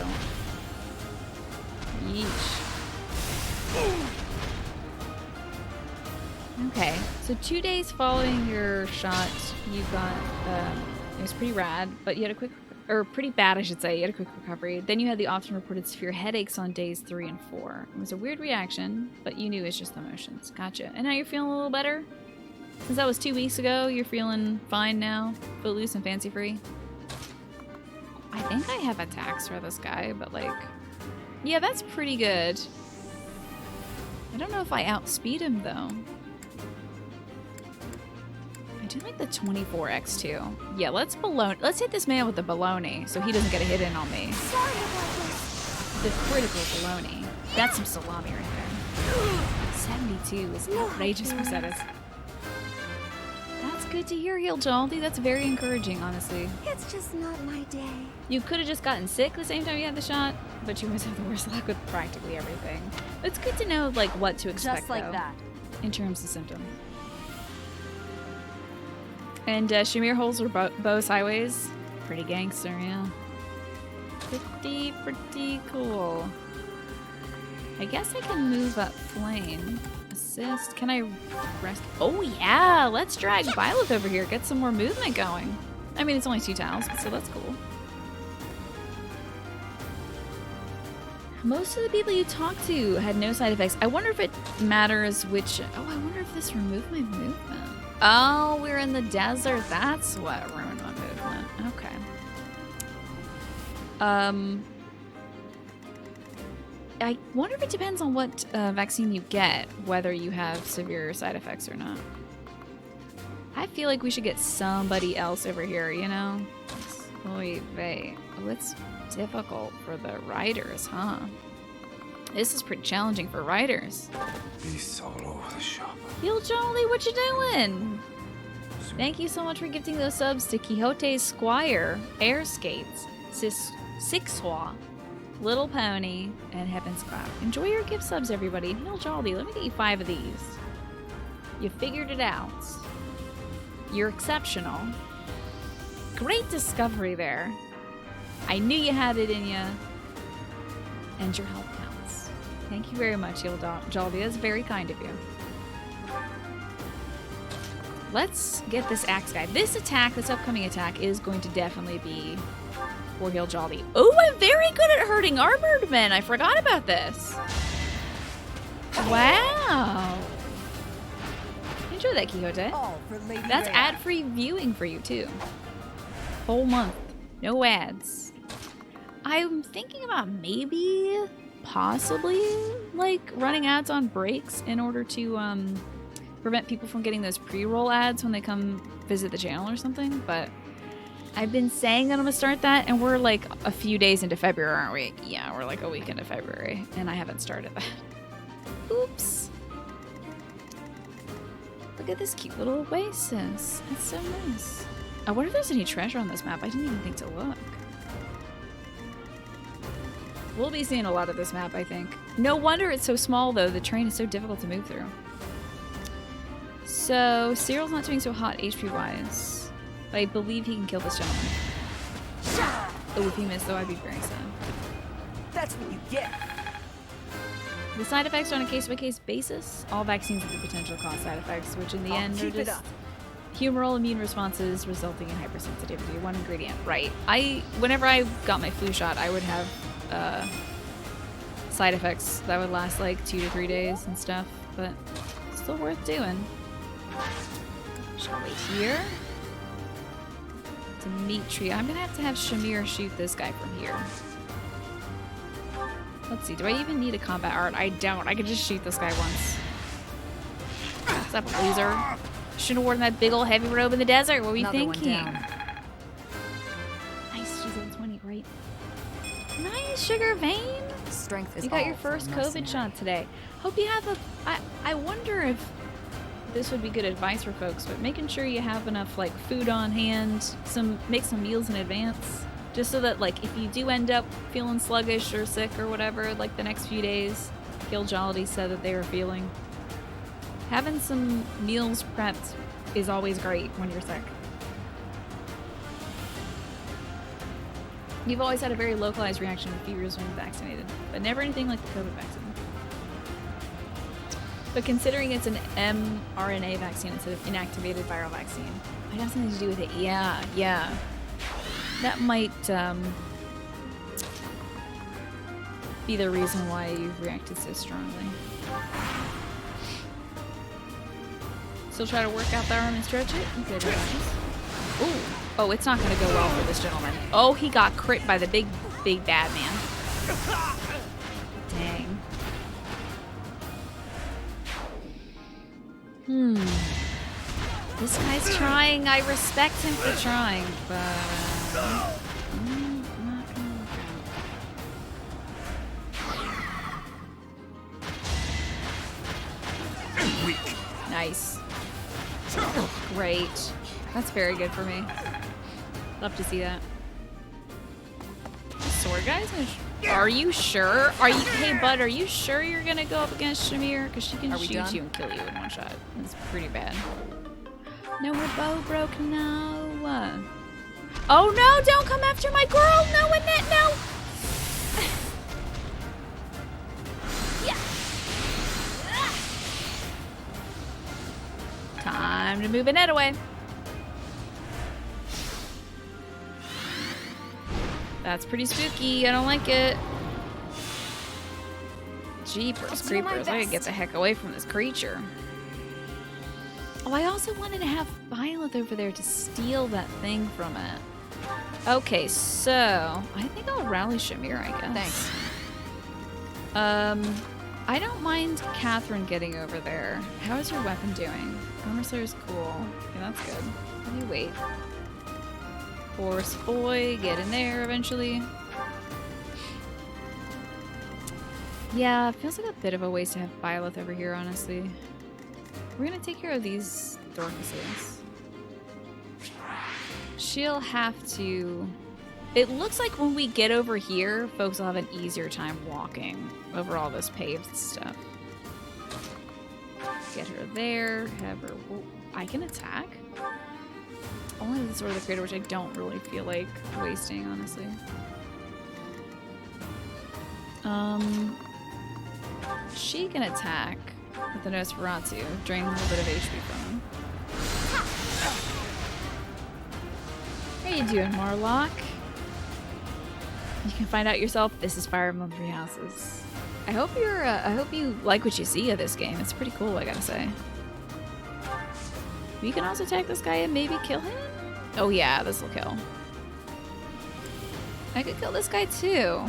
Yeesh. Okay, so 2 days following your shot, you got, it was pretty rad, but you had a quick, or pretty bad I should say, you had a quick recovery. Then you had the often reported severe headaches on days 3 and 4. It was a weird reaction, but you knew it was just the emotions. Gotcha. And now you're feeling a little better? Since that was 2 weeks ago, you're feeling fine now? Footloose and fancy-free? I think I have attacks for this guy, but like... Yeah, that's pretty good. I don't know if I outspeed him, though. I do like the 24x, too. Yeah, let's hit this man with the baloney, so he doesn't get a hit in on me. Sorry about this. The critical baloney. That's some salami right there. 72 is outrageous for Sothis. That's good to hear, Heel Jolty. That's very encouraging, honestly. It's just not my day. You could have just gotten sick the same time you had the shot, but you always have the worst luck with practically everything. It's good to know, like, what to expect, Just like though, that. in terms of symptoms. And Shamir holds her bow sideways. Pretty gangster, yeah. Pretty cool. I guess I can move up flame. Assist. Can I rest? Oh yeah, let's drag Violet over here. Get some more movement going. I mean, it's only 2 tiles, so that's cool. Most of the people you talked to had no side effects. I wonder if it matters which... Oh, I wonder if this removed my movement. Oh, we're in the desert. That's what ruined my movement. Okay. I wonder if it depends on what vaccine you get, whether you have severe side effects or not. I feel like we should get somebody else over here, you know? Oy vey. Oh, it's difficult for the riders, huh? This is pretty challenging for riders. Beasts all over the shop. Heel Jolly, what you doing? Thank you so much for gifting those subs to Quixote's Squire, Air Skates, Sixwa, Little Pony, and Heaven's Cloud. Enjoy your gift subs, everybody. Heel Jolly, let me get you 5 of these. You figured it out. You're exceptional. Great discovery there. I knew you had it in you. And your help counts. Thank you very much, Heel Jolly. That's very kind of you. Let's get this axe guy. This upcoming attack, is going to definitely be for Heel Jolly. Oh, I'm very good at hurting armored men. I forgot about this. Wow. Enjoy that, Quixote. That's ad-free viewing for you, too. Whole month. No ads. I'm thinking about maybe, possibly, like, running ads on breaks in order to, prevent people from getting those pre-roll ads when they come visit the channel or something, but I've been saying that I'm gonna start that, and we're like a few days into February, aren't we? Yeah, we're like a week into February, and I haven't started that. Oops. Look at this cute little oasis. It's so nice. I wonder if there's any treasure on this map. I didn't even think to look. We'll be seeing a lot of this map, I think. No wonder it's so small, though. The terrain is so difficult to move through. So, Cyril's not doing so hot HP-wise. But I believe he can kill this gentleman. Oh, if he missed, though, I'd be very sad. That's what you get. The side effects are on a case-by-case basis. All vaccines have the potential to cause side effects, which in the end are just humoral immune responses resulting in hypersensitivity. One ingredient, right. Whenever I got my flu shot, I would have side effects that would last like 2 to 3 days and stuff, but still worth doing. just gonna wait here. Dimitri. I'm gonna have Shamir shoot this guy from here. Let's see, do I even need a combat art? I don't. I could just shoot this guy once. What's up, loser? Should've worn that big old heavy robe in the desert. What were you thinking? Nice, she's level 20, great. Nice, Sugar Vein. Strength is You got all your for a first COVID mercenary. shot today. Hope you have a... I wonder if this would be good advice for folks, but making sure you have enough like food on hand, make some meals in advance, just so that like if you do end up feeling sluggish or sick or whatever, like the next few days, Gil Jollity said that they were feeling. Having some meals prepped is always great when you're sick. You've always had a very localized reaction to fevers when vaccinated, but never anything like the COVID vaccine. But considering it's an mRNA vaccine instead of inactivated viral vaccine, might have something to do with it. Yeah, yeah. That might be the reason why you've reacted so strongly. Still try to work out the arm and stretch it? Good advice. Ooh. Oh, it's not going to go well for this gentleman. Oh, he got crit by the big bad man. Dang. This guy's trying. I respect him for trying, but not gonna work out. Nice. Great. That's very good for me. Love to see that. Sword guys? Are you sure? Hey bud, are you sure you're gonna go up against Shamir? Because she can shoot you and kill you in one shot. It's pretty bad. No, her bow broke. No. Oh no! Don't come after my girl! No, Annette, no! Yeah. Time to move Annette away. That's pretty spooky. I don't like it. Jeepers creepers. I gotta get the heck away from this creature. Oh, I also wanted to have Byleth over there to steal that thing from it. Okay, so I think I'll rally Shamir, I guess. Thanks. I don't mind Catherine getting over there. How is your weapon doing? Armor Slayer's cool. Okay, that's good. How do you wait? Force boy, get in there eventually. Yeah, it feels like a bit of a waste to have Byleth over here, honestly. We're gonna take care of these Dorcases. She'll have to... It looks like when we get over here, folks will have an easier time walking over all this paved stuff. Get her there, have her... I can attack? Only the Sword of the Creator, which I don't really feel like wasting, honestly. She can attack with the Nosferatu, drain a little bit of HP from him. How you doing, Marlock? You can find out yourself. This is Fire Emblem Three Houses. I hope you like what you see of this game. It's pretty cool, I gotta say. You can also attack this guy and maybe kill him? Oh yeah, this will kill. I could kill this guy too.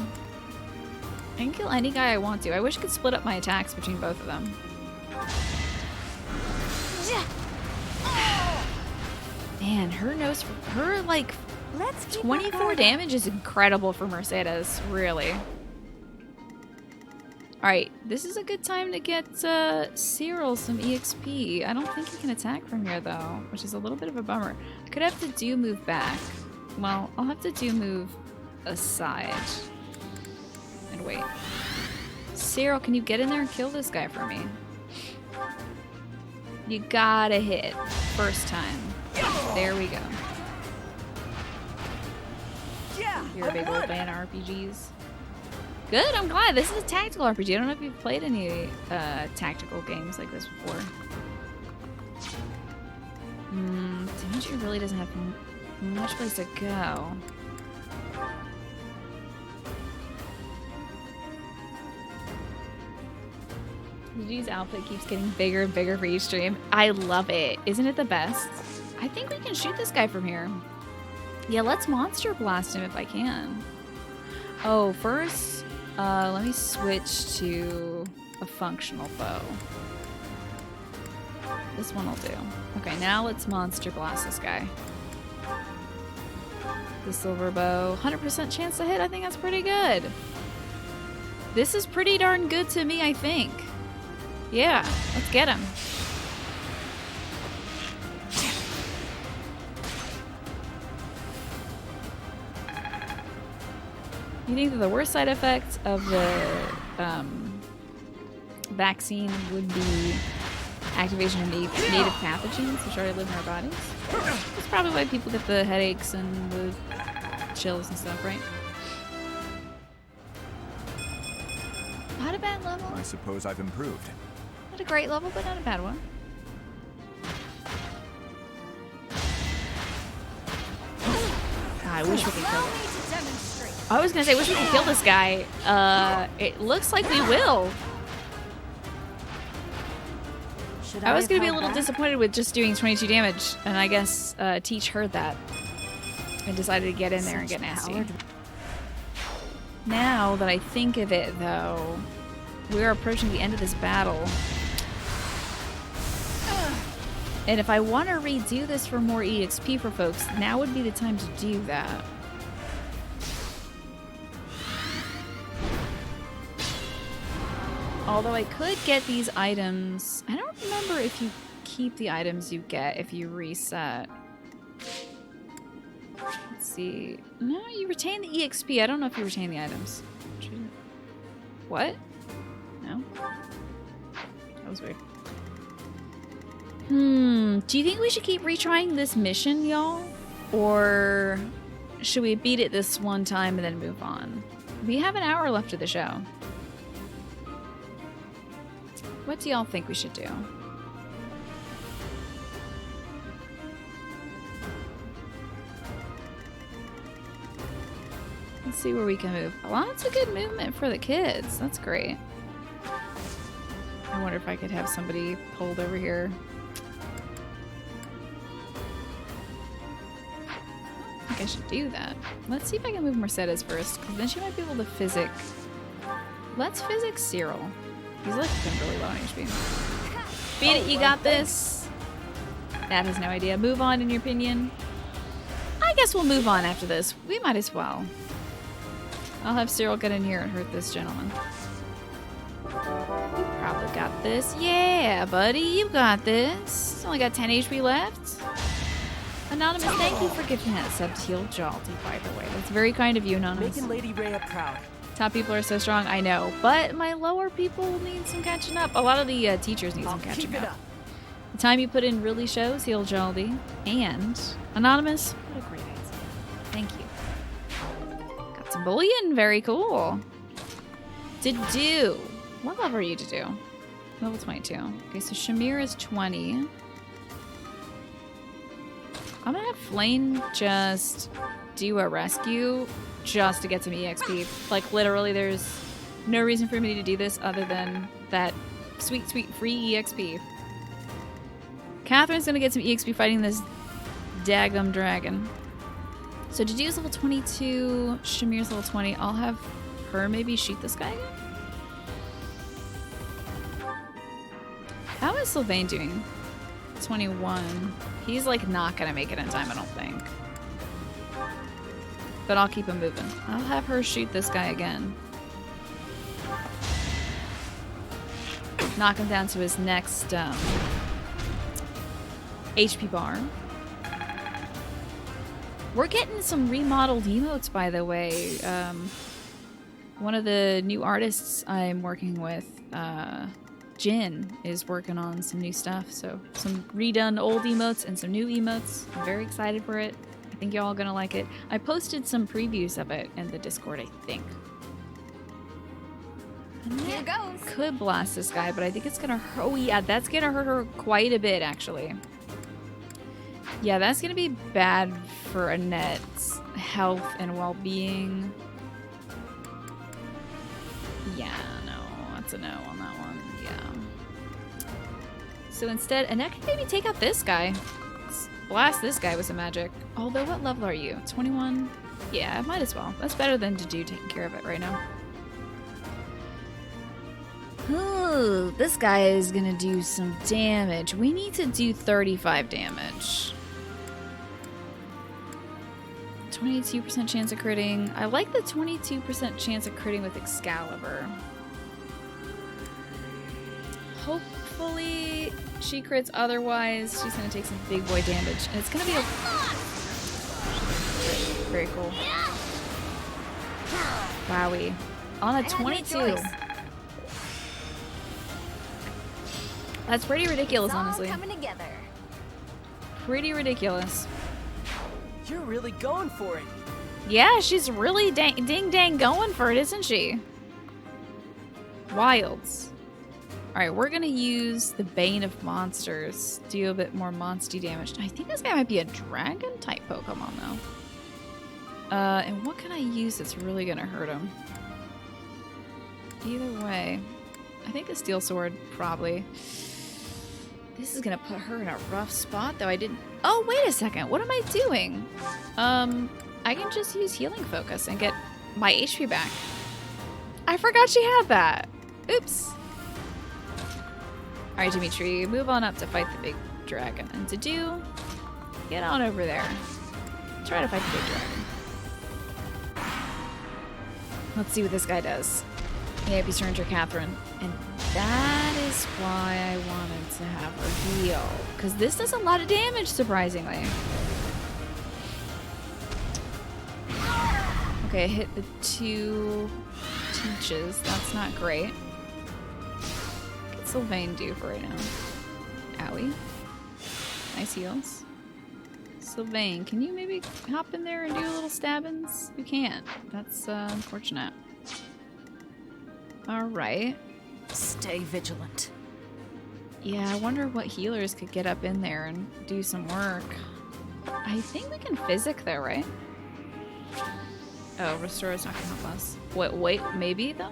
I can kill any guy I want to. I wish I could split up my attacks between both of them. Man, her like 24 damage is incredible for Mercedes, really. Alright, this is a good time to get Cyril some EXP. I don't think he can attack from here though, which is a little bit of a bummer. I could have to move back. Well, I'll have to move aside. And wait. Cyril, can you get in there and kill this guy for me? You gotta hit. First time. There we go. You're a big old fan of RPGs. Good, I'm glad. This is a tactical RPG. I don't know if you've played any tactical games like this before. Dimitri really doesn't have much place to go. Gigi's outfit keeps getting bigger and bigger for each stream. I love it. Isn't it the best? I think we can shoot this guy from here. Yeah, let's monster blast him if I can. Oh, first, let me switch to a functional foe. This one will do. Okay, now let's monster blast this guy. The silver bow. 100% chance to hit. I think that's pretty good. This is pretty darn good to me, I think. Yeah, let's get him. You think that the worst side effect of the vaccine would be activation of native pathogens which already live in our bodies? That's probably why people get the headaches and the chills and stuff, right? Not a bad level. I suppose I've improved. Not a great level, but not a bad one. God, I wish we could kill him. I was gonna say, wish we could kill this guy. It looks like we will. I was gonna be a little disappointed with just doing 22 damage, and I guess Teach heard that and decided to get in there and get nasty. Now that I think of it, though, we're approaching the end of this battle. And if I want to redo this for more EXP for folks, now would be the time to do that. Although I could get these items. I don't remember if you keep the items you get if you reset. Let's see. No, you retain the EXP. I don't know if you retain the items. What? No? That was weird. Do you think we should keep retrying this mission, y'all? Or should we beat it this one time and then move on? We have an hour left of the show. What do y'all think we should do? Let's see where we can move. Lots of good movement for the kids. That's great. I wonder if I could have somebody pulled over here. I think I should do that. Let's see if I can move Mercedes first, because then she might be able to physic. Let's physic Cyril. He's like been really low on HP. Beat it, you got this. That has no idea. Move on, in your opinion? I guess we'll move on after this. We might as well. I'll have Cyril get in here and hurt this gentleman. Probably got this. Yeah, buddy, you got this. It's only got 10 HP left. Anonymous, thank you for giving that sub to Heal Jalty, by the way. That's very kind of you, Anonymous. Making Lady Rhea proud. Top people are so strong, I know, but my lower people need some catching up. A lot of the teachers need some catching up. The time you put in really shows, Heal Jaldi. And Anonymous, what a great answer. Thank you. Got some bullion, very cool. To do. What level are you to do? Level 22. Okay, so Shamir is 20. I'm gonna have Flame just do a rescue just to get some EXP. Like, literally, there's no reason for me to do this other than that sweet, sweet free EXP. Catherine's gonna get some EXP fighting this daggum dragon. So Dedu's level 22, Shamir's level 20. I'll have her maybe shoot this guy again? How is Sylvain doing? 21. He's like not gonna make it in time, I don't think. But I'll keep him moving. I'll have her shoot this guy again. Knock him down to his next HP bar. We're getting some remodeled emotes, by the way. One of the new artists I'm working with, Jin, is working on some new stuff. So some redone old emotes and some new emotes. I'm very excited for it. I think y'all are gonna like it. I posted some previews of it in the Discord, I think. Here goes. Could blast this guy, but I think it's gonna hurt. Oh yeah, that's gonna hurt her quite a bit, actually. Yeah, that's gonna be bad for Annette's health and well-being. Yeah, no, That's a no on that one. Yeah. So instead, and I can maybe take out this guy. Blast this guy with some magic. Although, what level are you? 21? Yeah, might as well. That's better than Dedue taking care of it right now. Ooh, this guy is gonna do some damage. We need to do 35 damage. 22% chance of critting. I like the 22% chance of critting with Excalibur. Hopefully she crits, otherwise she's gonna take some big boy damage. And it's gonna be a... Very cool. Wowie. On a 22. That's pretty ridiculous, honestly. Coming together. Pretty ridiculous. You're really going for it. Yeah, she's really ding-dang going for it, isn't she? Wilds. Alright, we're gonna use the Bane of Monsters. Do a bit more monsty damage. I think this guy might be a dragon-type Pokemon, though. And what can I use that's really gonna hurt him? Either way. I think the Steel Sword, probably. This is gonna put her in a rough spot, though I didn't... Oh, wait a second. What am I doing? I can just use Healing Focus and get my HP back. I forgot she had that. Oops. Alright, Dimitri, move on up to fight the big dragon. And Dedue, get on over there. Try to fight the big dragon. Let's see what this guy does. Yeah, he's turned to Catherine. And that is why I wanted to have her heal. Because this does a lot of damage, surprisingly. Okay, I hit the 2 teaches. That's not great. What's Sylvain do for right now? Owie. Nice heals. Sylvain, can you maybe hop in there and do a little stabbings? You can't. That's unfortunate. Alright. Stay vigilant. Yeah, I wonder what healers could get up in there and do some work. I think we can physic though, right? Oh, restore is not gonna help us. Wait, maybe though?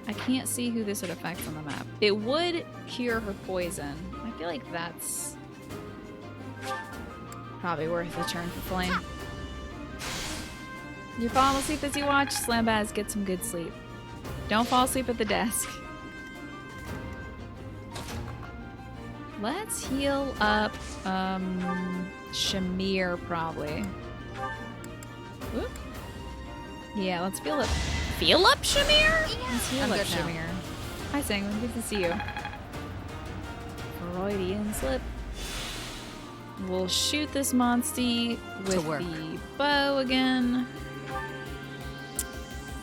I can't see who this would affect on the map. It would cure her poison. I feel like that's probably worth a turn for Flame. You fall asleep as you watch? Slambaz, get some good sleep. Don't fall asleep at the desk. Let's heal up Shamir probably. Whoop. Yeah, let's feel up Shamir? Let's heal up Shamir. Hi Sanguine, good to see you. Freudian slip. We'll shoot this monstie with the bow again.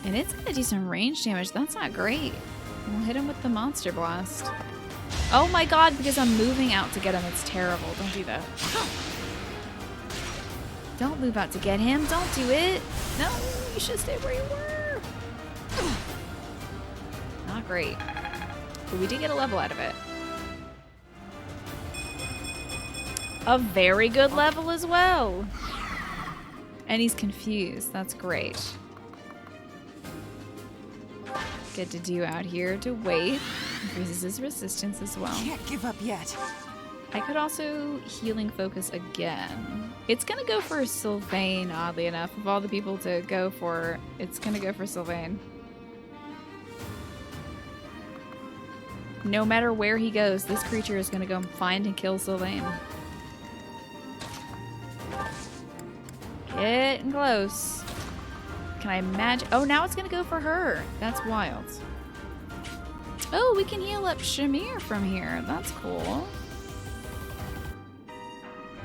And it's gonna do some range damage. That's not great. We'll hit him with the monster blast. Oh my god, because I'm moving out to get him. It's terrible. Don't do that. Don't move out to get him. Don't do it. No, you should stay where you were. Not great. But we did get a level out of it. A very good level as well. And he's confused. That's great. Get Dedue out here to wait. Increases his resistance as well. Can't give up yet. I could also Healing Focus again. It's gonna go for Sylvain, oddly enough. Of all the people to go for, it's gonna go for Sylvain. No matter where he goes, this creature is gonna go find and kill Sylvain. Getting close. Can I imagine? Oh, now it's gonna go for her. That's wild. Oh, we can heal up Shamir from here. That's cool.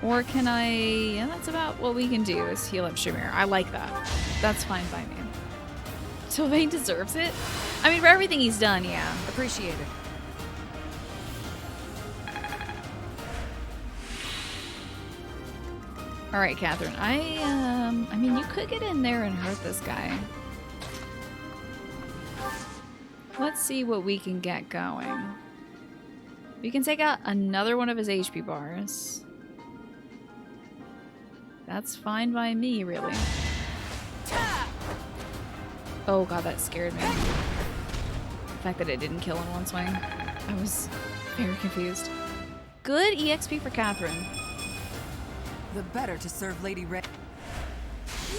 Or can I... Yeah, that's about what we can do is heal up Shamir. I like that. That's fine by me. Sylvain deserves it. I mean, for everything he's done, yeah. Appreciate it. All right, Catherine. I mean, you could get in there and hurt this guy. Let's see what we can get going. We can take out another one of his HP bars. That's fine by me, really. Oh god, that scared me. fact that it didn't kill in one swing. I was very confused. Good EXP for Catherine. The better to serve Lady Rhea.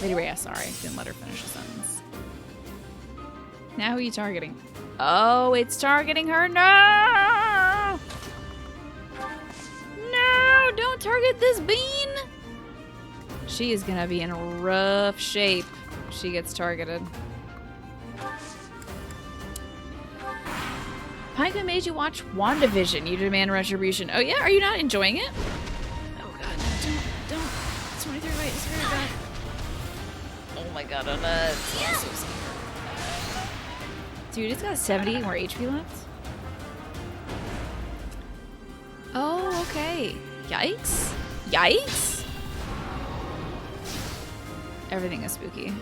Lady Rhea, sorry. Didn't let her finish the sentence. Now who are you targeting? Oh, it's targeting her. No! No! Don't target this bean! She is gonna be in rough shape if she gets targeted. Pika made you watch WandaVision. You demand retribution. Oh yeah? Are you not enjoying it? Oh god, no, don't. It's 23 right, it's very bad. Oh my god, I'm so scared. Dude, it's got 70 more HP left. Oh, okay. Yikes. Yikes! Everything is spooky.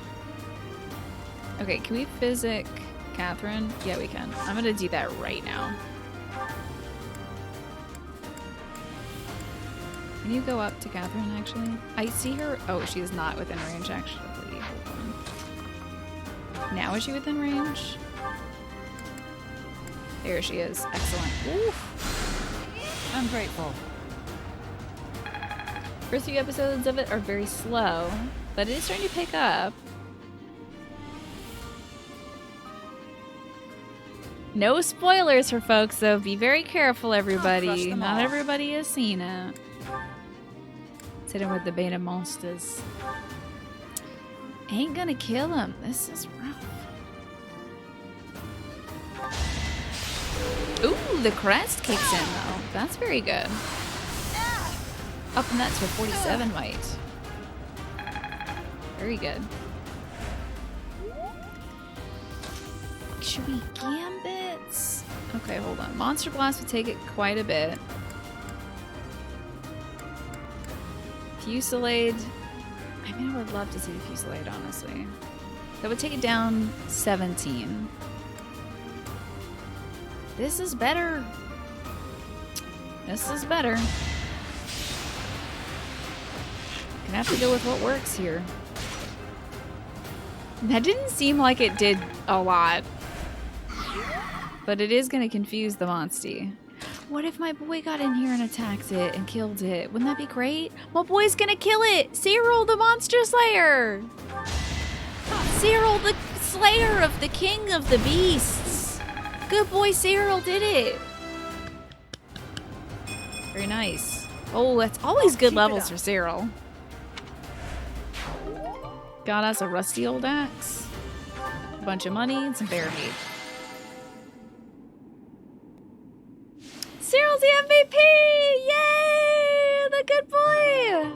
Okay, can we physic Catherine? Yeah, we can. I'm gonna do that right now. Can you go up to Catherine, actually? I see her. Oh, she is not within range, actually. Hold on. Now is she within range? There she is. Excellent. Oof. I'm grateful. First few episodes of it are very slow, but it is starting to pick up. No spoilers for folks, though. Be very careful, everybody. Not everybody has seen it. Let's hit him with the beta monsters. Ain't gonna kill him. This is rough. Ooh, the crest kicks in, though. That's very good. Up and that's for 47 might. Very good. Should we gambits? Okay, hold on. Monster Blast would take it quite a bit. Fusillade. I mean, I would love to see the Fusillade, honestly. That would take it down 17. This is better. This is better. Gonna have to go with what works here. That didn't seem like it did a lot. But it is gonna confuse the monstie. What if my boy got in here and attacked it and killed it? Wouldn't that be great? My boy's gonna kill it! Cyril the Monster Slayer! Cyril the Slayer of the King of the Beasts! Good boy Cyril did it! Very nice. Oh, that's always good levels for Cyril. Got us a rusty old axe, a bunch of money, and some bear meat. Cyril's the MVP! Yay! The good boy!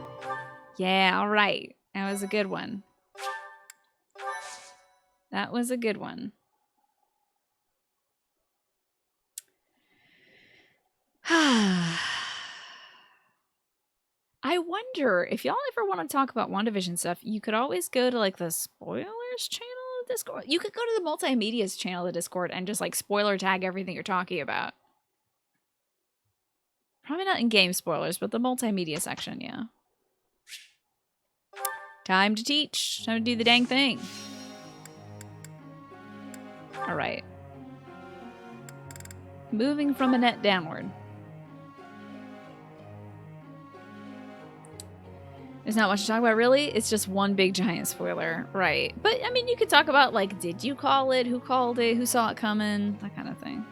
Yeah, alright. That was a good one. That was a good one. I wonder if y'all ever want to talk about WandaVision stuff, you could always go to like the spoilers channel of Discord. You could go to the multimedia's channel of Discord and just like spoiler tag everything you're talking about. Probably not in-game spoilers, but the multimedia section, yeah. Time to teach. Time to do the dang thing. Alright. Moving from a net downward. There's not much to talk about, really. It's just one big giant spoiler. Right. But, I mean, you could talk about, like, did you call it? Who called it? Who saw it coming? That kind of thing.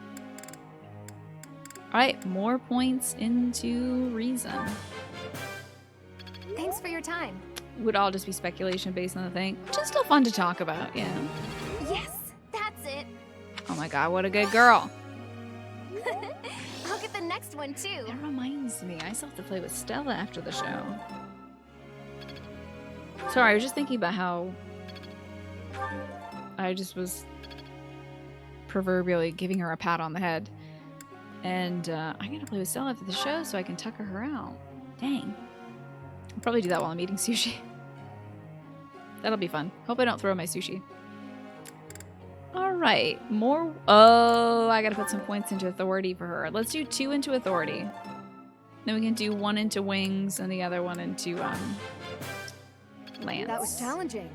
Alright, more points into reason. Thanks for your time. Would all just be speculation based on the thing. Just still fun to talk about, yeah. Yes, that's it. Oh my god, what a good girl. I'll get the next one, too. That reminds me, I still have to play with Stella after the show. Sorry, I was just thinking about how I just was proverbially giving her a pat on the head. And I'm gonna play with Stella after the show so I can tucker her out. Dang. I'll probably do that while I'm eating sushi. That'll be fun. Hope I don't throw my sushi. Alright, more... Oh, I gotta put some points into authority for her. Let's do 2 into authority. Then we can do 1 into wings and the other one into, lance. That was challenging.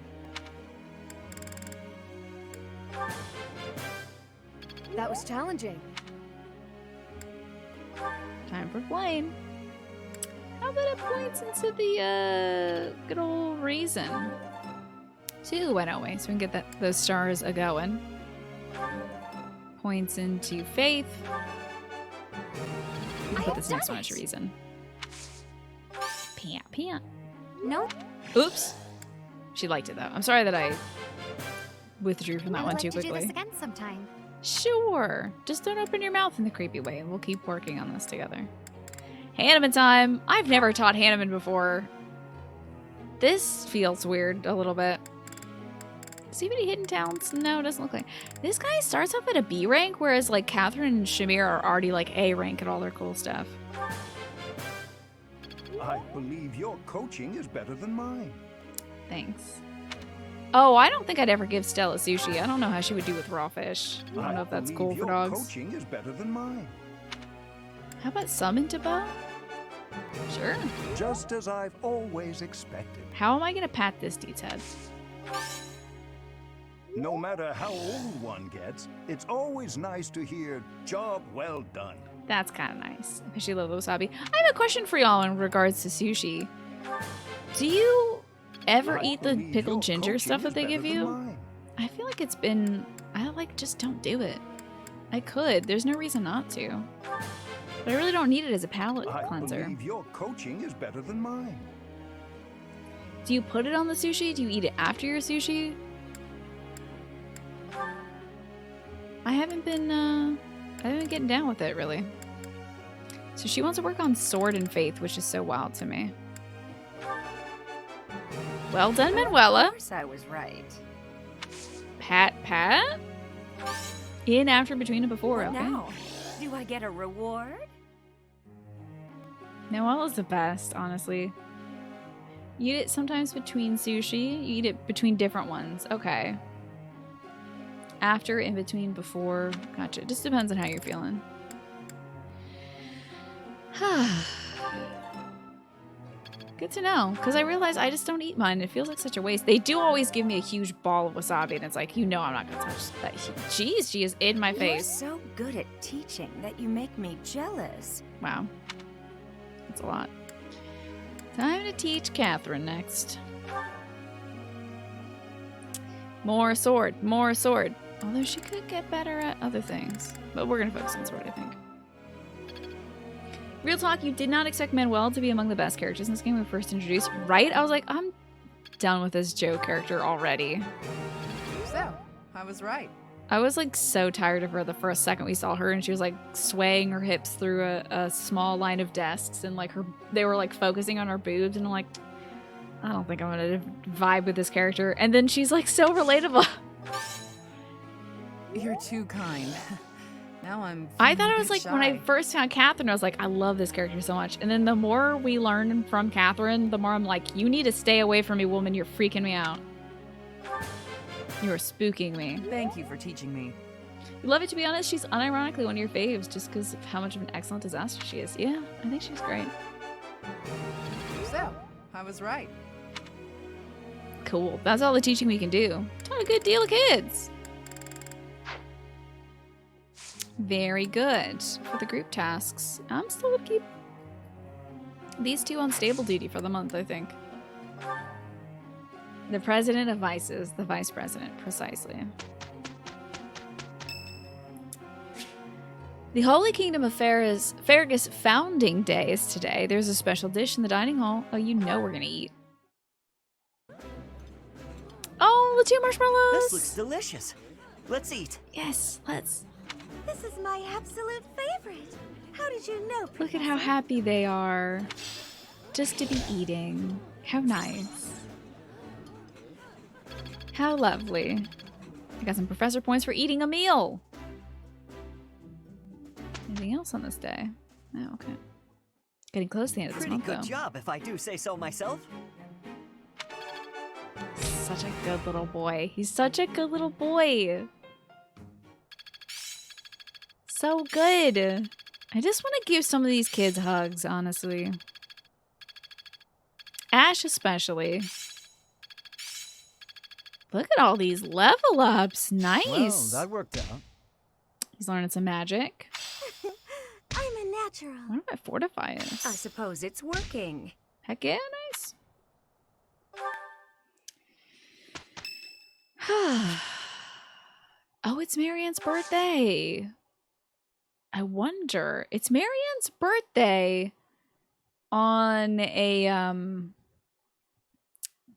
That was challenging. Time for flame. How about it points into the good old reason? 2 went away, so we can get those stars a-going. Points into faith. We can put this next one into reason. Pant, pant. Nope. Oops. She liked it though. I'm sorry that I withdrew from that one too To do quickly. this again sometime. Sure. Just don't open your mouth in the creepy way, and we'll keep working on this together. Hanneman time. I've never taught Hanneman before. This feels weird a little bit. See any hidden talents? No, it doesn't look like. This guy starts off at a B rank, whereas like Catherine and Shamir are already like A rank at all their cool stuff. I believe your coaching is better than mine. Thanks. Oh, I don't think I'd ever give Stella sushi. I don't know how she would do with raw fish. I don't know if that's cool for dogs. Your coaching is better than mine. How about summon to bow? Sure. Just as I've always expected. How am I gonna pat this dude's head? No matter how old one gets, it's always nice to hear, "Job well done." That's kind of nice. I actually love wasabi. I have a question for y'all in regards to sushi. Do you ever eat the pickled ginger stuff that they give you? I feel like it's been... I like just don't do it. I could. There's no reason not to. But I really don't need it as a palate cleanser. I believe your coaching is better than mine. Do you put it on the sushi? Do you eat it after your sushi? I haven't been getting down with it, really. So she wants to work on sword and faith, which is so wild to me. Well done, Manuela. Of course I was right. Pat? In, after, between, and before, What okay. now? Do I get a reward? Manuela's the best, honestly. You eat it sometimes between sushi. You eat it between different ones. Okay. After, in between, before. Gotcha. Just depends on how you're feeling. Good to know, because I realize I just don't eat mine. It feels like such a waste. They do always give me a huge ball of wasabi, and it's like, you know I'm not going to touch that. Jeez, she is in my face. You're so good at teaching that you make me jealous. Wow. That's a lot. Time to teach Catherine next. More sword, more sword. Although she could get better at other things. But we're going to focus on sword, I think. Real talk, you did not expect Manuel to be among the best characters in this game when we first introduced, right? I was like, I'm done with this Joe character already. So, I was right. I was like so tired of her the first second we saw her, and she was like swaying her hips through a small line of desks, and like they were like focusing on her boobs, and I'm like, I don't think I'm gonna vibe with this character. And then she's like so relatable. You're too kind. Now I thought it was like when I first found Catherine, I was like, I love this character so much. And then the more we learn from Catherine, the more I'm like, you need to stay away from me, woman. You're freaking me out. You are spooking me. Thank you for teaching me. You love it, to be honest. She's unironically one of your faves just because of how much of an excellent disaster she is. Yeah, I think she's great. So, I was right. Cool. That's all the teaching we can do. Taught a good deal of kids. Very good. For the group tasks, I'm still gonna keep these two on stable duty for the month, I think. The president of vices, the vice president, precisely. The Holy Kingdom of Fergus Founding Day is today. There's a special dish in the dining hall. Oh, you know we're gonna eat. Oh, the 2 marshmallows! This looks delicious. Let's eat. Yes, let's. This is my absolute favorite. How did you know, Look at how happy they are. Just to be eating. How nice. How lovely. I got some professor points for eating a meal. Anything else on this day? Oh, okay. Getting close to the end of this month, Pretty good though. job, if I do say so myself. Such a good little boy. He's such a good little boy. So good. I just want to give some of these kids hugs, honestly. Ash especially. Look at all these level ups. Nice. Well, that worked out. He's learning some magic. I'm a natural. Why don't I fortify this? I suppose it's working. Heck yeah, nice. Oh, it's Marianne's birthday. I wonder. It's Marianne's birthday on a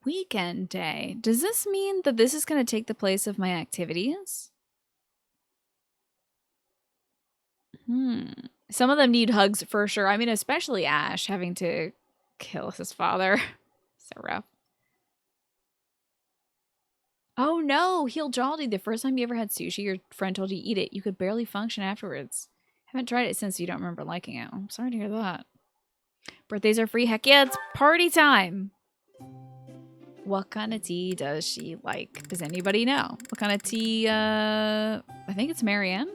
weekend day. Does this mean that this is going to take the place of my activities? Some of them need hugs for sure. I mean, especially Ash having to kill his father. So rough. Oh no, heel jolly. The first time you ever had sushi, your friend told you to eat it. You could barely function afterwards. Haven't tried it since you don't remember liking it. I'm sorry to hear that. Birthdays are free. Heck yeah, it's party time. What kind of tea does she like? Does anybody know? What kind of tea? I think it's Marianne.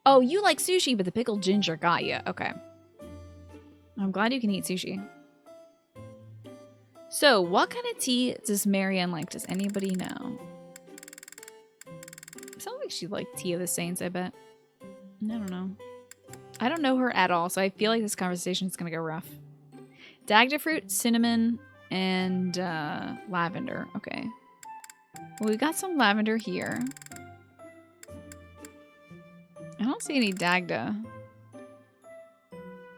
Oh, you like sushi, but the pickled ginger got you. Okay. I'm glad you can eat sushi. So, what kind of tea does Marianne like? Does anybody know? It sounds like she liked Tea of the Saints, I bet. I don't know. I don't know her at all, so I feel like this conversation is going to go rough. Dagda fruit, cinnamon, and lavender. Okay. Well, we got some lavender here. I don't see any Dagda.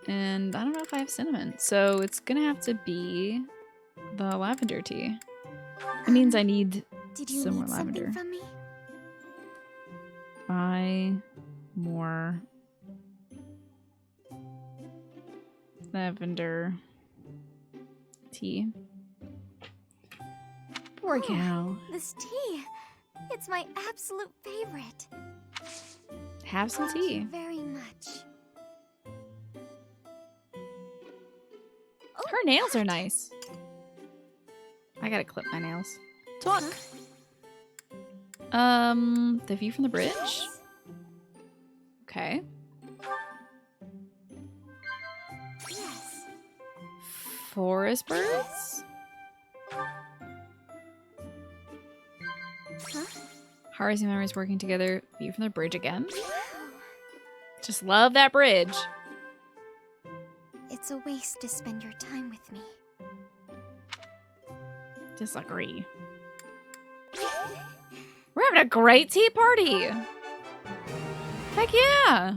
And I don't know if I have cinnamon. So it's going to have to be the lavender tea. It means I need some more lavender. From me? Buy more lavender tea. Poor cow. This tea. It's my absolute favorite. Have some Thank tea. you very much. Her nails are nice. I gotta clip my nails. Talk. The view from the bridge? Okay. Yes. Forest birds? Huh? Hearts and memories working together. View from the bridge again. Just love that bridge. It's a waste to spend your time with me. Disagree. We're having a great tea party. Heck yeah.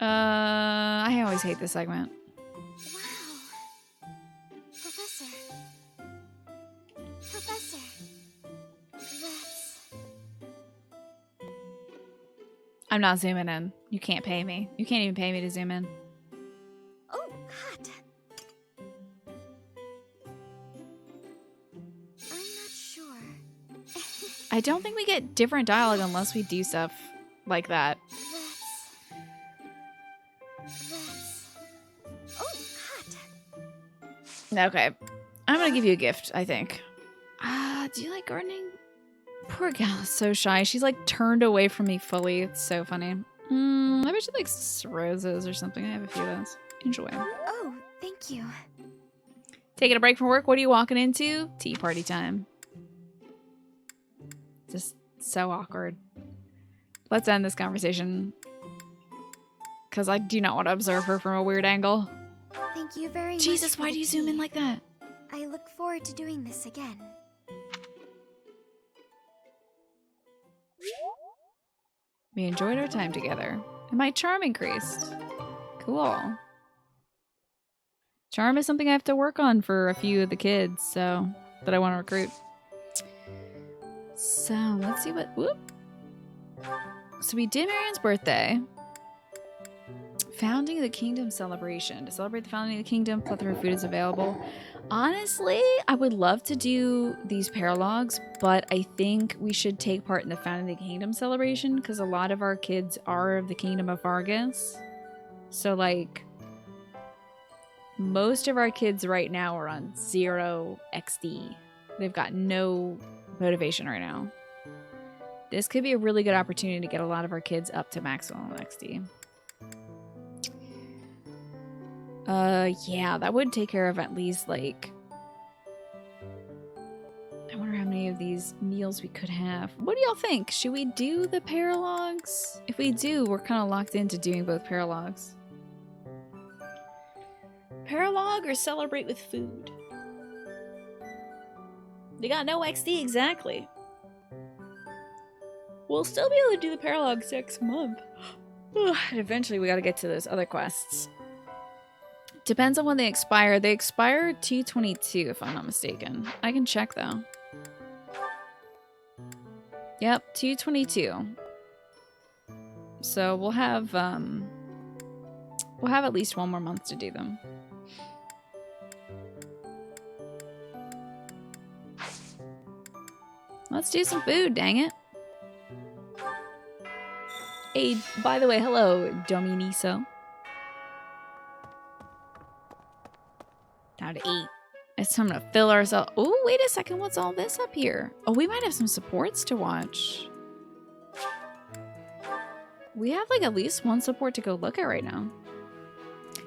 I always hate this segment. Wow. Professor. That's... I'm not zooming in. You can't pay me. You can't even pay me to zoom in. Oh, God. I'm not sure. I don't think we get different dialogue unless we do stuff like that. That's... Oh, God. Okay. I'm gonna give you a gift, I think. Do you like gardening? Poor gal is so shy. She's like turned away from me fully. It's so funny. I bet she likes roses or something. I have a few of those. Enjoy. Oh, thank you. Taking a break from work. What are you walking into? Tea party time. Just so awkward. Let's end this conversation. Because I do not want to observe her from a weird angle. Thank you very much. Jesus, why do you zoom in like that? I look forward to doing this again. We enjoyed our time together. And my charm increased. Cool. Charm is something I have to work on for a few of the kids, so that I want to recruit. So let's see what. Whoop. So we did Marianne's birthday. Founding of the Kingdom celebration. To celebrate the founding of the kingdom, plethora of food is available. Honestly, I would love to do these paralogs, but I think we should take part in the founding of the kingdom celebration because a lot of our kids are of the kingdom of Vargas. So, like, most of our kids right now are on 0 XD. They've got no motivation right now. This could be a really good opportunity to get a lot of our kids up to maximum XD. Yeah, that would take care of at least, like... I wonder how many of these these meals we could have. What do y'all think? Should we do the paralogs? If we do, we're kind of locked into doing both paralogs. Paralog or celebrate with food? They got no XD, exactly. We'll still be able to do the paralogs next month. And eventually we gotta get to those other quests. Depends on when they expire. They expire 2/22 if I'm not mistaken. I can check though. Yep, 2/22. So we'll have at least one more month to do them. Let's do some food, dang it. Hey, by the way, hello, Dominiso. Time to eat. It's time to fill ourselves. Oh, wait a second. What's all this up here? Oh, we might have some supports to watch. We have like at least one support to go look at right now.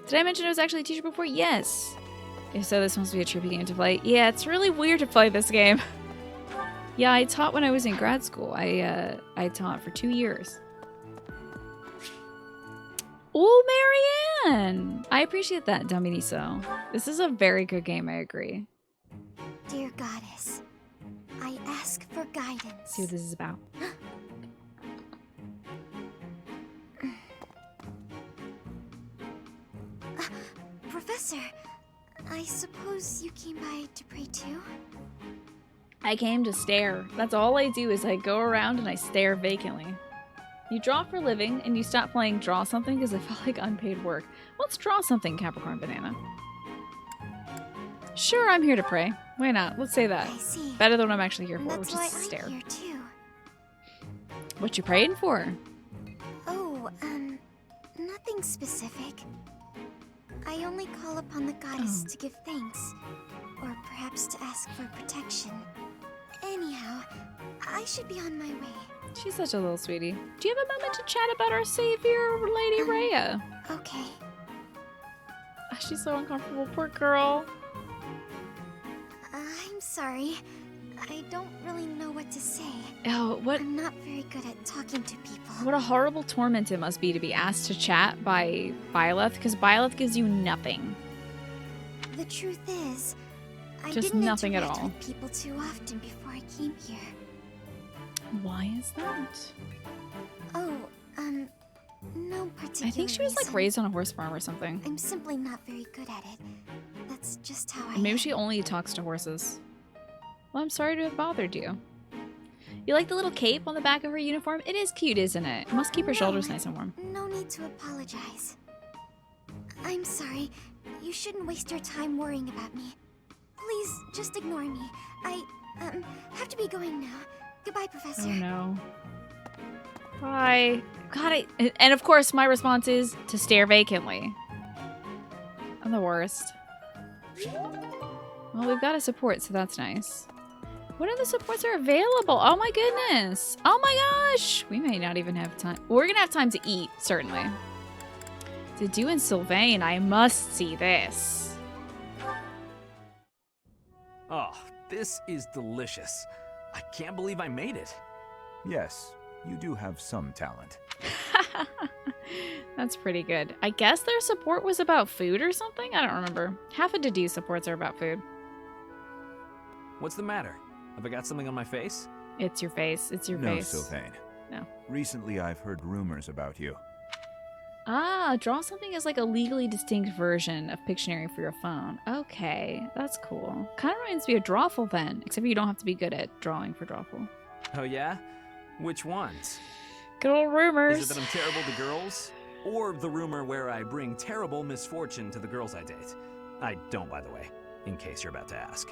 Did I mention I was actually a teacher before? Yes. If so, this must be a trippy game to play. Yeah, it's really weird to play this game. Yeah, I taught when I was in grad school. I taught for 2 years. Oh, Marianne! I appreciate that, Dominiso. This is a very good game, I agree. Dear goddess, I ask for guidance. See what this is about. Professor, I suppose you came by to pray too? I came to stare. That's all I do is I go around and I stare vacantly. You draw for a living, and you stop playing Draw Something because it felt like unpaid work. Let's draw something, Capricorn Banana. Sure, I'm here to pray. Why not? Let's say that. I see. Better than what I'm actually here for, That's which is why to stare. I'm here too. What you praying for? Oh, nothing specific. I only call upon the goddess to give thanks, or perhaps to ask for protection. Anyhow, I should be on my way. She's such a little sweetie. Do you have a moment to chat about our savior, Lady Rhea? Okay. Oh, she's so uncomfortable. Poor girl. I'm sorry. I don't really know what to say. Oh, what? I'm not very good at talking to people. What a horrible torment it must be to be asked to chat by Byleth, because Byleth gives you nothing. The truth is, I Just didn't nothing at interact all. with people too often before I came here. Why is that? Oh, no particular I think she was like reason. raised on a horse farm or something. I'm simply not very good at it. That's just how I Maybe am. she only talks to horses. Well, I'm sorry to have bothered you. You like the little cape on the back of her uniform? It is cute, isn't it? It must keep her shoulders nice and warm. No need to apologize. I'm sorry. You shouldn't waste your time worrying about me. Please, just ignore me. I, have to be going now. Goodbye, Professor. Oh no. Bye. God, and of course my response is to stare vacantly. I'm the worst. Well, we've got a support, so that's nice. What other supports are available? Oh my goodness. Oh my gosh. We may not even have time. We're gonna have time to eat, certainly. To do in Sylvain, I must see this. Oh, this is delicious. I can't believe I made it. Yes, you do have some talent. That's pretty good. I guess their support was about food or something? I don't remember. Half of Dedue supports are about food. What's the matter? Have I got something on my face? It's your face. It's your No, face. Sylvain. No. Recently, I've heard rumors about you. Ah, Draw Something is like a legally distinct version of Pictionary for your phone. Okay, that's cool. Kind of reminds me of Drawful then, except you don't have to be good at drawing for Drawful. Oh yeah? Which ones? Good old rumors. Is it that I'm terrible to girls? Or the rumor where I bring terrible misfortune to the girls I date? I don't, by the way, in case you're about to ask.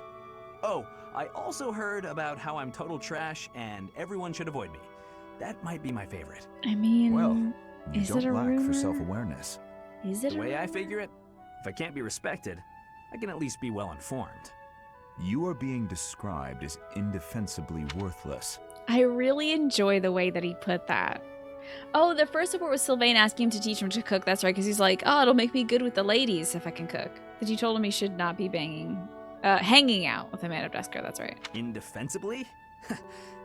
Oh, I also heard about how I'm total trash and everyone should avoid me. That might be my favorite. I mean, Well, you is don't it a lack rumor? for self-awareness. Is it The a way I rumor? figure it, if I can't be respected, I can at least be well informed. You are being described as indefensibly worthless. I really enjoy the way that he put that. Oh, the first support was Sylvain asking him to teach him to cook. That's right, because he's like, oh, it'll make me good with the ladies if I can cook. That you told him he should not be hanging out with a man of Desker. That's right. Indefensibly?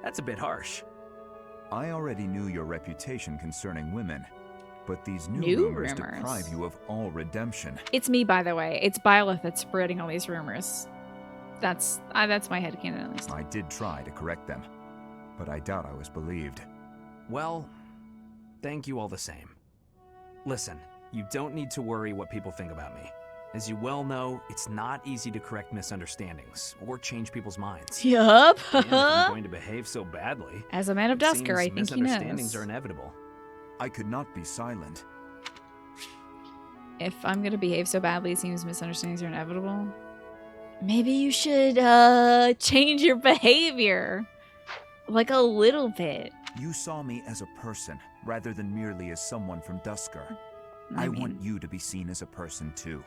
That's a bit harsh. I already knew your reputation concerning women, but these new New rumors rumors? deprive you of all redemption. It's me, by the way. It's Byleth that's spreading all these rumors. That's my headcanon, at least. I did try to correct them, but I doubt I was believed. Well, thank you all the same. Listen, you don't need to worry what people think about me. As you well know, it's not easy to correct misunderstandings or change people's minds. Yup. And if I'm going to behave so badly, As a man of it Dusker, seems I think he misunderstandings knows. are inevitable. I could not be silent. If I'm gonna behave so badly, it seems misunderstandings are inevitable. Maybe you should change your behavior, like a little bit. You saw me as a person, rather than merely as someone from Dusker. I I mean- want you to be seen as a person too.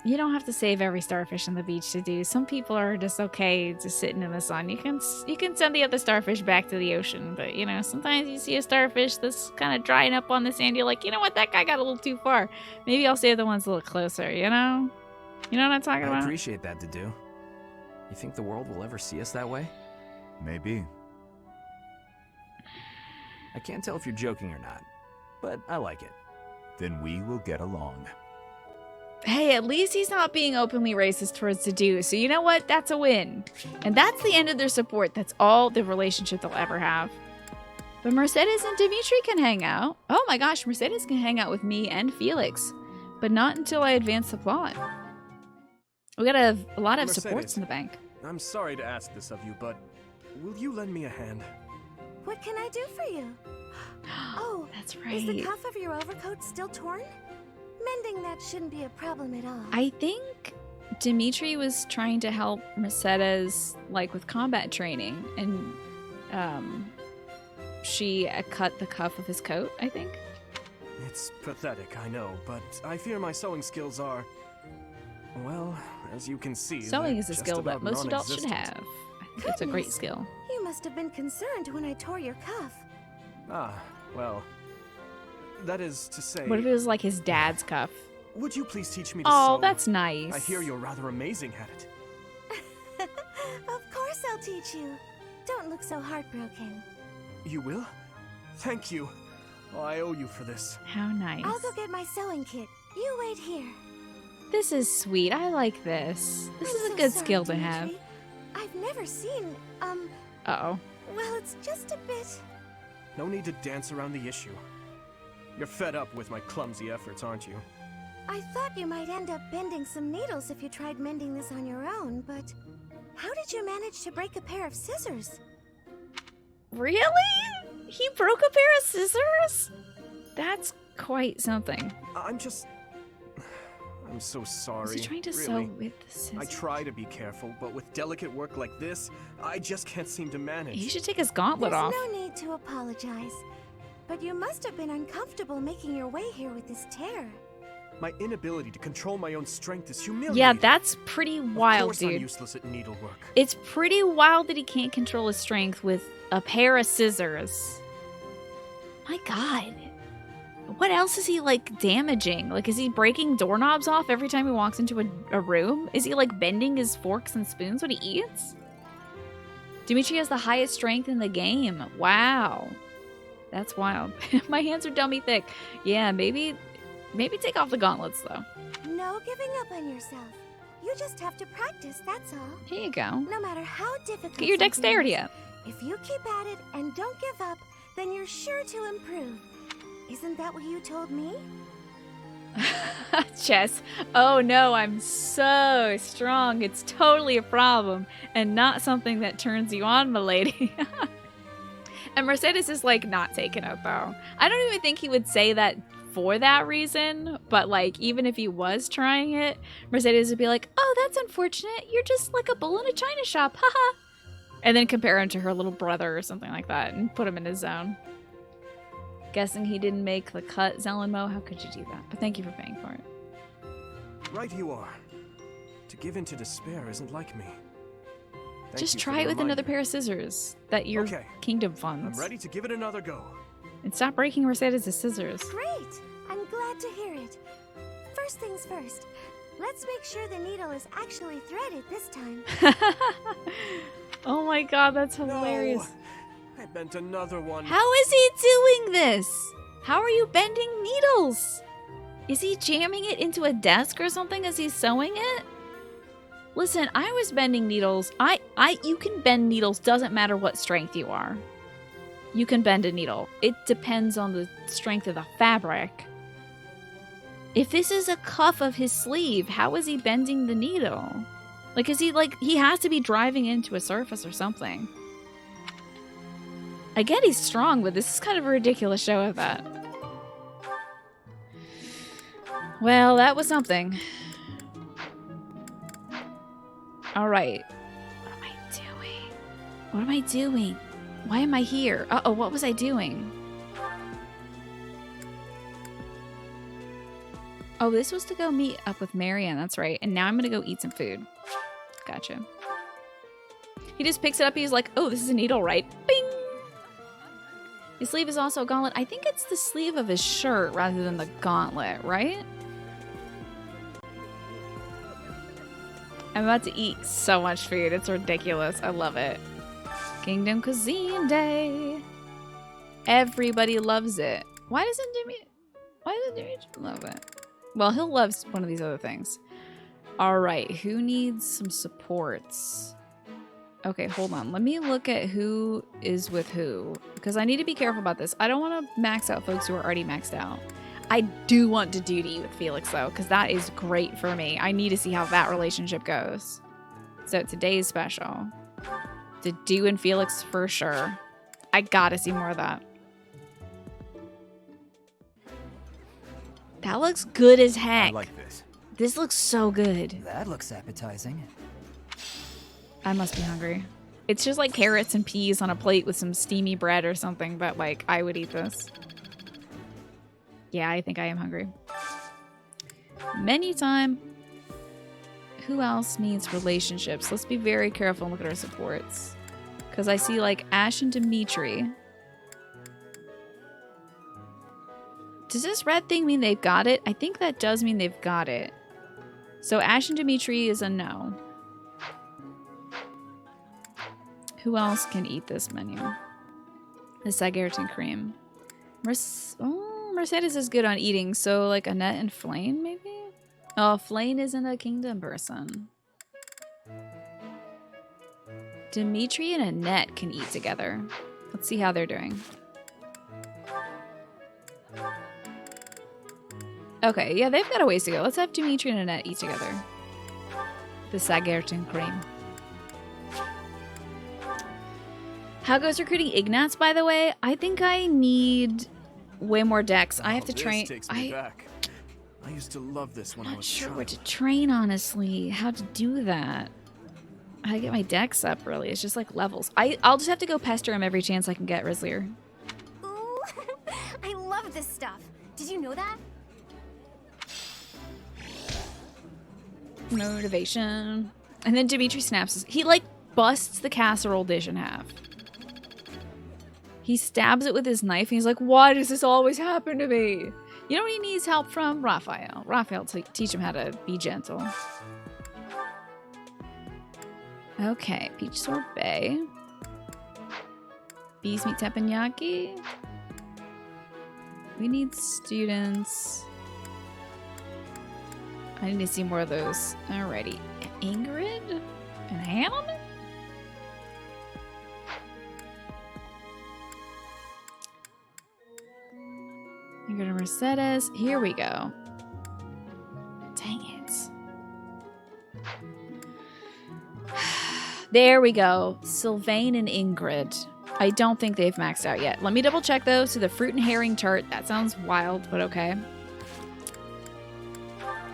You don't have to save every starfish on the beach to do. Some people are just okay just sitting in the sun. You can send the other starfish back to the ocean, but you know, sometimes you see a starfish that's kind of drying up on the sand. You're like, you know what, that guy got a little too far. Maybe I'll save the ones a little closer. You know what I'm talking I about? appreciate that, Dedu. You think the world will ever see us that way? Maybe. I can't tell if you're joking or not, but I like it. Then we will get along. Hey, at least he's not being openly racist towards Dedu, so you know what? That's a win. And that's the end of their support. That's all the relationship they'll ever have. But Mercedes and Dimitri can hang out. Oh my gosh, Mercedes can hang out with me and Felix. But not until I advance the plot. We got a lot of supports Mercedes, in the bank. I'm sorry to ask this of you, but will you lend me a hand? What can I do for you? Oh, that's Is the right. cuff of your overcoat still torn? Mending that shouldn't be a problem at all. I think Dimitri was trying to help Mercedes, like, with combat training. And she cut the cuff of his coat, I think. It's pathetic, I know, but I fear my sewing skills are... Well, as you can see, Sewing they're is a just skill that about most adults should non-existent. have. I think it's a great Goodness, skill. You must have been concerned when I tore your cuff. Ah, well... That is to say... What if it was like his dad's cuff? Would you please teach me to Oh, sew? that's nice. I hear you're rather amazing at it. Of course I'll teach you. Don't look so heartbroken. You will? Thank you. Oh, I owe you for this. How nice. I'll go get my sewing kit. You wait here. This is sweet. I like this. This I'm is a so good sorry, skill to have. Dimitri. I've never seen, Uh-oh. well, it's just a bit. No need to dance around the issue. You're fed up with my clumsy efforts, aren't you? I thought you might end up bending some needles if you tried mending this on your own, but how did you manage to break a pair of scissors? Really? He broke a pair of scissors? That's quite something. I'm so sorry. Was he trying to really. sew with the scissors? I try to be careful, but with delicate work like this, I just can't seem to manage. He should take his gauntlet There's off. no need to apologize. But you must have been uncomfortable making your way here with this tear. My inability to control my own strength is humiliating. Yeah, that's pretty wild, Of course I'm dude. useless at needlework. It's pretty wild that he can't control his strength with a pair of scissors. My god. What else is he, like, damaging? Like, is he breaking doorknobs off every time he walks into a room? Is he, like, bending his forks and spoons when he eats? Dimitri has the highest strength in the game. Wow. That's wild. My hands are dummy thick. Yeah, maybe take off the gauntlets, though. No giving up on yourself. You just have to practice, that's all. Here you go. No matter how difficult Get your something dexterity is, up. If you keep at it and don't give up, then you're sure to improve. Isn't that what you told me? Chess. Oh no, I'm so strong. It's totally a problem and not something that turns you on, milady. And Mercedes is, like, not taking it, though. I don't even think he would say that for that reason, but, like, even if he was trying it, Mercedes would be like, oh, that's unfortunate. You're just like a bull in a china shop, haha. And then compare him to her little brother or something like that and put him in his zone. Guessing he didn't make the cut, Zelenmo. How could you do that? But thank you for paying for it. Right you are. To give in to despair isn't like me. Thank Just you for try the it with another reminder. pair of scissors that your Okay. kingdom I'm funds. ready to give it another go. And stop breaking Mercedes' scissors. Great! I'm glad to hear it. First things first, let's make sure the needle is actually threaded this time. Oh my god, that's hilarious. I bent another one. How is he doing this? How are you bending needles? Is he jamming it into a desk or something as he's sewing it? Listen, I was bending needles. You can bend needles, doesn't matter what strength you are. You can bend a needle. It depends on the strength of the fabric. If this is a cuff of his sleeve, how is he bending the needle? Like, is he he has to be driving into a surface or something. I get he's strong, but this is kind of a ridiculous show of that. Well, that was something. Alright. What am I doing? What am I doing? Why am I here? Uh-oh, what was I doing? Oh, this was to go meet up with Marianne, that's right. And now I'm gonna go eat some food. Gotcha. He just picks it up, he's like, oh, this is a needle, right? Bing! His sleeve is also a gauntlet. I think it's the sleeve of his shirt rather than the gauntlet, right? I'm about to eat so much food. It's ridiculous. I love it. Kingdom Cuisine Day. Everybody loves it. Why doesn't Dimitri love it? Well, he'll love one of these other things. All right, who needs some supports? Okay, hold on. Let me look at who is with who, because I need to be careful about this. I don't want to max out folks who are already maxed out. I do want to duty with Felix, though, because that is great for me. I need to see how that relationship goes. So today's special. To do and Felix for sure. I gotta see more of that. That looks good as heck. I like this. This looks so good. That looks appetizing. I must be hungry. It's just like carrots and peas on a plate with some steamy bread or something, but like, I would eat this. Yeah, I think I am hungry. Menu time. Who else needs relationships? Let's be very careful and look at our supports. Because I see like Ash and Dimitri. Does this red thing mean they've got it? I think that does mean they've got it. So Ash and Dimitri is a no. Who else can eat this menu? The Sagartan cream. Mercedes is good on eating, so like Annette and Flayn, maybe? Oh, Flayn isn't a kingdom person. Dimitri and Annette can eat together. Let's see how they're doing. Okay, yeah, they've got a ways to go. Let's have Dimitri and Annette eat together. The Sagartan cream. How goes recruiting Ignatz, by the way? I think I need way more decks. I have to train. This takes me back. I used to love this when I was not sure a where child. to train, honestly. How to do that. How to get my decks up, really. It's just like levels. I'll just have to go pester him every chance I can get Rizzlier. Ooh, I love this stuff. Did you know that? Motivation. And then Dimitri snaps. He like busts the casserole dish in half. He stabs it with his knife and he's like, why does this always happen to me? You know what he needs help from? Raphael. Raphael teach him how to be gentle. Okay, peach sorbet. Bees meat teppanyaki. We need students. I need to see more of those. Alrighty. Ingrid? And Hannah? Ingrid and Mercedes. Here we go. Dang it. There we go. Sylvain and Ingrid. I don't think they've maxed out yet. Let me double check those. So the fruit and herring tart. That sounds wild, but okay.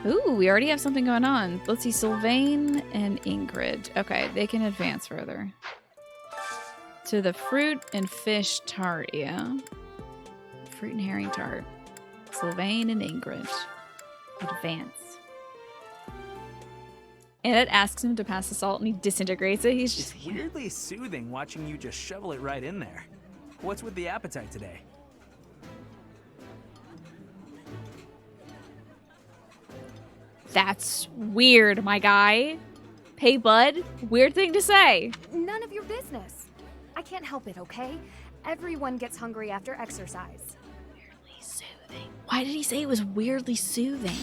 Ooh, we already have something going on. Let's see, Sylvain and Ingrid. Okay, they can advance further. To the fruit and fish tart, yeah. Fruit and herring tart. Sylvain and Ingrid. Advance. And it asks him to pass the salt and he disintegrates it. He's just It's weirdly soothing watching you just shovel it right in there. What's with the appetite today? That's weird, my guy. Hey, bud. Weird thing to say. None of your can't help it, okay? Everyone gets hungry after exercise. Weirdly soothing. Why did he say it was weirdly soothing?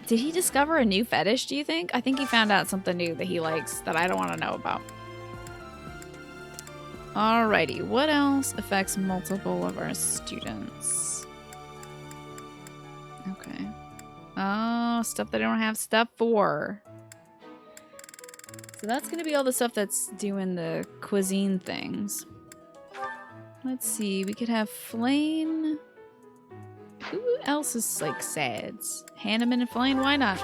Did he discover a new fetish, do you think? I think he found out something new that he likes that I don't want to know about. Alrighty, what else affects multiple of our students? Okay. Oh, stuff that I don't have stuff for. So that's going to be all the stuff that's doing the cuisine things. Let's see, we could have Flame. Who else is like sads? Hanneman and Flame, why not?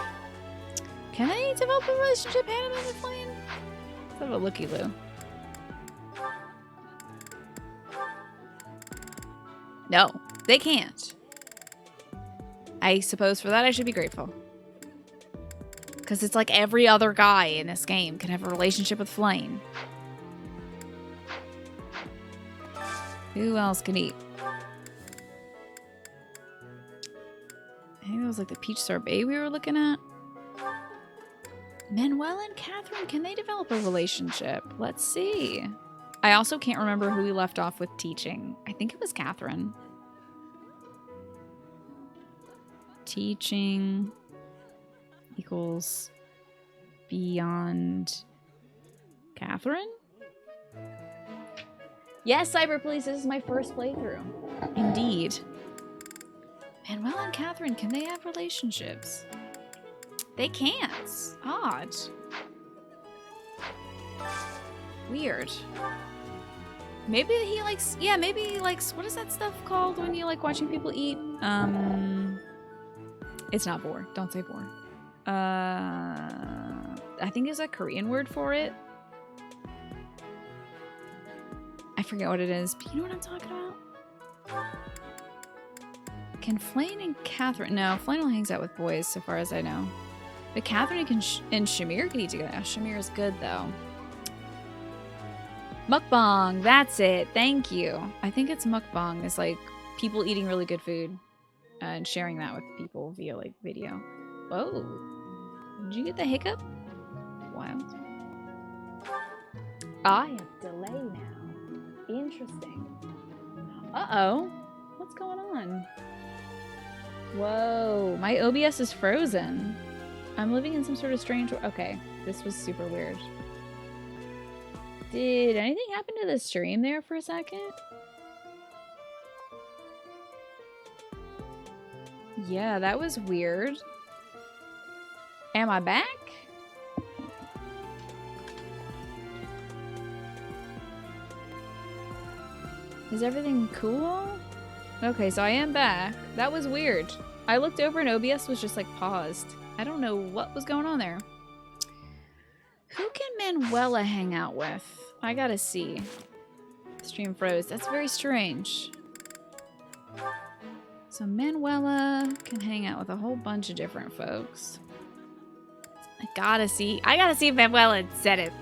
Can they develop a relationship, Hanneman and Flame? Let's have a looky-loo. No, they can't. I suppose for that I should be grateful. Because it's like every other guy in this game can have a relationship with Flame. Who else can eat? I think that was like the peach sorbet we were looking at. Manuel and Catherine, can they develop a relationship? Let's see. I also can't remember who we left off with teaching. I think it was Catherine. Teaching equals beyond Catherine? Yes, Cyber Police, this is my first playthrough. Indeed. Manuel and Catherine, can they have relationships? They can't. Odd. Weird. Maybe he likes, yeah, maybe he likes, what is that stuff called when you like watching people eat? It's not boar. Don't say boar. I think there's a Korean word for it. I forget what it is, but you know what I'm talking about? Can Flame and Catherine, no, Flame only hangs out with boys so far as I know. But Catherine and Shamir can eat together. Oh, Shamir is good though. Mukbang, that's it. Thank you. I think it's mukbang. It's like people eating really good food and sharing that with people via like video. Whoa. Did you get the hiccup? Wild. I have delay now. Interesting. Uh-oh. What's going on? Whoa. My OBS is frozen. I'm living in some sort of strange... Okay. This was super weird. Did anything happen to the stream there for a second? Yeah, that was weird. Am I back? Is everything cool? Okay, so I am back. That was weird. I looked over and OBS was just like paused. I don't know what was going on there. Who can Manuela hang out with? I gotta see. Stream froze. That's very strange. So Manuela can hang out with a whole bunch of different folks. I gotta see if Manuela and Sothis.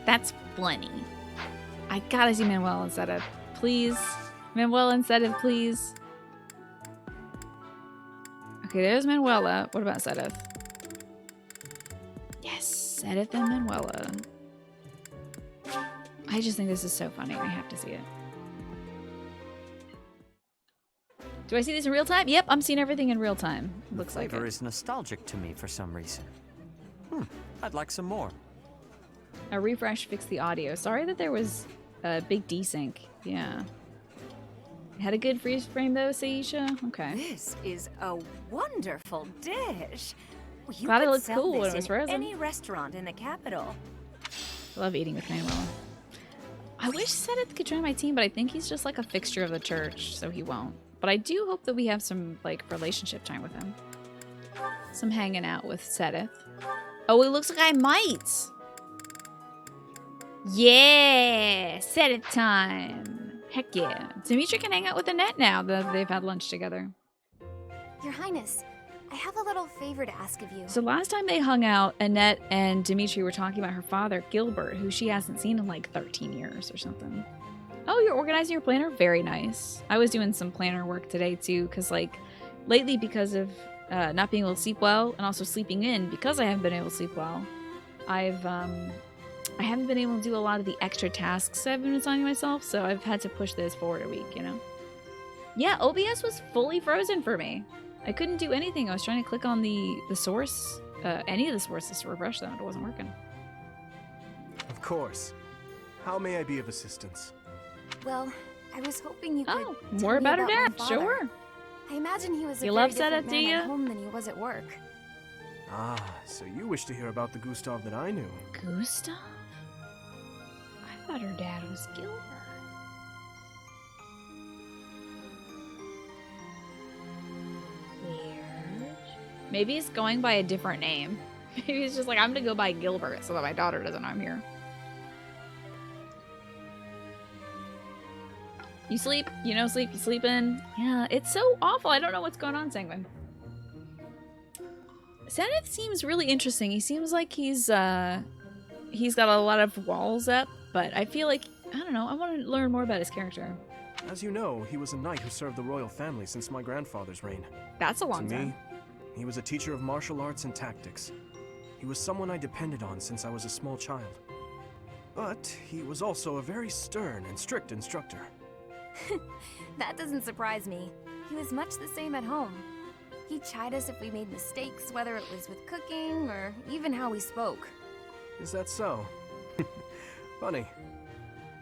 That's plenty. I gotta see Manuela and Sothis. Please. Manuela and Sothis, please. Okay, there's Manuela. What about Sothis? Yes, Sothis and Manuela. I just think this is so funny. I have to see it. Do I see this in real time? Yep, I'm seeing everything in real time. Looks like it. The flavor is nostalgic to me for some reason. I'd like some more. A refresh fixed the audio. Sorry that there was a big desync. Yeah. Had a good freeze frame though, Saisha? Okay. This is a wonderful dish. You Glad it could looked sell cool when this it was in frozen. any restaurant in the capital. I love eating with Manuela. I wish Sothis could join my team, but I think he's just like a fixture of the church, so he won't. But I do hope that we have some like relationship time with him. Some hanging out with Sothis. Oh, it looks like I might. Yeah, Sothis time. Heck yeah. Dimitri can hang out with Annette now that they've had lunch together. Your Highness, I have a little favor to ask of you. So last time they hung out, Annette and Dimitri were talking about her father, Gilbert, who she hasn't seen in like 13 years or something. Oh, you're organizing your planner? Very nice. I was doing some planner work today too, because like lately because of not being able to sleep well and also sleeping in because I haven't been able to sleep well, I haven't been able to do a lot of the extra tasks I've been assigning myself, so I've had to push this forward a week, you know? Yeah, OBS was fully frozen for me. I couldn't do anything. I was trying to click on the source, any of the sources to refresh them. It wasn't working. Of course. How may I be of assistance? Well, I was hoping you could Oh, tell more me about her my dad, father. sure. I imagine he was a You very love Sothis, different do man you? at home than he was at work. Ah, so you wish to hear about the Gustav that I knew. Gustav? I thought her dad was Gilbert. Weird. Maybe he's going by a different name. Maybe he's just like, I'm gonna go by Gilbert so that my daughter doesn't know I'm here. You sleep, you no sleep, you sleep in. Yeah, it's so awful. I don't know what's going on, Sanguine. Sothis seems really interesting. He seems like he's got a lot of walls up, but I feel like, I don't know, I want to learn more about his character. As you know, he was a knight who served the royal family since my grandfather's reign. That's a long To time. me, he was a teacher of martial arts and tactics. He was someone I depended on since I was a small child. But he was also a very stern and strict instructor. That doesn't surprise me. He was much the same at home. He'd chide us if we made mistakes, whether it was with cooking or even how we spoke. Is that so? Funny.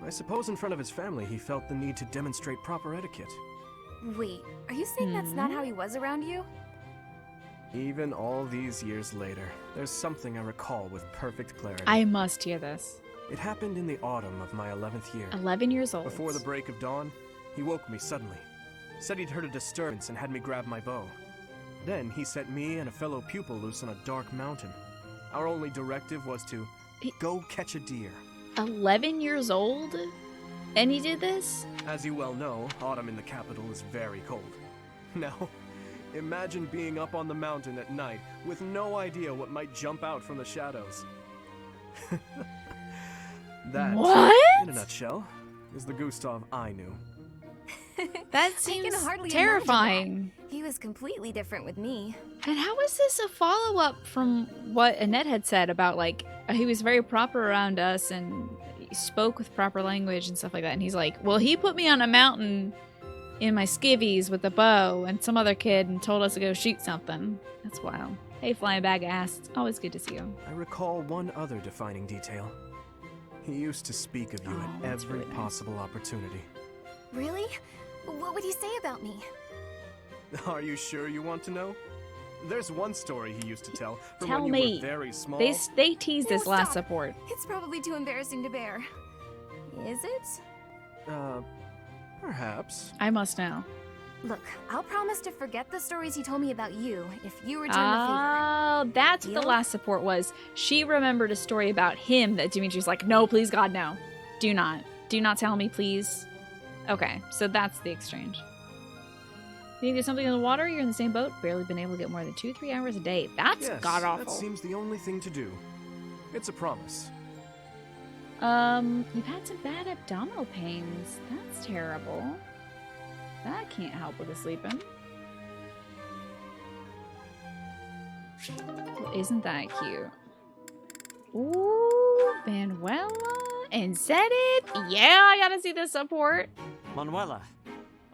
I suppose in front of his family he felt the need to demonstrate proper etiquette. Wait, are you saying that's not how he was around you? Even all these years later, there's something I recall with perfect clarity. I must hear this. It happened in the autumn of my 11th year. 11 years old. Before the break of dawn, he woke me suddenly. Said he'd heard a disturbance and had me grab my bow. Then he set me and a fellow pupil loose on a dark mountain. Our only directive was to go catch a deer. 11 years old? And he did this? As you well know, autumn in the capital is very cold. Now, imagine being up on the mountain at night with no idea what might jump out from the shadows. That, What? in a nutshell, is the Gustav I knew. That I seems can hardly terrifying. imagine that. He was completely different with me. And how is this a follow-up from what Annette had said about, like, he was very proper around us and he spoke with proper language and stuff like that. And he's like, well, he put me on a mountain in my skivvies with a bow and some other kid and told us to go shoot something. That's wild. Hey, flying bag of ass. It's always good to see you. I recall one other defining detail. He used to speak of you at every possible opportunity. Really? What would he say about me? Are you sure you want to know? There's one story he used to tell from Tell when you me. were very small. They teased this No, last stop. support. It's probably too embarrassing to bear. Is it? Perhaps. I must know. Look, I'll promise to forget the stories he told me about you if you return the Oh, that's what the Deal? last support was. She remembered a story about him that Dimitri's like, no, please, God, no. Do not. Do not tell me, please. Okay, so that's the exchange. You think there's something in the water? You're in the same boat? Barely been able to get more than 2-3 hours a day. That's Yes, god-awful. that seems the only thing to do. It's a promise. You've had some bad abdominal pains. That's terrible. That can't help with the sleeping. Well, isn't that cute? Ooh, Manuela and Sothis. Yeah, I gotta see this support. Manuela,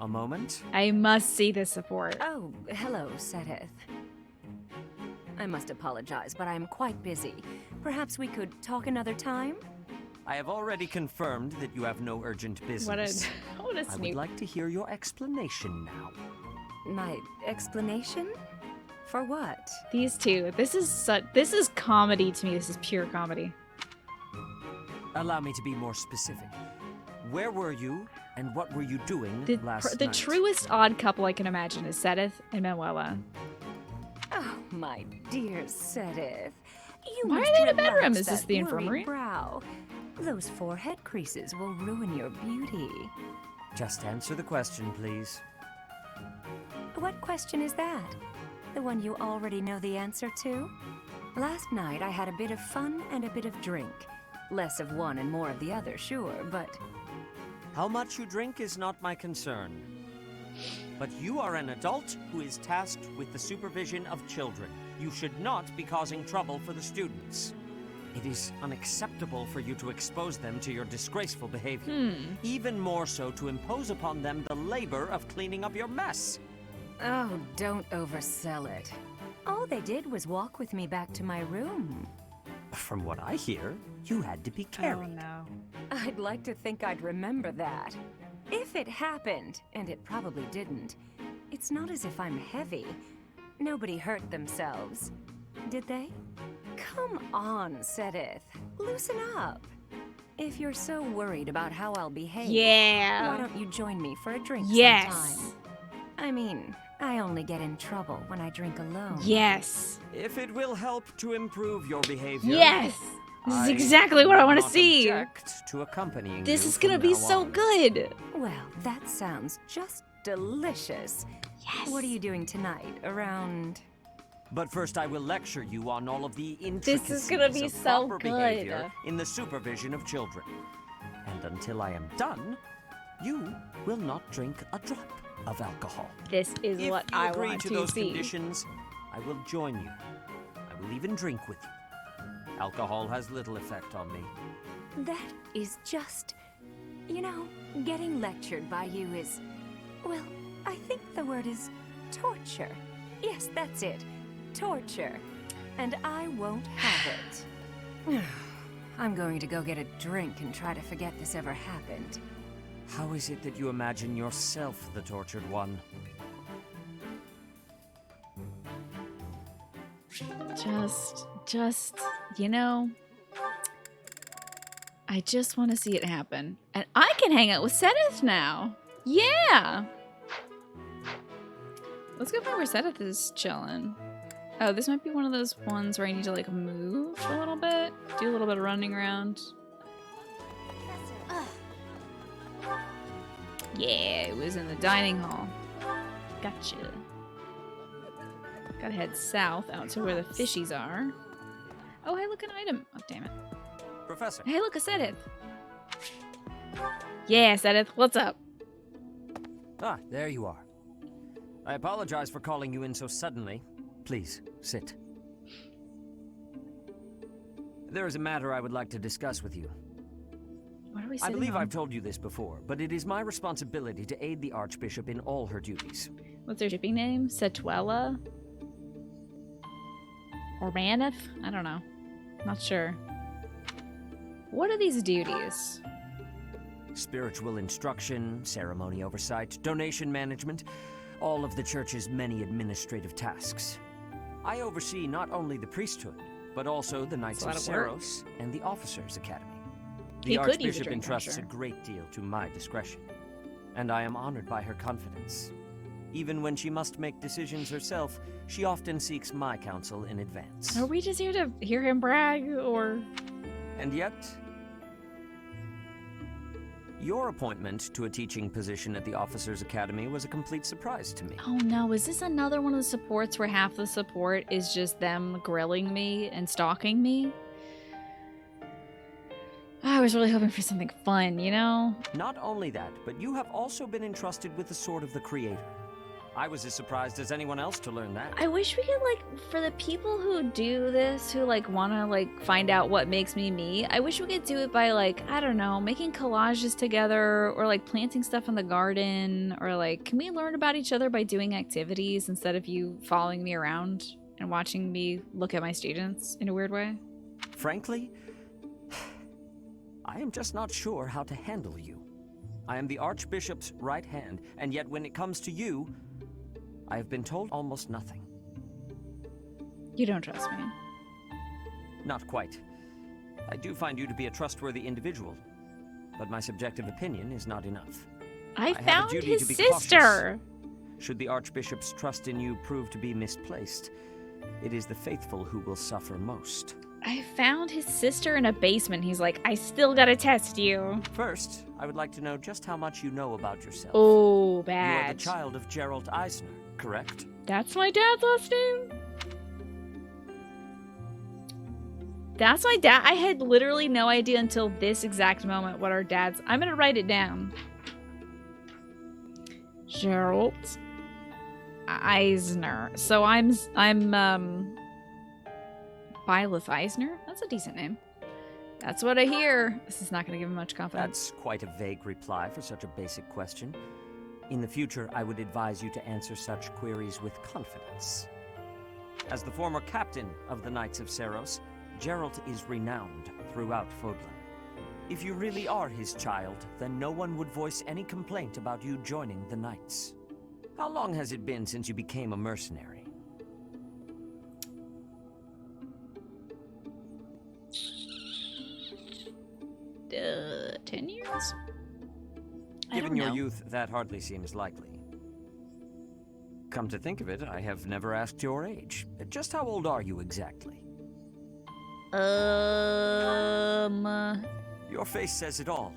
a moment? I must see this support. Oh, hello, Sothis. I must apologize, but I'm quite busy. Perhaps we could talk another time? I have already confirmed that you have no urgent business. What a I snoop. would like to hear your explanation now. My explanation? For what? These two. This is comedy to me. This is pure comedy. Allow me to be more specific. Where were you, and what were you doing The last the night? truest odd couple I can imagine is Sothis and Manuela. Oh, my dear Sothis. You Why are must they in the relax bedroom? Is this that the worried infirmary? Brow. Those forehead creases will ruin your beauty. Just answer the question, please. What question is that? The one you already know the answer to? Last night I had a bit of fun and a bit of drink. Less of one and more of the other, sure, but... How much you drink is not my concern. But you are an adult who is tasked with the supervision of children. You should not be causing trouble for the students. It is unacceptable for you to expose them to your disgraceful behavior. Even more so to impose upon them the labor of cleaning up your mess. Oh, don't oversell it. All they did was walk with me back to my room. From what I hear, you had to be carried. Oh, no. I'd like to think I'd remember that. If it happened, and it probably didn't, it's not as if I'm heavy. Nobody hurt themselves. Did they? Come on, Sothis. Loosen up. If you're so worried about how I'll behave, why don't you join me for a drink sometime? I mean, I only get in trouble when I drink alone. Yes. If it will help to improve your behavior. Yes. This is exactly what I want to see. To accompanying this you is gonna from be now so on. good. Well, that sounds just delicious. Yes. What are you doing tonight? Around... But first I will lecture you on all of the intricacies This is gonna be of so proper good. behavior in the supervision of children. And until I am done, you will not drink a drop of alcohol. This is If what you I agree want to to those see. conditions, I will join you. I will even drink with you. Alcohol has little effect on me. That is just... You know, getting lectured by you is... Well, I think the word is torture. Yes, that's it. Torture. And I won't have it. I'm going to go get a drink and try to forget this ever happened. How is it that you imagine yourself the tortured one? Just, you know, I just want to see it happen. And I can hang out with Sothis now. Yeah. Let's go find where Sothis is chilling. Oh, this might be one of those ones where I need to, like, move a little bit. Do a little bit of running around. Yeah, it was in the dining hall. Gotcha. Gotta head south out to where the fishies are. Oh, hey, look, an item. Oh, damn it. Professor. Hey, look, a Sothis. Yeah, Sothis, what's up? Ah, there you are. I apologize for calling you in so suddenly. Please, sit. There is a matter I would like to discuss with you. What are we I sitting believe on? I've told you this before, but it is my responsibility to aid the Archbishop in all her duties. What's her shipping name? Setuela? Or Maneth? I don't know. Not sure. What are these duties? Spiritual instruction, ceremony oversight, donation management, all of the church's many administrative tasks. I oversee not only the priesthood, but also the Knights of Seros and the Officers' Academy. The Archbishop entrusts a great deal to my discretion, and I am honored by her confidence. Even when she must make decisions herself, she often seeks my counsel in advance. Are we just here to hear him brag, or...? And yet, your appointment to a teaching position at the Officers' Academy was a complete surprise to me. Oh no, is this another one of the supports where half the support is just them grilling me and stalking me? I was really hoping for something fun, you know? Not only that, but you have also been entrusted with the Sword of the Creator. I was as surprised as anyone else to learn that. I wish we could, like, for the people who do this, who, like, want to, like, find out what makes me me, I wish we could do it by, like, I don't know, making collages together, or, like, planting stuff in the garden, or, like, can we learn about each other by doing activities instead of you following me around and watching me look at my students in a weird way? Frankly, I am just not sure how to handle you. I am the Archbishop's right hand, and yet when it comes to you, I have been told almost nothing. You don't trust me. Not quite. I do find you to be a trustworthy individual, but my subjective opinion is not enough. I have a found duty his to be sister! cautious. Should the Archbishop's trust in you prove to be misplaced, it is the faithful who will suffer most. I found his sister in a basement. He's like, I still gotta test you. First, I would like to know just how much you know about yourself. Oh, You are bad. the child of Gerald Eisner, correct? That's my dad's last name? That's my dad. I had literally no idea until this exact moment what our dad's... I'm gonna write it down. Gerald Eisner. So I'm Byleth Eisner? That's a decent name. That's what I hear. This is not going to give him much confidence. That's quite a vague reply for such a basic question. In the future, I would advise you to answer such queries with confidence. As the former captain of the Knights of Seiros, Geralt is renowned throughout Fodlan. If you really are his child, then no one would voice any complaint about you joining the Knights. How long has it been since you became a mercenary? Uh, 10 years? Given your youth, that hardly seems likely. Come to think of it, I have never asked your age. Just how old are you exactly? Your face says it all.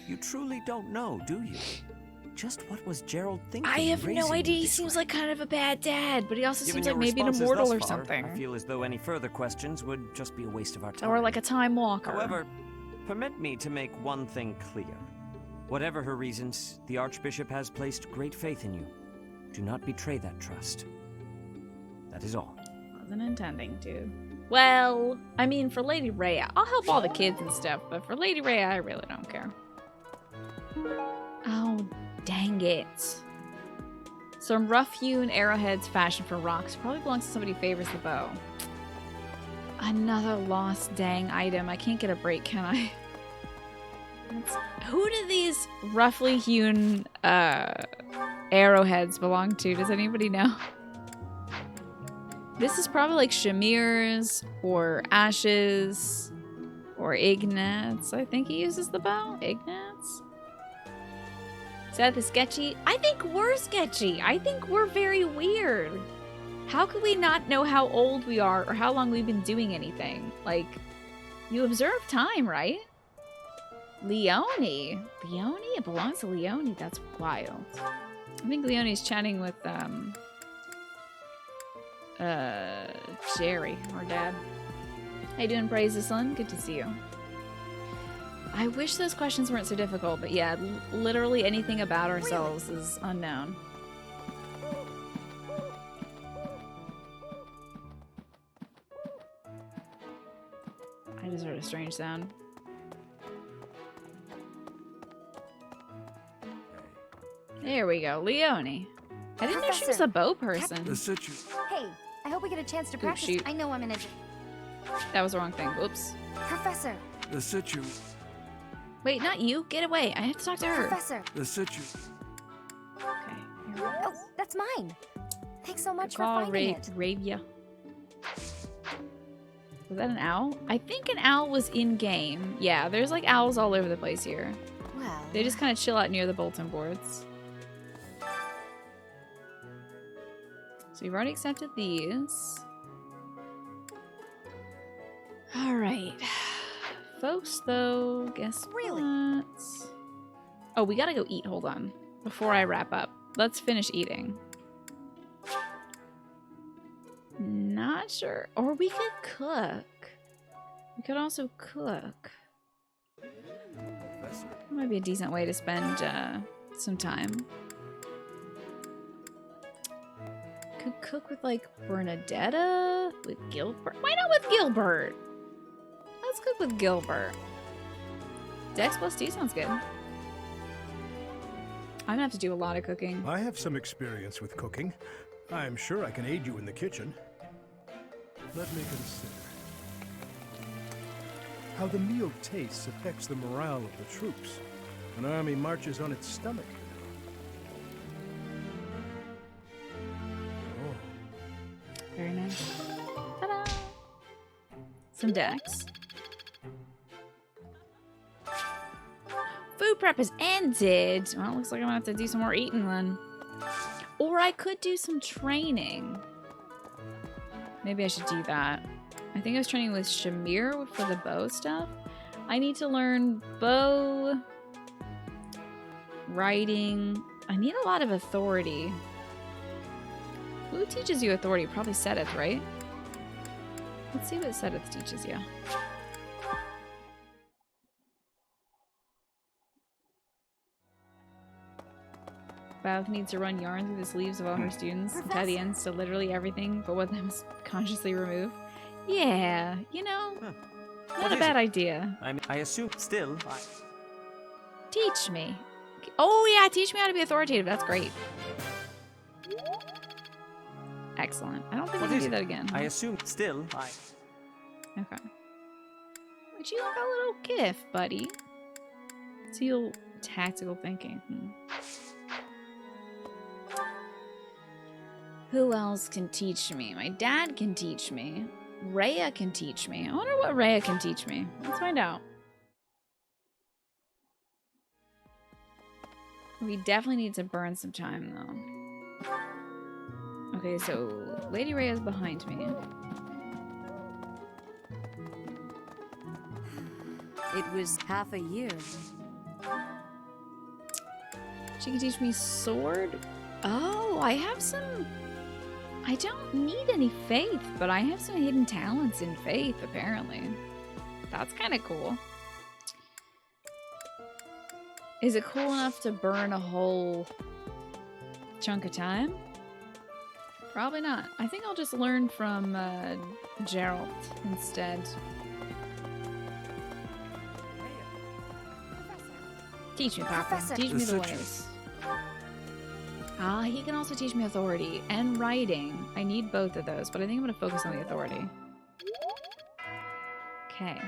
You truly don't know, do you? Just what was Gerald thinking? I have no idea. He seems like kind of a bad dad, but he also seems like maybe an immortal or something. I feel as though any further questions would just be a waste of our time. Or like a time walker. However, permit me to make one thing clear. Whatever her reasons, the Archbishop has placed great faith in you. Do not betray that trust. That is all. Wasn't intending to. Well, I mean, for Lady Rhea, I'll help all the kids and stuff, but for Lady Rhea, I really don't care. Oh, dang it. Some rough-hewn arrowheads fashioned for rocks. Probably belongs to somebody who favors the bow. Another lost dang item. I can't get a break, can I? Who do these roughly hewn arrowheads belong to? Does anybody know? This is probably like Shamir's or Ash's or Ignat's. I think he uses the bow. Ignat's? Is that the sketchy? I think we're sketchy. I think we're very weird. How could we not know how old we are or how long we've been doing anything? Like, you observe time, right? Leone. Leone? It belongs to Leone. That's wild. I think Leone's chatting with, Jerry, our dad. How you doing, Praise the Sun? Good to see you. I wish those questions weren't so difficult, but yeah, literally anything about ourselves is unknown. I just heard a strange sound. There we go, Leone. I didn't know she was a bow person. Hey, I hope we get a chance to practice. Shoot. I know I'm in a... That was the wrong thing. Whoops. Professor. The situ. Wait, not you. Get away. I have to talk to her. Professor. The situ. Okay. Oh, that's mine. Thanks so much for Call finding it. Ravia. Was that an owl? I think an owl was in-game. Yeah, there's like owls all over the place here. Well. They just kind of chill out near the bulletin boards. So you've already accepted these. Alright. Folks, though, guess what? Oh, we gotta go eat. Hold on. Before I wrap up. Let's finish eating. Not sure. Or we could cook. We could also cook. That might be a decent way to spend some time. Could cook with like Bernadetta? With Gilbert? Why not with Gilbert? Let's cook with Gilbert. Dex plus 2 sounds good. I'm gonna have to do a lot of cooking. I have some experience with cooking. I'm sure I can aid you in the kitchen. Let me consider. How the meal tastes affects the morale of the troops. An army marches on its stomach. Very nice. Ta-da! Some Dex. Food prep has ended. Well, it looks like I'm gonna have to do some more eating then. Or I could do some training. Maybe I should do that. I think I was training with Shamir for the bow stuff. I need to learn bow, writing. I need a lot of authority. Who teaches you authority? Probably Sothis, right? Let's see what Sothis teaches you. Valve needs to run yarn through the sleeves of all her students and tie the ends to literally everything but what they must consciously remove. Yeah, you know, Not a bad idea. I assume still. Teach me. Oh yeah, teach me how to be authoritative. That's great. Excellent. I don't think we can do that again. I assume still. Okay. But you look a little kiff, buddy. Seal tactical thinking. Who else can teach me? My dad can teach me. Rhea can teach me. I wonder what Rhea can teach me. Let's find out. We definitely need to burn some time, though. Okay, so Lady Rhea is behind me. It was half a year. She can teach me sword? Oh, I have some... I don't need any faith, but I have some hidden talents in faith, apparently. That's kind of cool. Is it cool enough to burn a whole chunk of time? Probably not. I think I'll just learn from Gerald instead. Teach me, Papa. Professor. Teach me the ways. Ah, he can also teach me authority and writing. I need both of those, but I think I'm going to focus on the authority. Okay.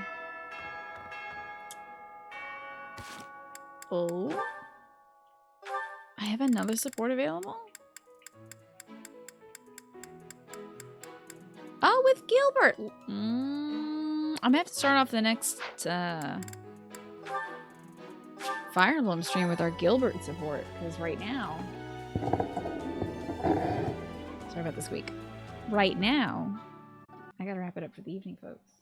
Oh. I have another support available? Oh, with Gilbert! I'm going to have to start off the next Fire Emblem stream with our Gilbert support, because right now... Sorry about this week. Right now, I gotta wrap it up for the evening, folks.